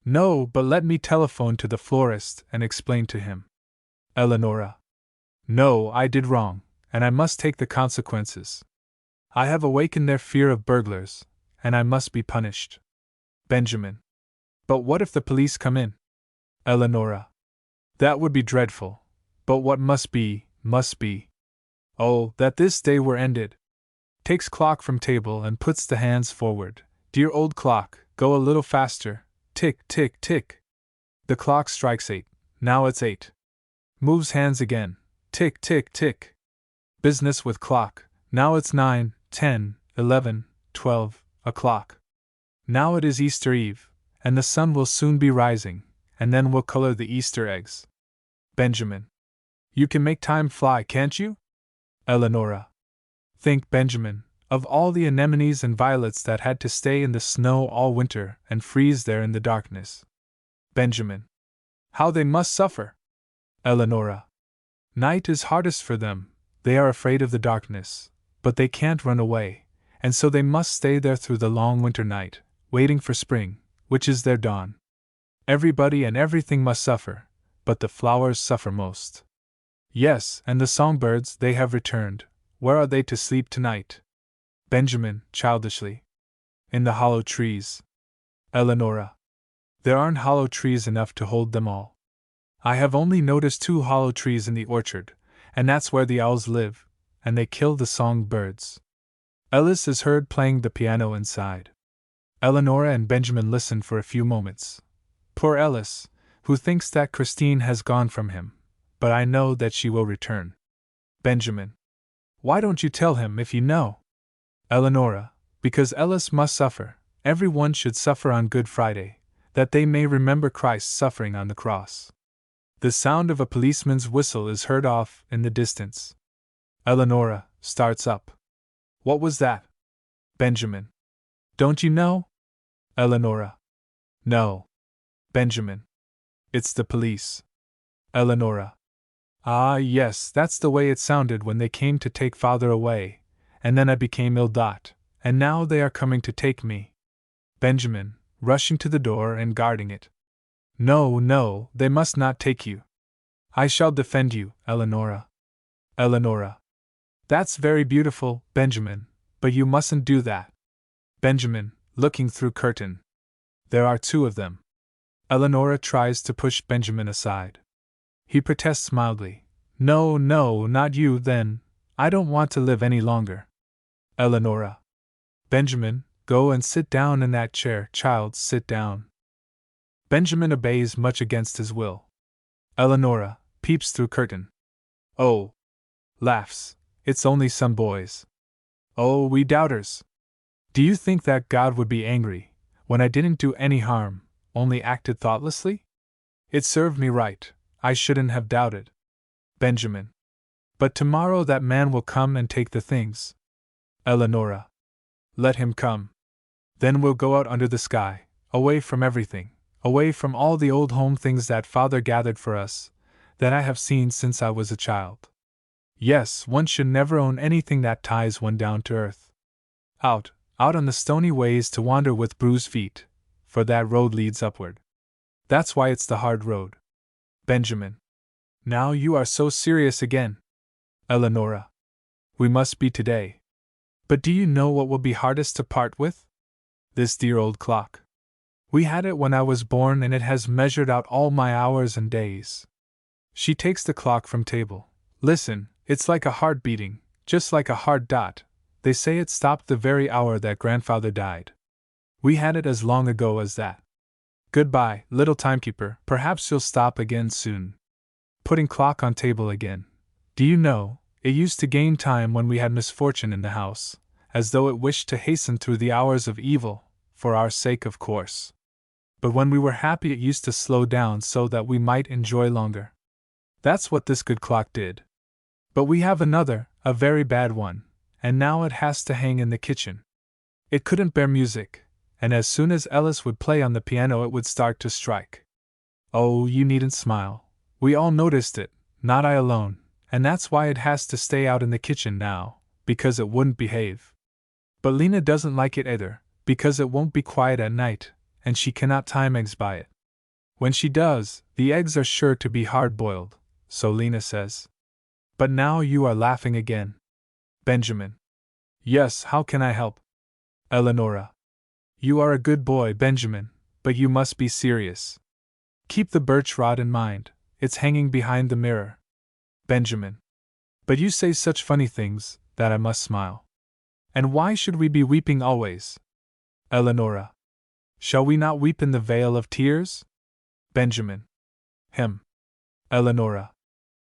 No, but let me telephone to the florist and explain to him. Eleonora. No, I did wrong, and I must take the consequences. I have awakened their fear of burglars, and I must be punished. Benjamin. But what if the police come in? Eleonora. That would be dreadful, but what must be, must be. Oh, that this day were ended. Takes clock from table and puts the hands forward. Dear old clock, go a little faster. Tick, tick, tick. The clock strikes 8. Now it's 8. Moves hands again. Tick, tick, tick. Business with clock. Now it's 9, 10, 11, 12 o'clock. Now it is Easter Eve, and the sun will soon be rising, and then we'll color the Easter eggs. Benjamin. You can make time fly, can't you? Eleonora. Think, Benjamin, of all the anemones and violets that had to stay in the snow all winter and freeze there in the darkness. Benjamin. How they must suffer! Eleonora. Night is hardest for them, they are afraid of the darkness, but they can't run away, and so they must stay there through the long winter night, waiting for spring, which is their dawn. Everybody and everything must suffer, but the flowers suffer most. Yes, and the songbirds, they have returned. Where are they to sleep tonight? Benjamin, childishly. In the hollow trees. Eleonora. There aren't hollow trees enough to hold them all. I have only noticed 2 hollow trees in the orchard, and that's where the owls live, and they kill the song birds. Ellis is heard playing the piano inside. Eleonora and Benjamin listen for a few moments. Poor Ellis, who thinks that Christine has gone from him, but I know that she will return. Benjamin. Why don't you tell him if you know? Eleonora. Because Ellis must suffer. Everyone should suffer on Good Friday, that they may remember Christ's suffering on the cross. The sound of a policeman's whistle is heard off in the distance. Eleonora starts up. What was that? Benjamin. Don't you know? Eleonora. No. Benjamin. It's the police. Eleonora. Ah, yes, that's the way it sounded when they came to take father away, and then I became ill. And now they are coming to take me. Benjamin, rushing to the door and guarding it. No, no, they must not take you. I shall defend you, Eleonora. Eleonora. That's very beautiful, Benjamin, but you mustn't do that. Benjamin, looking through curtain. There are 2 of them. Eleonora tries to push Benjamin aside. He protests mildly. No, no, not you then. I don't want to live any longer. Eleonora. Benjamin, go and sit down in that chair, child, sit down. Benjamin obeys much against his will. Eleonora peeps through curtain. Oh! Laughs. It's only some boys. Oh, we doubters! Do you think that God would be angry when I didn't do any harm, only acted thoughtlessly? It served me right, I shouldn't have doubted. Benjamin. But tomorrow that man will come and take the things. Eleonora. Let him come. Then we'll go out under the sky, away from everything, away from all the old home things that father gathered for us, that I have seen since I was a child. Yes, one should never own anything that ties one down to earth. Out on the stony ways to wander with bruised feet, for that road leads upward. That's why it's the hard road. Benjamin. Now you are so serious again. Eleonora. We must be today. But do you know what will be hardest to part with? This dear old clock. We had it when I was born and it has measured out all my hours and days. She takes the clock from table. Listen, it's like a heart beating, just like a hard dot. They say it stopped the very hour that grandfather died. We had it as long ago as that. Goodbye, little timekeeper, perhaps you'll stop again soon. Putting clock on table again. Do you know, it used to gain time when we had misfortune in the house, as though it wished to hasten through the hours of evil, for our sake of course. But when we were happy it used to slow down so that we might enjoy longer. That's what this good clock did. But we have another, a very bad one, and now it has to hang in the kitchen. It couldn't bear music, and as soon as Ellis would play on the piano it would start to strike. Oh, you needn't smile. We all noticed it, not I alone, and that's why it has to stay out in the kitchen now, because it wouldn't behave. But Lena doesn't like it either, because it won't be quiet at night, and she cannot time eggs by it. When she does, the eggs are sure to be hard-boiled, so Lena says. But now you are laughing again. Benjamin. Yes, how can I help? Eleonora. You are a good boy, Benjamin, but you must be serious. Keep the birch rod in mind, it's hanging behind the mirror. Benjamin. But you say such funny things, that I must smile. And why should we be weeping always? Eleonora. Shall we not weep in the vale of tears? Benjamin. Eleonora.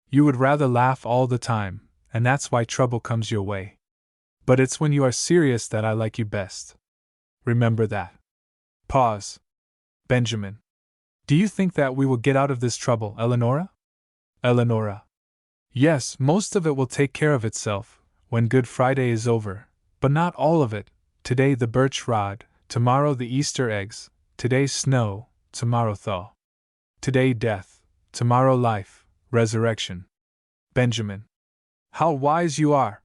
You would rather laugh all the time, and that's why trouble comes your way. But it's when you are serious that I like you best. Remember that. Pause. Benjamin. Do you think that we will get out of this trouble, Eleonora? Eleonora. Yes, most of it will take care of itself, when Good Friday is over, but not all of it. Today the birch rod, tomorrow the Easter eggs, today snow, tomorrow thaw. Today death, tomorrow life, resurrection. Benjamin. How wise you are!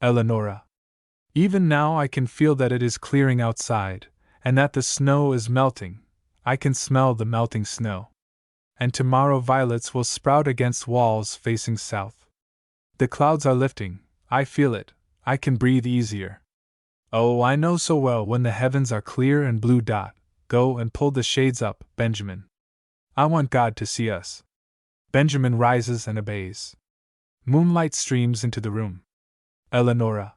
Eleonora. Even now I can feel that it is clearing outside, and that the snow is melting. I can smell the melting snow. And tomorrow violets will sprout against walls facing south. The clouds are lifting, I feel it, I can breathe easier. Oh, I know so well when the heavens are clear and blue. Go and pull the shades up, Benjamin. I want God to see us. Benjamin rises and obeys. Moonlight streams into the room. Eleonora.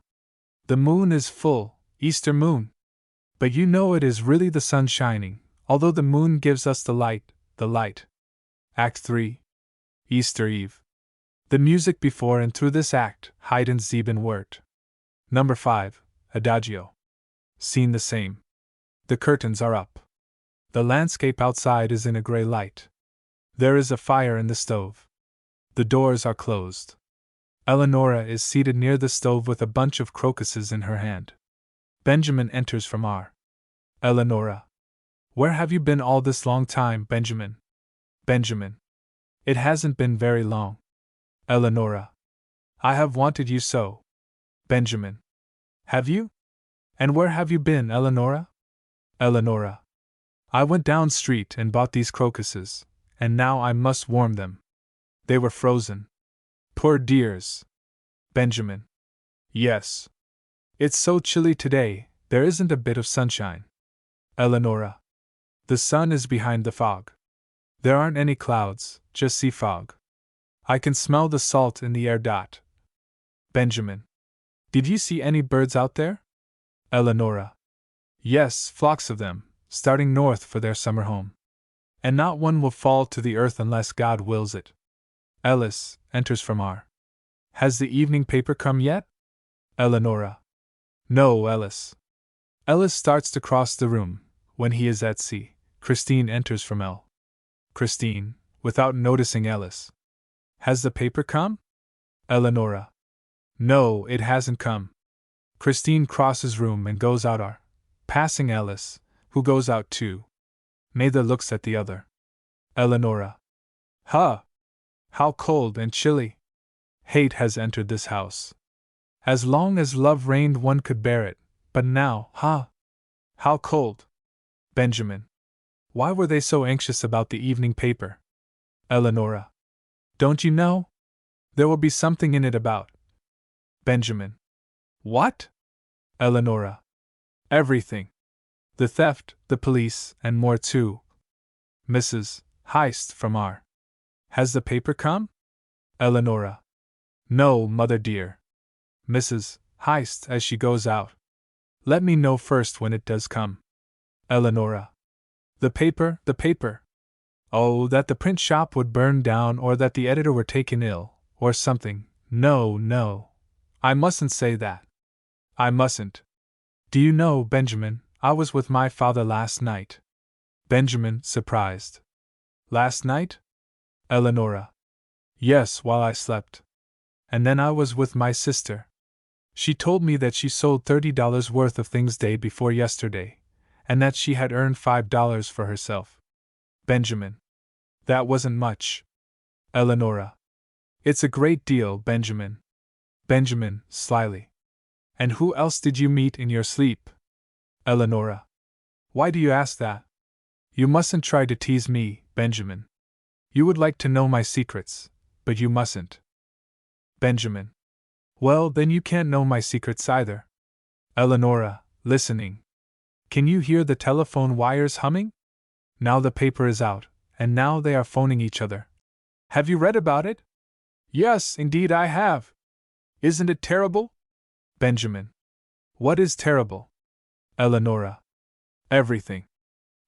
The moon is full, Easter moon. But you know it is really the sun shining, although the moon gives us the light, the light. Act 3. Easter Eve. The music before and through this act heightens Sieben Wort. Number 5, Adagio. Scene the same. The curtains are up. The landscape outside is in a gray light. There is a fire in the stove. The doors are closed. Eleonora is seated near the stove with a bunch of crocuses in her hand. Benjamin enters from R. Eleonora. Where have you been all this long time, Benjamin? Benjamin. It hasn't been very long. Eleonora. I have wanted you so. Benjamin. Have you? And where have you been, Eleonora? Eleonora. I went down street and bought these crocuses, and now I must warm them. They were frozen. Poor dears. Benjamin. Yes. It's so chilly today, there isn't a bit of sunshine. Eleonora. The sun is behind the fog. There aren't any clouds, just sea fog. I can smell the salt in the air. Benjamin. Did you see any birds out there? Eleonora. Yes, flocks of them, starting north for their summer home. And not one will fall to the earth unless God wills it. Ellis enters from R. Has the evening paper come yet? Eleonora. No, Ellis. Ellis starts to cross the room. When he is at C, Christine enters from L. Christine, without noticing Ellis. Has the paper come? Eleonora. No, it hasn't come. Christine crosses room and goes out R, passing Ellis, who goes out too. Neither looks at the other. Eleonora. Huh! How cold and chilly! Hate has entered this house. As long as love reigned one could bear it, but now, how cold! Benjamin. Why were they so anxious about the evening paper? Eleonora. Don't you know? There will be something in it about. Benjamin. What? Eleonora. Everything. The theft, the police, and more too. Mrs. Heist from R. Has the paper come? Eleonora. No, mother dear. Mrs. Heist as she goes out. Let me know first when it does come. Eleonora. The paper. Oh, that the print shop would burn down or that the editor were taken ill, or something. No. I mustn't say that. I mustn't. Do you know, Benjamin, I was with my father last night. Benjamin, surprised. Last night? Eleonora. Yes, while I slept. And then I was with my sister. She told me that she sold $30 worth of things day before yesterday, and that she had earned $5 for herself. Benjamin. That wasn't much. Eleonora. It's a great deal, Benjamin. Benjamin, slyly. And who else did you meet in your sleep? Eleonora. Why do you ask that? You mustn't try to tease me, Benjamin. You would like to know my secrets, but you mustn't. Benjamin. Well, then you can't know my secrets either. Eleonora, listening. Can you hear the telephone wires humming? Now the paper is out, and now they are phoning each other. Have you read about it? Yes, indeed I have. Isn't it terrible? Benjamin. What is terrible? Eleonora. Everything.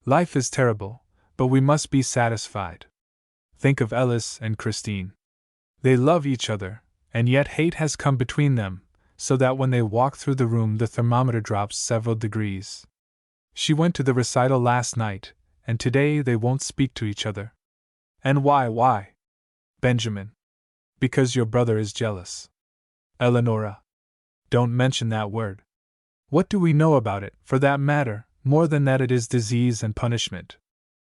Life is terrible, but we must be satisfied. Think of Ellis and Christine. They love each other, and yet hate has come between them, so that when they walk through the room the thermometer drops several degrees. She went to the recital last night, and today they won't speak to each other. And why? Benjamin. Because your brother is jealous. Eleonora. Don't mention that word. What do we know about it, for that matter, more than that it is disease and punishment?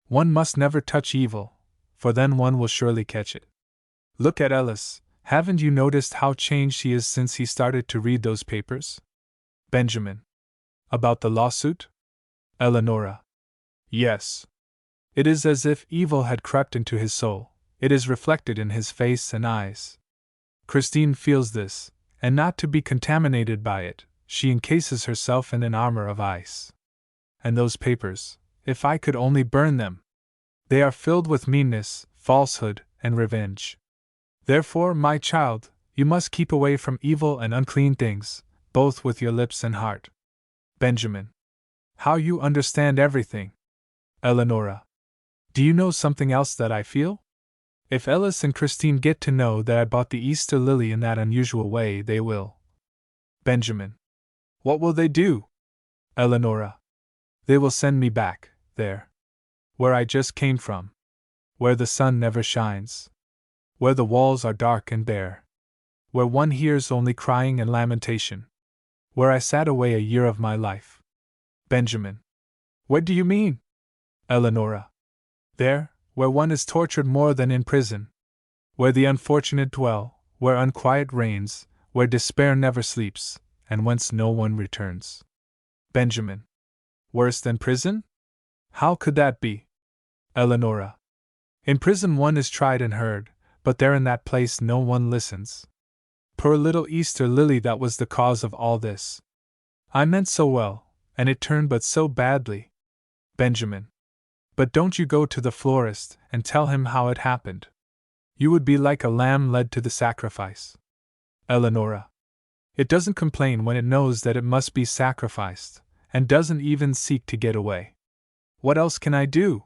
One must never touch evil, for then one will surely catch it. Look at Ellis. Haven't you noticed how changed he is since he started to read those papers? Benjamin. About the lawsuit? Eleonora. Yes. It is as if evil had crept into his soul. It is reflected in his face and eyes. Christine feels this, and not to be contaminated by it, she encases herself in an armor of ice. And those papers, if I could only burn them! They are filled with meanness, falsehood, and revenge. Therefore, my child, you must keep away from evil and unclean things, both with your lips and heart. Benjamin. How you understand everything! Eleonora. Do you know something else that I feel? If Ellis and Christine get to know that I bought the Easter lily in that unusual way, they will. Benjamin. What will they do? Eleonora. They will send me back, there. Where I just came from. Where the sun never shines. Where the walls are dark and bare. Where one hears only crying and lamentation. Where I sat away a year of my life. Benjamin. What do you mean? Eleonora. There, where one is tortured more than in prison. Where the unfortunate dwell, where unquiet reigns, where despair never sleeps, and whence no one returns. Benjamin. Worse than prison? How could that be? Eleonora. In prison one is tried and heard, but there in that place no one listens. Poor little Easter lily, that was the cause of all this. I meant so well, and it turned but so badly. Benjamin. But don't you go to the florist and tell him how it happened. You would be like a lamb led to the sacrifice. Eleonora. It doesn't complain when it knows that it must be sacrificed, and doesn't even seek to get away. What else can I do?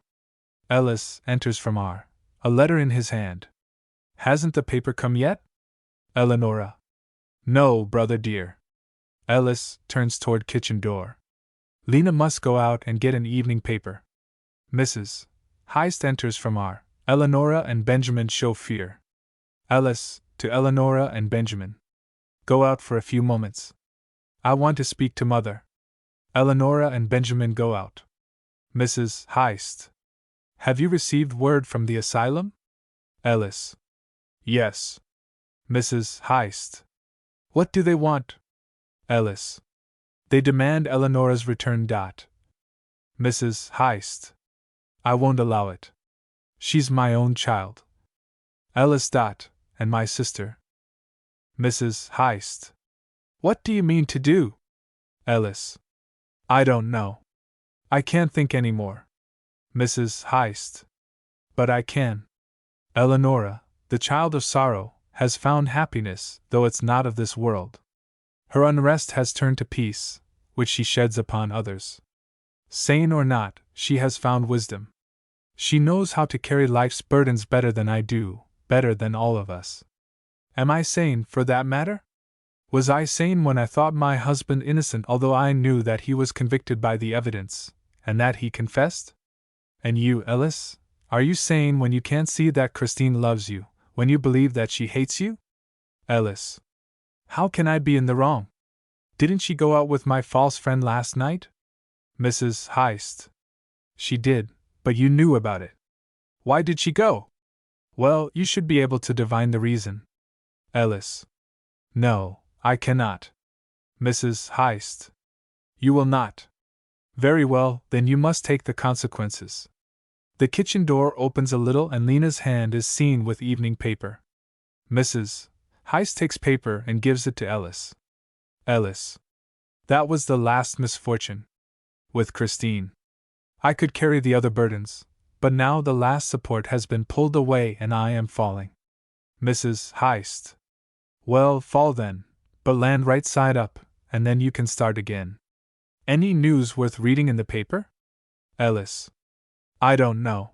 Ellis enters from R, a letter in his hand. Hasn't the paper come yet? Eleonora. No, brother dear. Ellis turns toward kitchen door. Lena must go out and get an evening paper. Mrs. Heist enters from R. Eleonora and Benjamin show fear. Ellis, to Eleonora and Benjamin. Go out for a few moments. I want to speak to Mother. Eleonora and Benjamin go out. Mrs. Heist. Have you received word from the asylum? Ellis. Yes. Mrs. Heist. What do they want? Ellis. They demand Eleonora's return. Mrs. Heist. I won't allow it. She's my own child. Ellis. And my sister. Mrs. Heist. What do you mean to do? Ellis. I don't know. I can't think any more. Mrs. Heist. But I can. Eleonora, the child of sorrow, has found happiness, though it's not of this world. Her unrest has turned to peace, which she sheds upon others. Sane or not, she has found wisdom. She knows how to carry life's burdens better than I do, better than all of us. Am I sane, for that matter? Was I sane when I thought my husband innocent, although I knew that he was convicted by the evidence, and that he confessed? And you, Ellis, are you sane when you can't see that Christine loves you, when you believe that she hates you? Ellis. How can I be in the wrong? Didn't she go out with my false friend last night? Mrs. Heist. She did, but you knew about it. Why did she go? Well, you should be able to divine the reason. Ellis. No, I cannot. Mrs. Heist. You will not. Very well, then you must take the consequences. The kitchen door opens a little and Lena's hand is seen with evening paper. Mrs. Heist takes paper and gives it to Ellis. Ellis. That was the last misfortune. With Christine. I could carry the other burdens, but now the last support has been pulled away and I am falling. Mrs. Heist. Well, fall then, but land right side up, and then you can start again. Any news worth reading in the paper? Ellis. I don't know.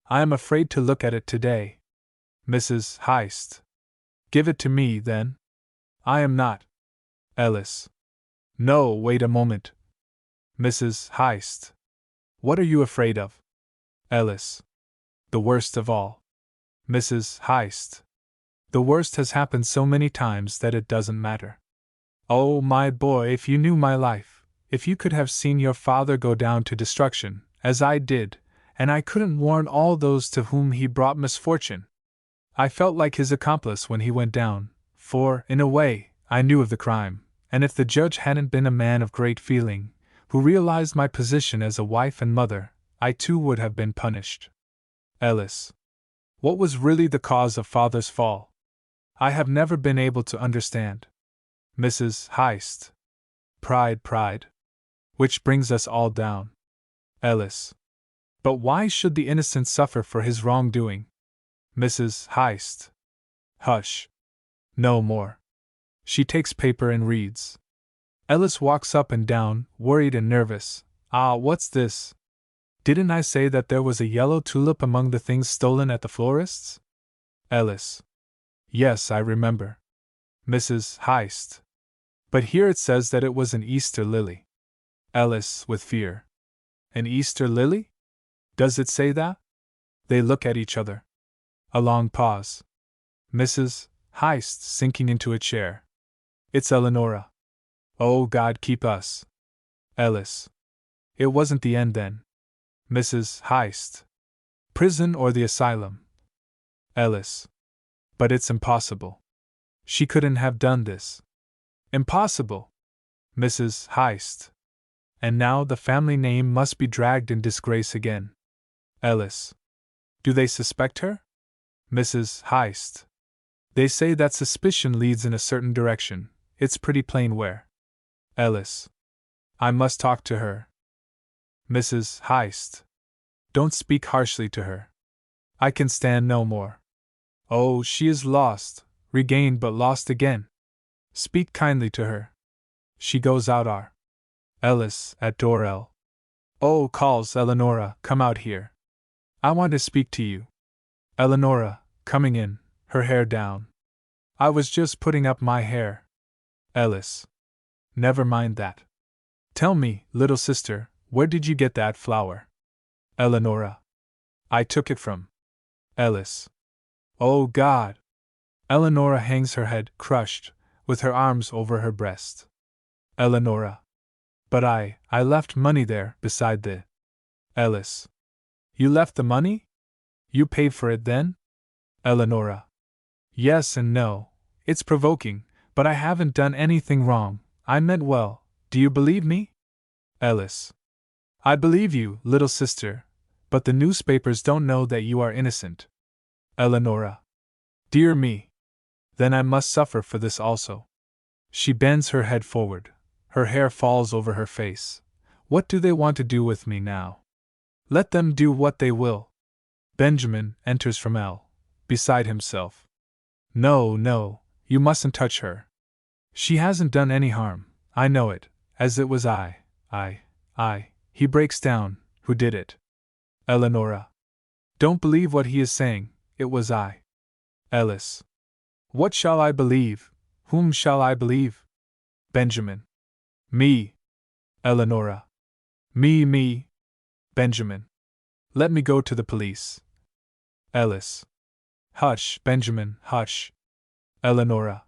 I am afraid to look at it today. Mrs. Heist. Give it to me, then. I am not. Ellis. No, wait a moment. Mrs. Heist. What are you afraid of? Ellis. The worst of all. Mrs. Heist. The worst has happened so many times that it doesn't matter. Oh, my boy, if you knew my life, if you could have seen your father go down to destruction, as I did, and I couldn't warn all those to whom he brought misfortune. I felt like his accomplice when he went down, for, in a way, I knew of the crime, and if the judge hadn't been a man of great feeling, who realized my position as a wife and mother, I too would have been punished. Ellis. What was really the cause of father's fall? I have never been able to understand. Mrs. Heist. pride. Which brings us all down. Ellis. But why should the innocent suffer for his wrongdoing? Mrs. Heist. Hush. No more. She takes paper and reads. Ellis walks up and down, worried and nervous. Ah, what's this? Didn't I say that there was a yellow tulip among the things stolen at the florist's? Ellis. Yes, I remember. Mrs. Heist. But here it says that it was an Easter lily. Ellis, with fear. An Easter lily? Does it say that? They look at each other. A long pause. Mrs. Heist sinking into a chair. It's Eleonora. Oh, God keep us. Ellis. It wasn't the end then. Mrs. Heist. Prison or the asylum. Ellis. But it's impossible. She couldn't have done this. Impossible. Mrs. Heist. And now the family name must be dragged in disgrace again. Ellis. Do they suspect her? Mrs. Heist. They say that suspicion leads in a certain direction. It's pretty plain where. Ellis. I must talk to her. Mrs. Heist. Don't speak harshly to her. I can stand no more. Oh, she is lost, regained but lost again. Speak kindly to her. She goes out. R. Ellis, at door L. Oh, calls Eleonora, come out here. I want to speak to you. Eleonora, coming in, her hair down. I was just putting up my hair. Ellis. Never mind that. Tell me, little sister, where did you get that flower? Eleonora. I took it from. Ellis. Oh, God! Eleonora hangs her head, crushed, with her arms over her breast. Eleonora. But I left money there, beside the. Ellis. You left the money? You paid for it then? Eleonora. Yes and no. It's provoking, but I haven't done anything wrong. I meant well. Do you believe me? Ellis. I believe you, little sister, but the newspapers don't know that you are innocent. Eleonora. Dear me. Then I must suffer for this also. She bends her head forward. Her hair falls over her face. What do they want to do with me now? Let them do what they will. Benjamin enters from L. beside himself. No, you mustn't touch her. She hasn't done any harm, I know it, as it was I. He breaks down. Who did it? Eleonora. Don't believe what he is saying, it was I. Ellis. What shall I believe? Whom shall I believe? Benjamin. Me. Eleonora. Me. Benjamin. Let me go to the police. Ellis. Hush, Benjamin, hush. Eleonora.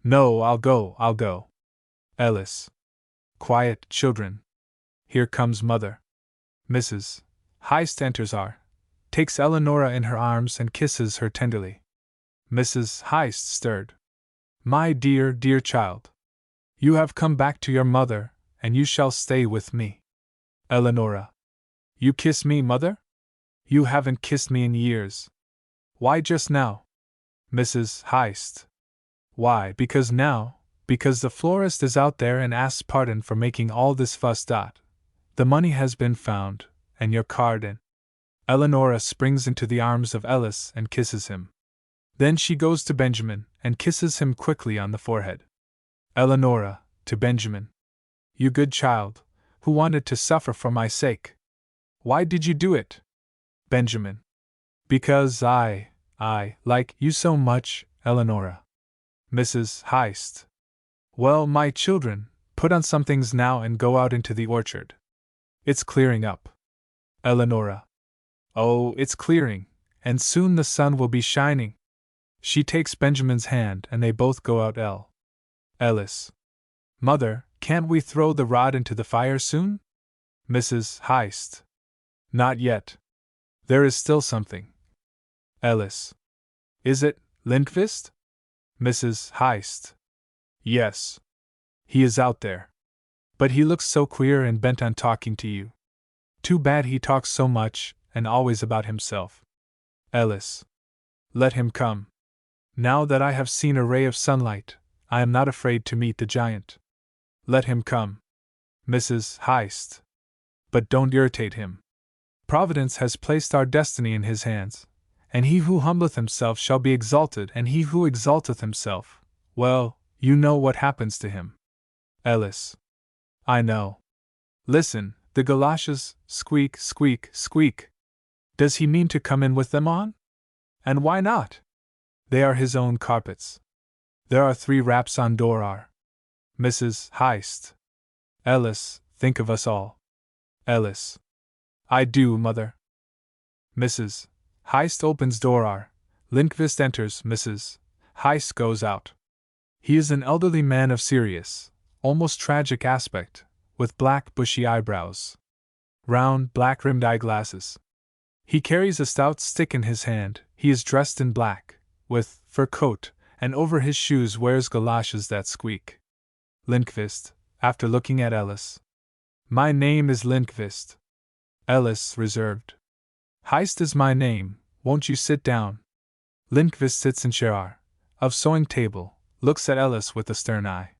No, I'll go. Ellis. Quiet, children. Here comes mother. Mrs. Heist enters R. Takes Eleonora in her arms and kisses her tenderly. Mrs. Heist stirred. My dear child. You have come back to your mother, and you shall stay with me. Eleonora. You kiss me, mother? You haven't kissed me in years. Why just now? Mrs. Heist. Why, because the florist is out there and asks pardon for making all this fuss. The money has been found, and your card and. Eleonora springs into the arms of Ellis and kisses him. Then she goes to Benjamin and kisses him quickly on the forehead. Eleonora, to Benjamin. You good child, who wanted to suffer for my sake. Why did you do it? Benjamin. Because I like you so much, Eleonora. Mrs. Heist. Well, my children, put on some things now and go out into the orchard. It's clearing up. Eleonora. Oh, it's clearing, and soon the sun will be shining. She takes Benjamin's hand and they both go out. Ellis. Mother, can't we throw the rod into the fire soon? Mrs. Heist. Not yet. There is still something. Ellis. Is it Lindqvist? Mrs. Heist. Yes. He is out there. But he looks so queer and bent on talking to you. Too bad he talks so much, and always about himself. Ellis. Let him come. Now that I have seen a ray of sunlight, I am not afraid to meet the giant. Let him come, Mrs. Heist. But don't irritate him. Providence has placed our destiny in his hands, and he who humbleth himself shall be exalted, and he who exalteth himself, well, you know what happens to him. Ellis. I know. Listen, the galoshes, squeak, squeak, squeak. Does he mean to come in with them on? And why not? They are his own carpets. There are 3 raps on door. Mrs. Heist. Ellis, think of us all. Ellis. I do, mother. Mrs. Heist opens door. Lindqvist enters. Mrs. Heist goes out. He is an elderly man of serious, almost tragic aspect, with black bushy eyebrows. Round, black-rimmed eyeglasses. He carries a stout stick in his hand. He is dressed in black, with fur coat, and over his shoes wears galoshes that squeak. Lindqvist, after looking at Ellis. My name is Lindqvist. Ellis, reserved. Heist is my name, won't you sit down? Lindqvist sits in chair of sewing table, looks at Ellis with a stern eye.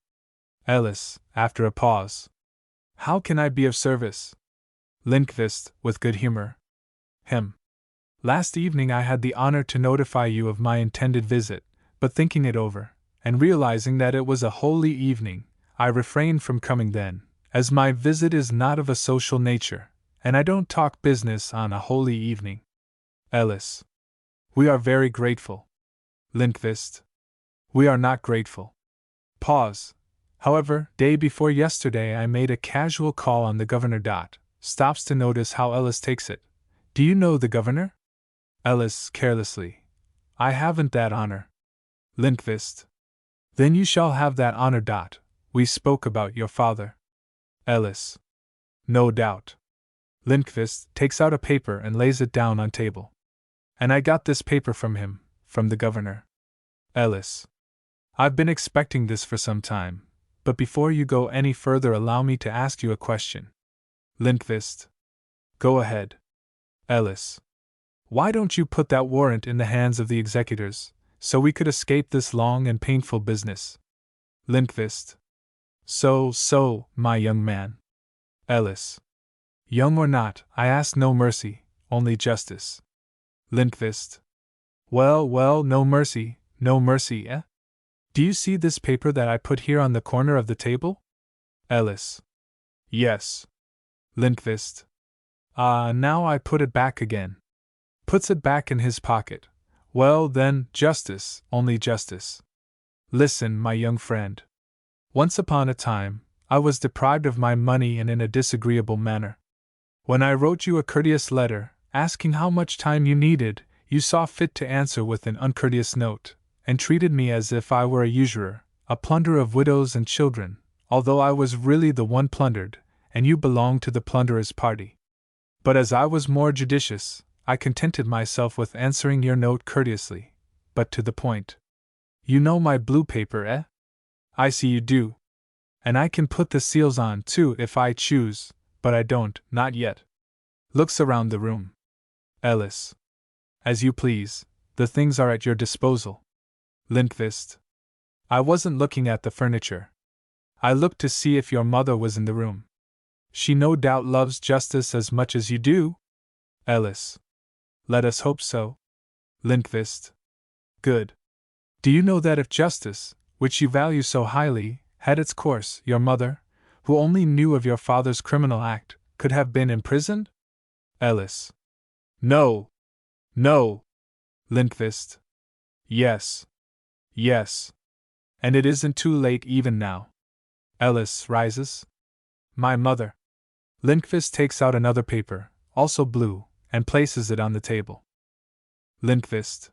Ellis, after a pause. How can I be of service? Lindqvist, with good humor. Last evening I had the honor to notify you of my intended visit, but thinking it over, and realizing that it was a holy evening, I refrained from coming then, as my visit is not of a social nature, and I don't talk business on a holy evening. Ellis. We are very grateful. Lindqvist. We are not grateful. Pause. However, day before yesterday I made a casual call on the governor. Stops to notice how Ellis takes it. Do you know the governor? Ellis, carelessly. I haven't that honor. Lindqvist. Then you shall have that honor. We spoke about your father. Ellis. No doubt. Lindqvist takes out a paper and lays it down on table. And I got this paper from him, from the governor. Ellis. I've been expecting this for some time, but before you go any further allow me to ask you a question. Lindqvist. Go ahead. Ellis. Why don't you put that warrant in the hands of the executors, so we could escape this long and painful business? Lindqvist. So, my young man. Ellis. Young or not, I ask no mercy, only justice. Lindqvist. Well, no mercy, eh? Do you see this paper that I put here on the corner of the table? Ellis. Yes. Lindqvist. Now I put it back again. Puts it back in his pocket. Well then, justice, only justice. Listen, my young friend. Once upon a time, I was deprived of my money and in a disagreeable manner. When I wrote you a courteous letter, asking how much time you needed, you saw fit to answer with an uncourteous note, and treated me as if I were a usurer, a plunderer of widows and children, although I was really the one plundered, and you belonged to the plunderer's party. But as I was more judicious, I contented myself with answering your note courteously, but to the point. You know my blue paper, eh? I see you do. And I can put the seals on, too, if I choose, but I don't, not yet. Looks around the room. Ellis. As you please, the things are at your disposal. Lindqvist. I wasn't looking at the furniture. I looked to see if your mother was in the room. She no doubt loves justice as much as you do? Ellis. Let us hope so. Lindqvist. Good. Do you know that if justice, which you value so highly, had its course, your mother, who only knew of your father's criminal act, could have been imprisoned? Ellis. No. Lindqvist. Yes. And it isn't too late even now. Ellis rises. My mother. Lindqvist takes out another paper, also blue, and places it on the table. Lindqvist.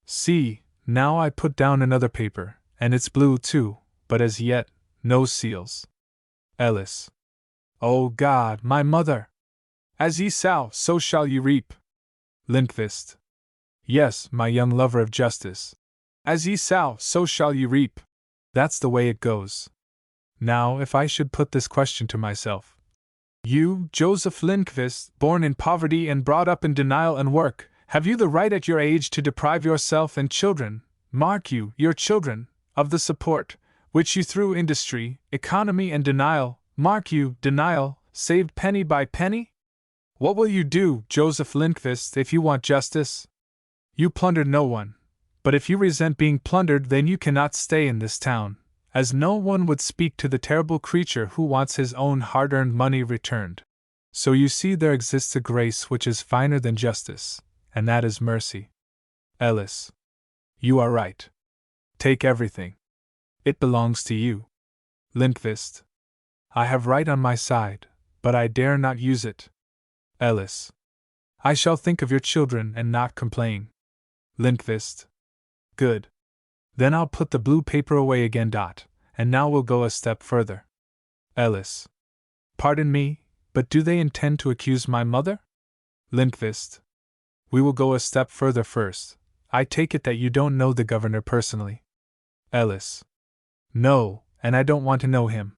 See, now I put down another paper, and it's blue too, but as yet, no seals. Ellis. Oh God, my mother! As ye sow, so shall ye reap. Lindqvist. Yes, my young lover of justice. As ye sow, so shall ye reap. That's the way it goes. Now, if I should put this question to myself. You, Joseph Lindqvist, born in poverty and brought up in denial and work, have you the right at your age to deprive yourself and children, mark you, your children, of the support, which you through industry, economy, and denial, mark you, denial, saved penny by penny? What will you do, Joseph Lindqvist, if you want justice? You plundered no one, but if you resent being plundered, then you cannot stay in this town, as no one would speak to the terrible creature who wants his own hard-earned money returned. So you see there exists a grace which is finer than justice, and that is mercy. Ellis. You are right. Take everything. It belongs to you. Lindqvist. I have right on my side, but I dare not use it. Ellis. I shall think of your children and not complain. Lindqvist. Good. Then I'll put the blue paper away again. And now we'll go a step further. Ellis. Pardon me, but do they intend to accuse my mother? Lindqvist. We will go a step further first. I take it that you don't know the governor personally. Ellis. No, and I don't want to know him.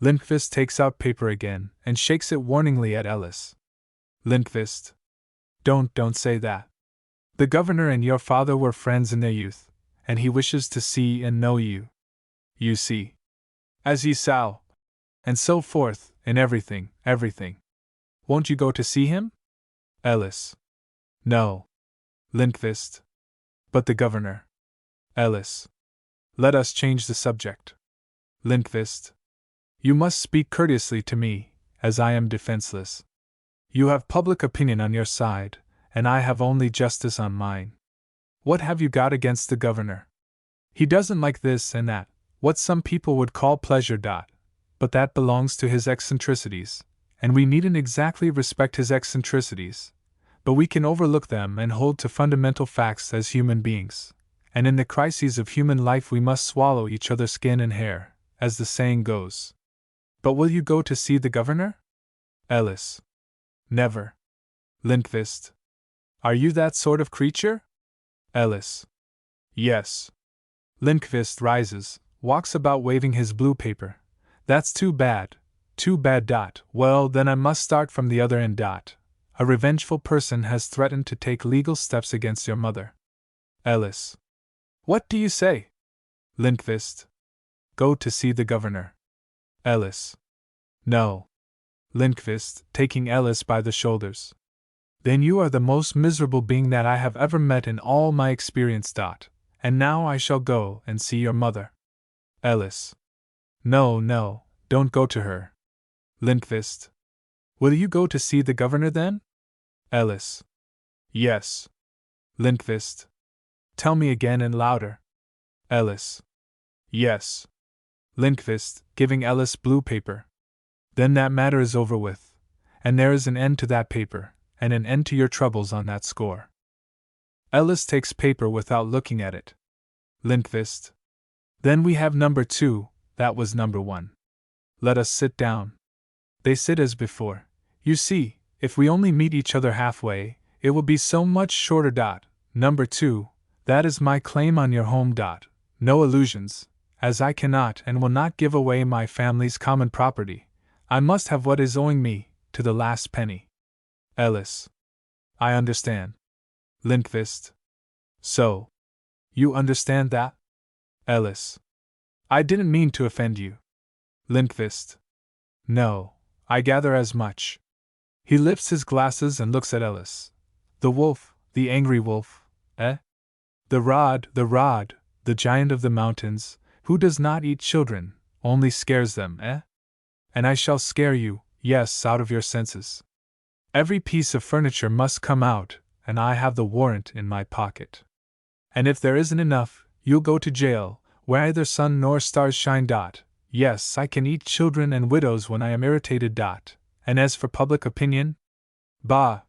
Lindqvist takes out paper again and shakes it warningly at Ellis. Lindqvist. Don't say that. The governor and your father were friends in their youth, and he wishes to see and know you. You see. As ye shall. And so forth, in everything. Won't you go to see him? Ellis. No. Lindqvist. But the governor. Ellis. Let us change the subject. Lindqvist. You must speak courteously to me, as I am defenseless. You have public opinion on your side, and I have only justice on mine. What have you got against the governor? He doesn't like this and that, what some people would call pleasure. But that belongs to his eccentricities, and we needn't exactly respect his eccentricities, but we can overlook them and hold to fundamental facts as human beings, and in the crises of human life we must swallow each other's skin and hair, as the saying goes. But will you go to see the governor? Ellis. Never. Lindqvist. Are you that sort of creature? Ellis. Yes. Lindqvist rises, walks about waving his blue paper. That's too bad. Well, then I must start from the other end. A revengeful person has threatened to take legal steps against your mother. Ellis. What do you say? Lindqvist. Go to see the governor. Ellis. No. Lindqvist, taking Ellis by the shoulders. Then you are the most miserable being that I have ever met in all my experience. And now I shall go and see your mother. Ellis. No, don't go to her. Lindqvist. Will you go to see the governor then? Ellis. Yes. Lindqvist. Tell me again and louder. Ellis. Yes. Lindqvist, giving Ellis blue paper. Then that matter is over with, and there is an end to that paper, and an end to your troubles on that score. Ellis takes paper without looking at it. Lindqvist. Then we have number 2, that was number 1. Let us sit down. They sit as before. You see, if we only meet each other halfway, it will be so much shorter. Number 2, that is my claim on your home. No illusions, as I cannot and will not give away my family's common property. I must have what is owing me, to the last penny. Ellis. I understand. Lindqvist. So. You understand that? Ellis. I didn't mean to offend you. Lindqvist. No, I gather as much. He lifts his glasses and looks at Ellis. The wolf, the angry wolf, eh? The rod, the giant of the mountains, who does not eat children, only scares them, eh? And I shall scare you, yes, out of your senses. Every piece of furniture must come out, and I have the warrant in my pocket. And if there isn't enough, you'll go to jail, where neither sun nor stars shine. Yes, I can eat children and widows when I am irritated. And as for public opinion? Bah!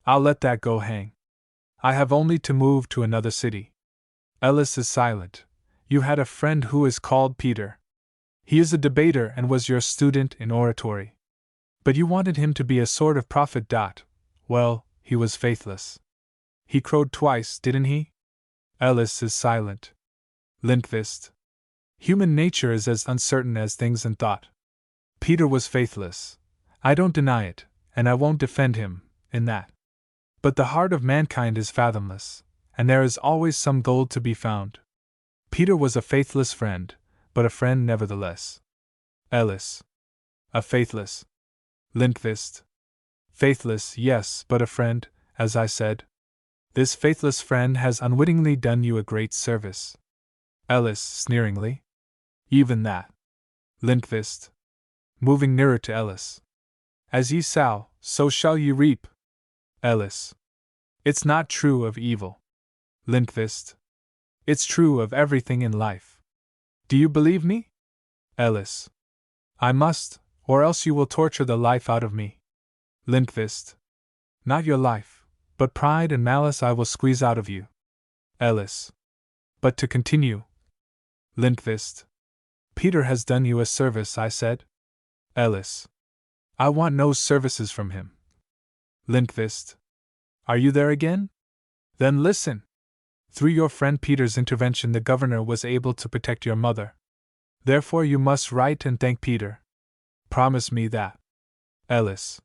I'll let that go hang. I have only to move to another city. Ellis is silent. You had a friend who is called Peter. He is a debater and was your student in oratory. But you wanted him to be a sort of prophet. Well, he was faithless. He crowed twice, didn't he? Ellis is silent. Lindqvist. Human nature is as uncertain as things in thought. Peter was faithless. I don't deny it, and I won't defend him, in that. But the heart of mankind is fathomless, and there is always some gold to be found. Peter was a faithless friend, but a friend nevertheless. Ellis. A faithless. Lindqvist. Faithless, yes, but a friend, as I said. This faithless friend has unwittingly done you a great service. Ellis, sneeringly. Even that. Lindqvist. Moving nearer to Ellis. As ye sow, so shall ye reap. Ellis. It's not true of evil. Lindqvist. It's true of everything in life. Do you believe me? Ellis. I must, or else you will torture the life out of me. Lindqvist. Not your life, but pride and malice I will squeeze out of you. Ellis. But to continue. Lindqvist. Peter has done you a service, I said. Ellis. I want no services from him. Lindqvist. Are you there again? Then listen. Through your friend Peter's intervention, the governor was able to protect your mother. Therefore, you must write and thank Peter. Promise me that. Ellis.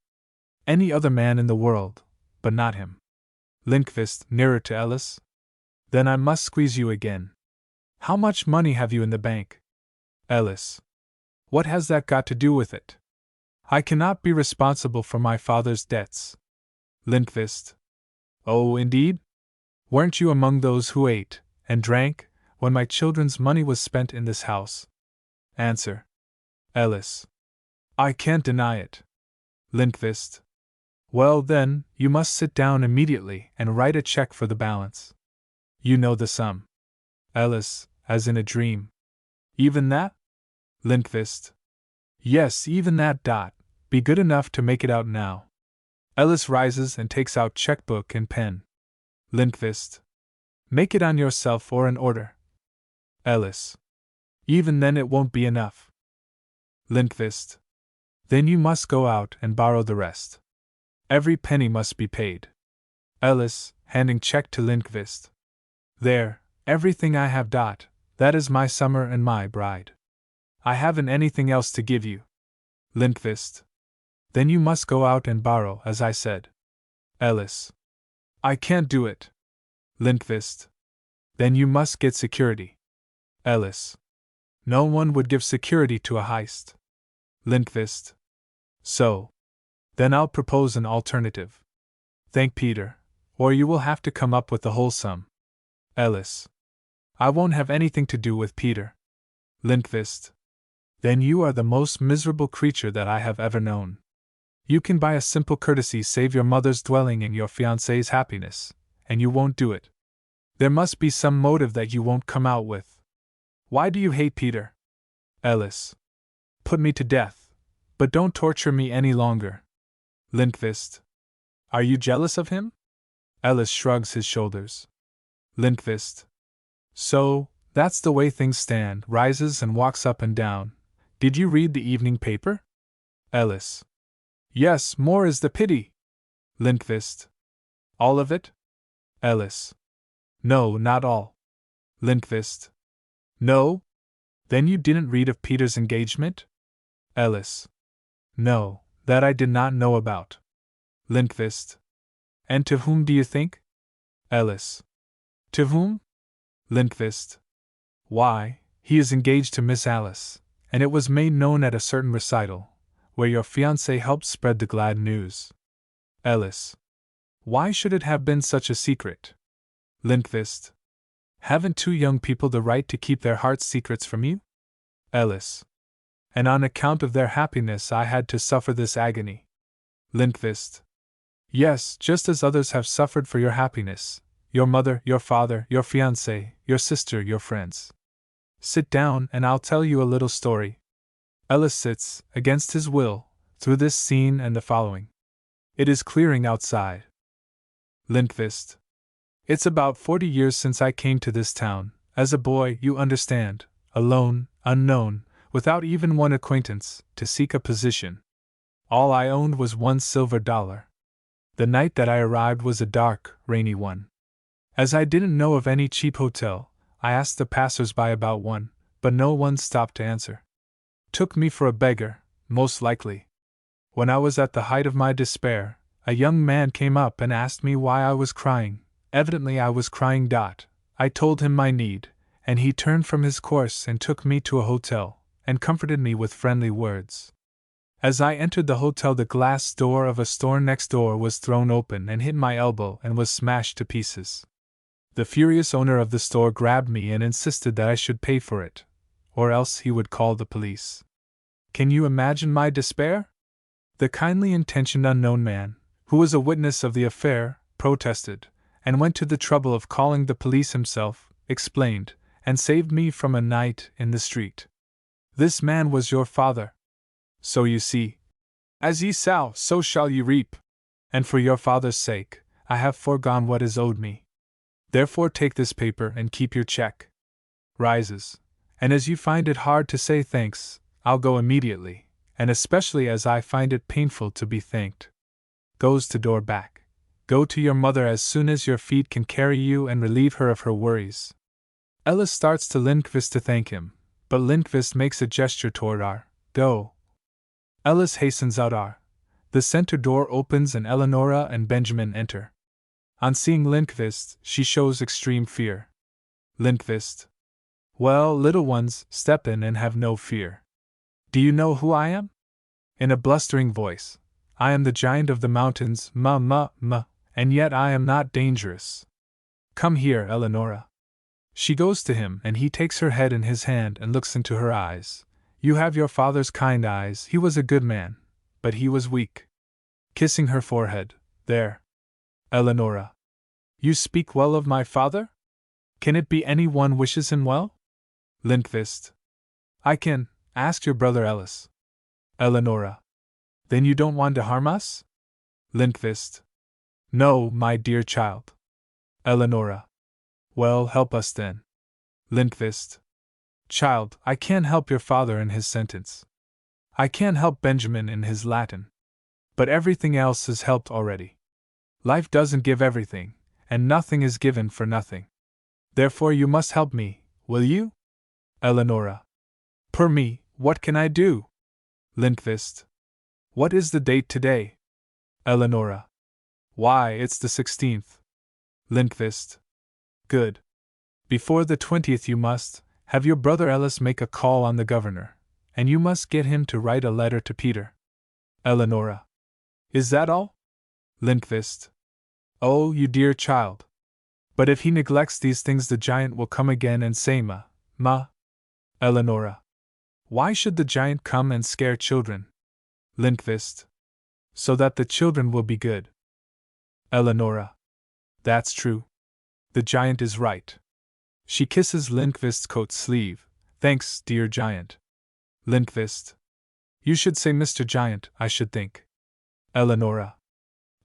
Any other man in the world, but not him. Lindqvist, nearer to Ellis. Then I must squeeze you again. How much money have you in the bank? Ellis. What has that got to do with it? I cannot be responsible for my father's debts. Lindqvist. Oh, indeed? Weren't you among those who ate and drank when my children's money was spent in this house? Answer. Ellis. I can't deny it. Lindqvist. Well, then, you must sit down immediately and write a check for the balance. You know the sum. Ellis, as in a dream. Even that? Lindqvist. Yes, even that. Be good enough to make it out now. Ellis rises and takes out checkbook and pen. Lindqvist. Make it on yourself or an order. Ellis. Even then it won't be enough. Lindqvist. Then you must go out and borrow the rest. Every penny must be paid. Ellis, handing check to Lindqvist. There, everything I have. That is my summer and my bride. I haven't anything else to give you. Lindqvist. Then you must go out and borrow, as I said. Ellis. I can't do it. Lindqvist. Then you must get security. Ellis. No one would give security to a heist. Lindqvist. So. Then I'll propose an alternative. Thank Peter, or you will have to come up with the whole sum. Ellis. I won't have anything to do with Peter. Lindqvist. Then you are the most miserable creature that I have ever known. You can by a simple courtesy save your mother's dwelling and your fiancé's happiness, and you won't do it. There must be some motive that you won't come out with. Why do you hate Peter? Ellis. Put me to death, but don't torture me any longer. Lindqvist. Are you jealous of him? Ellis shrugs his shoulders. Lindqvist. So, that's the way things stand, rises and walks up and down. Did you read the evening paper? Ellis. Yes, more is the pity. Lindqvist. All of it? Ellis. No, not all. Lindqvist. No? Then you didn't read of Peter's engagement? Ellis. No, that I did not know about. Lindqvist. And to whom do you think? Ellis. To whom? Lindqvist. Why, he is engaged to Miss Alice, and it was made known at a certain recital, where your fiancé helped spread the glad news. Ellis. Why should it have been such a secret? Lindqvist. Haven't two young people the right to keep their heart's secrets from you? Ellis. And on account of their happiness I had to suffer this agony. Lindqvist. Yes, just as others have suffered for your happiness. Your mother, your father, your fiancé, your sister, your friends. Sit down and I'll tell you a little story. Ellis sits, against his will, through this scene and the following. It is clearing outside. Lindqvist. It's about 40 years since I came to this town, as a boy, you understand, alone, unknown, without even one acquaintance, to seek a position. All I owned was $1 silver. The night that I arrived was a dark, rainy one. As I didn't know of any cheap hotel, I asked the passers-by about one, but no one stopped to answer. Took me for a beggar, most likely. When I was at the height of my despair, a young man came up and asked me why I was crying. Evidently I was crying. I told him my need, and he turned from his course and took me to a hotel, and comforted me with friendly words. As I entered the hotel, the glass door of a store next door was thrown open and hit my elbow and was smashed to pieces. The furious owner of the store grabbed me and insisted that I should pay for it, or else he would call the police. Can you imagine my despair? The kindly intentioned unknown man, who was a witness of the affair, protested, and went to the trouble of calling the police himself, explained, and saved me from a night in the street. This man was your father. So you see, as ye sow, so shall ye reap. And for your father's sake, I have foregone what is owed me. Therefore take this paper and keep your check. Rises, and as you find it hard to say thanks, I'll go immediately, and especially as I find it painful to be thanked. Goes to door back. Go to your mother as soon as your feet can carry you and relieve her of her worries. Ellis starts to Lindqvist to thank him, but Lindqvist makes a gesture toward R. Go. Ellis hastens out R. The center door opens and Eleonora and Benjamin enter. On seeing Lindqvist, she shows extreme fear. Lindqvist. Well, little ones, step in and have no fear. Do you know who I am? In a blustering voice. I am the giant of the mountains, and yet I am not dangerous. Come here, Eleonora. She goes to him and he takes her head in his hand and looks into her eyes. You have your father's kind eyes, he was a good man, but he was weak. Kissing her forehead, there. Eleonora. You speak well of my father? Can it be any one wishes him well? Lindqvist. I can, ask your brother Ellis. Eleonora. Then you don't want to harm us? Lindqvist. No, my dear child. Eleonora. Well, help us then. Lindqvist. Child, I can't help your father in his sentence. I can't help Benjamin in his Latin. But everything else is helped already. Life doesn't give everything, and nothing is given for nothing. Therefore you must help me, will you? Eleonora. Per me, what can I do? Lindqvist. What is the date today? Eleonora. Why, it's the 16th. Lindqvist. Good. Before the 20th you must have your brother Ellis make a call on the governor, and you must get him to write a letter to Peter. Eleonora. Is that all? Lindqvist. Oh, you dear child. But if he neglects these things the giant will come again and say ma. Eleonora. Why should the giant come and scare children? Lindqvist. So that the children will be good. Eleonora. That's true. The giant is right. She kisses Lindqvist's coat sleeve. Thanks, dear giant. Lindqvist. You should say Mr. Giant, I should think. Eleonora.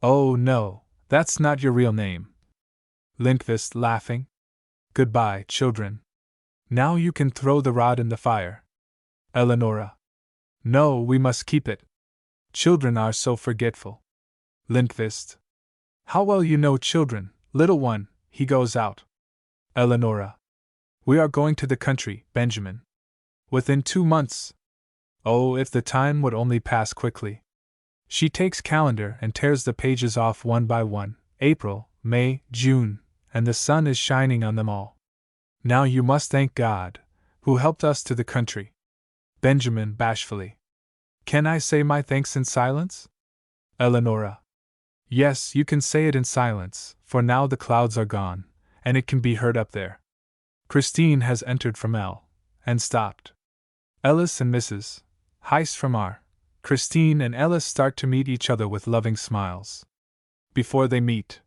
Oh, no, that's not your real name. Lindqvist, laughing. Goodbye, children. Now you can throw the rod in the fire. Eleonora. No, we must keep it. Children are so forgetful. Lindqvist. How well you know children, little one. He goes out. Eleonora. We are going to the country, Benjamin. Within 2 months. Oh, if the time would only pass quickly. She takes calendar and tears the pages off one by one. April, May, June, and the sun is shining on them all. Now you must thank God, who helped us to the country. Benjamin, bashfully. Can I say my thanks in silence? Eleonora. Yes, you can say it in silence, for now the clouds are gone, and it can be heard up there. Christine has entered from L. and stopped. Ellis and Mrs. Heiss from R. Christine and Ellis start to meet each other with loving smiles. Before they meet,